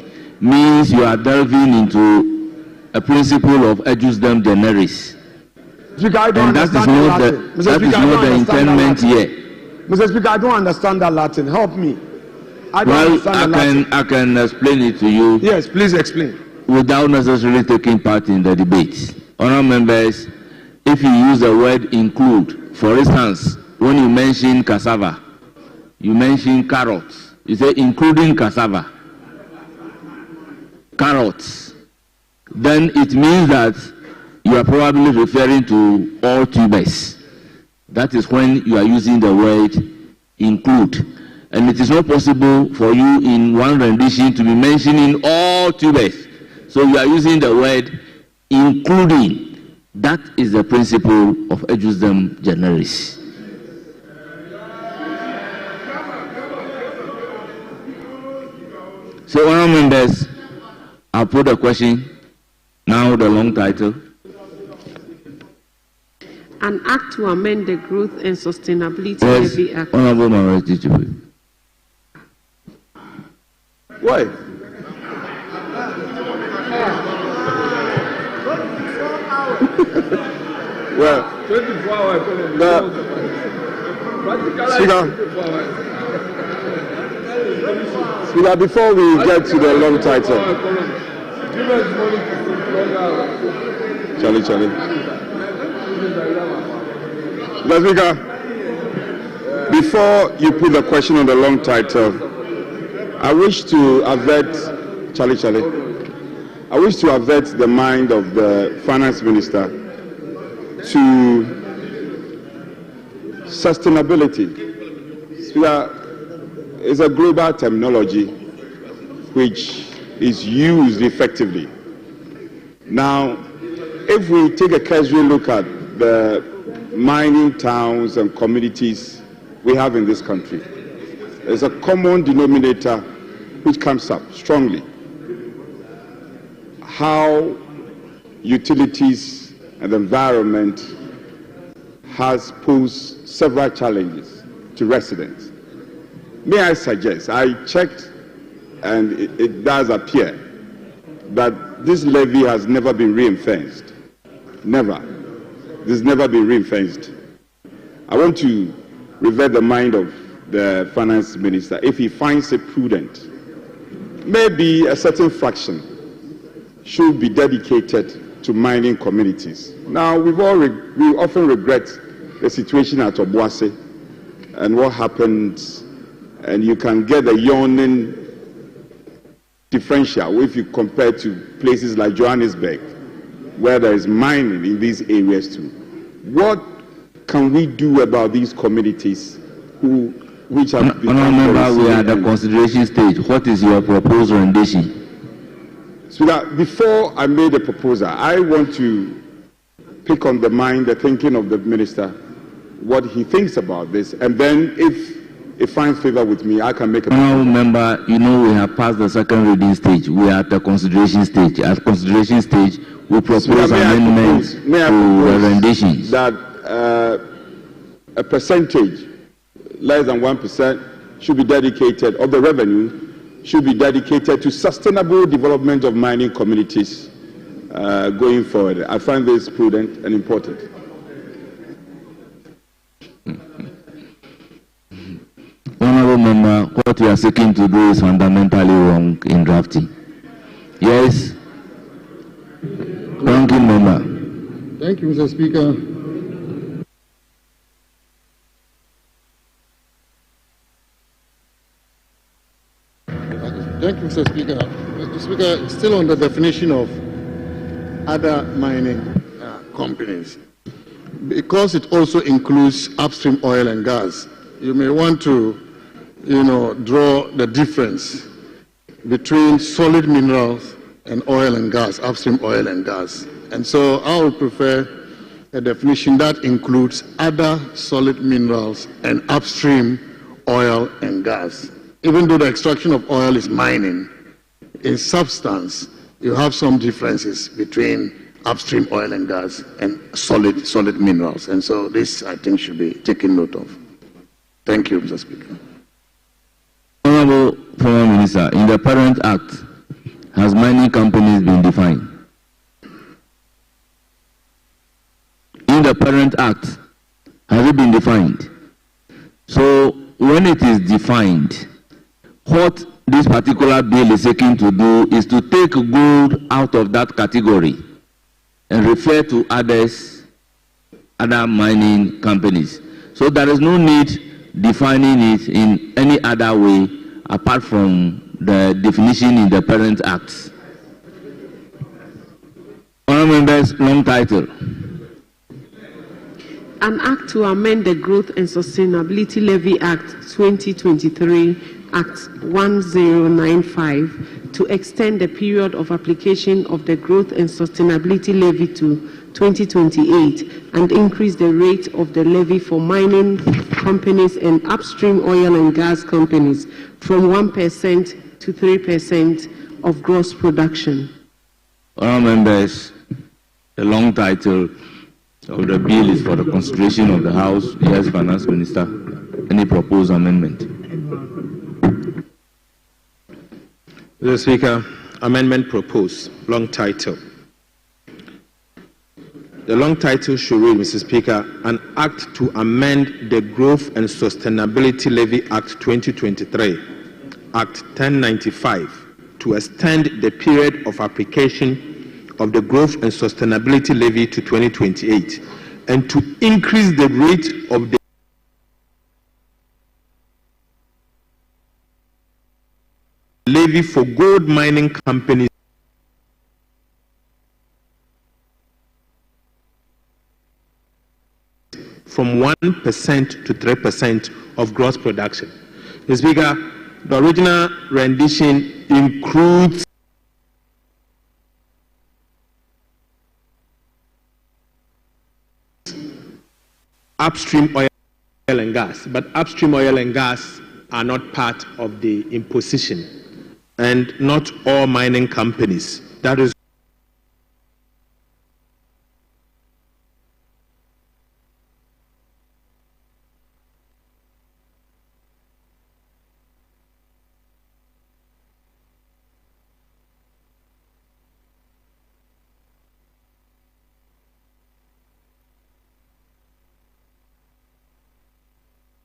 means you are delving into a principle of ejusdem generis. And that is not the intendment here. Mr. Speaker, I don't understand that Latin. Help me. I can explain it to you. Yes, please explain. Without necessarily taking part in the debate. Honourable Members, if you use the word include, for instance, when you mention cassava, you mention carrots, you say including cassava, carrots, then it means that you are probably referring to all tubers. That is when you are using the word include. And it is not possible for you in one rendition to be mentioning all tubers. So you are using the word including. That is the principle of ejusdem generis. So, honourable members, I'll put the question. Now the long title. An act to amend the Growth and Sustainability Yes, Levy Act. Honourable Minority Chief. Why? Well, 24 hour economy. Speaker, before we get to the long title, Charlie. Speaker, before you put the question on the long title, I wish to avert, I wish to avert the mind of the Finance Minister to sustainability. Speaker, it's a global terminology which is used effectively. Now, if we take a casual look at the mining towns and communities we have in this country, there's a common denominator which comes up strongly. How utilities and the environment has posed several challenges to residents. May I suggest, I checked and it does appear that this levy has never been ring-fenced. Never. This has never been ring-fenced. I want to revert the mind of the Finance Minister. If he finds it prudent, maybe a certain fraction should be dedicated to mining communities. Now, we often regret the situation at Obuasi and what happened, and you can get a yawning differential if you compare to places like Johannesburg, where there is mining in these areas too. What can we do about these communities which have become... Remember, we are at the consideration stage. What is your proposed rendition? So that before I made a proposal, I want to pick on the mind, the thinking of the minister, what he thinks about this, and then if it finds favor with me, I can make a proposal. Remember, you know we have passed the second reading stage. We are at the consideration stage. At consideration stage, we propose amendments to the renditions. That a percentage, less than 1%, should be dedicated, of the revenue, should be dedicated to sustainable development of mining communities going forward. I find this prudent and important. Honourable Member, what you are seeking to do is fundamentally wrong in drafting. Yes. Ranking Member. Thank you, Mr. Speaker. Thank you, Mr. Speaker. Mr. Speaker, still on the definition of other mining companies, because it also includes upstream oil and gas, you may want to, draw the difference between solid minerals and oil and gas, upstream oil and gas. And so I would prefer a definition that includes other solid minerals and upstream oil and gas. Even though the extraction of oil is mining, in substance, you have some differences between upstream oil and gas and solid minerals. And so this, I think, should be taken note of. Thank you, Mr. Speaker. Honourable Former Minister, in the Parent Act, has mining companies been defined? In the Parent Act, has it been defined? So when it is defined, what this particular bill is seeking to do is to take gold out of that category and refer to other mining companies. So there is no need defining it in any other way apart from the definition in the Parent Act. Honourable Members, long title. An act to amend the Growth and Sustainability Levy Act 2023, Act 1095, to extend the period of application of the Growth and Sustainability Levy to 2028 and increase the rate of the levy for mining companies and upstream oil and gas companies from 1% to 3% of gross production. Honourable members, the long title of the bill is for the consideration of the House. Yes, Finance Minister. Any proposed amendment? Mr. Speaker, amendment proposed. Long title. The long title should read, Mr. Speaker, an act to amend the Growth and Sustainability Levy Act 2023, Act 1095, to extend the period of application of the Growth and Sustainability Levy to 2028, and to increase the rate of the levy for gold mining companies from 1% to 3% of gross production. Mr. Speaker, the original rendition includes upstream oil and gas, but upstream oil and gas are not part of the imposition, and not all mining companies. That is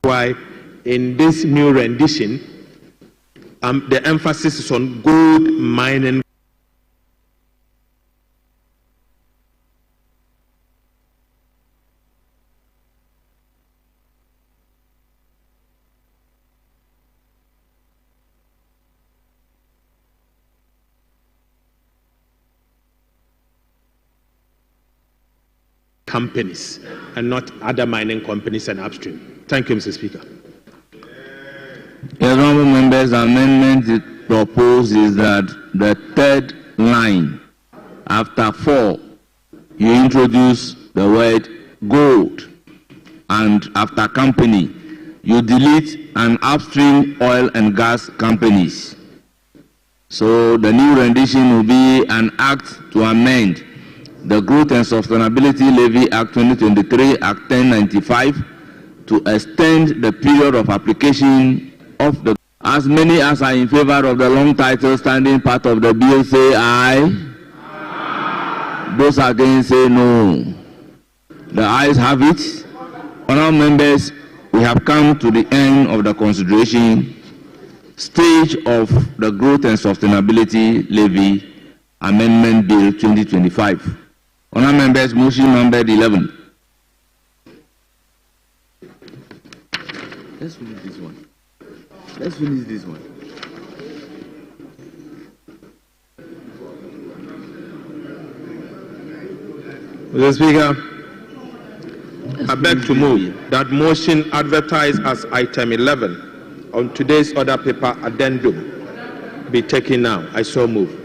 why in this new rendition, the emphasis is on gold mining companies and not other mining companies and upstream. Thank you, Mr. Speaker. Yes, honourable members, the amendment proposed is that the third line after 4, you introduce the word gold, and after company, you delete an upstream oil and gas companies. So the new rendition will be an act to amend the Growth and Sustainability Levy Act 2023, Act 1095, to extend the period of application of the... As many as are in favor of the long title standing part of the bill say aye. Aye. Those against say no. The ayes have it. Honourable members, we have come to the end of the consideration stage of the Growth and Sustainability Levy Amendment Bill 2025. Honourable members, motion number 11. Let's finish this one. Let's finish this one. Mr. Speaker, I beg to move that motion advertised as item 11 on today's order paper addendum be taken now. I so move.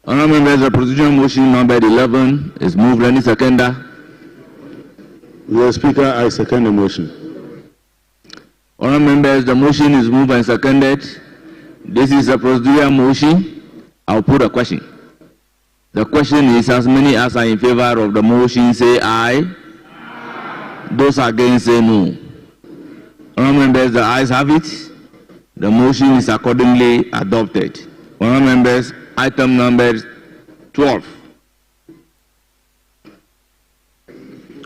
Honourable members, the procedural motion number 11 is moved. Any seconder? Mr. Speaker, I second the motion. Honourable members, the motion is moved and seconded. This is a procedural motion. I'll put a question. The question is, as many as are in favor of the motion say aye. Aye. Those against say no. Honourable members, the ayes have it. The motion is accordingly adopted. Honourable members, item number 12.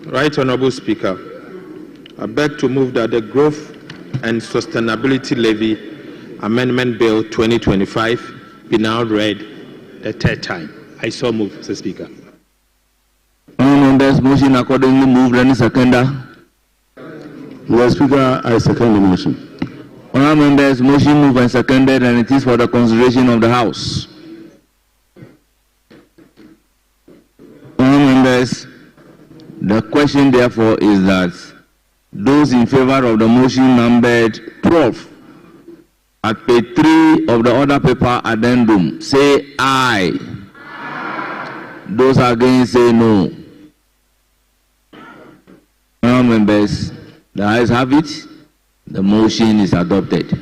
Right Honourable Speaker, I beg to move that the Growth and Sustainability Levy Amendment Bill 2025 be now read the third time. I so move, Mr. Speaker. Honourable members, motion accordingly moved. Any seconder? Mr. Speaker, I second the motion. Honourable members, motion moved and seconded, and it is for the consideration of the House. Honourable members, the question therefore is that those in favor of the motion numbered 12 at page 3 of the order paper addendum say aye. Aye. Those against say no. Honourable members, the ayes have it. The motion is adopted.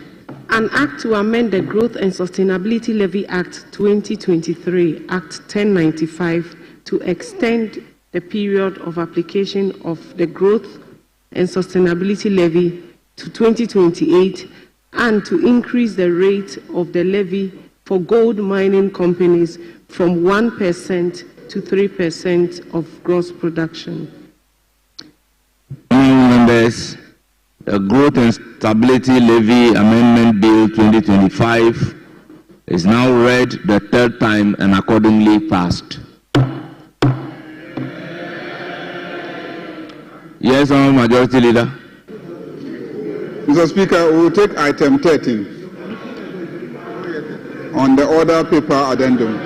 An act to amend the Growth and Sustainability Levy Act 2023, Act 1095, to extend the period of application of the Growth and Sustainability Levy to 2028 and to increase the rate of the levy for gold mining companies from 1% to 3% of gross production. Members, the Growth and Stability Levy Amendment Bill 2025 is now read the third time and accordingly passed. Yes, Honourable Majority Leader. Mr. Speaker, we will take item 13 on the order paper addendum.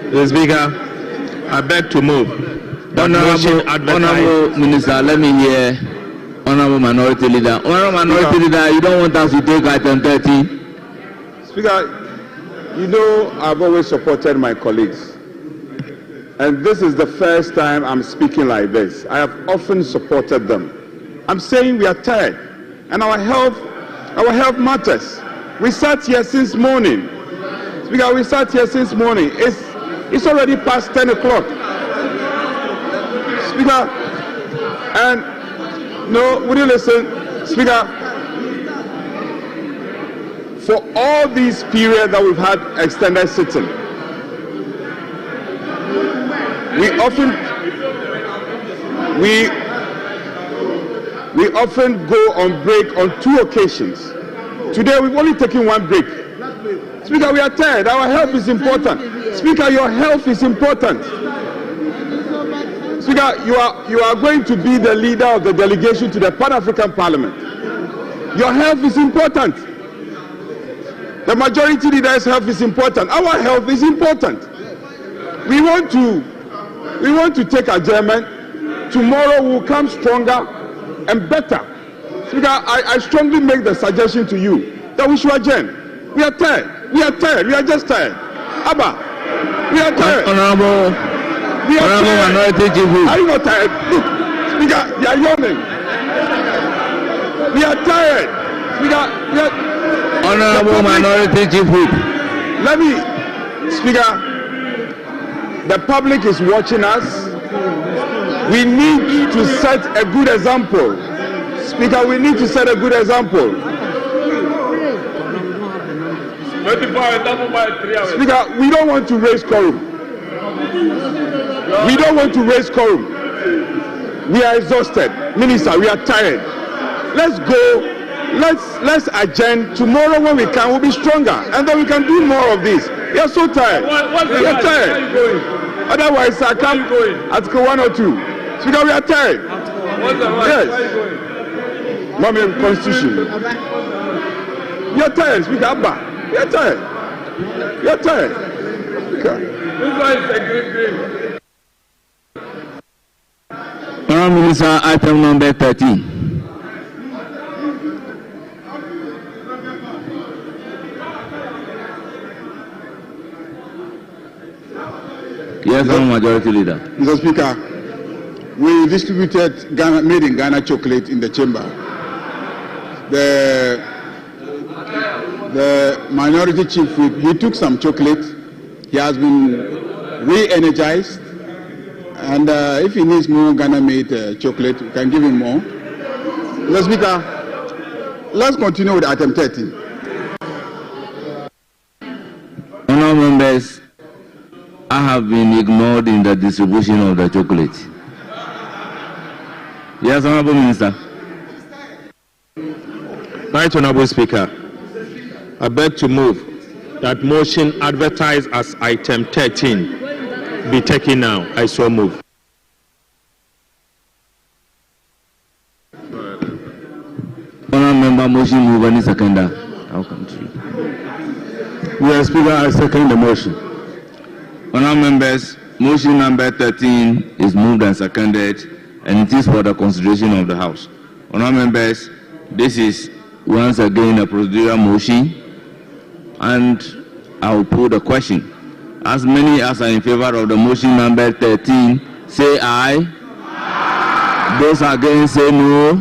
Mr. Speaker, I beg to move. Honourable Minister, let me hear Honourable Minority Leader. Honourable Minority Leader, you don't want us to take item 13? Speaker, you know I've always supported my colleagues. And this is the first time I'm speaking like this. I have often supported them. I'm saying we are tired. And our health matters. We sat here since morning. Speaker, we sat here since morning. It's already past 10 o'clock. Speaker, and no, would you listen? Speaker, for all these periods that we've had extended sitting, we often go on break on 2 occasions. Today we've only taken 1 break. Speaker, we are tired. Our health is important. Speaker, your health is important. Speaker, you are going to be the leader of the delegation to the Pan-African Parliament. Your health is important. The majority leader's health is important. Our health is important. We want to take adjournment. Tomorrow we'll come stronger and better. Speaker, I strongly make the suggestion to you that we should adjourn. We are tired. We are tired. We are just tired. Abba, we are tired. Honourable Minority Chief Whip. Are you not tired? Look, Speaker, you are yawning. We are tired. Speaker, we are... Honourable Minority Chief Whip. Let me, Speaker, the public is watching us. We need to set a good example. Speaker, we need to set a good example. Speaker, we don't want to raise quorum. We don't want to raise quorum. We are exhausted. Minister, we are tired. Let's go. Let's adjourn. Tomorrow when we can, we'll be stronger. And then we can do more of this. We are so tired. We are tired. Otherwise, I come Article 1 or 2. Speaker, we are tired. Yes. Mommy, Constitution. We are tired. Speaker, Abba. We are tired. We are tired. Honourable Minister, item number 13. Yes, Majority Leader. Mr. Speaker, we distributed made in Ghana chocolate in the chamber. The Minority Chief Whip, he took some chocolate. He has been re-energized. And if he needs more Ghana-made chocolate, we can give him more. Mr. Speaker, let's continue with item 13. Honourable members, I have been ignored in the distribution of the chocolate. Yes, Honourable Minister. Right, Honourable Speaker, I beg to move that motion advertised as item 13 be taken now. I so move. Honourable Member, motion move. Any seconder? I'll come to you. Yes, Speaker, I second the motion. Honourable members, motion number 13 is moved and seconded, and it is for the consideration of the House. Honourable members, this is once again a procedural motion, and I will put the question. As many as are in favour of the motion number 13, say aye. Aye. Those against say no.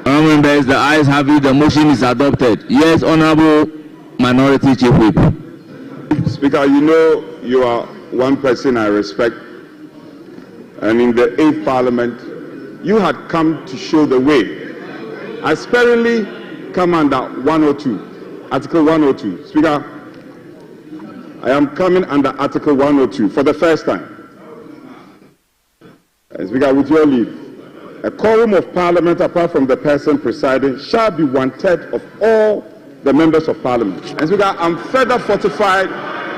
Honourable members, the ayes have it. The motion is adopted. Yes, Honourable Minority Chief Whip. Speaker, you know you are one person I respect, and in the 8th Parliament, you had come to show the way. I sparingly come under 102, Article 102. Speaker, I am coming under Article 102 for the first time. Speaker, with your leave, a quorum of Parliament, apart from the person presiding, shall be 1/3 of all the members of Parliament. And Speaker, I'm further fortified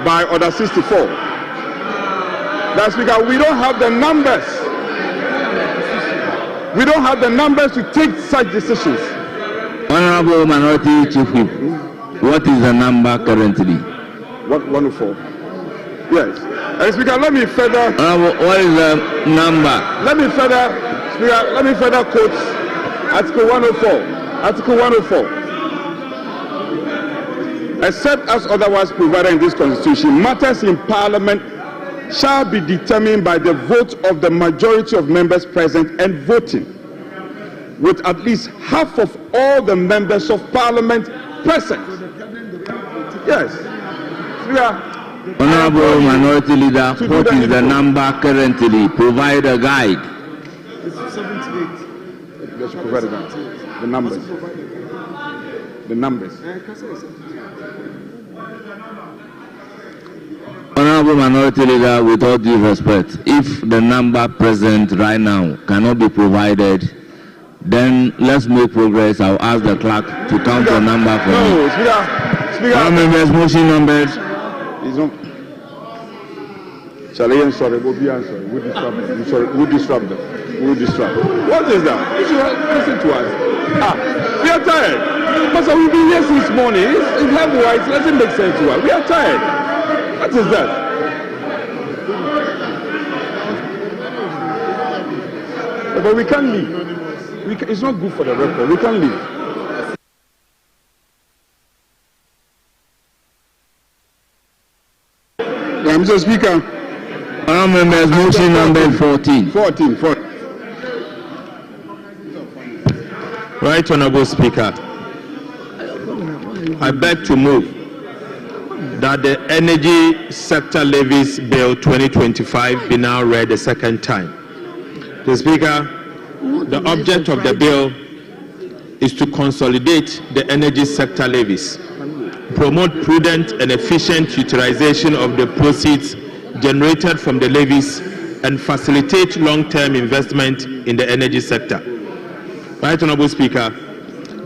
by Order 64. That, Speaker, we don't have the numbers. We don't have the numbers to take such decisions. Honourable Minority Chief Whip, what is the number currently? 104. Yes. And Speaker, let me further. What is the number? Let me further, Speaker, let me further quote Article 104. Article 104. Except as otherwise provided in this Constitution, matters in Parliament shall be determined by the vote of the majority of members present and voting, with at least half of all the members of Parliament present. Yes. Speaker, Honourable Minority Leader, what is the number currently? Provide a guide. It's 78. They should provide that. The numbers. The numbers. Honourable Minority Leader, with all due respect, if the number present right now cannot be provided, then let's make progress. I'll ask the clerk to count the number for me. Speaker. Members, motion numbers. Shall I answer? We'll be answering. We'll disrupt them. We'll disrupt them. We'll disrupt. What is that? You should listen to us. We are tired. Master, we've been here since morning. It's have white. It doesn't make sense to us. We are tired. What is that? But we can't leave. It's not good for the record. We can't leave. Mr. Speaker. Honourable members, motion number 14. 14. Right, Honourable Speaker. I beg to move that the Energy Sector Levies Bill 2025 be now read a second time. The Speaker, the object of the bill is to consolidate the energy sector levies, promote prudent and efficient utilization of the proceeds generated from the levies, and facilitate long-term investment in the energy sector. Right, Honourable Speaker,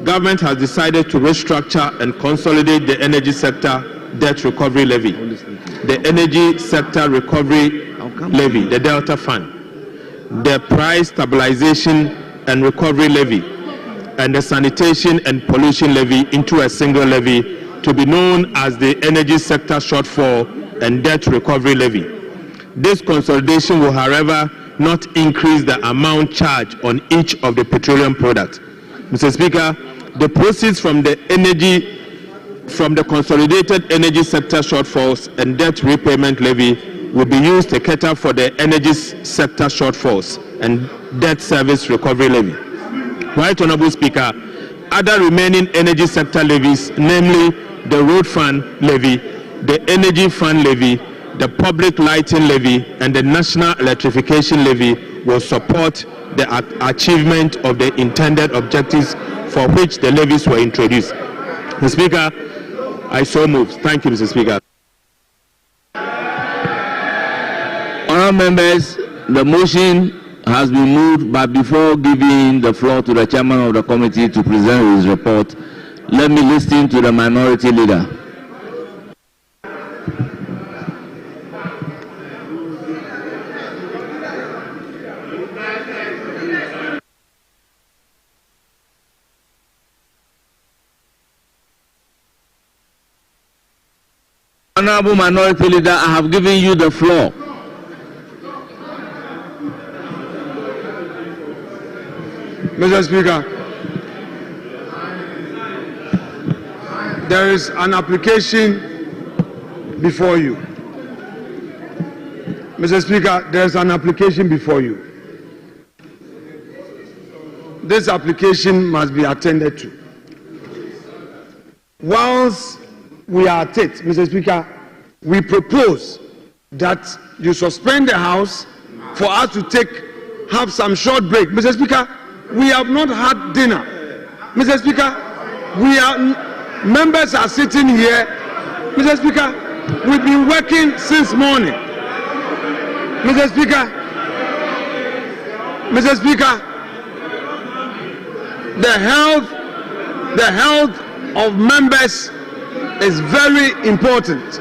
government has decided to restructure and consolidate the energy sector debt recovery levy, the energy sector recovery levy, the Delta Fund, the price stabilization and recovery levy, and the sanitation and pollution levy into a single levy to be known as the energy sector shortfall and debt recovery levy. This consolidation will, however, not increase the amount charged on each of the petroleum products. Mr. Speaker, the proceeds from the consolidated energy sector shortfalls and debt repayment levy will be used to cater for the energy sector shortfalls and debt service recovery levy. Right, Honourable Speaker, other remaining energy sector levies, namely the road fund levy, the energy fund levy, the public lighting levy, and the national electrification levy will support the achievement of the intended objectives for which the levies were introduced. Mr. Speaker, I so move. Thank you, Mr. Speaker. Honourable members, the motion has been moved, but before giving the floor to the chairman of the committee to present his report, let me listen to the minority leader. Honourable Minority Leader, I have given you the floor. Mr. Speaker, there is an application before you. Mr. Speaker, there is an application before you. this application must be attended to. Once we are at it, Mr. Speaker, we propose that you suspend the House for us to have some short break. Mr. Speaker, we have not had dinner. Mr. Speaker, members are sitting here. Mr. Speaker, we've been working since morning. Mr. Speaker, the health of members is very important.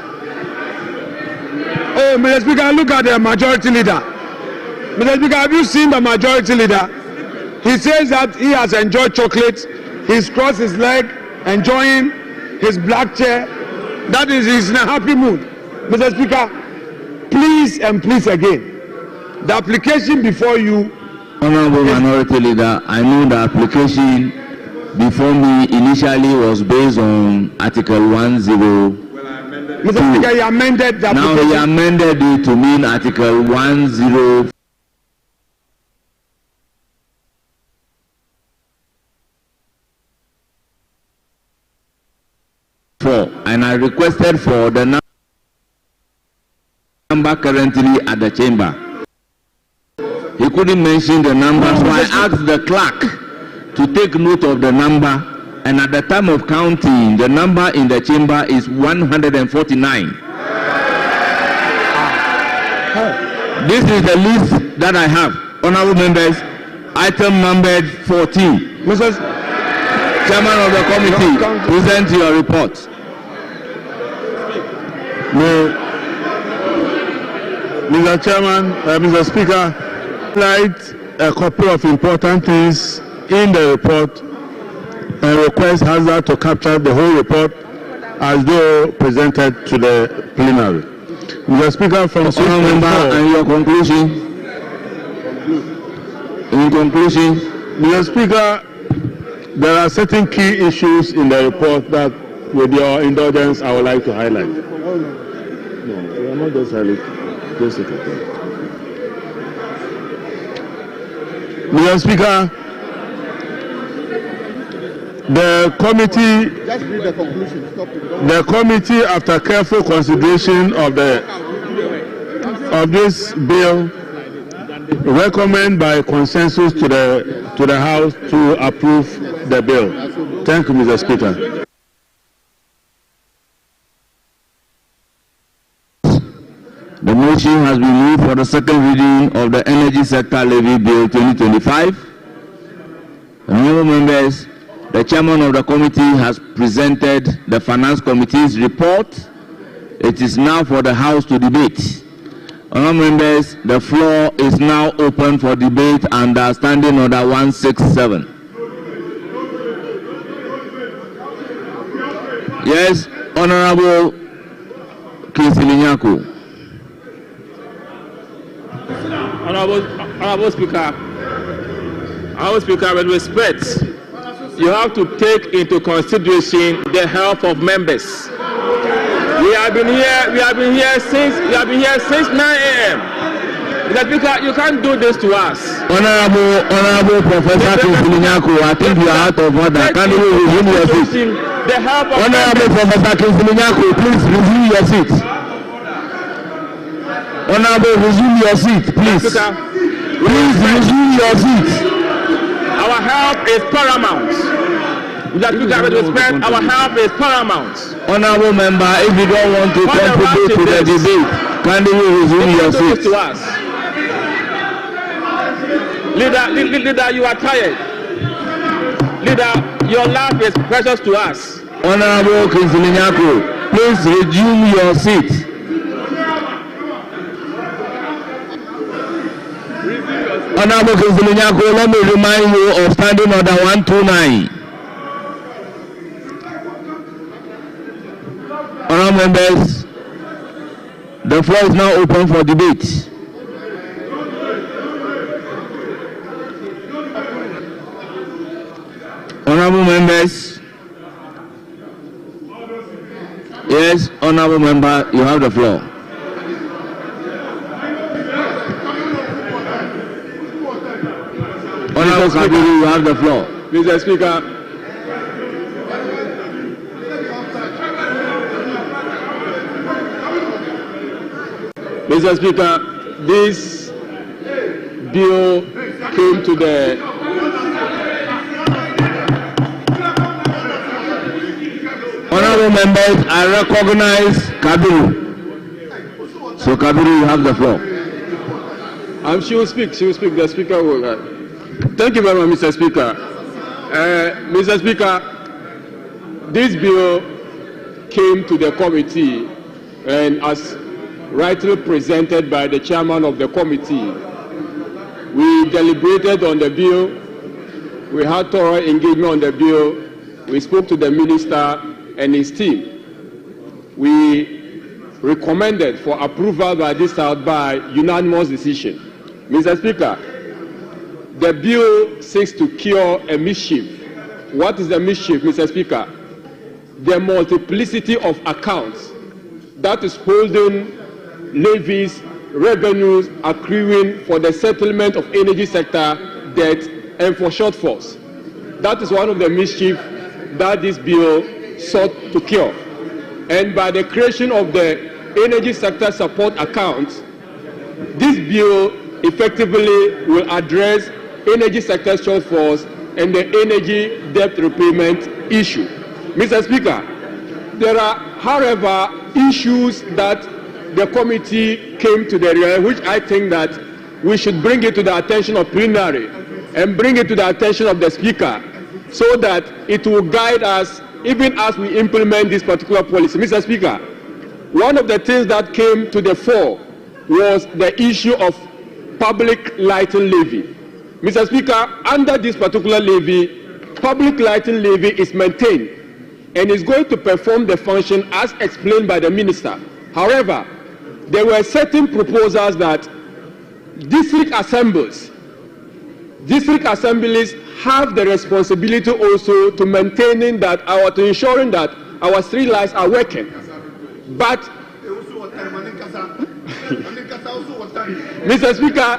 Oh, Mr. Speaker, look at the majority leader. Mr. Speaker, have you seen the majority leader? He says that he has enjoyed chocolate. He's crossed his leg, enjoying his black chair. That is, he's in a happy mood. Mr. Speaker, please and please again, the application before you. Honorable Minority Leader, I know the application before me initially was based on Article 10. Mr. Speaker, he amended the application. Now he amended it to mean Article 10. And I requested for the number currently at the chamber. He couldn't mention the number, so I asked the clerk to take note of the number, and at the time of counting, the number in the chamber is 149. This is the list that I have. Honorable members, item number 14. Mr. Chairman of the committee, present your report. Mr. Chairman, Mr. Speaker, highlight a couple of important things in the report and request Hazard to capture the whole report as though presented to the plenary. Mr. Speaker, from member and your conclusion. In conclusion, Mr. Speaker, there are certain key issues in the report that, with your indulgence, I would like to highlight. No, we are not just highlighting. Just a second. Mr. Speaker, the committee, just read the conclusion. Stop it. The committee, after careful consideration of this bill, recommend by consensus to the House to approve the bill. Thank you, Mr. Speaker. The motion has been moved for the second reading of the Energy Sector Levy Bill 2025. Honourable members, the chairman of the committee has presented the Finance Committee's report. It is now for the House to debate. Honourable members, the floor is now open for debate under Standing Order 167. Yes, Honourable Kinsilinyako. Honorable Speaker, with respect, you have to take into consideration the health of members. We have been here since 9 a.m. Mr. Speaker, you can't do this to us. Honorable Professor Kinsilinyako, I think you are out of order. Can you resume your seat? Honorable Professor Kinsilinyako, please resume your seat. Honorable, resume your seat, please. Please resume your seat. Our health is paramount. With respect, our health is paramount. Honorable member, if you don't want to contribute to the debate, kindly resume your seat. To us. Leader, you are tired. Leader, your life is precious to us. Honorable Kinsilinyako, please resume your seat. Honorable Kinsilinyako, let me remind you of Standing Order 129. Honorable members, the floor is now open for debate. Honorable members, yes, honorable member, you have the floor. Honorable Kabiru, you have the floor. Mr. Speaker, Mr. Speaker, this bill came to the Honorable members, I recognize Kabiru. So Kabiru, you have the floor. She will speak. The Speaker will. Thank you very much, Mr. Speaker. Mr. Speaker, this bill came to the committee, and as rightly presented by the chairman of the committee, we deliberated on the bill. We had thorough engagement on the bill. We spoke to the minister and his team. We recommended for approval by this House by unanimous decision. Mr. Speaker, the bill seeks to cure a mischief. What is the mischief, Mr. Speaker? The multiplicity of accounts that is holding levies, revenues accruing for the settlement of energy sector debt and for shortfalls. That is one of the mischief that this bill sought to cure. And by the creation of the energy sector support account, this bill effectively will address energy sector shortfalls and the energy debt repayment issue. Mr. Speaker, there are, however, issues that the committee came to the realization, which I think that we should bring it to the attention of plenary and bring it to the attention of the Speaker so that it will guide us even as we implement this particular policy. Mr. Speaker, one of the things that came to the fore was the issue of public lighting levy. Mr. Speaker, under this particular levy, public lighting levy is maintained and is going to perform the function as explained by the minister. However, there were certain proposals that district assemblies have the responsibility also to maintaining that to ensuring that our street lights are working. But Mr. Speaker,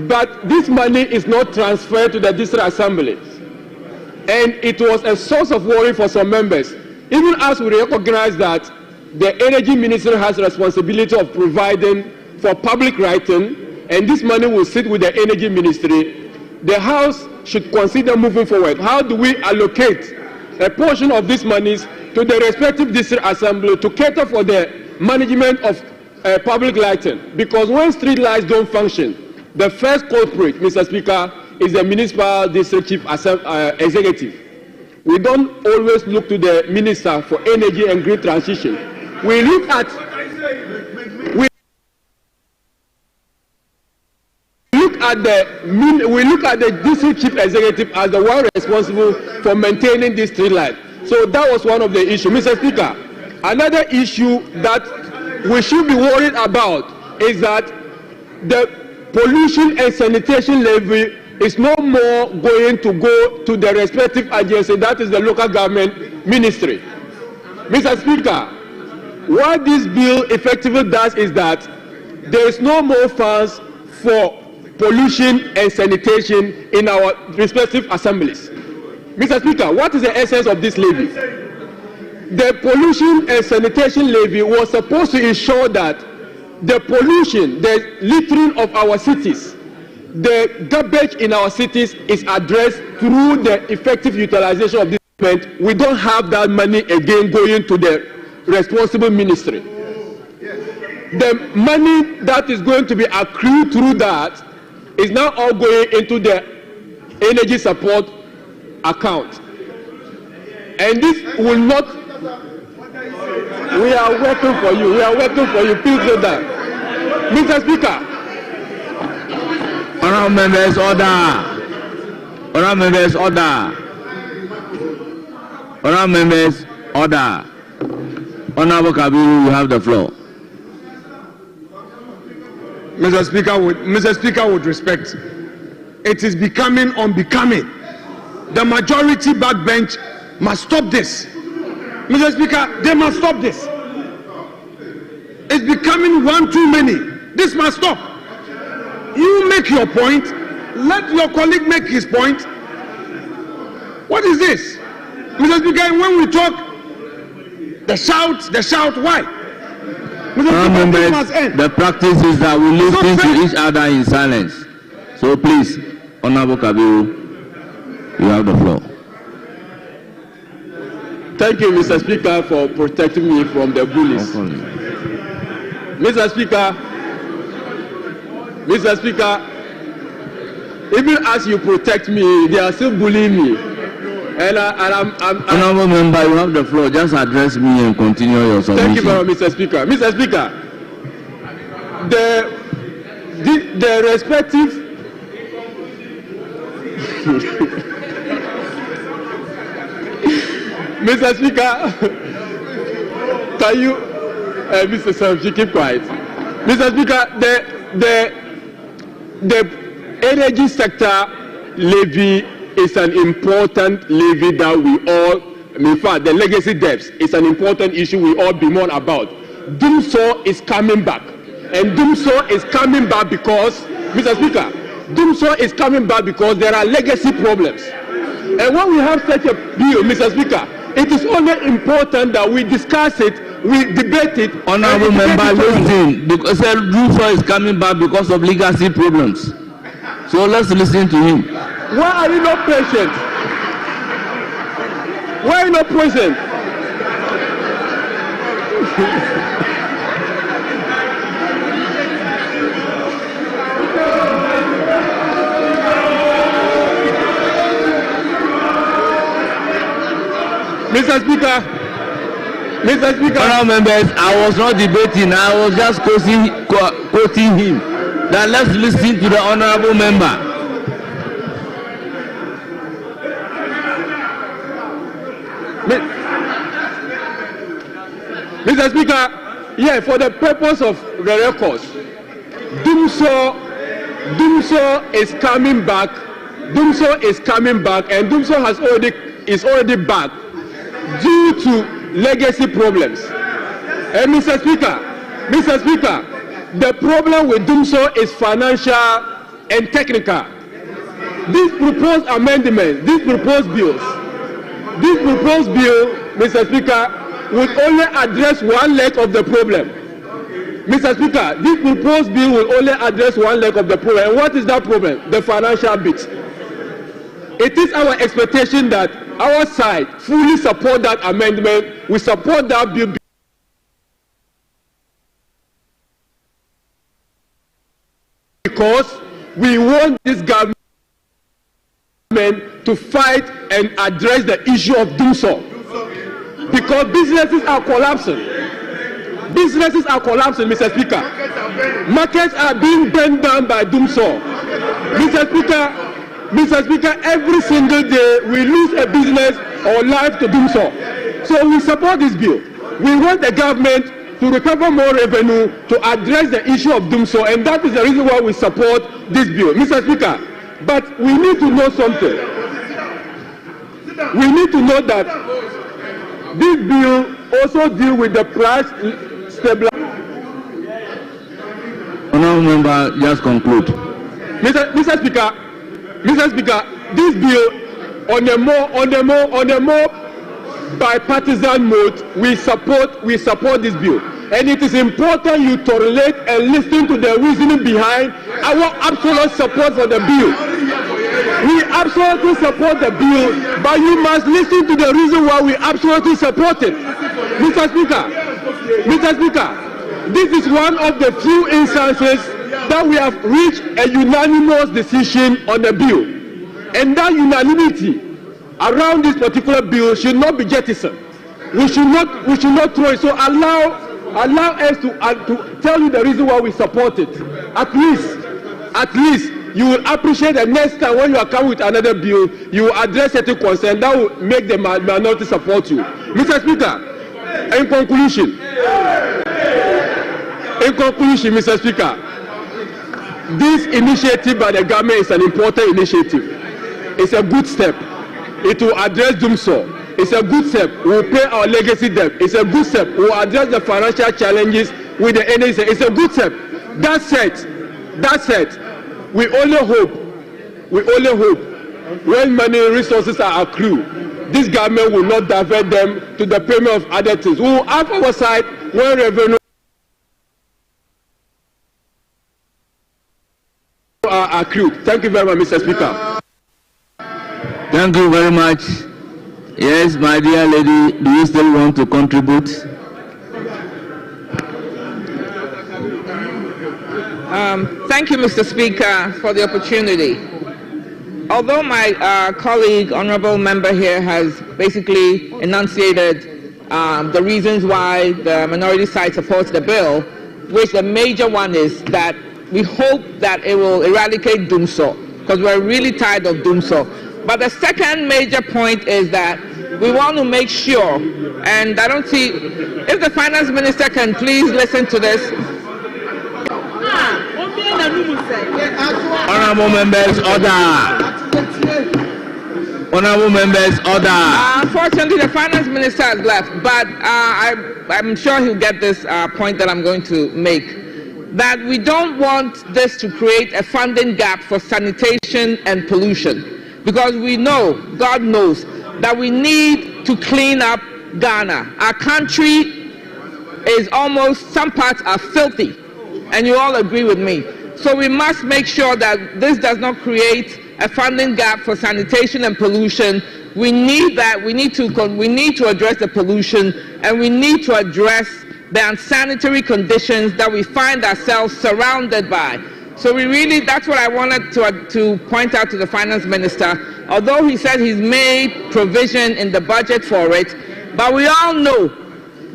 but this money is not transferred to the district assemblies, and it was a source of worry for some members. Even as we recognize that the energy ministry has responsibility of providing for public lighting, and this money will sit with the energy ministry, the House should consider moving forward. How do we allocate a portion of these monies to the respective district assembly to cater for the management of public lighting? Because when street lights don't function, the first culprit, Mr. Speaker, is the municipal district chief executive. We don't always look to the minister for energy and green transition. We look at the district chief executive as the one responsible for maintaining this street light. So that was one of the issues. Mr. Speaker, another issue that we should be worried about is that the pollution and sanitation levy is no more going to go to the respective agency, that is the local government ministry. Mr. Speaker, what this bill effectively does is that there is no more funds for pollution and sanitation in our respective assemblies. Mr. Speaker, what is the essence of this levy? The pollution and sanitation levy was supposed to ensure that the pollution, the littering of our cities, the garbage in our cities is addressed through the effective utilization of this payment. We don't have that money again going to the responsible ministry. The money that is going to be accrued through that is now all going into the energy support account. And this will not. We are working for you. We are working for you. Please do that. Mr. Speaker. Honourable members, order. Honourable members, order. Honourable members, order. Honourable Kabiru, you have the floor. Mr. Speaker, with respect, it is becoming unbecoming. The majority backbench must stop this. Mr. Speaker, they must stop this. It's becoming one too many. This must stop. You make your point, Let your colleague make his point. What is this? Mr. Speaker, when we talk, the shout, why? The practice is that we listen to each other in silence. So please, Honorable Kabiru, you have the floor. Thank you, Mr. Speaker, for protecting me from the bullies. Mr. Speaker, even as you protect me, they are still bullying me. And I'm Honorable member, you have the floor. Just address me and continue your submission. Thank you very much, Mr. Speaker. Mr. Speaker, the respective Mr. Speaker, can you, Mr. Samji, keep quiet. Mr. Speaker, the energy sector levy is an important levy that we all, in fact, the legacy debts is an important issue we all bemoan about. Doomsaw is coming back. And Doomsaw is coming back because, Mr. Speaker, Doomsaw is coming back because there are legacy problems. And when we have such a bill, Mr. Speaker, it is only important that we discuss it, we debate it. Honorable member, listen, because Doomsaw is coming back because of legacy problems. So let's listen to him. Why are you not patient? Why are you not present? Mr. Speaker, Honourable members, I was not debating, I was just quoting him. Now let's listen to the honourable member. Mr. Speaker, yeah, for the purpose of the records, Doomsaw is coming back. Doomsaw is coming back, and Doomsaw is already back due to legacy problems. And Mr. Speaker, the problem with Doomsaw is financial and technical. This proposed amendment, this proposed bill, Mr. Speaker, would only address one leg of the problem. Mr. Speaker, this proposed bill will only address one leg of the problem. And what is that problem? The financial bit. It is our expectation that our side fully support that amendment. We support that bill because we want this government to fight and address the issue of Doomsaw. Because businesses are collapsing. Businesses are collapsing, Mr. Speaker. Markets are being burned down by Doomsaw. Mr. Speaker, every single day we lose a business or life to Doomsaw. So we support this bill. We want the government to recover more revenue to address the issue of Doomsaw, and that is the reason why we support this bill. Mr. Speaker, but we need to know something. We need to know that this bill also deals with the price stabilization. Honourable member, just conclude. Mr. Speaker, this bill on a more bipartisan mode, we support this bill. And it is important you tolerate and listen to the reasoning behind our absolute support for the bill. We absolutely support the bill, but you must listen to the reason why we absolutely support it. Mr. Speaker, this is one of the few instances that we have reached a unanimous decision on the bill. And that unanimity around this particular bill should not be jettisoned. We should not throw it. So allow us to tell you the reason why we support it. At least you will appreciate the next time when you are coming with another bill, you will address certain concern that will make the minority support you. Mr. Speaker, in conclusion, Mr. Speaker, this initiative by the government is an important initiative. It's a good step. It will address Doomsaw. It's a good step. We will pay our legacy debt. It's a good step. We will address the financial challenges with the NSA. It's a good step. That said, we only hope we only hope when many resources are accrued, this government will not divert them to the payment of other things. We will have our side when revenue are accrued. Thank you very much, Mr. Speaker. Thank you very much. Yes, my dear lady, do you still want to contribute? Thank you, Mr. Speaker, for the opportunity. Although my colleague, honorable member here, has basically enunciated the reasons why the minority side supports the bill, which the major one is that we hope that it will eradicate doomsaw, because we're really tired of doomsaw. But the second major point is that we want to make sure, and I don't see, if the finance minister can please listen to this. Honorable members, order. Honorable members, order. Unfortunately, the finance minister has left, but I'm sure he'll get this point that I'm going to make. That we don't want this to create a funding gap for sanitation and pollution. Because we know, God knows, that we need to clean up Ghana. Our country is almost, some parts are filthy, and you all agree with me. So we must make sure that this does not create a funding gap for sanitation and pollution. We need that. We need to address the pollution, and we need to address the unsanitary conditions that we find ourselves surrounded by. So that's what I wanted to point out to the finance minister. Although he said he's made provision in the budget for it, but we all know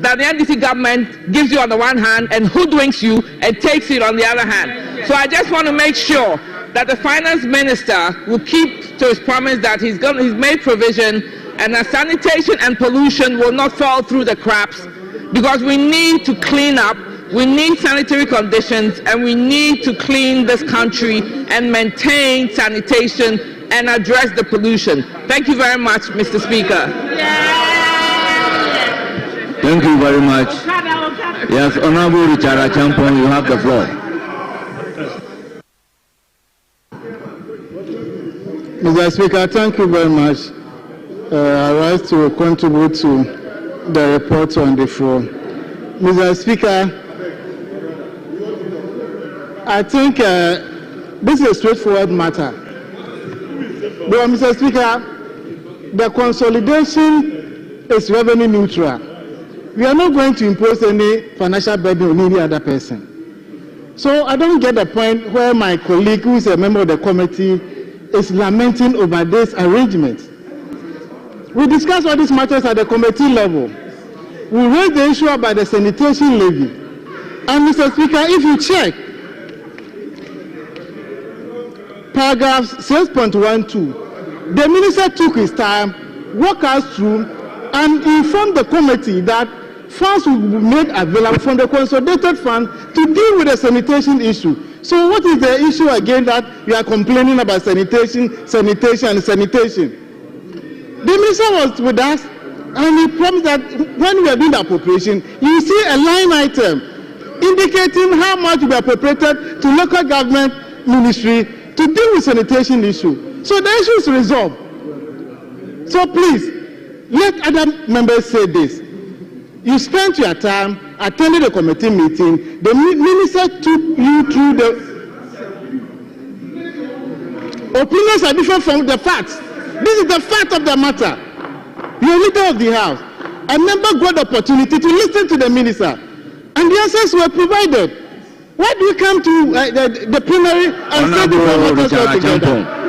that the NDC government gives you on the one hand and hoodwinks you and takes it on the other hand. So I just want to make sure that the finance minister will keep to his promise that he's made provision, and that sanitation and pollution will not fall through the cracks, because we need to clean up. We need sanitary conditions, and we need to clean this country and maintain sanitation and address the pollution. Thank you very much, Mr. Speaker. Thank you very much. Yes, Honorable Richard Achampong, you have the floor. Mr. Speaker, thank you very much. I rise to contribute to the report on the floor. Mr. Speaker, I think this is a straightforward matter. But, Mr. Speaker, the consolidation is revenue neutral. We are not going to impose any financial burden on any other person. So I don't get the point where my colleague, who is a member of the committee, is lamenting over this arrangement. We discussed all these matters at the committee level. We raised the issue about the sanitation levy. And, Mr. Speaker, if you check paragraph 6.12, the minister took his time, walked us through, and informed the committee that funds will be made available from the consolidated fund to deal with the sanitation issue. So what is the issue again that you are complaining about sanitation? The minister was with us, and he promised that when we are doing the appropriation, you see a line item indicating how much we appropriated to local government ministry to deal with sanitation issue. So the issue is resolved. So please, let other members say this. You spent your time attending the committee meeting. The minister took you through the opinions are different from the facts. This is the fact of the matter. You're leader of the house. A member got the opportunity to listen to the minister, and the answers were provided. Why do you come to the plenary and say the matters together?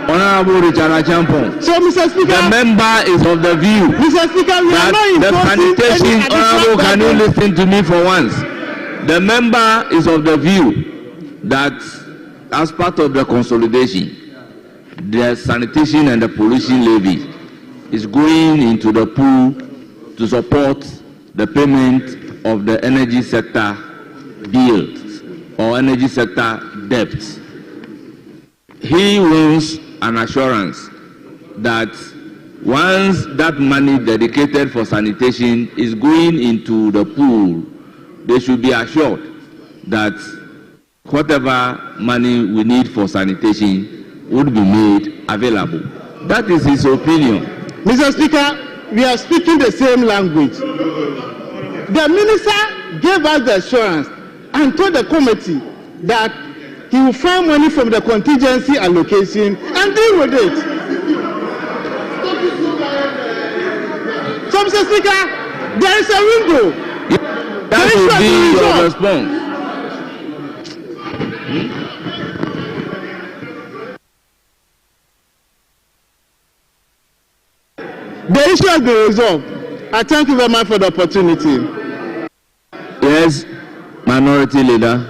Honorable Richard Achampong. So, Mr. Speaker, the member is of the view, Mr. Speaker, we are not the sanitation. Honorable, can you listen to me for once? The member is of the view that as part of the consolidation, the sanitation and the pollution levy is going into the pool to support the payment of the energy sector bills or energy sector debts. He wants an assurance that once that money dedicated for sanitation is going into the pool, they should be assured that whatever money we need for sanitation would be made available. That is his opinion. Mr. Speaker, we are speaking the same language. The minister gave us the assurance and told the committee that he will find money from the contingency allocation and deal with it. So, Mr. Speaker, there is a window. That will be your response. The issue has been resolved. I thank you very much for the opportunity. Yes, Minority Leader.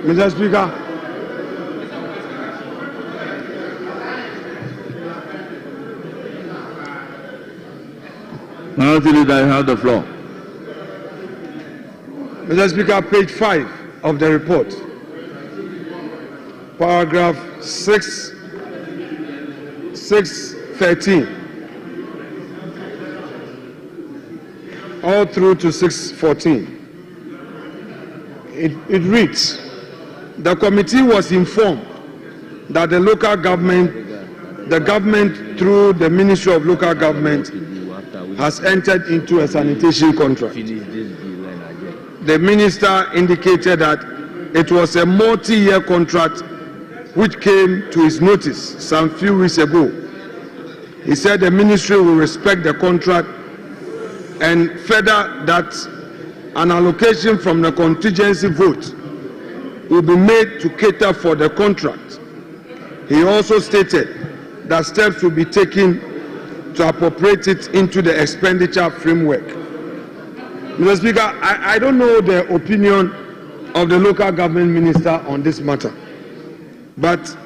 Mr. Speaker, Minority Leader, you have the floor. Mr. Speaker, page 5 of the report, paragraph 613, all through to 614. It reads, the committee was informed that the local government, the government through the Ministry of Local Government has entered into a sanitation contract. The minister indicated that it was a multi-year contract which came to his notice some few weeks ago. He said the ministry will respect the contract and further that an allocation from the contingency vote will be made to cater for the contract. He also stated that steps will be taken to appropriate it into the expenditure framework. Mr. Speaker, I don't know the opinion of the local government minister on this matter, but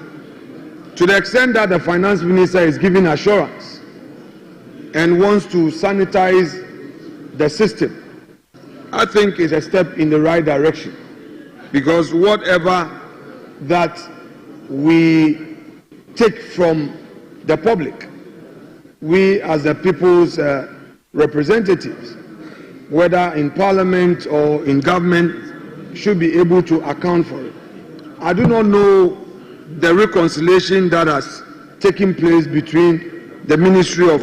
to the extent that the finance minister is giving assurance and wants to sanitize the system, I think it's a step in the right direction, because whatever that we take from the public, we as the people's representatives, whether in parliament or in government, should be able to account for it. I do not know the reconciliation that has taken place between the Ministry of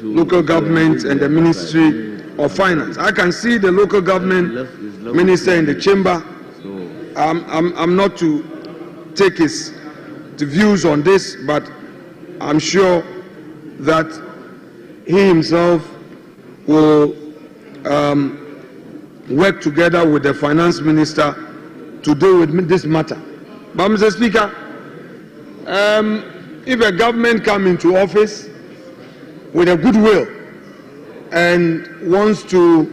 Local Government and the Ministry of Finance. I can see the local government minister in the chamber. I'm not to take his views on this, but I'm sure that he himself will work together with the finance minister to deal with this matter. But Mr. Speaker, if a government comes into office with a goodwill and wants to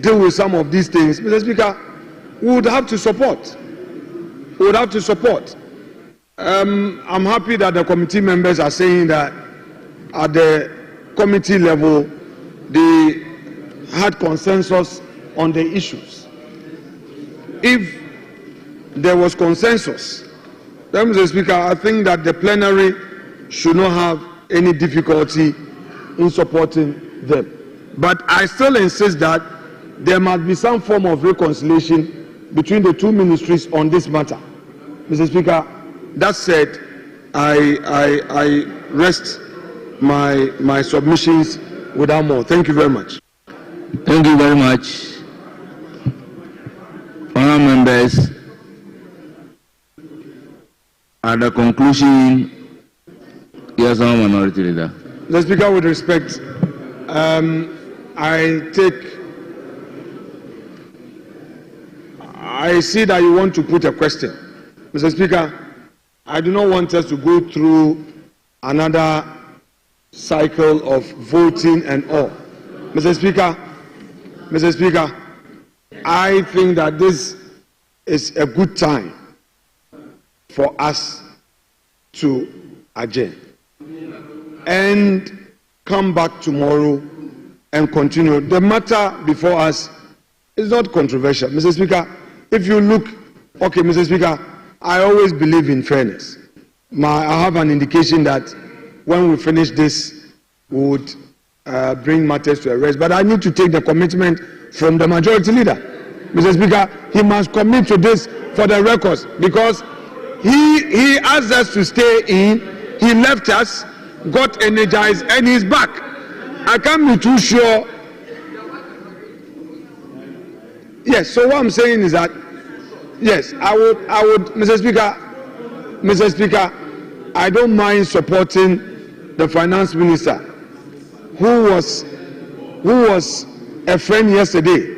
deal with some of these things, Mr. Speaker, we would have to support. We would have to support. I'm happy that the committee members are saying that at the committee level, they had consensus on the issues. If there was consensus, then, Mr. Speaker, I think that the plenary should not have any difficulty in supporting them. But I still insist that there must be some form of reconciliation between the two ministries on this matter. Mr. Speaker, that said, I rest my submissions without more. Thank you very much. Thank you very much. Honourable members, at the conclusion, yes, Honourable Minority Leader. Mr. Speaker, with respect, I see that you want to put a question. Mr. Speaker, I do not want us to go through another cycle of voting and all. Mr. Speaker, I think that this is a good time for us to adjourn and come back tomorrow and continue. The matter before us is not controversial. Mr. Speaker, if you look, okay, Mr. Speaker, I always believe in fairness. I have an indication that when we finish this, we would bring matters to a rest. But I need to take the commitment from the majority leader. Mr. Speaker, he must commit to this for the records, because he asked us to stay in, he left us, got energized, and he's back. I can't be too sure. Yes, so what I'm saying is that, yes, I would, Mr. Speaker, I don't mind supporting the finance minister, who was a friend yesterday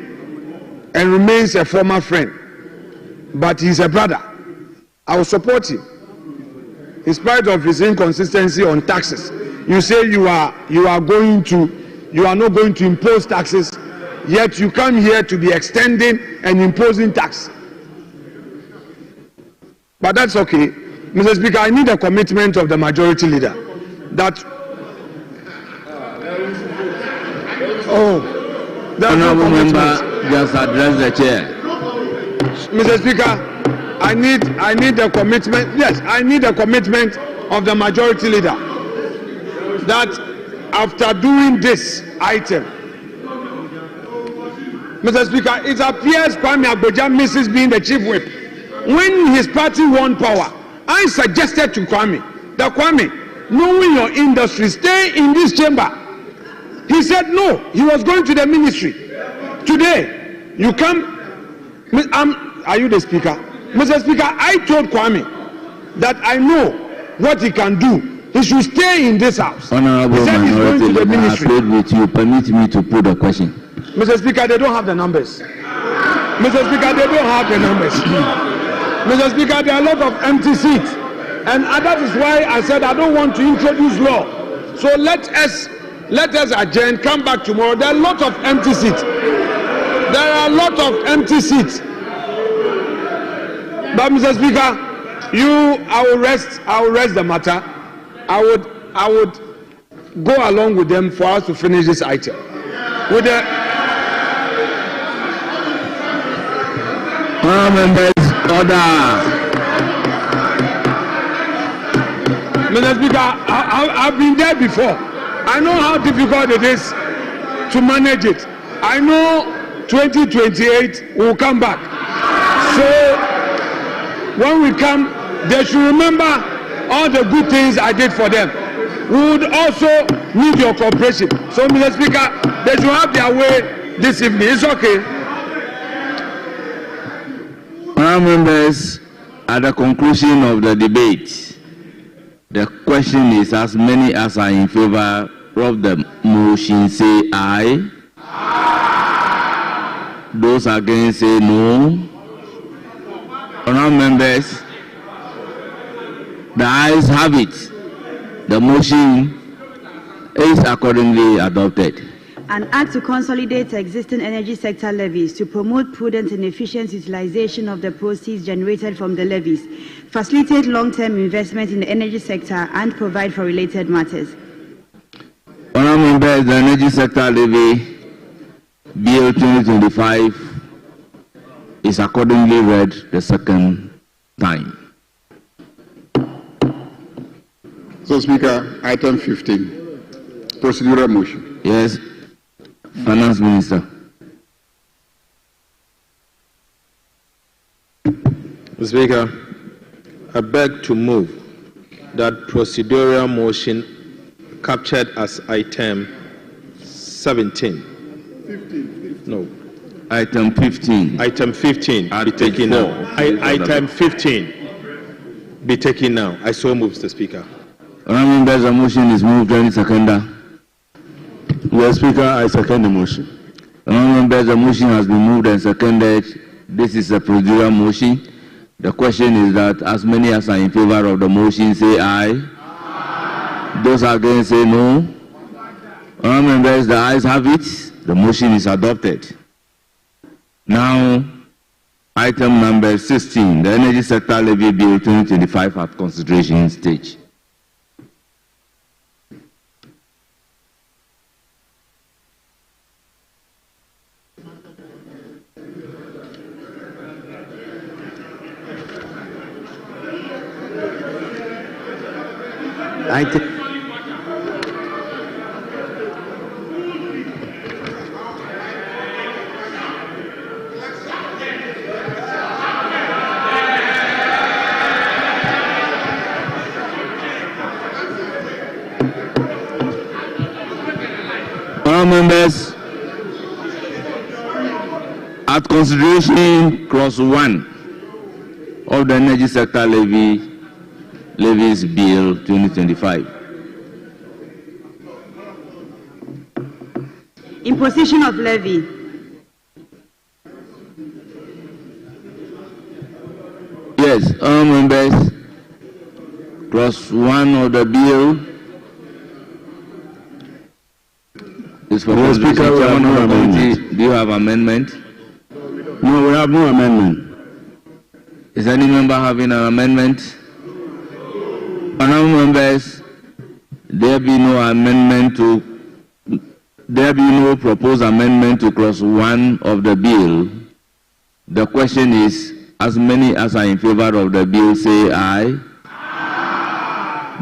and remains a former friend, but he's a brother. I will support him in spite of his inconsistency on taxes. You say you are not going to impose taxes, yet you come here to be extending and imposing tax. But that's okay. Mr. Speaker, I need a commitment of the majority leader that the honourable member just address the chair. Mr. Speaker, I need the commitment. Yes, I need a commitment of the majority leader that after doing this item, Mr. Speaker, it appears Kwame Agboja misses being the chief whip. When his party won power, I suggested to Kwame that Kwame, knowing your industry, stay in this chamber. He said no, he was going to the ministry. Today, you come, are you the speaker? Mr. Speaker, I told Kwame that I know what he can do. He should stay in this house. Honourable Minority Leader, I plead with you, permit me to put a question. Mr. Speaker, they don't have the numbers. Mr. Speaker, they don't have the numbers. Mr. Speaker, there are a lot of empty seats. And that is why I said I don't want to introduce law. So let us adjourn, come back tomorrow. There are a lot of empty seats. There are a lot of empty seats. But Mr. Speaker, I will rest the matter. I would go along with them for us to finish this item. With the members, order. Mr. Speaker, I've been there before. I know how difficult it is to manage it. I know 2028 will come back. So when we come, they should remember all the good things I did for them. We would also need your cooperation. So, Mr. Speaker, they should have their way this evening. It's okay. Members, at the conclusion of the debate, the question is, as many as are in favor of the motion say aye. Those against say no. Honourable members, the ayes have it. The motion is accordingly adopted. An act to consolidate existing energy sector levies to promote prudent and efficient utilization of the proceeds generated from the levies, facilitate long-term investment in the energy sector, and provide for related matters. Honourable members, the energy sector levy Bill 2025 is accordingly read the second time. So, Speaker, item 15, procedural motion. Yes, Finance Minister. Mr. Speaker, I beg to move that procedural motion captured as item 17. 15. No. Item 15. Item 15 be taken now. Item 15 be taken now. I so move, Mr. Speaker. Honourable members, the motion is moved. Any seconder? Yes, Speaker, I second the motion. Honourable members, the motion has been moved and seconded. This is a procedural motion. The question is that as many as are in favor of the motion say aye. Those against say no. Honourable members, the ayes have it. The motion is adopted. Now, item number 16, the Energy Sector Levy Bill 2025 at consideration stage. At consideration, clause 1 of the Energy Sector Levies Bill 2025. Imposition of levy. Yes, members, clause 1 of the bill is for Mr. Speaker, we have no amendment. Do you have amendment? No, we have no amendment. Is any member having an amendment? Honourable members, there be no proposed amendment to clause 1 of the bill. The question is, as many as are in favor of the bill say aye.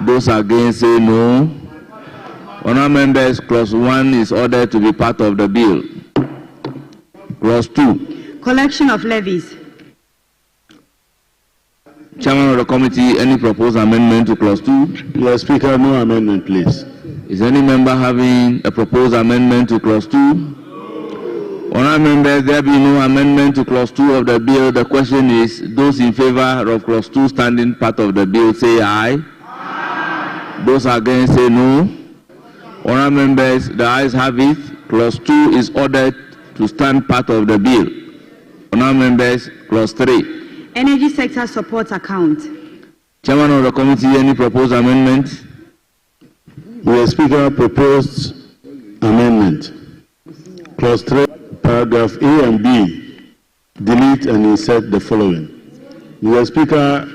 Those against say no. Honourable members, clause 1 is ordered to be part of the bill. Clause 2. Collection of levies. Chairman of the committee, any proposed amendment to clause 2? Mr. Speaker, no amendment, please. Is any member having a proposed amendment to clause 2? Honourable members, there be no amendment to clause 2 of the bill. The question is, those in favor of clause 2 standing part of the bill say aye. Those against say no. Honourable members, the ayes have it. Clause 2 is ordered to stand part of the bill. Honourable members, clause 3. Energy sector support account. Chairman of the committee, any proposed amendment? Mr. Speaker, proposed amendment. Clause 3, paragraph A and B, delete and insert the following. Mr. Speaker,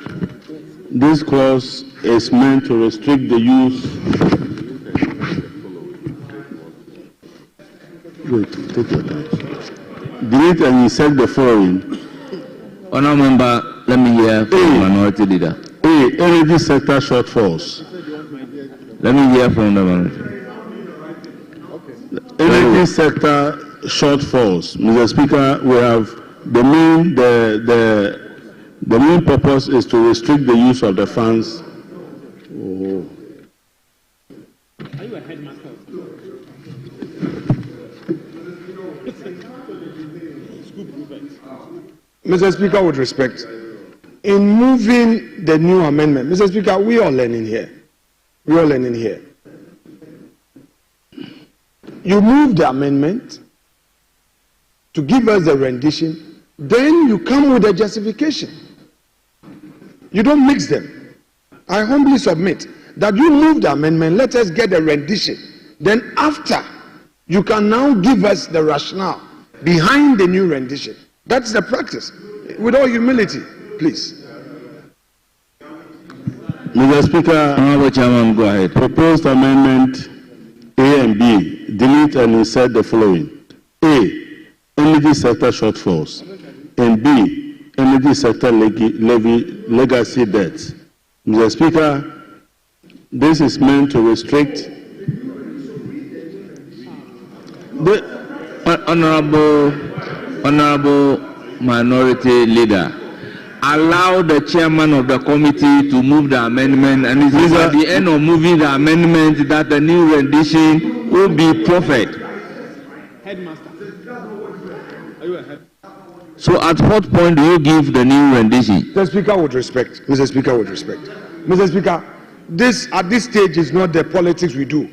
this clause is meant to restrict the use. Wait, take your time. Delete and insert the following. Honourable member, let me hear from the minority leader. A, energy sector shortfalls. Let me hear from the minority. Energy sector shortfalls. Mr. Speaker, we have the main purpose is to restrict the use of the funds. Oh. Are you a headmaster? Mr. Speaker, with respect, in moving the new amendment, Mr. Speaker, we are learning here. We are learning here. You move the amendment to give us the rendition, then you come with a justification. You don't mix them. I humbly submit that you move the amendment, let us get a rendition. Then after, you can now give us the rationale behind the new rendition. That's the practice. With all humility, please. Mr. Speaker, Honourable Chairman, go ahead. Proposed amendment A and B, delete and insert the following. A, energy sector shortfalls. And B, energy sector levy legacy debts. Mr. Speaker, this is meant to restrict the Honourable Minority Leader, allow the chairman of the committee to move the amendment, and it is at the end of moving the amendment that the new rendition will be proffered. Headmaster. Are you a head? So at what point do you give the new rendition? Mr. Speaker, with respect. Mr. Speaker, with respect. Mr. Speaker, this at this stage is not the politics we do.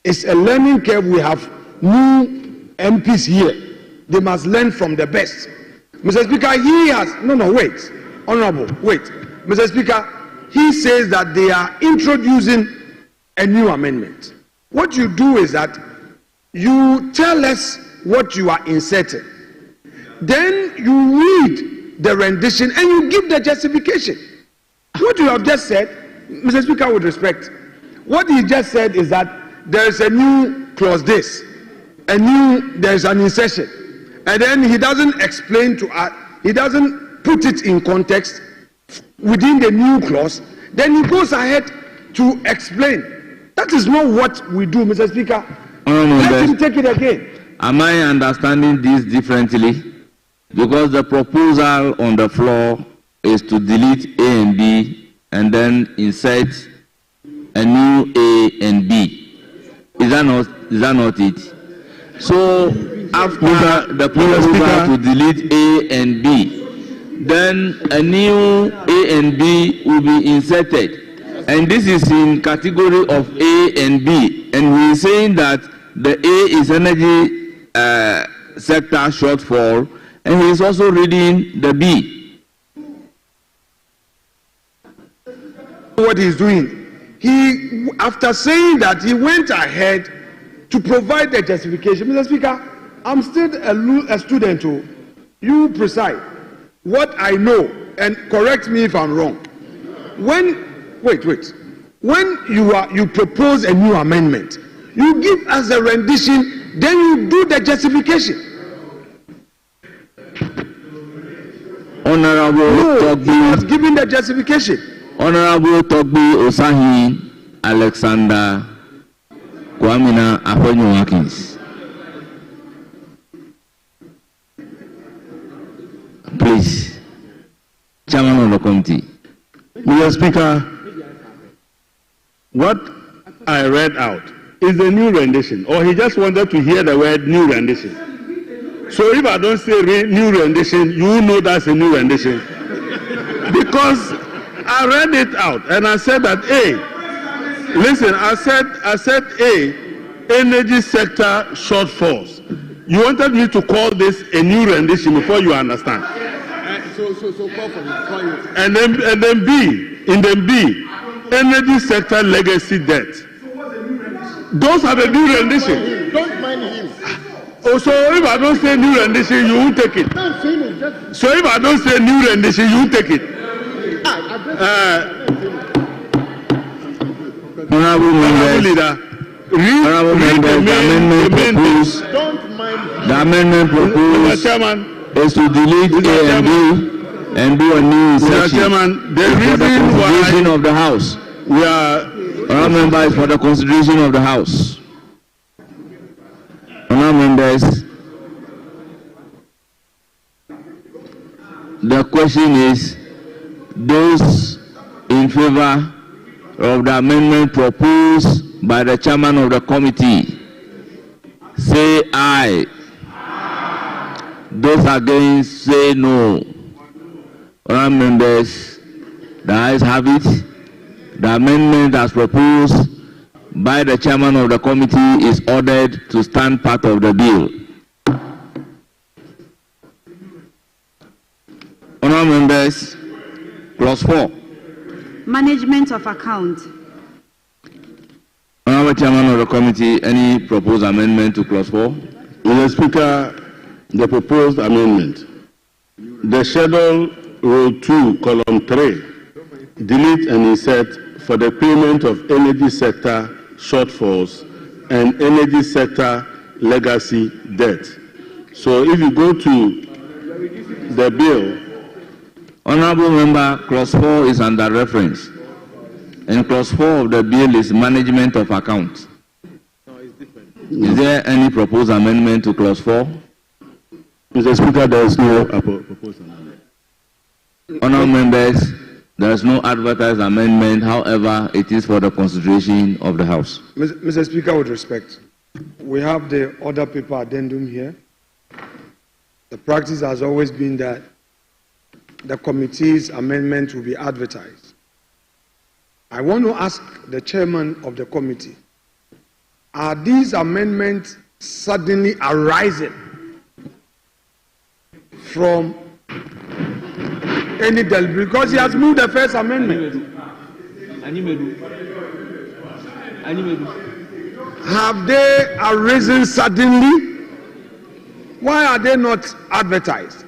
It's a learning curve. We have new MPs here. They must learn from the best. Mr. Speaker, he has, wait. Honorable, wait. Mr. Speaker, he says that they are introducing a new amendment. What you do is that you tell us what you are inserting. Then you read the rendition and you give the justification. What you have just said, Mr. Speaker, with respect, what he just said is that there is a new clause this, there is an insertion. And then he doesn't explain to us, he doesn't put it in context within the new clause. Then he goes ahead to explain. That is not what we do, Mr. Speaker. Let him take it again. Am I understanding this differently? Because the proposal on the floor is to delete A and B and then insert a new A and B. Is that not it? So after the proposal to delete A and B, then a new A and B will be inserted. And this is in category of A and B. And we're saying that the A is energy sector shortfall, and he is also reading the B. What he's doing, he, after saying that, he went ahead to provide the justification. Mr. Speaker, I'm still a student too. You preside. What I know, and correct me if I'm wrong. When you propose a new amendment, you give us a rendition, then you do the justification. Honorable he was giving the justification. Honorable Togbi Osahin Alexander Kwamina Afenyo-Watkins. Please, Chairman of the committee. Mr. Speaker, what I read out is a new rendition, or he just wanted to hear the word new rendition. So if I don't say new rendition, you know that's a new rendition. Because I read it out and I said that listen, I said energy sector shortfalls. You wanted me to call this a new rendition before you understand. So call for it. And then B, energy sector legacy debt. Those are the new rendition. Don't mind him. Oh, so if I don't say new rendition, you won't take it. So if I don't say new rendition, you won't take it. Honorable members, the amendment proposed is to delete A and B and do a new section. The reason why of the House. We are honorable members for the consideration of the House. Honorable members, the question is, those in favor of the amendment proposed by the chairman of the committee, say aye. Those against, say no. Honorable members, the ayes have it. The amendment as proposed by the chairman of the committee is ordered to stand part of the bill. Honorable members, clause 4. Management of account. Honorable chairman of the committee, any proposed amendment to clause 4? Mr. Speaker, the proposed amendment. The schedule row 2, column 3, delete and insert for the payment of energy sector shortfalls and energy sector legacy debt. So if you go to the bill, Honorable member, clause 4 is under reference, and clause 4 of the bill is management of account. Is there any proposed amendment to clause 4? Mr. Speaker, there is no proposed amendment. Honorable members, there is no advertised amendment. However, it is for the consideration of the House. Mr. Speaker, with respect, we have the order paper addendum here. The practice has always been that the committee's amendment will be advertised. I want to ask the chairman of the committee, are these amendments suddenly arising from any deliberate? Because he has moved the first amendment. Have they arisen suddenly? Why are they not advertised?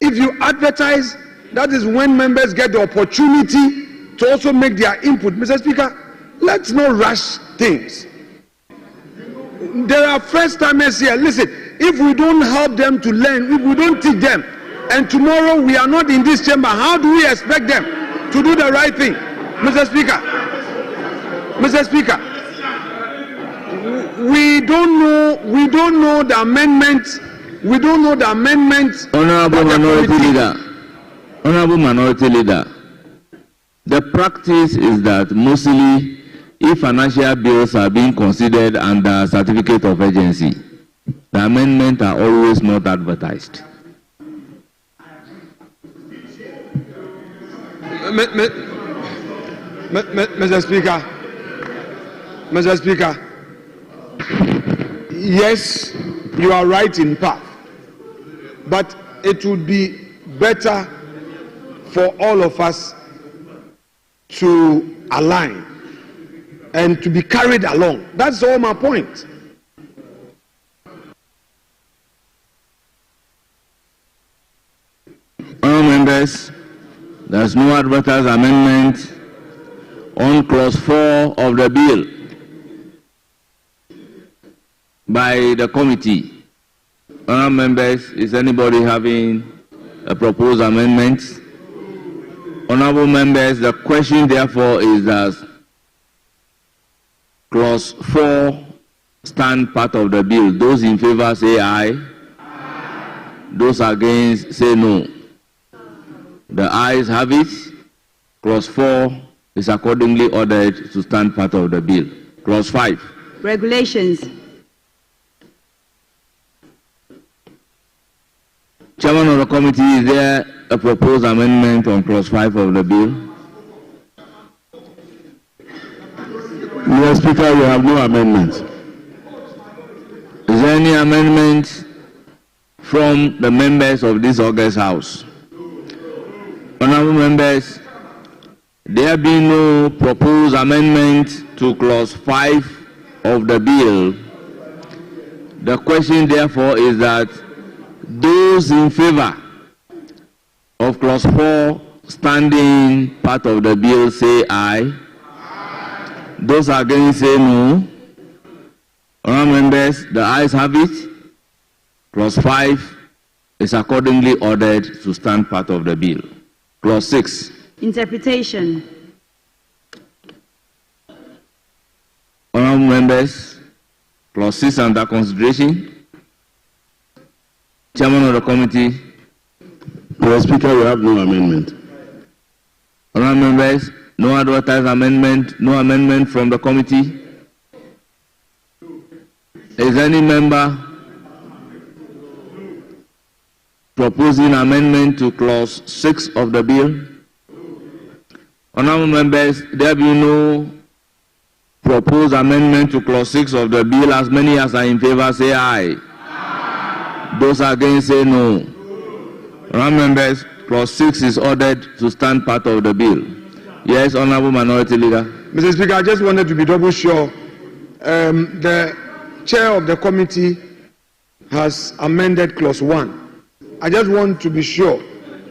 If you advertise, that is when members get the opportunity to also make their input. Mr. Speaker, let's not rush things. There are first-timers here. Listen, if we don't help them to learn, if we don't teach them, and tomorrow we are not in this chamber, how do we expect them to do the right thing? Mr. Speaker, we don't know the amendments. We don't know the amendments. Honorable Minority Leader, the practice is that mostly if financial bills are being considered under certificate of urgency, the amendments are always not advertised. Mr. Speaker, yes, you are right in part, but it would be better for all of us to align and to be carried along. That's all my point. Honourable members, there's no advertised amendment on clause 4 of the bill by the committee. Honourable members, is anybody having a proposed amendment? Honourable members, the question therefore is that clause 4 stand part of the bill. Those in favour say aye. Those against say no. The ayes have it. Clause 4 is accordingly ordered to stand part of the bill. Clause 5. Regulations. Chairman of the committee, is there a proposed amendment on clause 5 of the bill? Mr. Speaker, we have no amendment. Is there any amendment from the members of this August House? Honourable members, there being no proposed amendment to clause 5 of the bill, the question therefore is that those in favour of clause 4 standing part of the bill say aye. Those against say no. Honourable members, the ayes have it. Clause 5 is accordingly ordered to stand part of the bill. Clause 6. Interpretation. Honourable members, clause 6 under consideration. Chairman of the committee. Mr. Speaker, we have no amendment. Honourable members, no advertised amendment, no amendment from the committee. Is any member proposing amendment to clause 6 of the bill? Honourable members, there be no proposed amendment to clause 6 of the bill. As many as are in favour say aye. Those against say no. Honourable members, clause 6 is ordered to stand part of the bill. Yes, Honourable Minority Leader. Mr. Speaker, I just wanted to be double sure. The chair of the committee has amended clause 1. I just want to be sure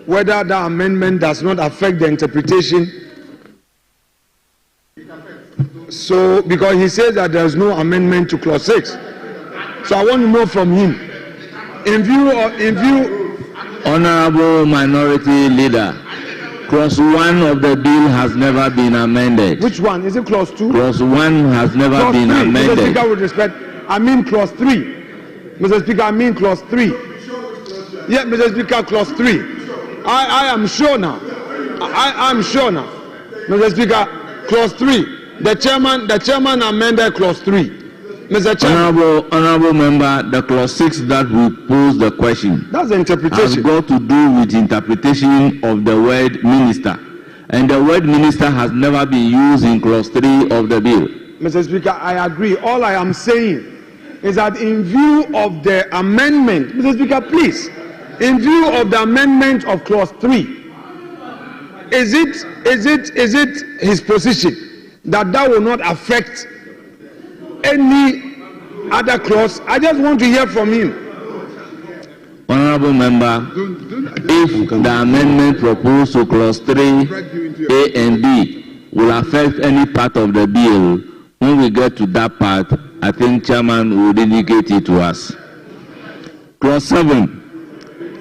whether that amendment does not affect the interpretation. So, because he says that there is no amendment to clause 6. So I want to know from him. In view, Honourable Minority Leader, clause 1 of the bill has never been amended. Which one? Is it clause 2? Clause 1 has never clause been 3. amended. Mr. Speaker, with respect, I mean clause 3. Mr. Speaker, I mean clause 3. Yeah, Mr. Speaker, clause 3. I am sure now. I am sure now. Mr. Speaker, clause 3. The chairman amended clause 3. Mr. Chairman. Honourable member, the clause 6 that we pose the question. That's the interpretation. Has got to do with interpretation of the word minister. And the word minister has never been used in clause 3 of the bill. Mr. Speaker, I agree. All I am saying is that in view of the amendment, Mr. Speaker, please, in view of the amendment of clause 3, is it his position that will not affect any other clause? I just want to hear from him. Honourable member, if the amendment proposed to clause 3 A and B will affect any part of the bill, when we get to that part, I think chairman would indicate it to us. Clause 7.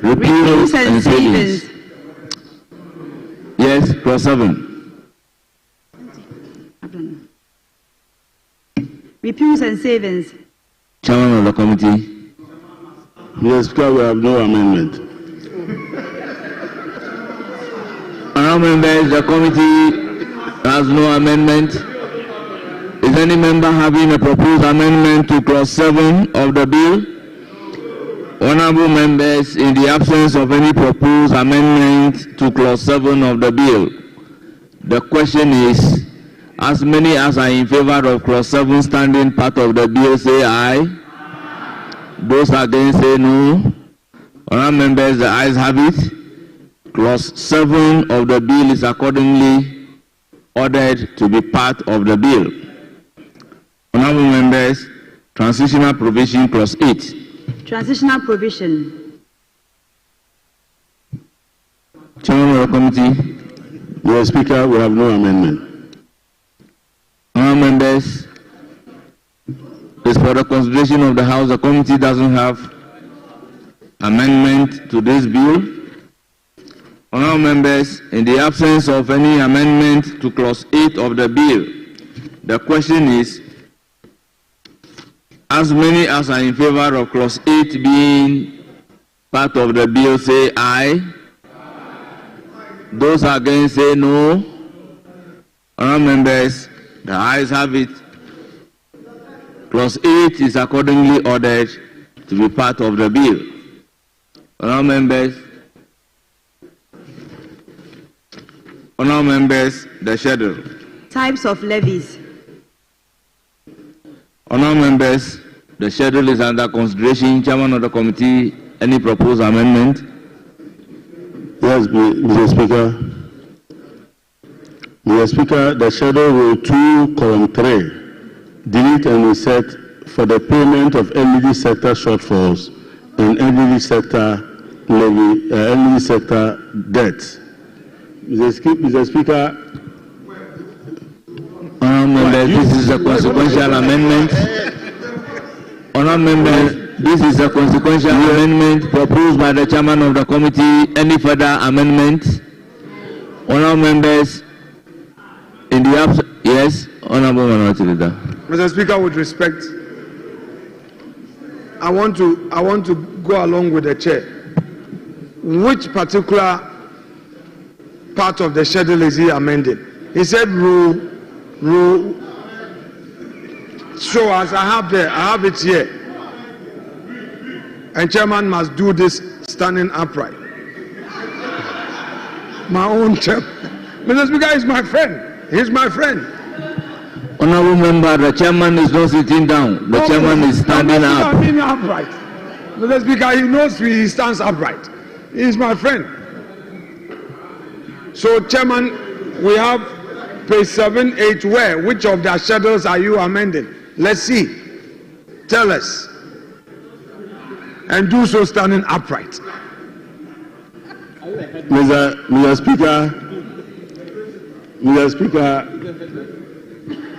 Repeals and savings. Yes, clause 7. Repeals and savings. Chairman of the committee. Mr. Speaker, we have no amendment. Honourable members, the committee has no amendment. Is any member having a proposed amendment to clause 7 of the bill? Honorable members, in the absence of any proposed amendment to clause 7 of the bill, the question is, as many as are in favor of clause 7 standing part of the bill say aye. Those against say no. Honorable members, the ayes have it. Clause 7 of the bill is accordingly ordered to be part of the bill. Honorable members, transitional provision clause 8. Transitional provision. Chairman of the committee. Mr. Speaker, we have no amendment. Honorable members, it's for the consideration of the House. The committee doesn't have amendment to this bill. Honorable members, in the absence of any amendment to clause 8 of the bill, the question is, as many as are in favor of clause 8 being part of the bill say aye. Those against say no. Honorable members, the ayes have it. Clause 8 is accordingly ordered to be part of the bill. Honorable members, the schedule. Types of levies. Honorable members, the schedule is under consideration. Chairman of the committee, any proposed amendment? Yes, Mr. Speaker. Mr. Speaker, the schedule rule 2, column 3, delete and reset for the payment of energy sector shortfalls and energy sector levy, energy sector debt. Mr. Speaker, this is a consequential amendment. Honourable members, this is a consequential amendment proposed by the chairman of the committee. Any further amendment? Honourable members, in the absence, yes, Honourable Minority Leader. Mr. Speaker, with respect, I want to go along with the chair. Which particular part of the schedule is he amending? He said rule. Show us. I have it here. And chairman must do this standing upright. My own chairman. Mr. Speaker is my friend. He's my friend. Honorable member, the chairman is not sitting down. The chairman is standing up. Upright. Mr. Speaker, he knows he stands upright. He is my friend. So, chairman, we have page 7-8 where? Which of the schedules are you amending? Let's see. Tell us. And do so standing upright. Mr. Speaker,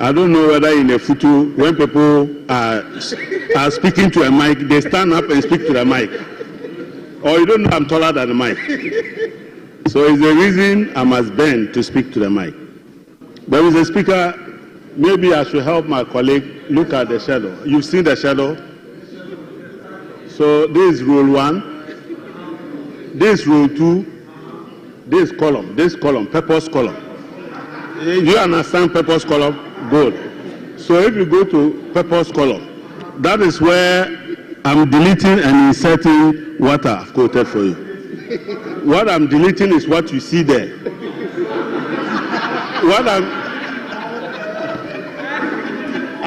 I don't know whether in a photo, when people are speaking to a mic, they stand up and speak to the mic. Or you don't know I'm taller than the mic. So it's the reason I must bend to speak to the mic. But Mr. Speaker, maybe I should help my colleague look at the schedule. You've seen the schedule. So this is rule 1. This is rule 2. This column, purpose column. Do you understand purpose column? Good. So if you go to purpose column, that is where I'm deleting and inserting what I've quoted for you. What I'm deleting is what you see there.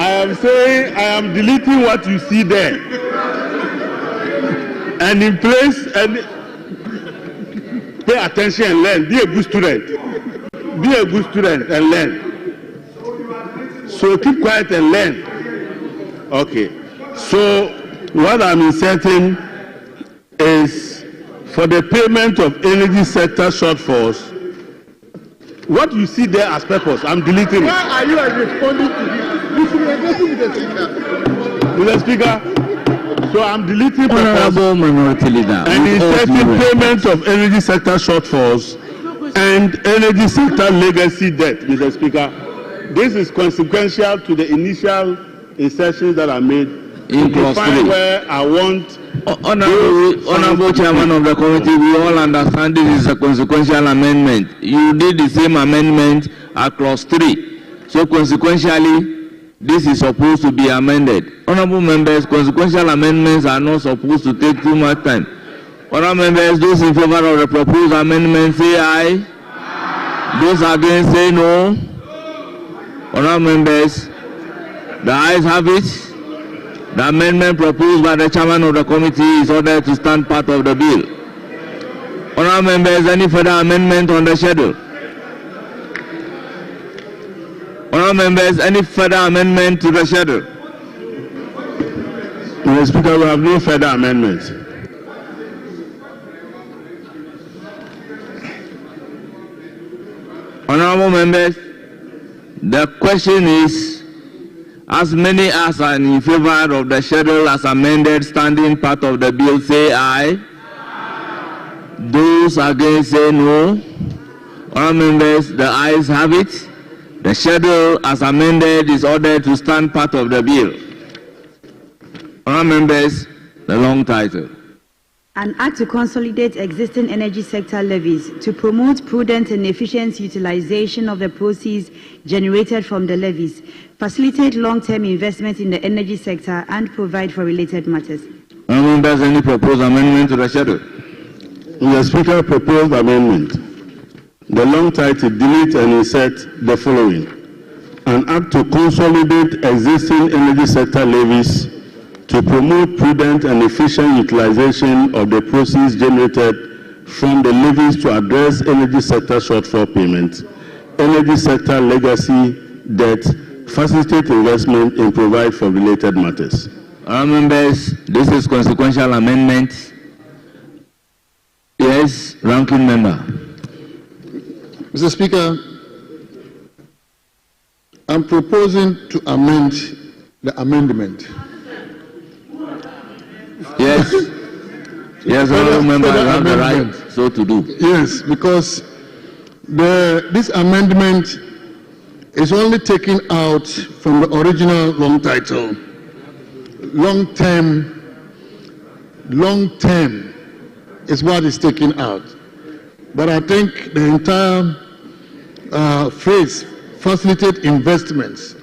I am saying I am deleting what you see there. And in place, and pay attention and learn. Be a good student. Be a good student and learn. So keep quiet and learn. Okay. So what I'm inserting is for the payment of energy sector shortfalls. What you see there as purpose, I'm deleting it. Why are you responding to this? You should be addressing the Speaker. Mr. Speaker, so I'm deleting purpose Minority Leader and inserting payment of energy sector shortfalls and energy sector legacy debt, Mr. Speaker. This is consequential to the initial insertions that are made in clause 3. Where I want Honorable Chairman of the committee, we all understand this is a consequential amendment. You did the same amendment at clause 3. So consequentially, this is supposed to be amended. Honorable members, consequential amendments are not supposed to take too much time. Honorable members, those in favor of the proposed amendment say aye. Those against say no. Honorable members, the ayes have it. The amendment proposed by the chairman of the committee is ordered to stand part of the bill. Honorable members, any further amendment on the schedule? Honorable members, any further amendment to the schedule? Mr. Speaker, we have no further amendments. Honorable members, the question is, as many as are in favor of the schedule as amended, standing part of the bill, say aye. Those against say no. Honorable members, the ayes have it. The schedule as amended is ordered to stand part of the bill. Honorable members, the long title. An act to consolidate existing energy sector levies to promote prudent and efficient utilization of the proceeds generated from the levies, facilitate long-term investment in the energy sector, and provide for related matters. Honorable members, any proposed amendment to the schedule? Mr. Speaker, proposed amendment. The long title, delete and insert the following. An act to consolidate existing energy sector levies to promote prudent and efficient utilization of the proceeds generated from the levies to address energy sector shortfall payments, energy sector legacy debt, facilitate investment, and provide for related matters. Honorable members, this is consequential amendment. Yes, ranking member. Mr. Speaker, I'm proposing to amend the amendment. Yes. Yes, honorable member, you have the right so to do. Yes, because this amendment is only taken out from the original long title. Long term is what is taken out. But I think the entire phrase, facilitate investments,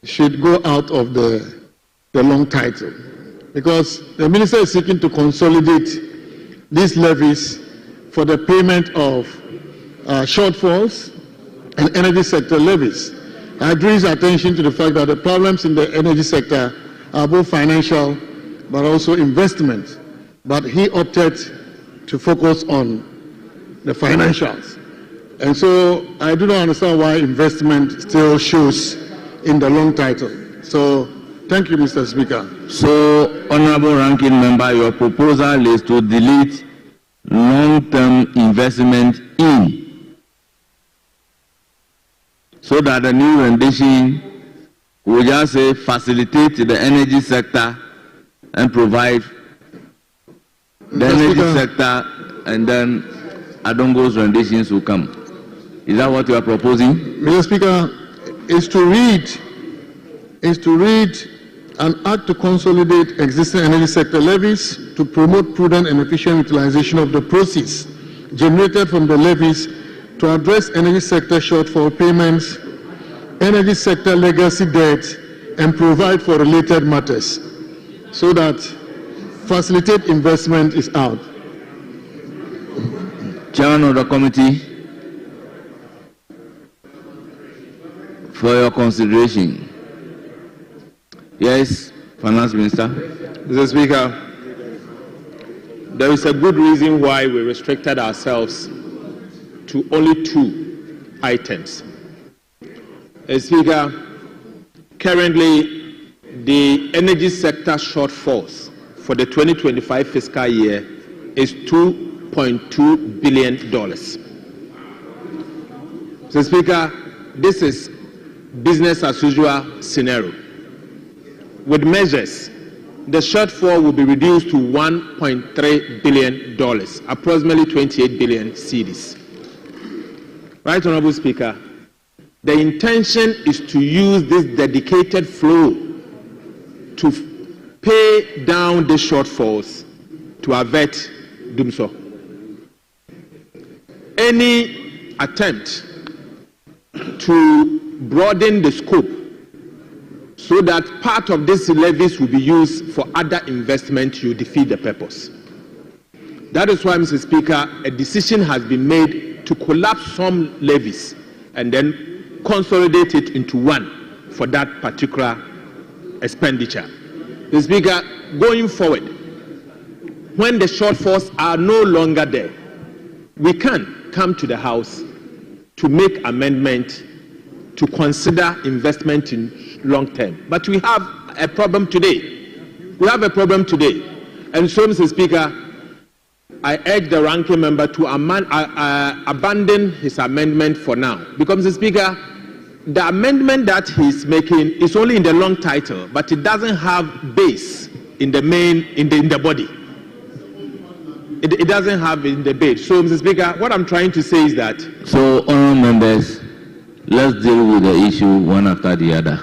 should go out of the long title. Because the minister is seeking to consolidate these levies for the payment of shortfalls and energy sector levies. I draw his attention to the fact that the problems in the energy sector are both financial but also investment. But he opted to focus on the financials. And so I do not understand why investment still shows in the long title. So thank you, Mr. Speaker. So, Honorable Ranking Member, your proposal is to delete long-term investment in, so that the new rendition will just say facilitate the energy sector and provide the energy sector, and then Adongo's renditions will come. Is that what you are proposing? Mr. Speaker, is to read an act to consolidate existing energy sector levies to promote prudent and efficient utilization of the proceeds generated from the levies to address energy sector shortfall payments, energy sector legacy debt, and provide for related matters, so that facilitate investment is out. Chairman of the committee, for your consideration. Yes, Finance Minister. Mr. Speaker, there is a good reason why we restricted ourselves to only 2 items. Mr. Speaker, currently the energy sector shortfalls for the 2025 fiscal year is $2.2 billion. Mr. Speaker, this is business as usual scenario. With measures, the shortfall will be reduced to $1.3 billion, approximately 28 billion cedis. Right, Honorable Speaker, the intention is to use this dedicated flow to pay down the shortfalls to avert doomsday. Any attempt to broaden the scope so that part of these levies will be used for other investment, you defeat the purpose. That is why, Mr. Speaker, a decision has been made to collapse some levies and then consolidate it into one for that particular expenditure. Mr. Speaker, going forward, when the shortfalls are no longer there, we can come to the House to make amendment to consider investment in long term. But we have a problem today. We have a problem today. And so, Mr. Speaker, I urge the ranking member to abandon his amendment for now. Because, Mr. Speaker, the amendment that he's making is only in the long title, but it doesn't have base in the main, in the body. It doesn't have in the base. So, Mr. Speaker, what I'm trying to say is that... So, honourable members, let's deal with the issue one after the other.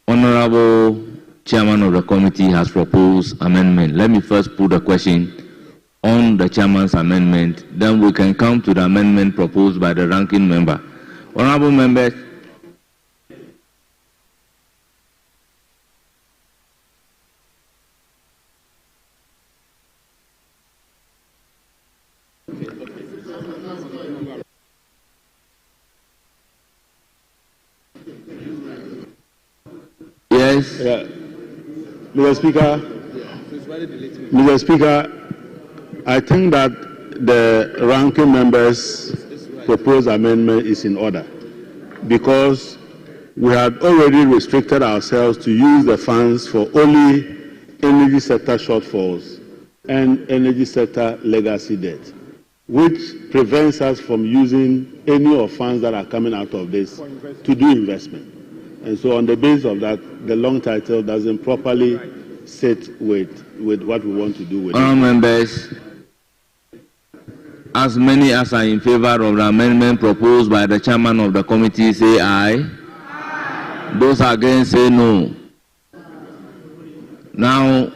Honourable Chairman of the committee has proposed amendment. Let me first put the question on the Chairman's amendment, then we can come to the amendment proposed by the ranking member. Honourable members, yes. Yeah. Mr. Speaker, I think that the ranking member's proposed amendment is in order because we had already restricted ourselves to use the funds for only energy sector shortfalls and energy sector legacy debt, which prevents us from using any of funds that are coming out of this to do investment. And so on the basis of that, the long title doesn't properly sit with what we want to do with it. Members, as many as are in favor of the amendment proposed by the chairman of the committee, say aye. Aye. Those against, say no. Now,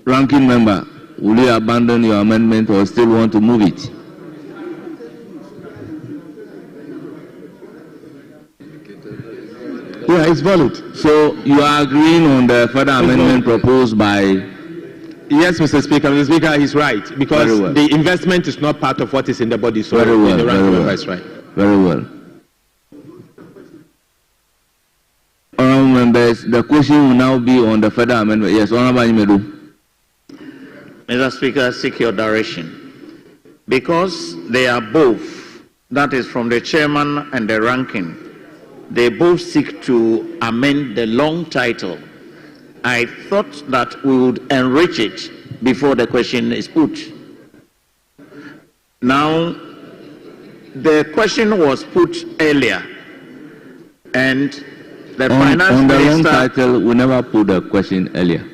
ranking member, will you abandon your amendment or still want to move it? Yeah, it's valid. So you are agreeing on the further amendment proposed by... Yes, Mr. Speaker. Mr. Speaker, he's right, because the investment is not part of what is in the body. So very well, the ranking member is right. Very well. Honourable members, the question will now be on the further amendment. Yes, Honourable Imedu. Mr. Speaker, seek your direction. Because they are both, that is from the chairman and the ranking, they both seek to amend the long title. I thought that we would enrich it before the question is put. Now, the question was put earlier, and the finance on the minister... long title, we never put the question earlier.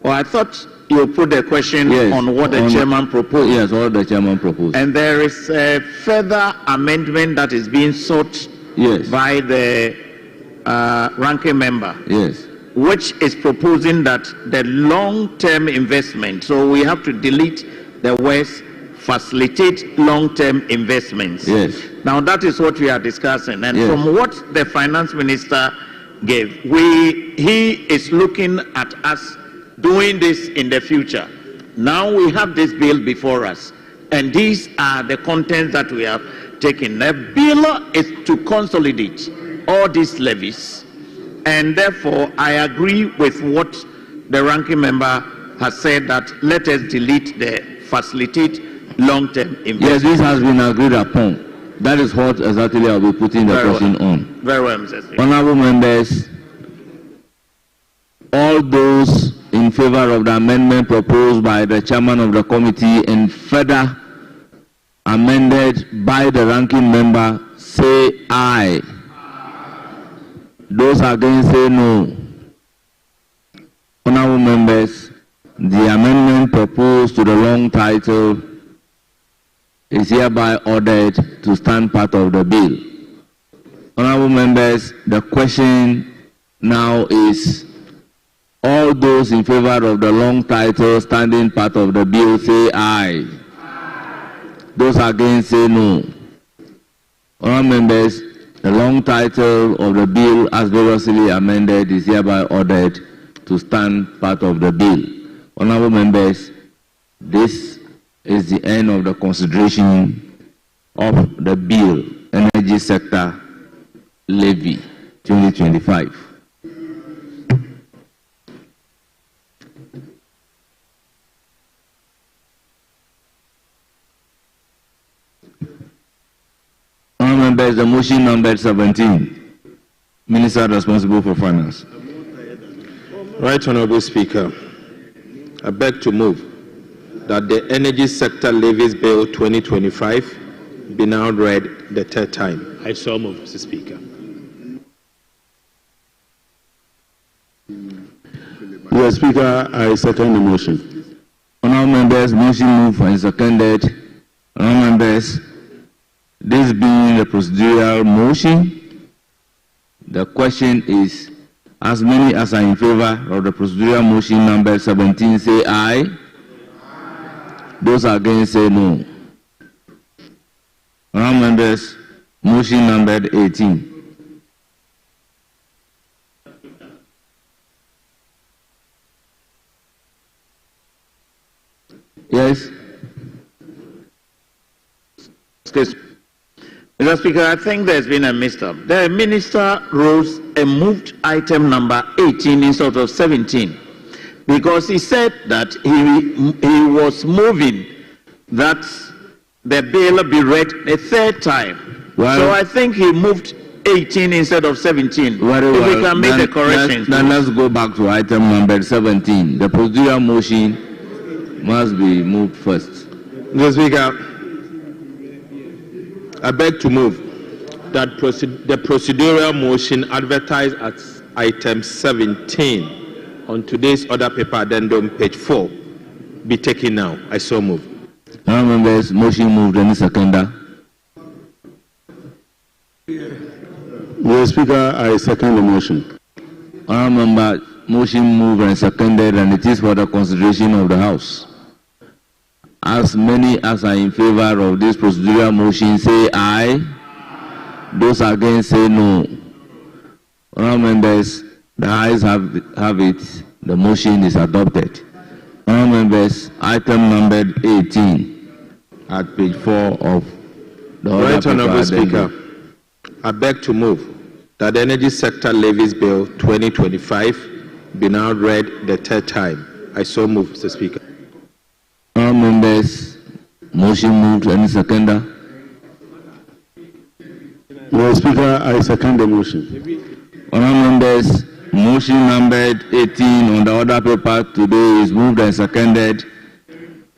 Well, I thought you put the question on what the chairman proposed. Yes, what the chairman proposed. And there is a further amendment that is being sought by the ranking member. Yes. Which is proposing that the long-term investment, so we have to delete the words facilitate long-term investments. Yes. Now that is what we are discussing, and from what the finance minister gave, he is looking at us doing this in the future. Now we have this bill before us, and these are the contents that we have taken. The bill is to consolidate all these levies. And therefore, I agree with what the ranking member has said, that let us delete the facilitate long-term investment. Yes, this has been agreed upon. That is what exactly I will be putting the question on. Very well, Mr. Speaker. Honourable members, all those in favour of the amendment proposed by the chairman of the committee and further amended by the ranking member, say aye. Those against, say no. Honourable members, the amendment proposed to the long title is hereby ordered to stand part of the bill. Honourable members, the question now is, all those in favour of the long title standing part of the bill, say aye. Those against, say no. Honourable members, The long title of the bill as variously amended is hereby ordered to stand part of the bill. Honorable members, this is the end of the consideration of the bill, Energy Sector Levy 2025. Honorable members, the motion number 17, Minister responsible for finance. Right, Honorable Speaker, I beg to move that the Energy Sector Levies Bill 2025 be now read the third time. I so move, Mr. Speaker. Mr. Speaker, I second the motion. Honorable members, motion moved and seconded. Honorable members, this being the procedural motion, the question is, as many as are in favor of the procedural motion number 17 say aye. Those against say no. Honorable members, motion number 18. Yes. Mr. Speaker, I think there's been a mix-up. The minister rose and moved item number 18 instead of 17 because he said that he was moving that the bill be read a third time. Well, so I think he moved 18 instead of 17. Very if well. we can make the correction. Then let's go back to item number 17. The procedural motion must be moved first. Mr. Speaker, I beg to move that the procedural motion advertised as item 17 on today's order paper addendum page 4 be taken now. I so move. Honorable members, motion moved. Any seconder? Mr. Speaker, I second the motion. Honorable member, motion moved and seconded, and it is for the consideration of the House. As many as are in favor of this procedural motion say aye. Those against say no. Honorable members, the ayes have it. The motion is adopted. Honorable members, item number 18 at page 4 of the order. Right, Honorable Speaker, I beg to move that the Energy Sector Levies Bill 2025 be now read the third time. I so move, Mr. Speaker. Honorable members, motion moved. Any seconder? Mr. Speaker, I second the motion. Honorable members, motion numbered 18 on the order paper today is moved and seconded.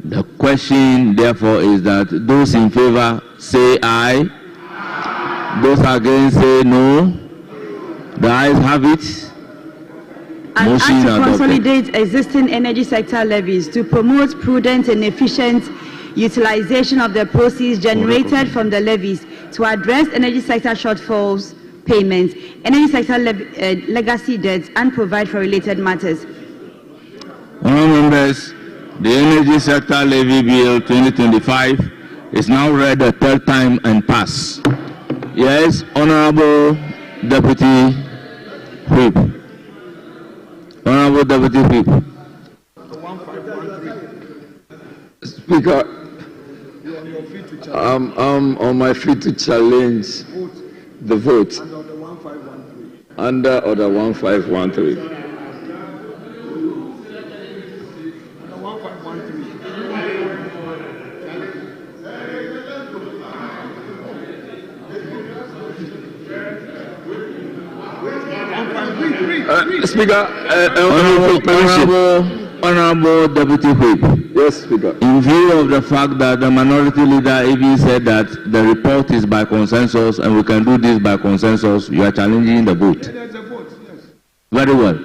The question, therefore, is that those in favor say aye. Those against say no. The ayes have it. An act to consolidate existing energy sector levies to promote prudent and efficient utilization of the proceeds generated from the levies to address energy sector shortfalls payments, energy sector legacy debts, and provide for related matters. Honorable members, the Energy Sector Levy Bill 2025 is now read the third time and pass. Yes, Honorable Deputy Whip. Honorable Deputy Whip. Speaker, I'm on my feet to challenge the vote under Order 1513. Speaker, Honorable Deputy Whip. Yes, Speaker. In view of the fact that the minority leader even said that the report is by consensus and we can do this by consensus, you are challenging the vote. There's a vote, yes. Very well.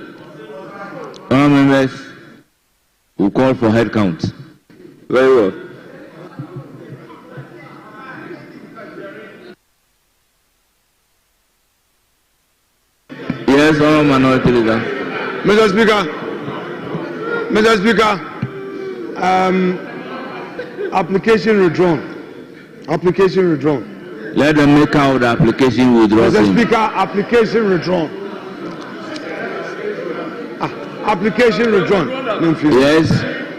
Honorable members, we call for headcount. Very well. Yes, Honorable Minority Leader. Mr. Speaker, application withdrawn. Application withdrawn. Let the maker of the application withdraw. Mr. Speaker, application withdrawn. Application withdrawn. Yes,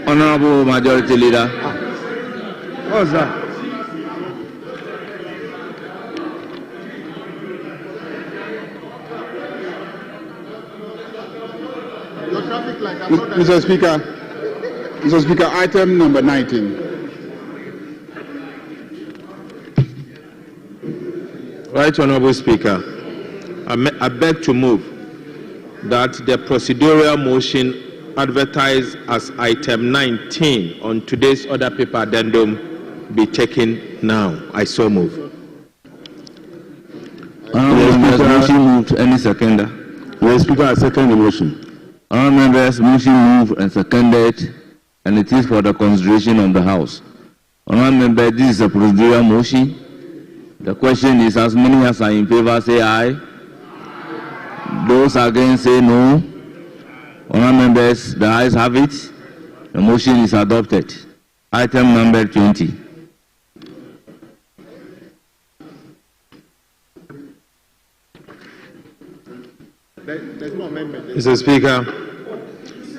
Honorable Majority Leader. What's that? Mr. Speaker, item number 19. Right, Honorable Speaker, I beg to move that the procedural motion advertised as item 19 on today's order paper addendum be taken now. I so move. Honorable members, motion moved. Any seconder? Mr. Speaker, I second the motion. Honorable members, motion moved and seconded, and it is for the consideration of the House. Honorable members, this is a procedural motion. The question is, as many as are in favor say aye. Those against say no. Honorable members, the ayes have it. The motion is adopted. Item number 20. There's no amendment. Mr. Speaker,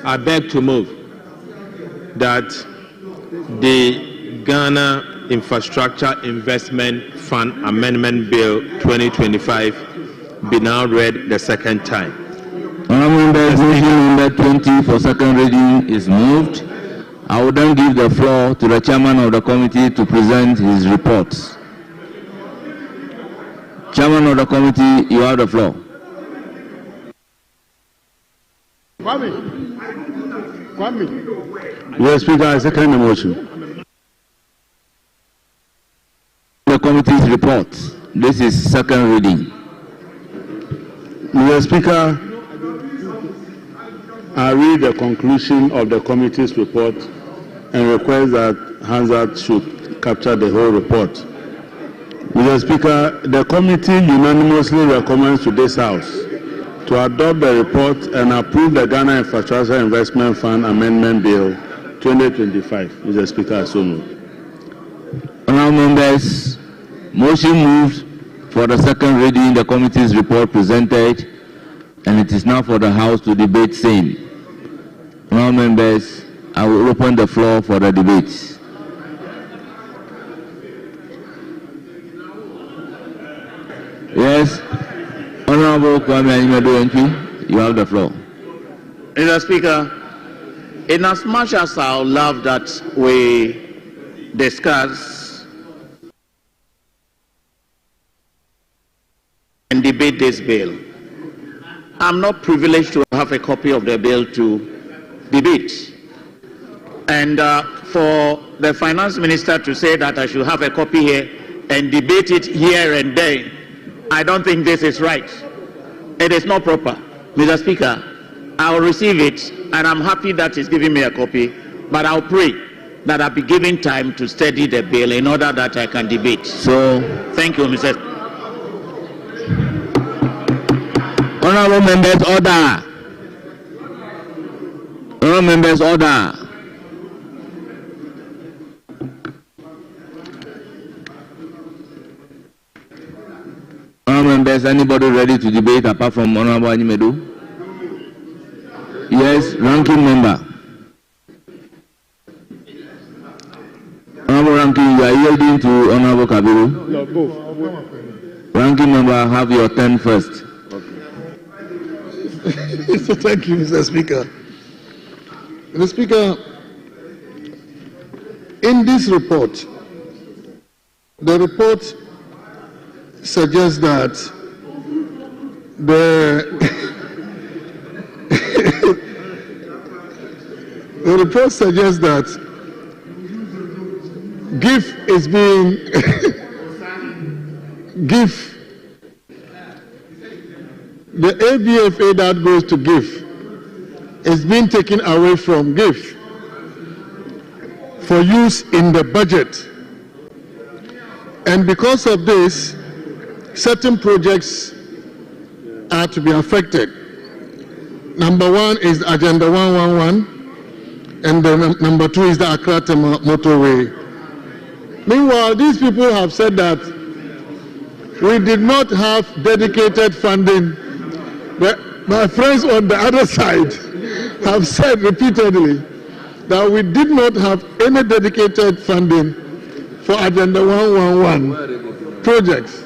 I beg to move that the Ghana Infrastructure Investment Fund Amendment Bill 2025 be now read the second time. Honorable members, motion number 20 for second reading is moved. I will then give the floor to the chairman of the committee to present his reports. Chairman of the committee, you have the floor. Kwame. Mr. Speaker, I second the motion. The committee's report. This is second reading. Mr. Speaker, I read the conclusion of the committee's report and request that Hansard should capture the whole report. Mr. Speaker, the committee unanimously recommends to this House to adopt the report and approve the Ghana Infrastructure Investment Fund Amendment Bill 2025. Mr. Speaker, so moved. Honorable members, motion moved for the second reading the committee's report presented, and it is now for the House to debate same. Honorable members, I will open the floor for the debate. Yes, Honorable Kwame Anyimadu, you have the floor. Mr. Speaker, in as much as I would love that we discuss and debate this bill, I'm not privileged to have a copy of the bill to debate. And for the finance minister to say that I should have a copy here and debate it here and there, I don't think this is right. It is not proper. Mr. Speaker, I will receive it, and I'm happy that he's giving me a copy, but I'll pray that I'll be given time to study the bill in order that I can debate. So, thank you, Mr. Honorable members, order. Honorable members, order. Honorable members, anybody ready to debate apart from Honorable Anyimadu? Yes, ranking member. Honorable ranking, you are yielding to Honorable Kabiru? No, both. Ranking member, have your turn first. So thank you, Mr. Speaker. Mr. Speaker, in this report, the report suggests that the report suggests that GIF is being GIF. The ABFA that goes to GIF is being taken away from GIF for use in the budget. And because of this, certain projects are to be affected. Number one is Agenda 111, and then number two is the Accra motorway. Meanwhile, these people have said that we did not have dedicated funding. My friends on the other side have said repeatedly that we did not have any dedicated funding for Agenda 111 projects.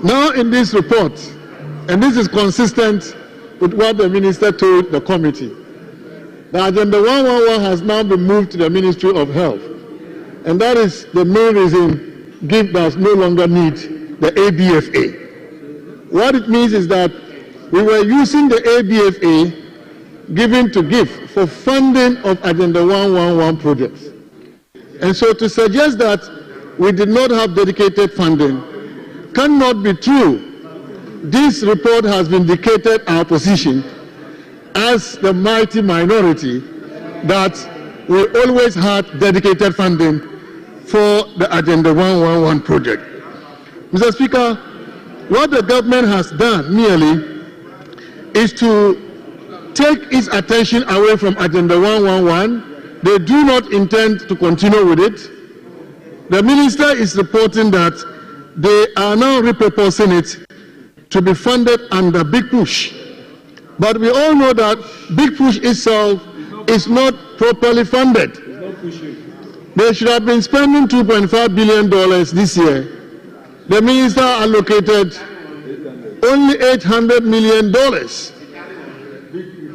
Now in this report, and this is consistent with what the minister told the committee, the Agenda 111 has now been moved to the Ministry of Health. And that is the main reason GIF does no longer need the ABFA. What it means is that we were using the ABFA given to GIF for funding of Agenda 111 projects. And so to suggest that we did not have dedicated funding cannot be true. This report has vindicated our position as the mighty minority that we always had dedicated funding for the Agenda 111 project. Mr. Speaker, what the government has done merely is to take its attention away from Agenda 111. They do not intend to continue with it. The minister is reporting that they are now repurposing it to be funded under Big Push. But we all know that Big Push itself is not properly funded. They should have been spending $2.5 billion this year. The minister allocated only $800 million.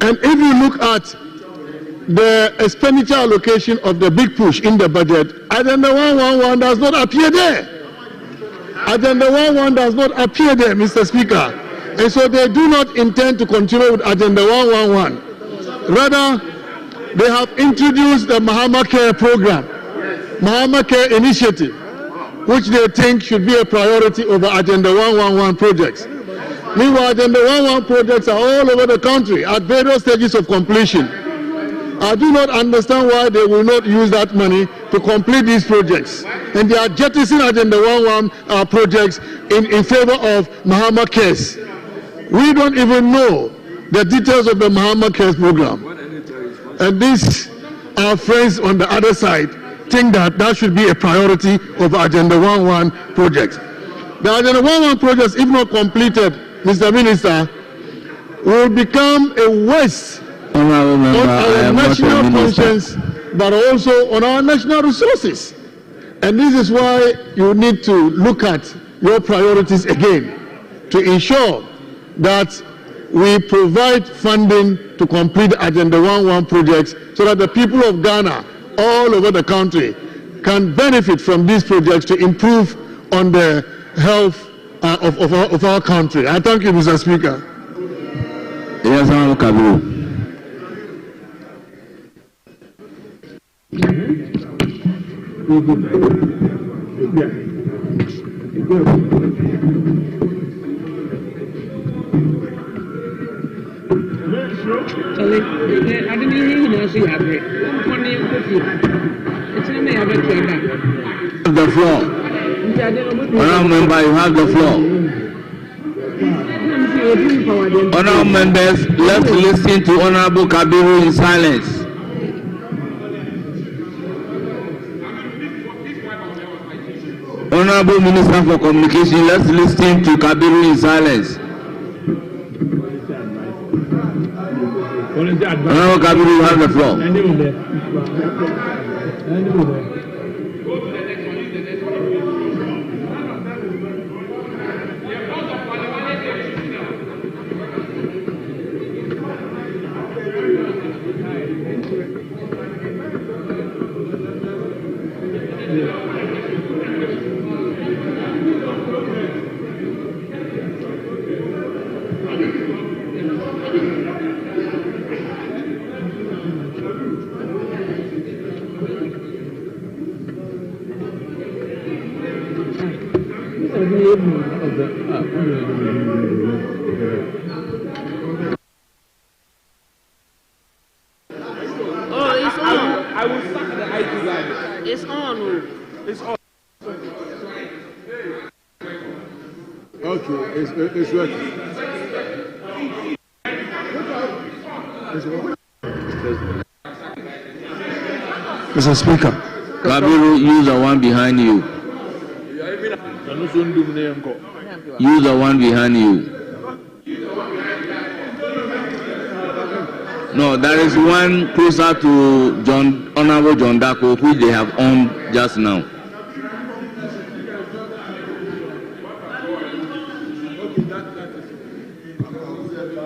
And if you look at the expenditure allocation of the Big Push in the budget, Agenda 111 does not appear there. Agenda 111 does not appear there, Mr. Speaker. And so they do not intend to continue with Agenda 111. Rather, they have introduced the Mahama Care program, Mahama Care initiative, which they think should be a priority over Agenda 111 projects. Meanwhile, Agenda 111 projects are all over the country at various stages of completion. I do not understand why they will not use that money to complete these projects. And they are jettisoning Agenda 111 projects in favor of Mahama Cares. We don't even know the details of the Mahama Cares program. And these, our friends on the other side, think that that should be a priority of Agenda 111 projects. The Agenda 111 projects, if not completed, Mr. Minister, will become a waste on our national conscience, but also on our national resources. And this is why you need to look at your priorities again to ensure that we provide funding to complete Agenda 111 projects so that the people of Ghana all over the country can benefit from these projects to improve on the health of our country. I thank you, Mr. Speaker. Yes, I'm Kabiru. The floor. Honourable member, you have the floor. Honourable members, let's listen to Honourable Kabiru in silence. Honourable Minister for Communication, let's listen to Kabiru in silence. Honourable Kabiru, you have the floor. It's working. Mr. Speaker. Kabiru, use the one behind you. Use the one behind you. No, there is one closer to Honorable John Dako, which they have owned just now.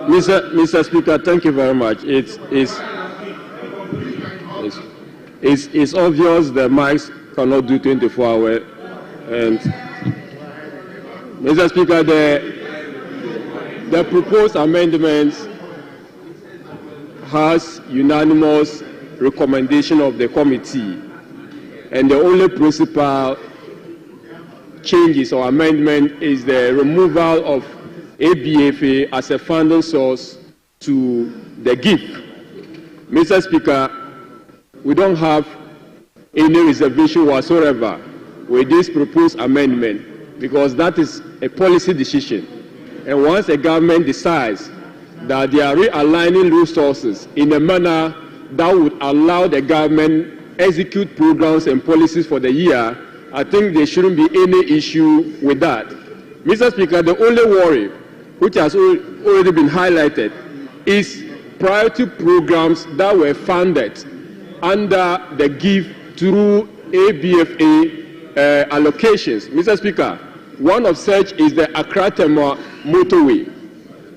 Mr. Speaker, thank you very much. It's obvious the mics cannot do 24 hours. And Mr. Speaker, the proposed amendments has unanimous recommendation of the committee, and the only principal changes or amendment is the removal of ABFA as a funding source to the GIF. Mr. Speaker, we don't have any reservation whatsoever with this proposed amendment because that is a policy decision. And once a government decides that they are realigning resources in a manner that would allow the government execute programs and policies for the year, I think there shouldn't be any issue with that. Mr. Speaker, the only worry, which has already been highlighted, is priority programs that were funded under the GIF through ABFA allocations. Mr. Speaker, one of such is the Accra-Tema motorway.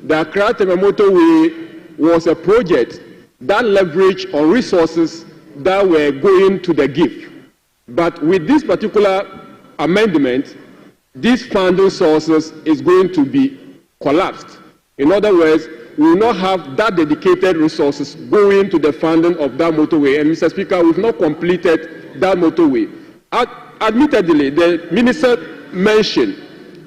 The Accra-Tema motorway was a project that leveraged on resources that were going to the GIF. But with this particular amendment, these funding sources is going to be collapsed. In other words, we will not have that dedicated resources going to the funding of that motorway. And Mr. Speaker, we've not completed that motorway. Admittedly, the minister mentioned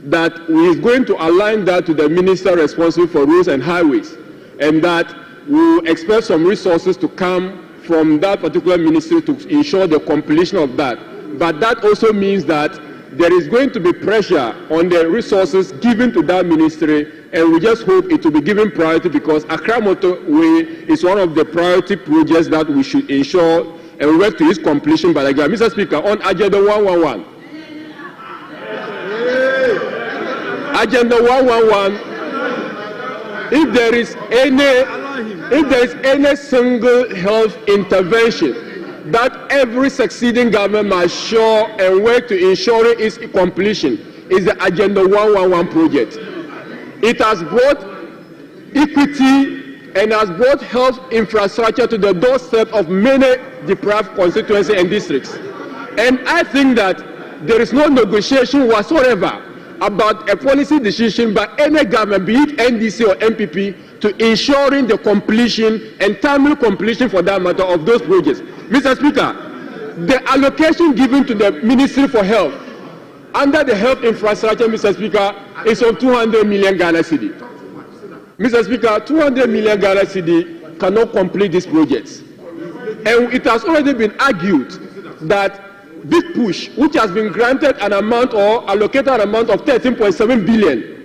that we is going to align that to the minister responsible for roads and highways, and that we will expect some resources to come from that particular ministry to ensure the completion of that. But that also means that there is going to be pressure on the resources given to that ministry, and we just hope it will be given priority because Accra Motorway is one of the priority projects that we should ensure and work to its completion by the government. Mr. Speaker, on Agenda 111. Agenda 111, if there is any single health intervention that every succeeding government must show and work to ensure its completion, is the Agenda 111 project. It has brought equity and has brought health infrastructure to the doorstep of many deprived constituencies and districts. And I think that there is no negotiation whatsoever about a policy decision by any government, be it NDC or MPP, to ensuring the completion and timely completion for that matter of those projects. Mr. Speaker, the allocation given to the Ministry for Health under the health infrastructure, Mr. Speaker, is of 200 million Ghana cedi. Mr. Speaker, 200 million Ghana cedi cannot complete these projects. And it has already been argued that this push, which has been granted an amount or allocated an amount of 13.7 billion,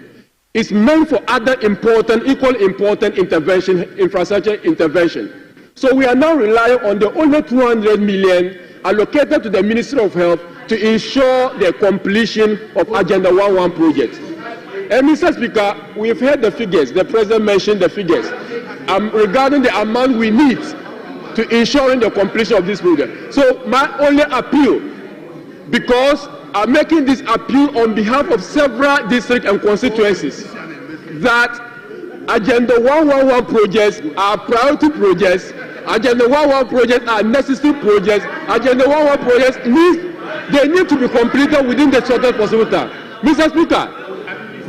is meant for other important, equally important intervention, infrastructure intervention. So we are now relying on the only 200 million allocated to the Ministry of Health to ensure the completion of Agenda 11 projects. And Mr. Speaker, we've heard the figures, the President mentioned the figures, regarding the amount we need to ensuring the completion of this project. So my only appeal, because I'm making this appeal on behalf of several districts and constituencies, that Agenda 111 projects are priority projects, Agenda 111 projects are necessary projects, Agenda 111 projects need to be completed within the shortest possible time. Mr. Speaker,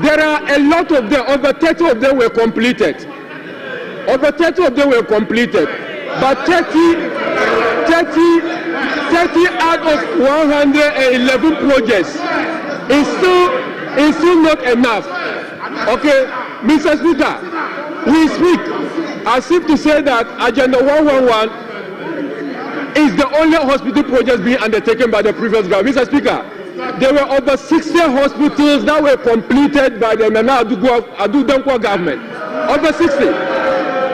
there are a lot of them, over 30 of them were completed. Over 30 of them were completed. But 30 out of 111 projects is still not enough. Okay, Mr. Speaker, we speak as if to say that Agenda 111 is the only hospital project being undertaken by the previous government. Mr. Speaker, there were over 60 hospitals that were completed by the Nana Addo Dankwa government. Over 60.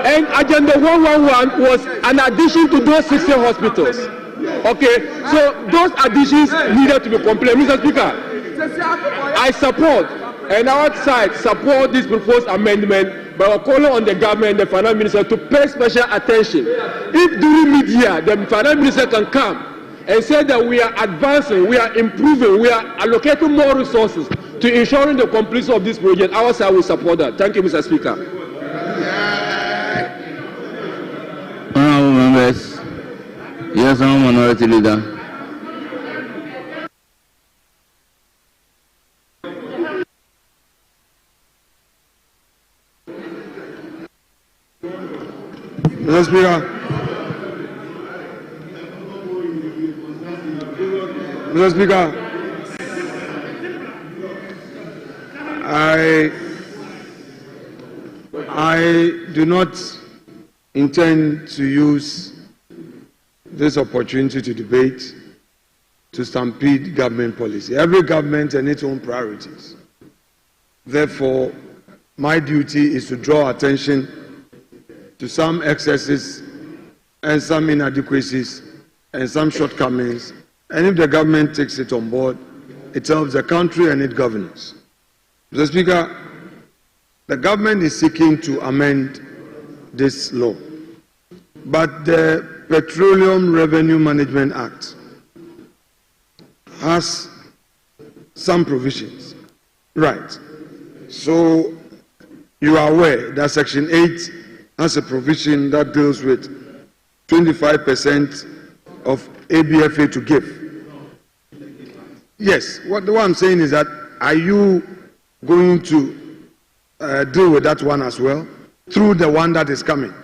And Agenda 111 was an addition to those 60 hospitals. Okay, so those additions needed to be completed. Mr. Speaker, I support and our side support this proposed amendment, but we're calling on the government and the finance minister to pay special attention. If during mid-year the finance minister can come and say that we are advancing, we are improving, we are allocating more resources to ensuring the completion of this project, our side will support that. Thank you, Mr. Speaker. Honourable members, yes, Honourable Minority Leader. Mr. Speaker, Mr. Speaker, I do not intend to use this opportunity to debate to stampede government policy. Every government and its own priorities. Therefore, my duty is to draw attention to some excesses and some inadequacies and some shortcomings, and if the government takes it on board, it helps the country and its governance. Mr. Speaker, the government is seeking to amend this law, but the Petroleum Revenue Management Act has some provisions. Right. So you are aware that Section 8 has a provision that deals with 25% of ABFA to give. Yes, what I'm saying is that, are you going to deal with that one as well through the one that is coming?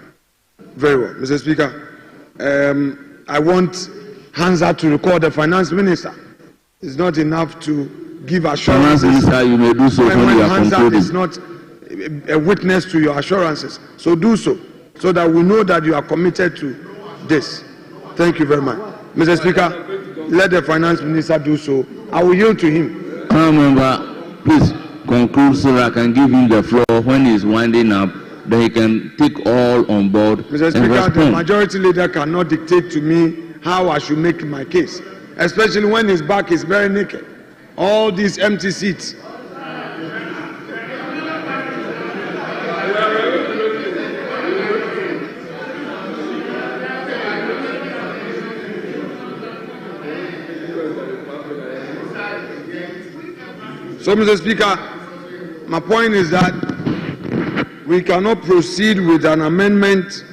Very well, Mr. Speaker. I want Hansa to record the finance minister. It's not enough to give assurances. Finance minister, you may do so when you are Hansa concluding. is not a witness to your assurances. So do so that we know that you are committed to this. Thank you very much. Mr. Speaker, let the finance minister do so. I will yield to him. Member, please conclude so that I can give him the floor when he's winding up, that he can take all on board. Mr. Speaker, the majority leader cannot dictate to me how I should make my case, especially when his back is very naked. All these empty seats. So, Mr. Speaker, my point is that we cannot proceed with an amendment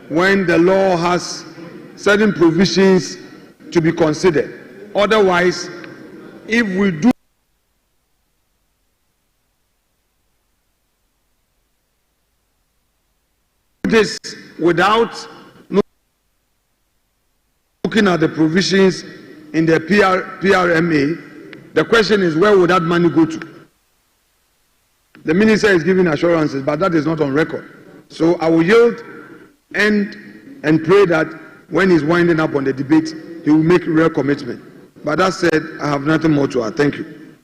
when the law has certain provisions to be considered. Otherwise, if we do this without looking at the provisions in the PRMA, the question is, where would that money go to? The minister is giving assurances, but that is not on record. So I will yield and pray that when he's winding up on the debate, he will make real commitment. But that said, I have nothing more to add. Thank you.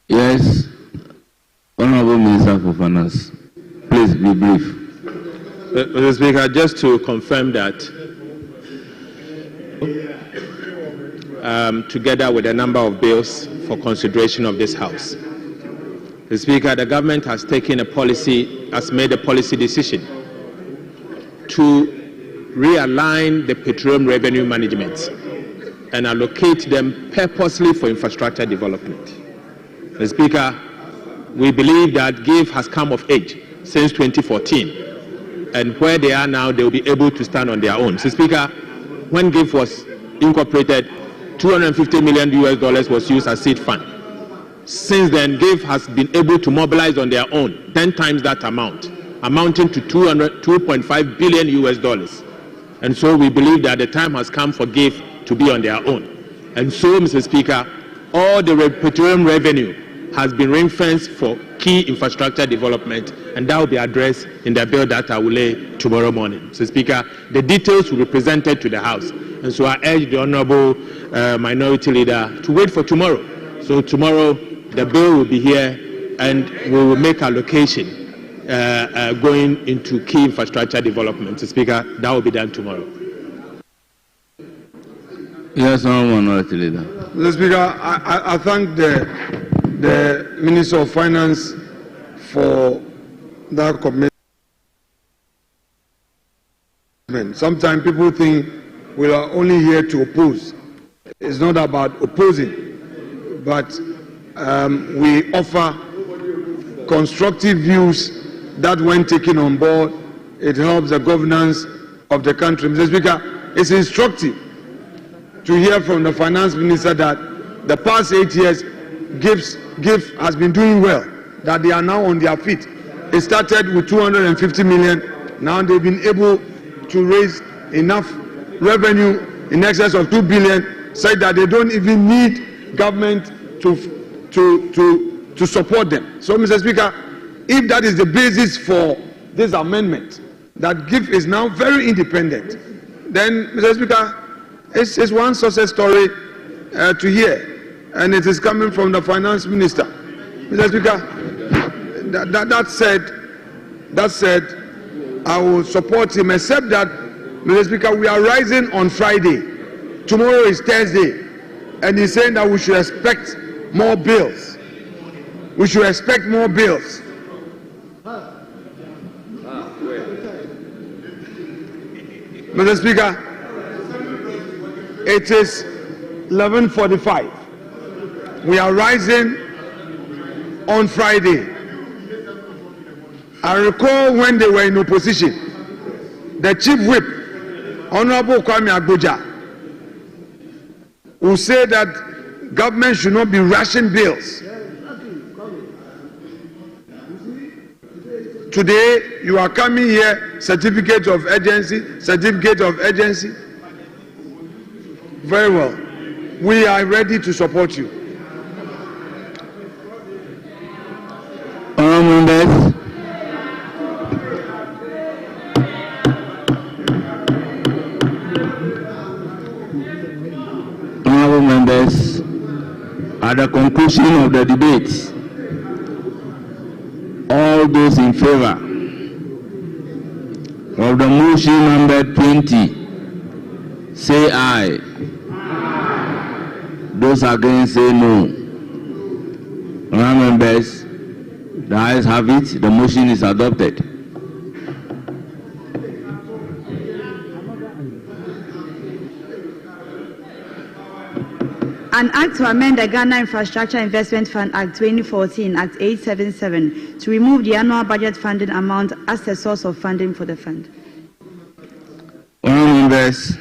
Yes, Honourable Minister for Finance, please be brief. Mr. Speaker, just to confirm that, together with a number of bills for consideration of this House, Mr. Speaker, the government has taken a policy, has made a policy decision to realign the petroleum revenue management and allocate them purposely for infrastructure development. Mr. Speaker, we believe that GIF has come of age since 2014, and where they are now, they will be able to stand on their own. Mr. Speaker, when GIF was incorporated, $250 million was used as seed fund. Since then, GIF has been able to mobilize on their own 10 times that amount, amounting to $2.5 billion. And so we believe that the time has come for GIF to be on their own. And so, Mr. Speaker, all the petroleum revenue has been ring-fenced for key infrastructure development, and that will be addressed in the bill that I will lay tomorrow morning. Mr. Speaker, the details will be presented to the House. And so I urge the Honourable Minority Leader to wait for tomorrow. So tomorrow, the bill will be here, and we will make allocation going into key infrastructure development. Mr. Speaker, that will be done tomorrow. Yes, Honourable Minority Leader. Mr. Speaker, I thank the the Minister of Finance for that commitment. Sometimes people think we are only here to oppose. It's not about opposing, but we offer constructive views that, when taken on board, it helps the governance of the country. Mr. Speaker, it's instructive to hear from the Finance Minister that the past 8 years, GIF has been doing well, that they are now on their feet. It started with 250 million. Now they've been able to raise enough revenue in excess of 2 billion, such that they don't even need government to support them. So, Mr. Speaker, if that is the basis for this amendment, that GIF is now very independent, then, Mr. Speaker, it's one success story to hear, and it is coming from the Finance Minister. Mr. Speaker, that said, I will support him, except that, Mr. Speaker, we are rising on Friday. Tomorrow is Thursday, and he's saying that we should expect more bills. We should expect more bills. Mr. Speaker, it is 11:45. We are rising on Friday. I recall when they were in opposition, the Chief Whip, Honorable Kwame Agboja, who said that government should not be rationing bills. Today, you are coming here, certificate of urgency. Very well. We are ready to support you. Honourable members, at the conclusion of the debate, all those in favor of the motion number 20 say aye. Those against say no. Honourable members, the ayes have it. The motion is adopted. An act to amend the Ghana Infrastructure Investment Fund Act 2014, Act 877, to remove the annual budget funding amount as a source of funding for the fund. Honourable members,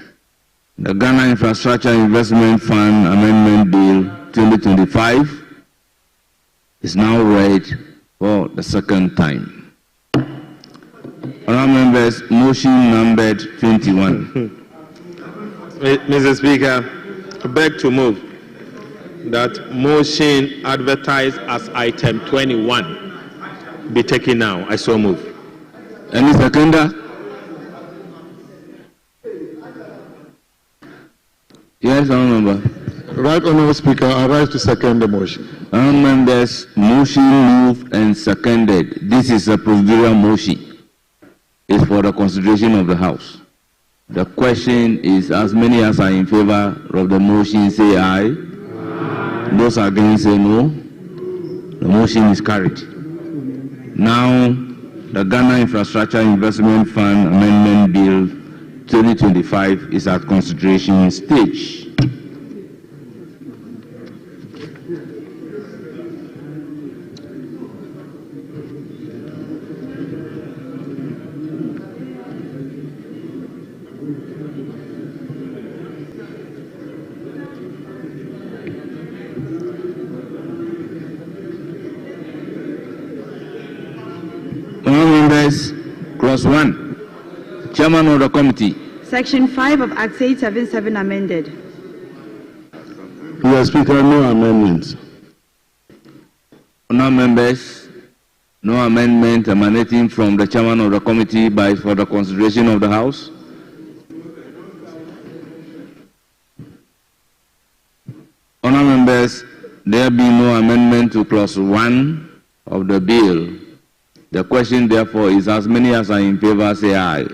the Ghana Infrastructure Investment Fund Amendment Bill 2025 is now read for the second time. Honourable members, motion numbered 21. Mr. Speaker, I beg to move that motion advertised as item 21 be taken now. I so move. Any seconder? Yes, Honourable Member. Right, Honourable Speaker, I rise to second the motion. Honourable members, motion moved and seconded. This is a procedural motion. It's for the consideration of the House. The question is, as many as are in favor of the motion say aye. Those against say no. The motion is carried. Now, the Ghana Infrastructure Investment Fund Amendment Bill 2025 is at consideration stage. Clause 1. Chairman of the committee. Section 5 of Act 877 amended. Mr. Speaker, no amendments. Honourable members, no amendment emanating from the chairman of the committee for the consideration of the House. Honourable members, there be no amendment to clause 1 of the bill. The question, therefore, is as many as are in favor say aye.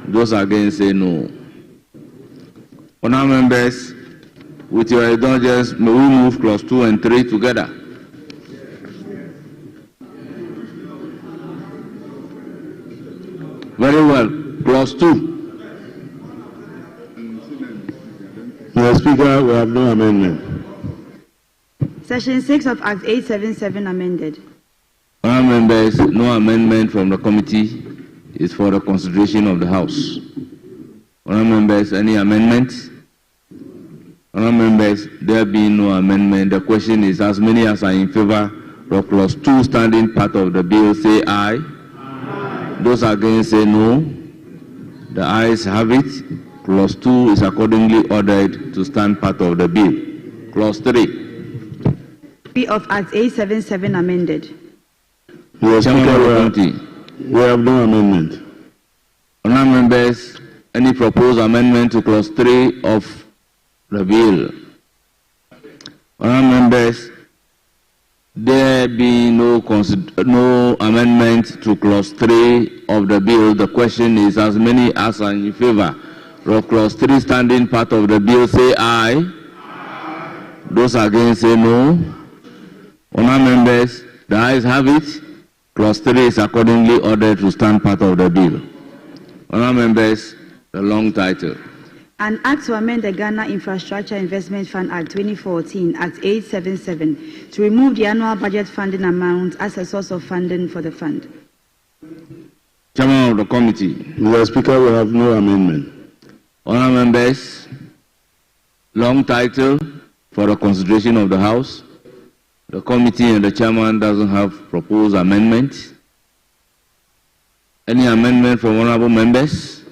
Those against say no. Honourable members, With your indulgence, may we move clause 2 and 3 together. Very well. Clause 2. Mr. Speaker, we have no amendment. Section 6 of Act 877 amended. Honourable members, no amendment from the committee is for the consideration of the House. Honourable members, any amendments? Honourable members, there being no amendment, the question is as many as are in favour of clause 2 standing part of the bill say aye. Aye. Those against say no. The ayes have it. Clause 2 is accordingly ordered to stand part of the bill. Clause 3. Of Act 877 amended. Yes, we have no amendment. Honourable members, any proposed amendment to clause 3 of the bill? Honourable members, there being no amendment to clause 3 of the bill, the question is as many as are in favour of clause 3 standing part of the bill say aye. Aye. Those against say no. Honourable members, the ayes have it. Clause 3 is accordingly ordered to stand part of the bill. Honourable members, the long title. An Act to amend the Ghana Infrastructure Investment Fund Act 2014, Act 877, to remove the annual budget funding amount as a source of funding for the fund. Chairman of the committee. Mr. Speaker, we have no amendment. Honourable members, long title for the consideration of the House. The committee and the chairman doesn't have proposed amendments. Any amendment from honourable members?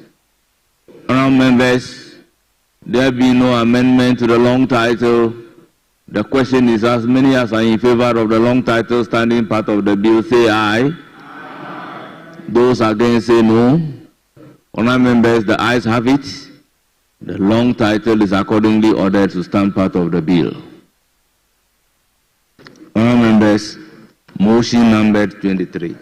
Honourable members, there be no amendment to the long title. The question is as many as are in favour of the long title standing part of the bill say aye. Aye. Those against say no. Honourable members, the ayes have it. The long title is accordingly ordered to stand part of the bill. Honourable members, motion numbered 23.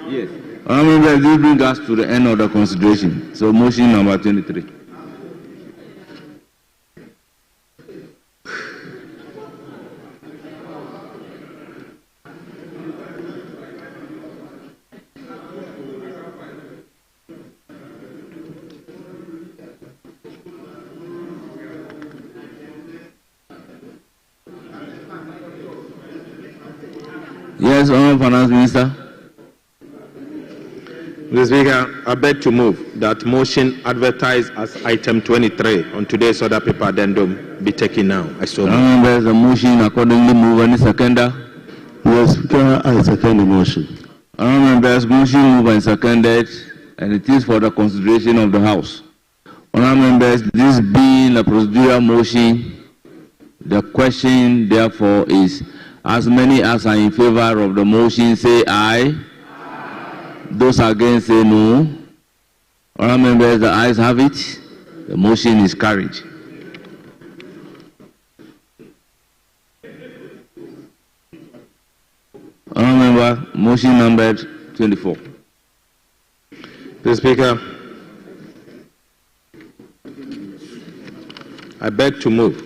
Yes. Honourable members, this brings us to the end of the consideration. So motion number 23. Yes, Honourable Finance Minister. Mr. Speaker, I beg to move that motion advertised as item 23 on today's order paper addendum be taken now. I so move. Members, the motion accordingly move. Any seconder? Yes, Speaker, I second the motion. Members, motion moved and seconded, and it is for the consideration of the House. Honourable members, this being a procedural motion, the question therefore is as many as are in favour of the motion say aye. Aye. Those against say no. Honourable members, the ayes have it. The motion is carried. Honourable member, motion numbered 24. Mr. Speaker, I beg to move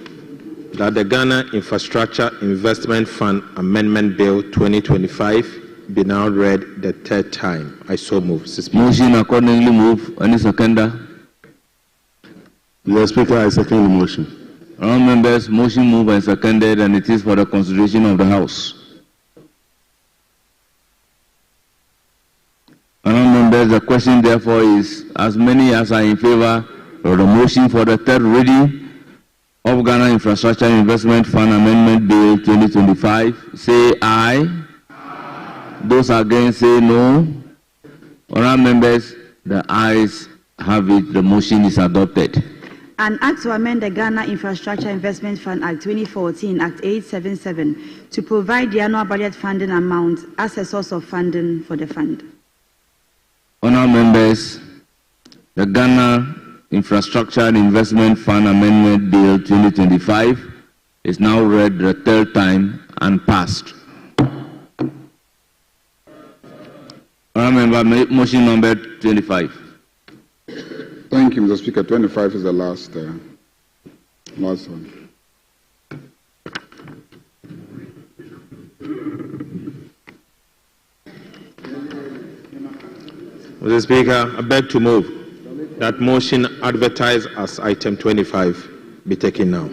that the Ghana Infrastructure Investment Fund Amendment Bill 2025 be now read the third time. I so move. Motion accordingly move. Any seconder? Mr. Speaker, I second the motion. Honourable members, motion moved and seconded, and it is for the consideration of the House. Honourable members, the question therefore is as many as are in favour of the motion for the third reading of Ghana Infrastructure Investment Fund Amendment Bill 2025 say aye. Aye. Those against say no. Honourable members, the ayes have it. The motion is adopted. An Act to amend the Ghana Infrastructure Investment Fund Act 2014, Act 877, to provide the annual budget funding amount as a source of funding for the fund. Honourable members, the Ghana Infrastructure and Investment Fund Amendment Bill 2025 is now read the third time and passed. Honourable Member, motion number 25. Thank you, Mr. Speaker. 25 is the last one. Mr. Speaker, I beg to move that motion advertised as item 25 be taken now.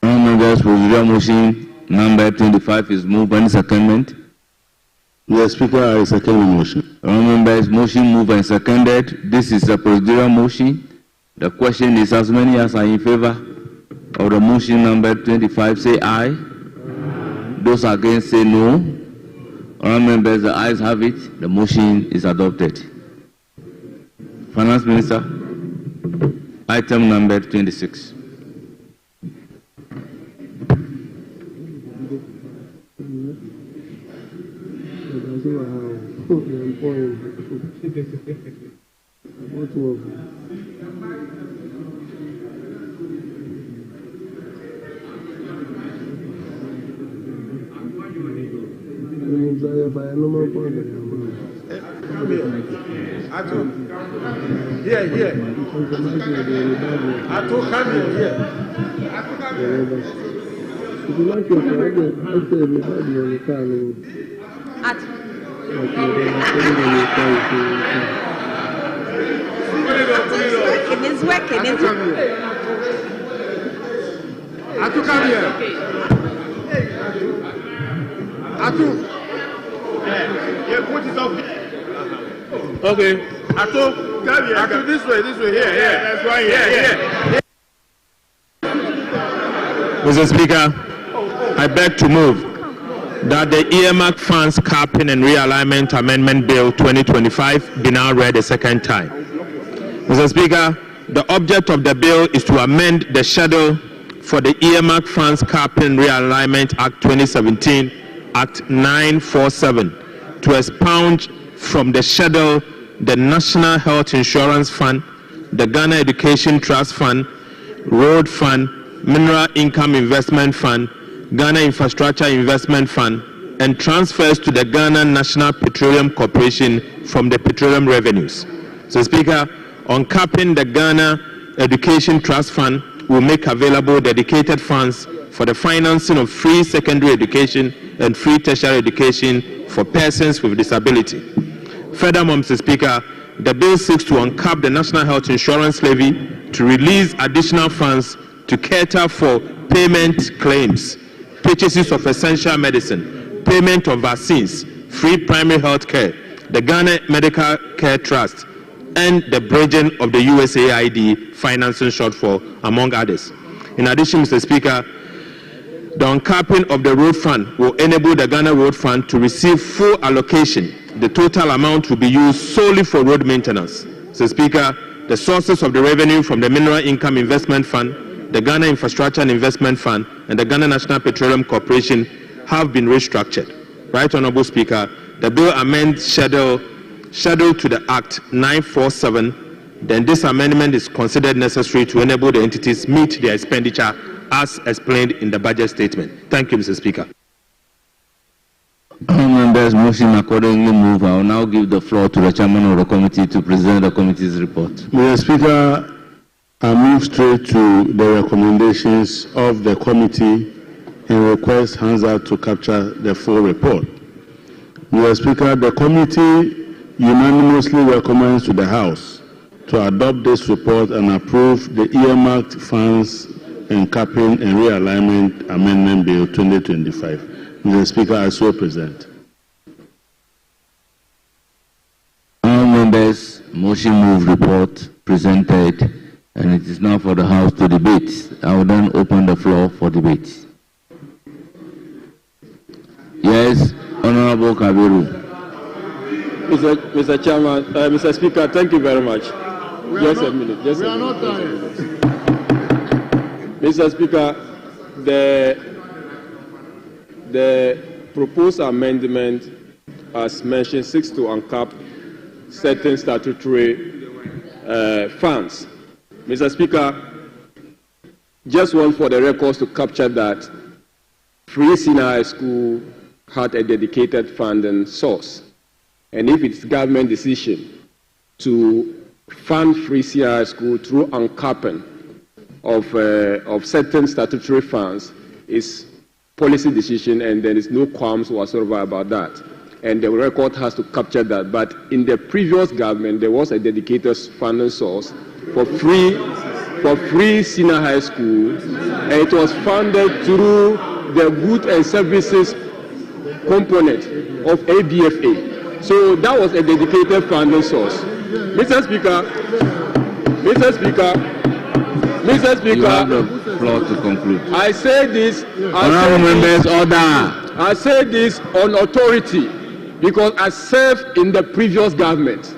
Honourable Members, procedural motion number 25 is moved. Any secondment? Mr. Speaker, I second the motion. Honourable Members, motion moved and seconded. This is a procedural motion. The question is, as many as are in favour of the motion number 25, say aye. Those against, say no. Honourable Members, the ayes have it. The motion is adopted. Finance Minister, item number 26. It's working. Okay. Atu, this way, here. That's right, here. Mr. Speaker, I beg to move that the earmark funds capping and realignment amendment bill 2025 be now read a second time. Mr. Speaker, the object of the bill is to amend the schedule for the earmark funds capping and realignment Act 2017, Act 947, to expunge from the schedule the National Health Insurance Fund, the Ghana Education Trust Fund, Road Fund, Mineral Income Investment Fund, Ghana Infrastructure Investment Fund, and transfers to the Ghana National Petroleum Corporation from the petroleum revenues. So, Speaker, on capping the Ghana Education Trust Fund will make available dedicated funds for the financing of free secondary education and free tertiary education for persons with disability. Furthermore, Mr. Speaker, the bill seeks to uncap the National Health Insurance Levy to release additional funds to cater for payment claims, purchases of essential medicine, payment of vaccines, free primary health care, the Ghana Medical Care Trust, and the bridging of the USAID financing shortfall, among others. In addition, Mr. Speaker, the uncapping of the road fund will enable the Ghana Road Fund to receive full allocation. The total amount will be used solely for road maintenance. Mr. Speaker, the sources of the revenue from the Mineral Income Investment Fund, the Ghana Infrastructure and Investment Fund, and the Ghana National Petroleum Corporation have been restructured. Right, Honourable Speaker, the bill amends schedule to the Act 947. Then this amendment is considered necessary to enable the entities meet their expenditure as explained in the budget statement. Thank you, Mr. Speaker. Members, motion accordingly move. I will now give the floor to the chairman of the committee to present the committee's report. Mr. Speaker, I move straight to the recommendations of the committee and request Hansa to capture the full report. Mr. Speaker, the committee unanimously recommends to the House to adopt this report and approve the earmarked funds and capping and realignment amendment bill 2025. Mr. Speaker, I so present. All members, motion move report presented, and it is now for the House to debate. I will then open the floor for debate. Yes, Honorable Kabiru. Mr. Chairman, Mr. Speaker, thank you very much. Just a minute. Mr. Speaker, the proposed amendment, as mentioned, seeks to uncap certain statutory funds. Mr. Speaker, just want for the records to capture that free senior high school had a dedicated funding source. And if it's government decision to fund free CI school through uncapping of certain statutory funds, is policy decision, and there is no qualms whatsoever about that. And the record has to capture that. But in the previous government, there was a dedicated funding source for free senior high school, and it was funded through the goods and services component of ABFA. So that was a dedicated funding source. Mr. Speaker, you have the floor to conclude. I say this on authority because I served in the previous government,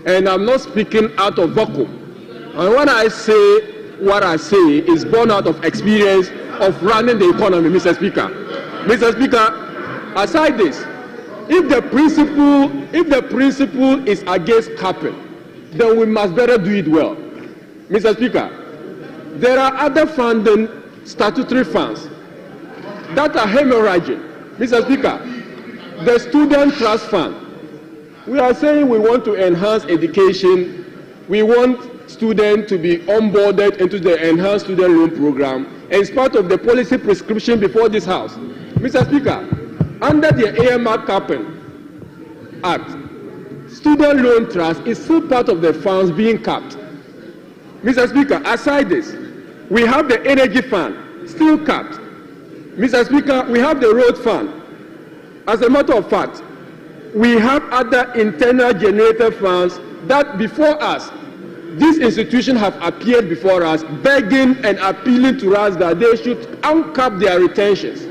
and I'm not speaking out of vacuum. And when I say what I say is born out of experience of running the economy, Mr. Speaker. Mr. Speaker, aside this, if the principle is against capping, then we must better do it well. Mr. Speaker, there are other funding statutory funds that are hemorrhaging. Mr. Speaker, the Student Trust Fund, we are saying we want to enhance education, we want students to be onboarded into the enhanced student loan program, and it's part of the policy prescription before this House. Mr. Speaker, under the AMR Capping Act, student loan trust is still part of the funds being capped. Mr. Speaker, aside this, we have the energy fund still capped. Mr. Speaker, we have the road fund. As a matter of fact, we have other internal generated funds that before us, these institutions have appeared before us begging and appealing to us that they should uncap their retentions.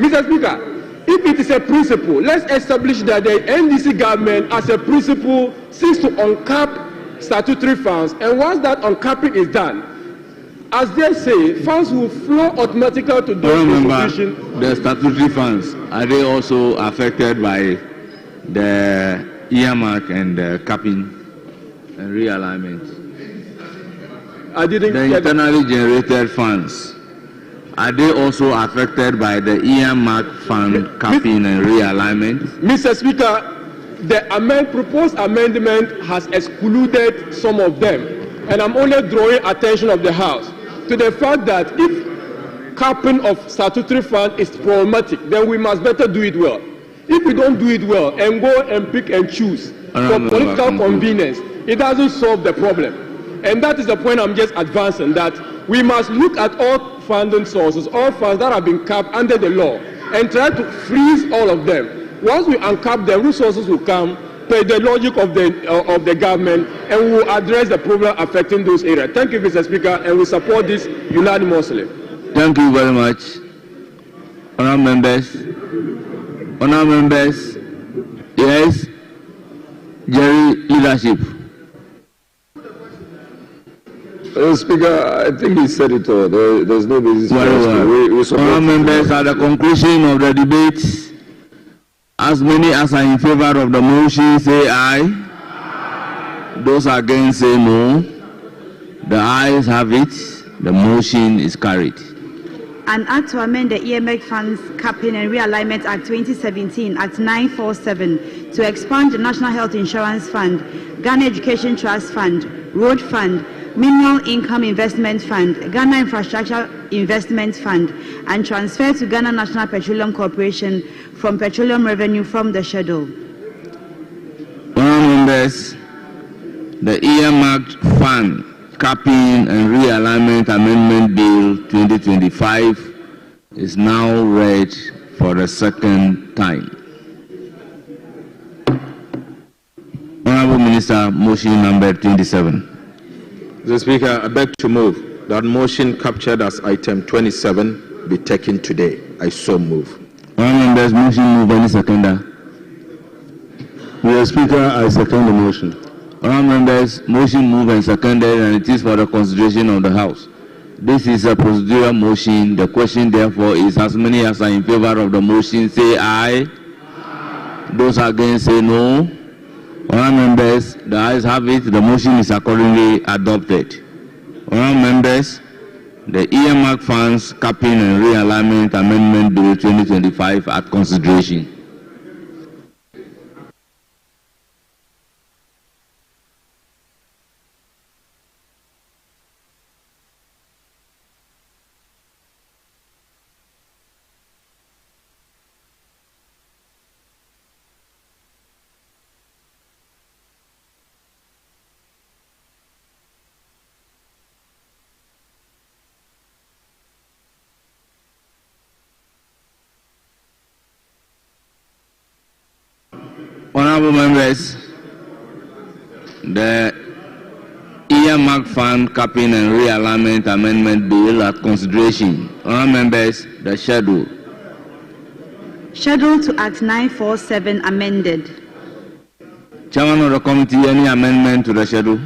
Mr. Speaker, if it is a principle, let's establish that the NDC government as a principle seeks to uncap statutory funds, and once that uncapping is done, as they say, funds will flow automatically to those institutions. The statutory funds, are they also affected by the earmark and the capping and realignment? I didn't the internally generated funds, are they also affected by the earmark fund capping and realignment? Mr. Speaker, the proposed amendment has excluded some of them, and I'm only drawing attention of the House to the fact that if capping of statutory fund is problematic, then we must better do it well. If we don't do it well and go and pick and choose for political convenience, it doesn't solve the problem. And that is the point I'm just advancing, that we must look at all funding sources, all funds that have been capped under the law, and try to freeze all of them. Once we uncap them, resources will come per the logic of the government, and we will address the problem affecting those areas. Thank you, Mr. Speaker, and we support this unanimously. Thank you very much. Honourable members, yes, Jerry, leadership. Speaker, I think he said it all. There's no basis for us. Honourable members, at the conclusion of the debate, as many as are in favor of the motion say aye. Those against say no. The ayes have it. The motion is carried. An act to amend the EMX Funds Capping and Realignment Act 2017, Act 947, to expand the National Health Insurance Fund, Ghana Education Trust Fund, Road Fund, Mineral Income Investment Fund, Ghana Infrastructure Investment Fund, and transfer to Ghana National Petroleum Corporation from petroleum revenue from the schedule. Honourable members, the earmarked fund capping and realignment amendment bill 2025 is now read for the second time. Honourable Minister, motion number 27. Mr. Speaker, I beg to move that motion captured as item 27 be taken today. I so move. Honourable members, motion move. Any seconder? Mr. Speaker, I second the motion. Honourable members, motion moved and seconded, and it is for the consideration of the House. This is a procedural motion. The question, therefore, is as many as are in favor of the motion say aye. Those against say no. Honourable members, the ayes have it. The motion is accordingly adopted. Honourable members, the earmark funds capping and realignment amendment bill 2025 at consideration. Honorable members, the earmark fund capping and realignment amendment bill at consideration. Honorable members, the schedule. Schedule to Act 947 amended. Chairman of the committee, any amendment to the schedule?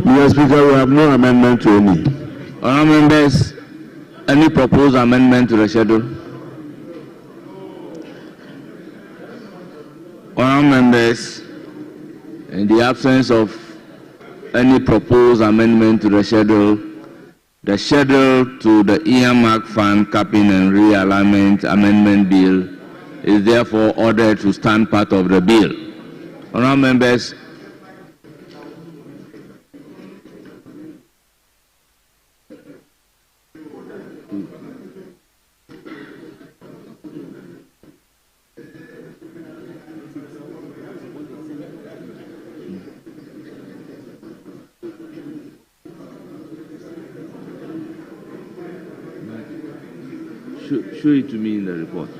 Mr. Speaker, we have no amendment to any. Honorable members, any proposed amendment to the schedule? Honorable members, in the absence of any proposed amendment to the schedule to the earmark fund capping and realignment amendment bill is therefore ordered to stand part of the bill. Honorable members, show it to me in the report.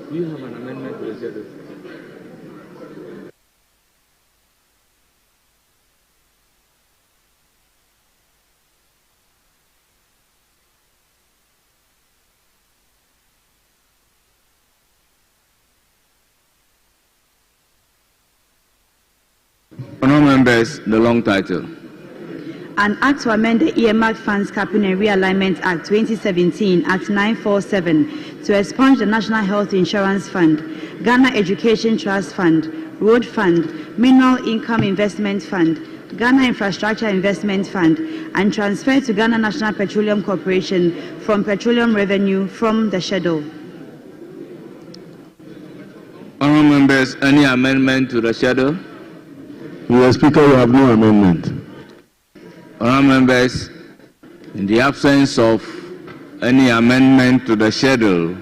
Do you have an amendment to the schedule? Honourable members, the long title. An act to amend the earmark funds capping and realignment act 2017 act 947 to expunge the National Health Insurance Fund, Ghana Education Trust Fund, Road Fund, Mineral Income Investment Fund, Ghana Infrastructure Investment Fund, and transfer to Ghana National Petroleum Corporation from petroleum revenue from the schedule. Honourable members, any amendment to the schedule? Mr. Speaker, we have no amendment. Honourable members, in the absence of any amendment to the schedule,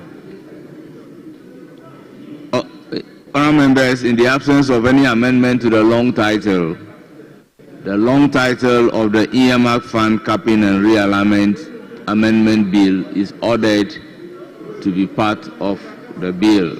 honourable members, in the absence of any amendment to the long title of the earmark fund capping and realignment amendment bill is ordered to be part of the bill.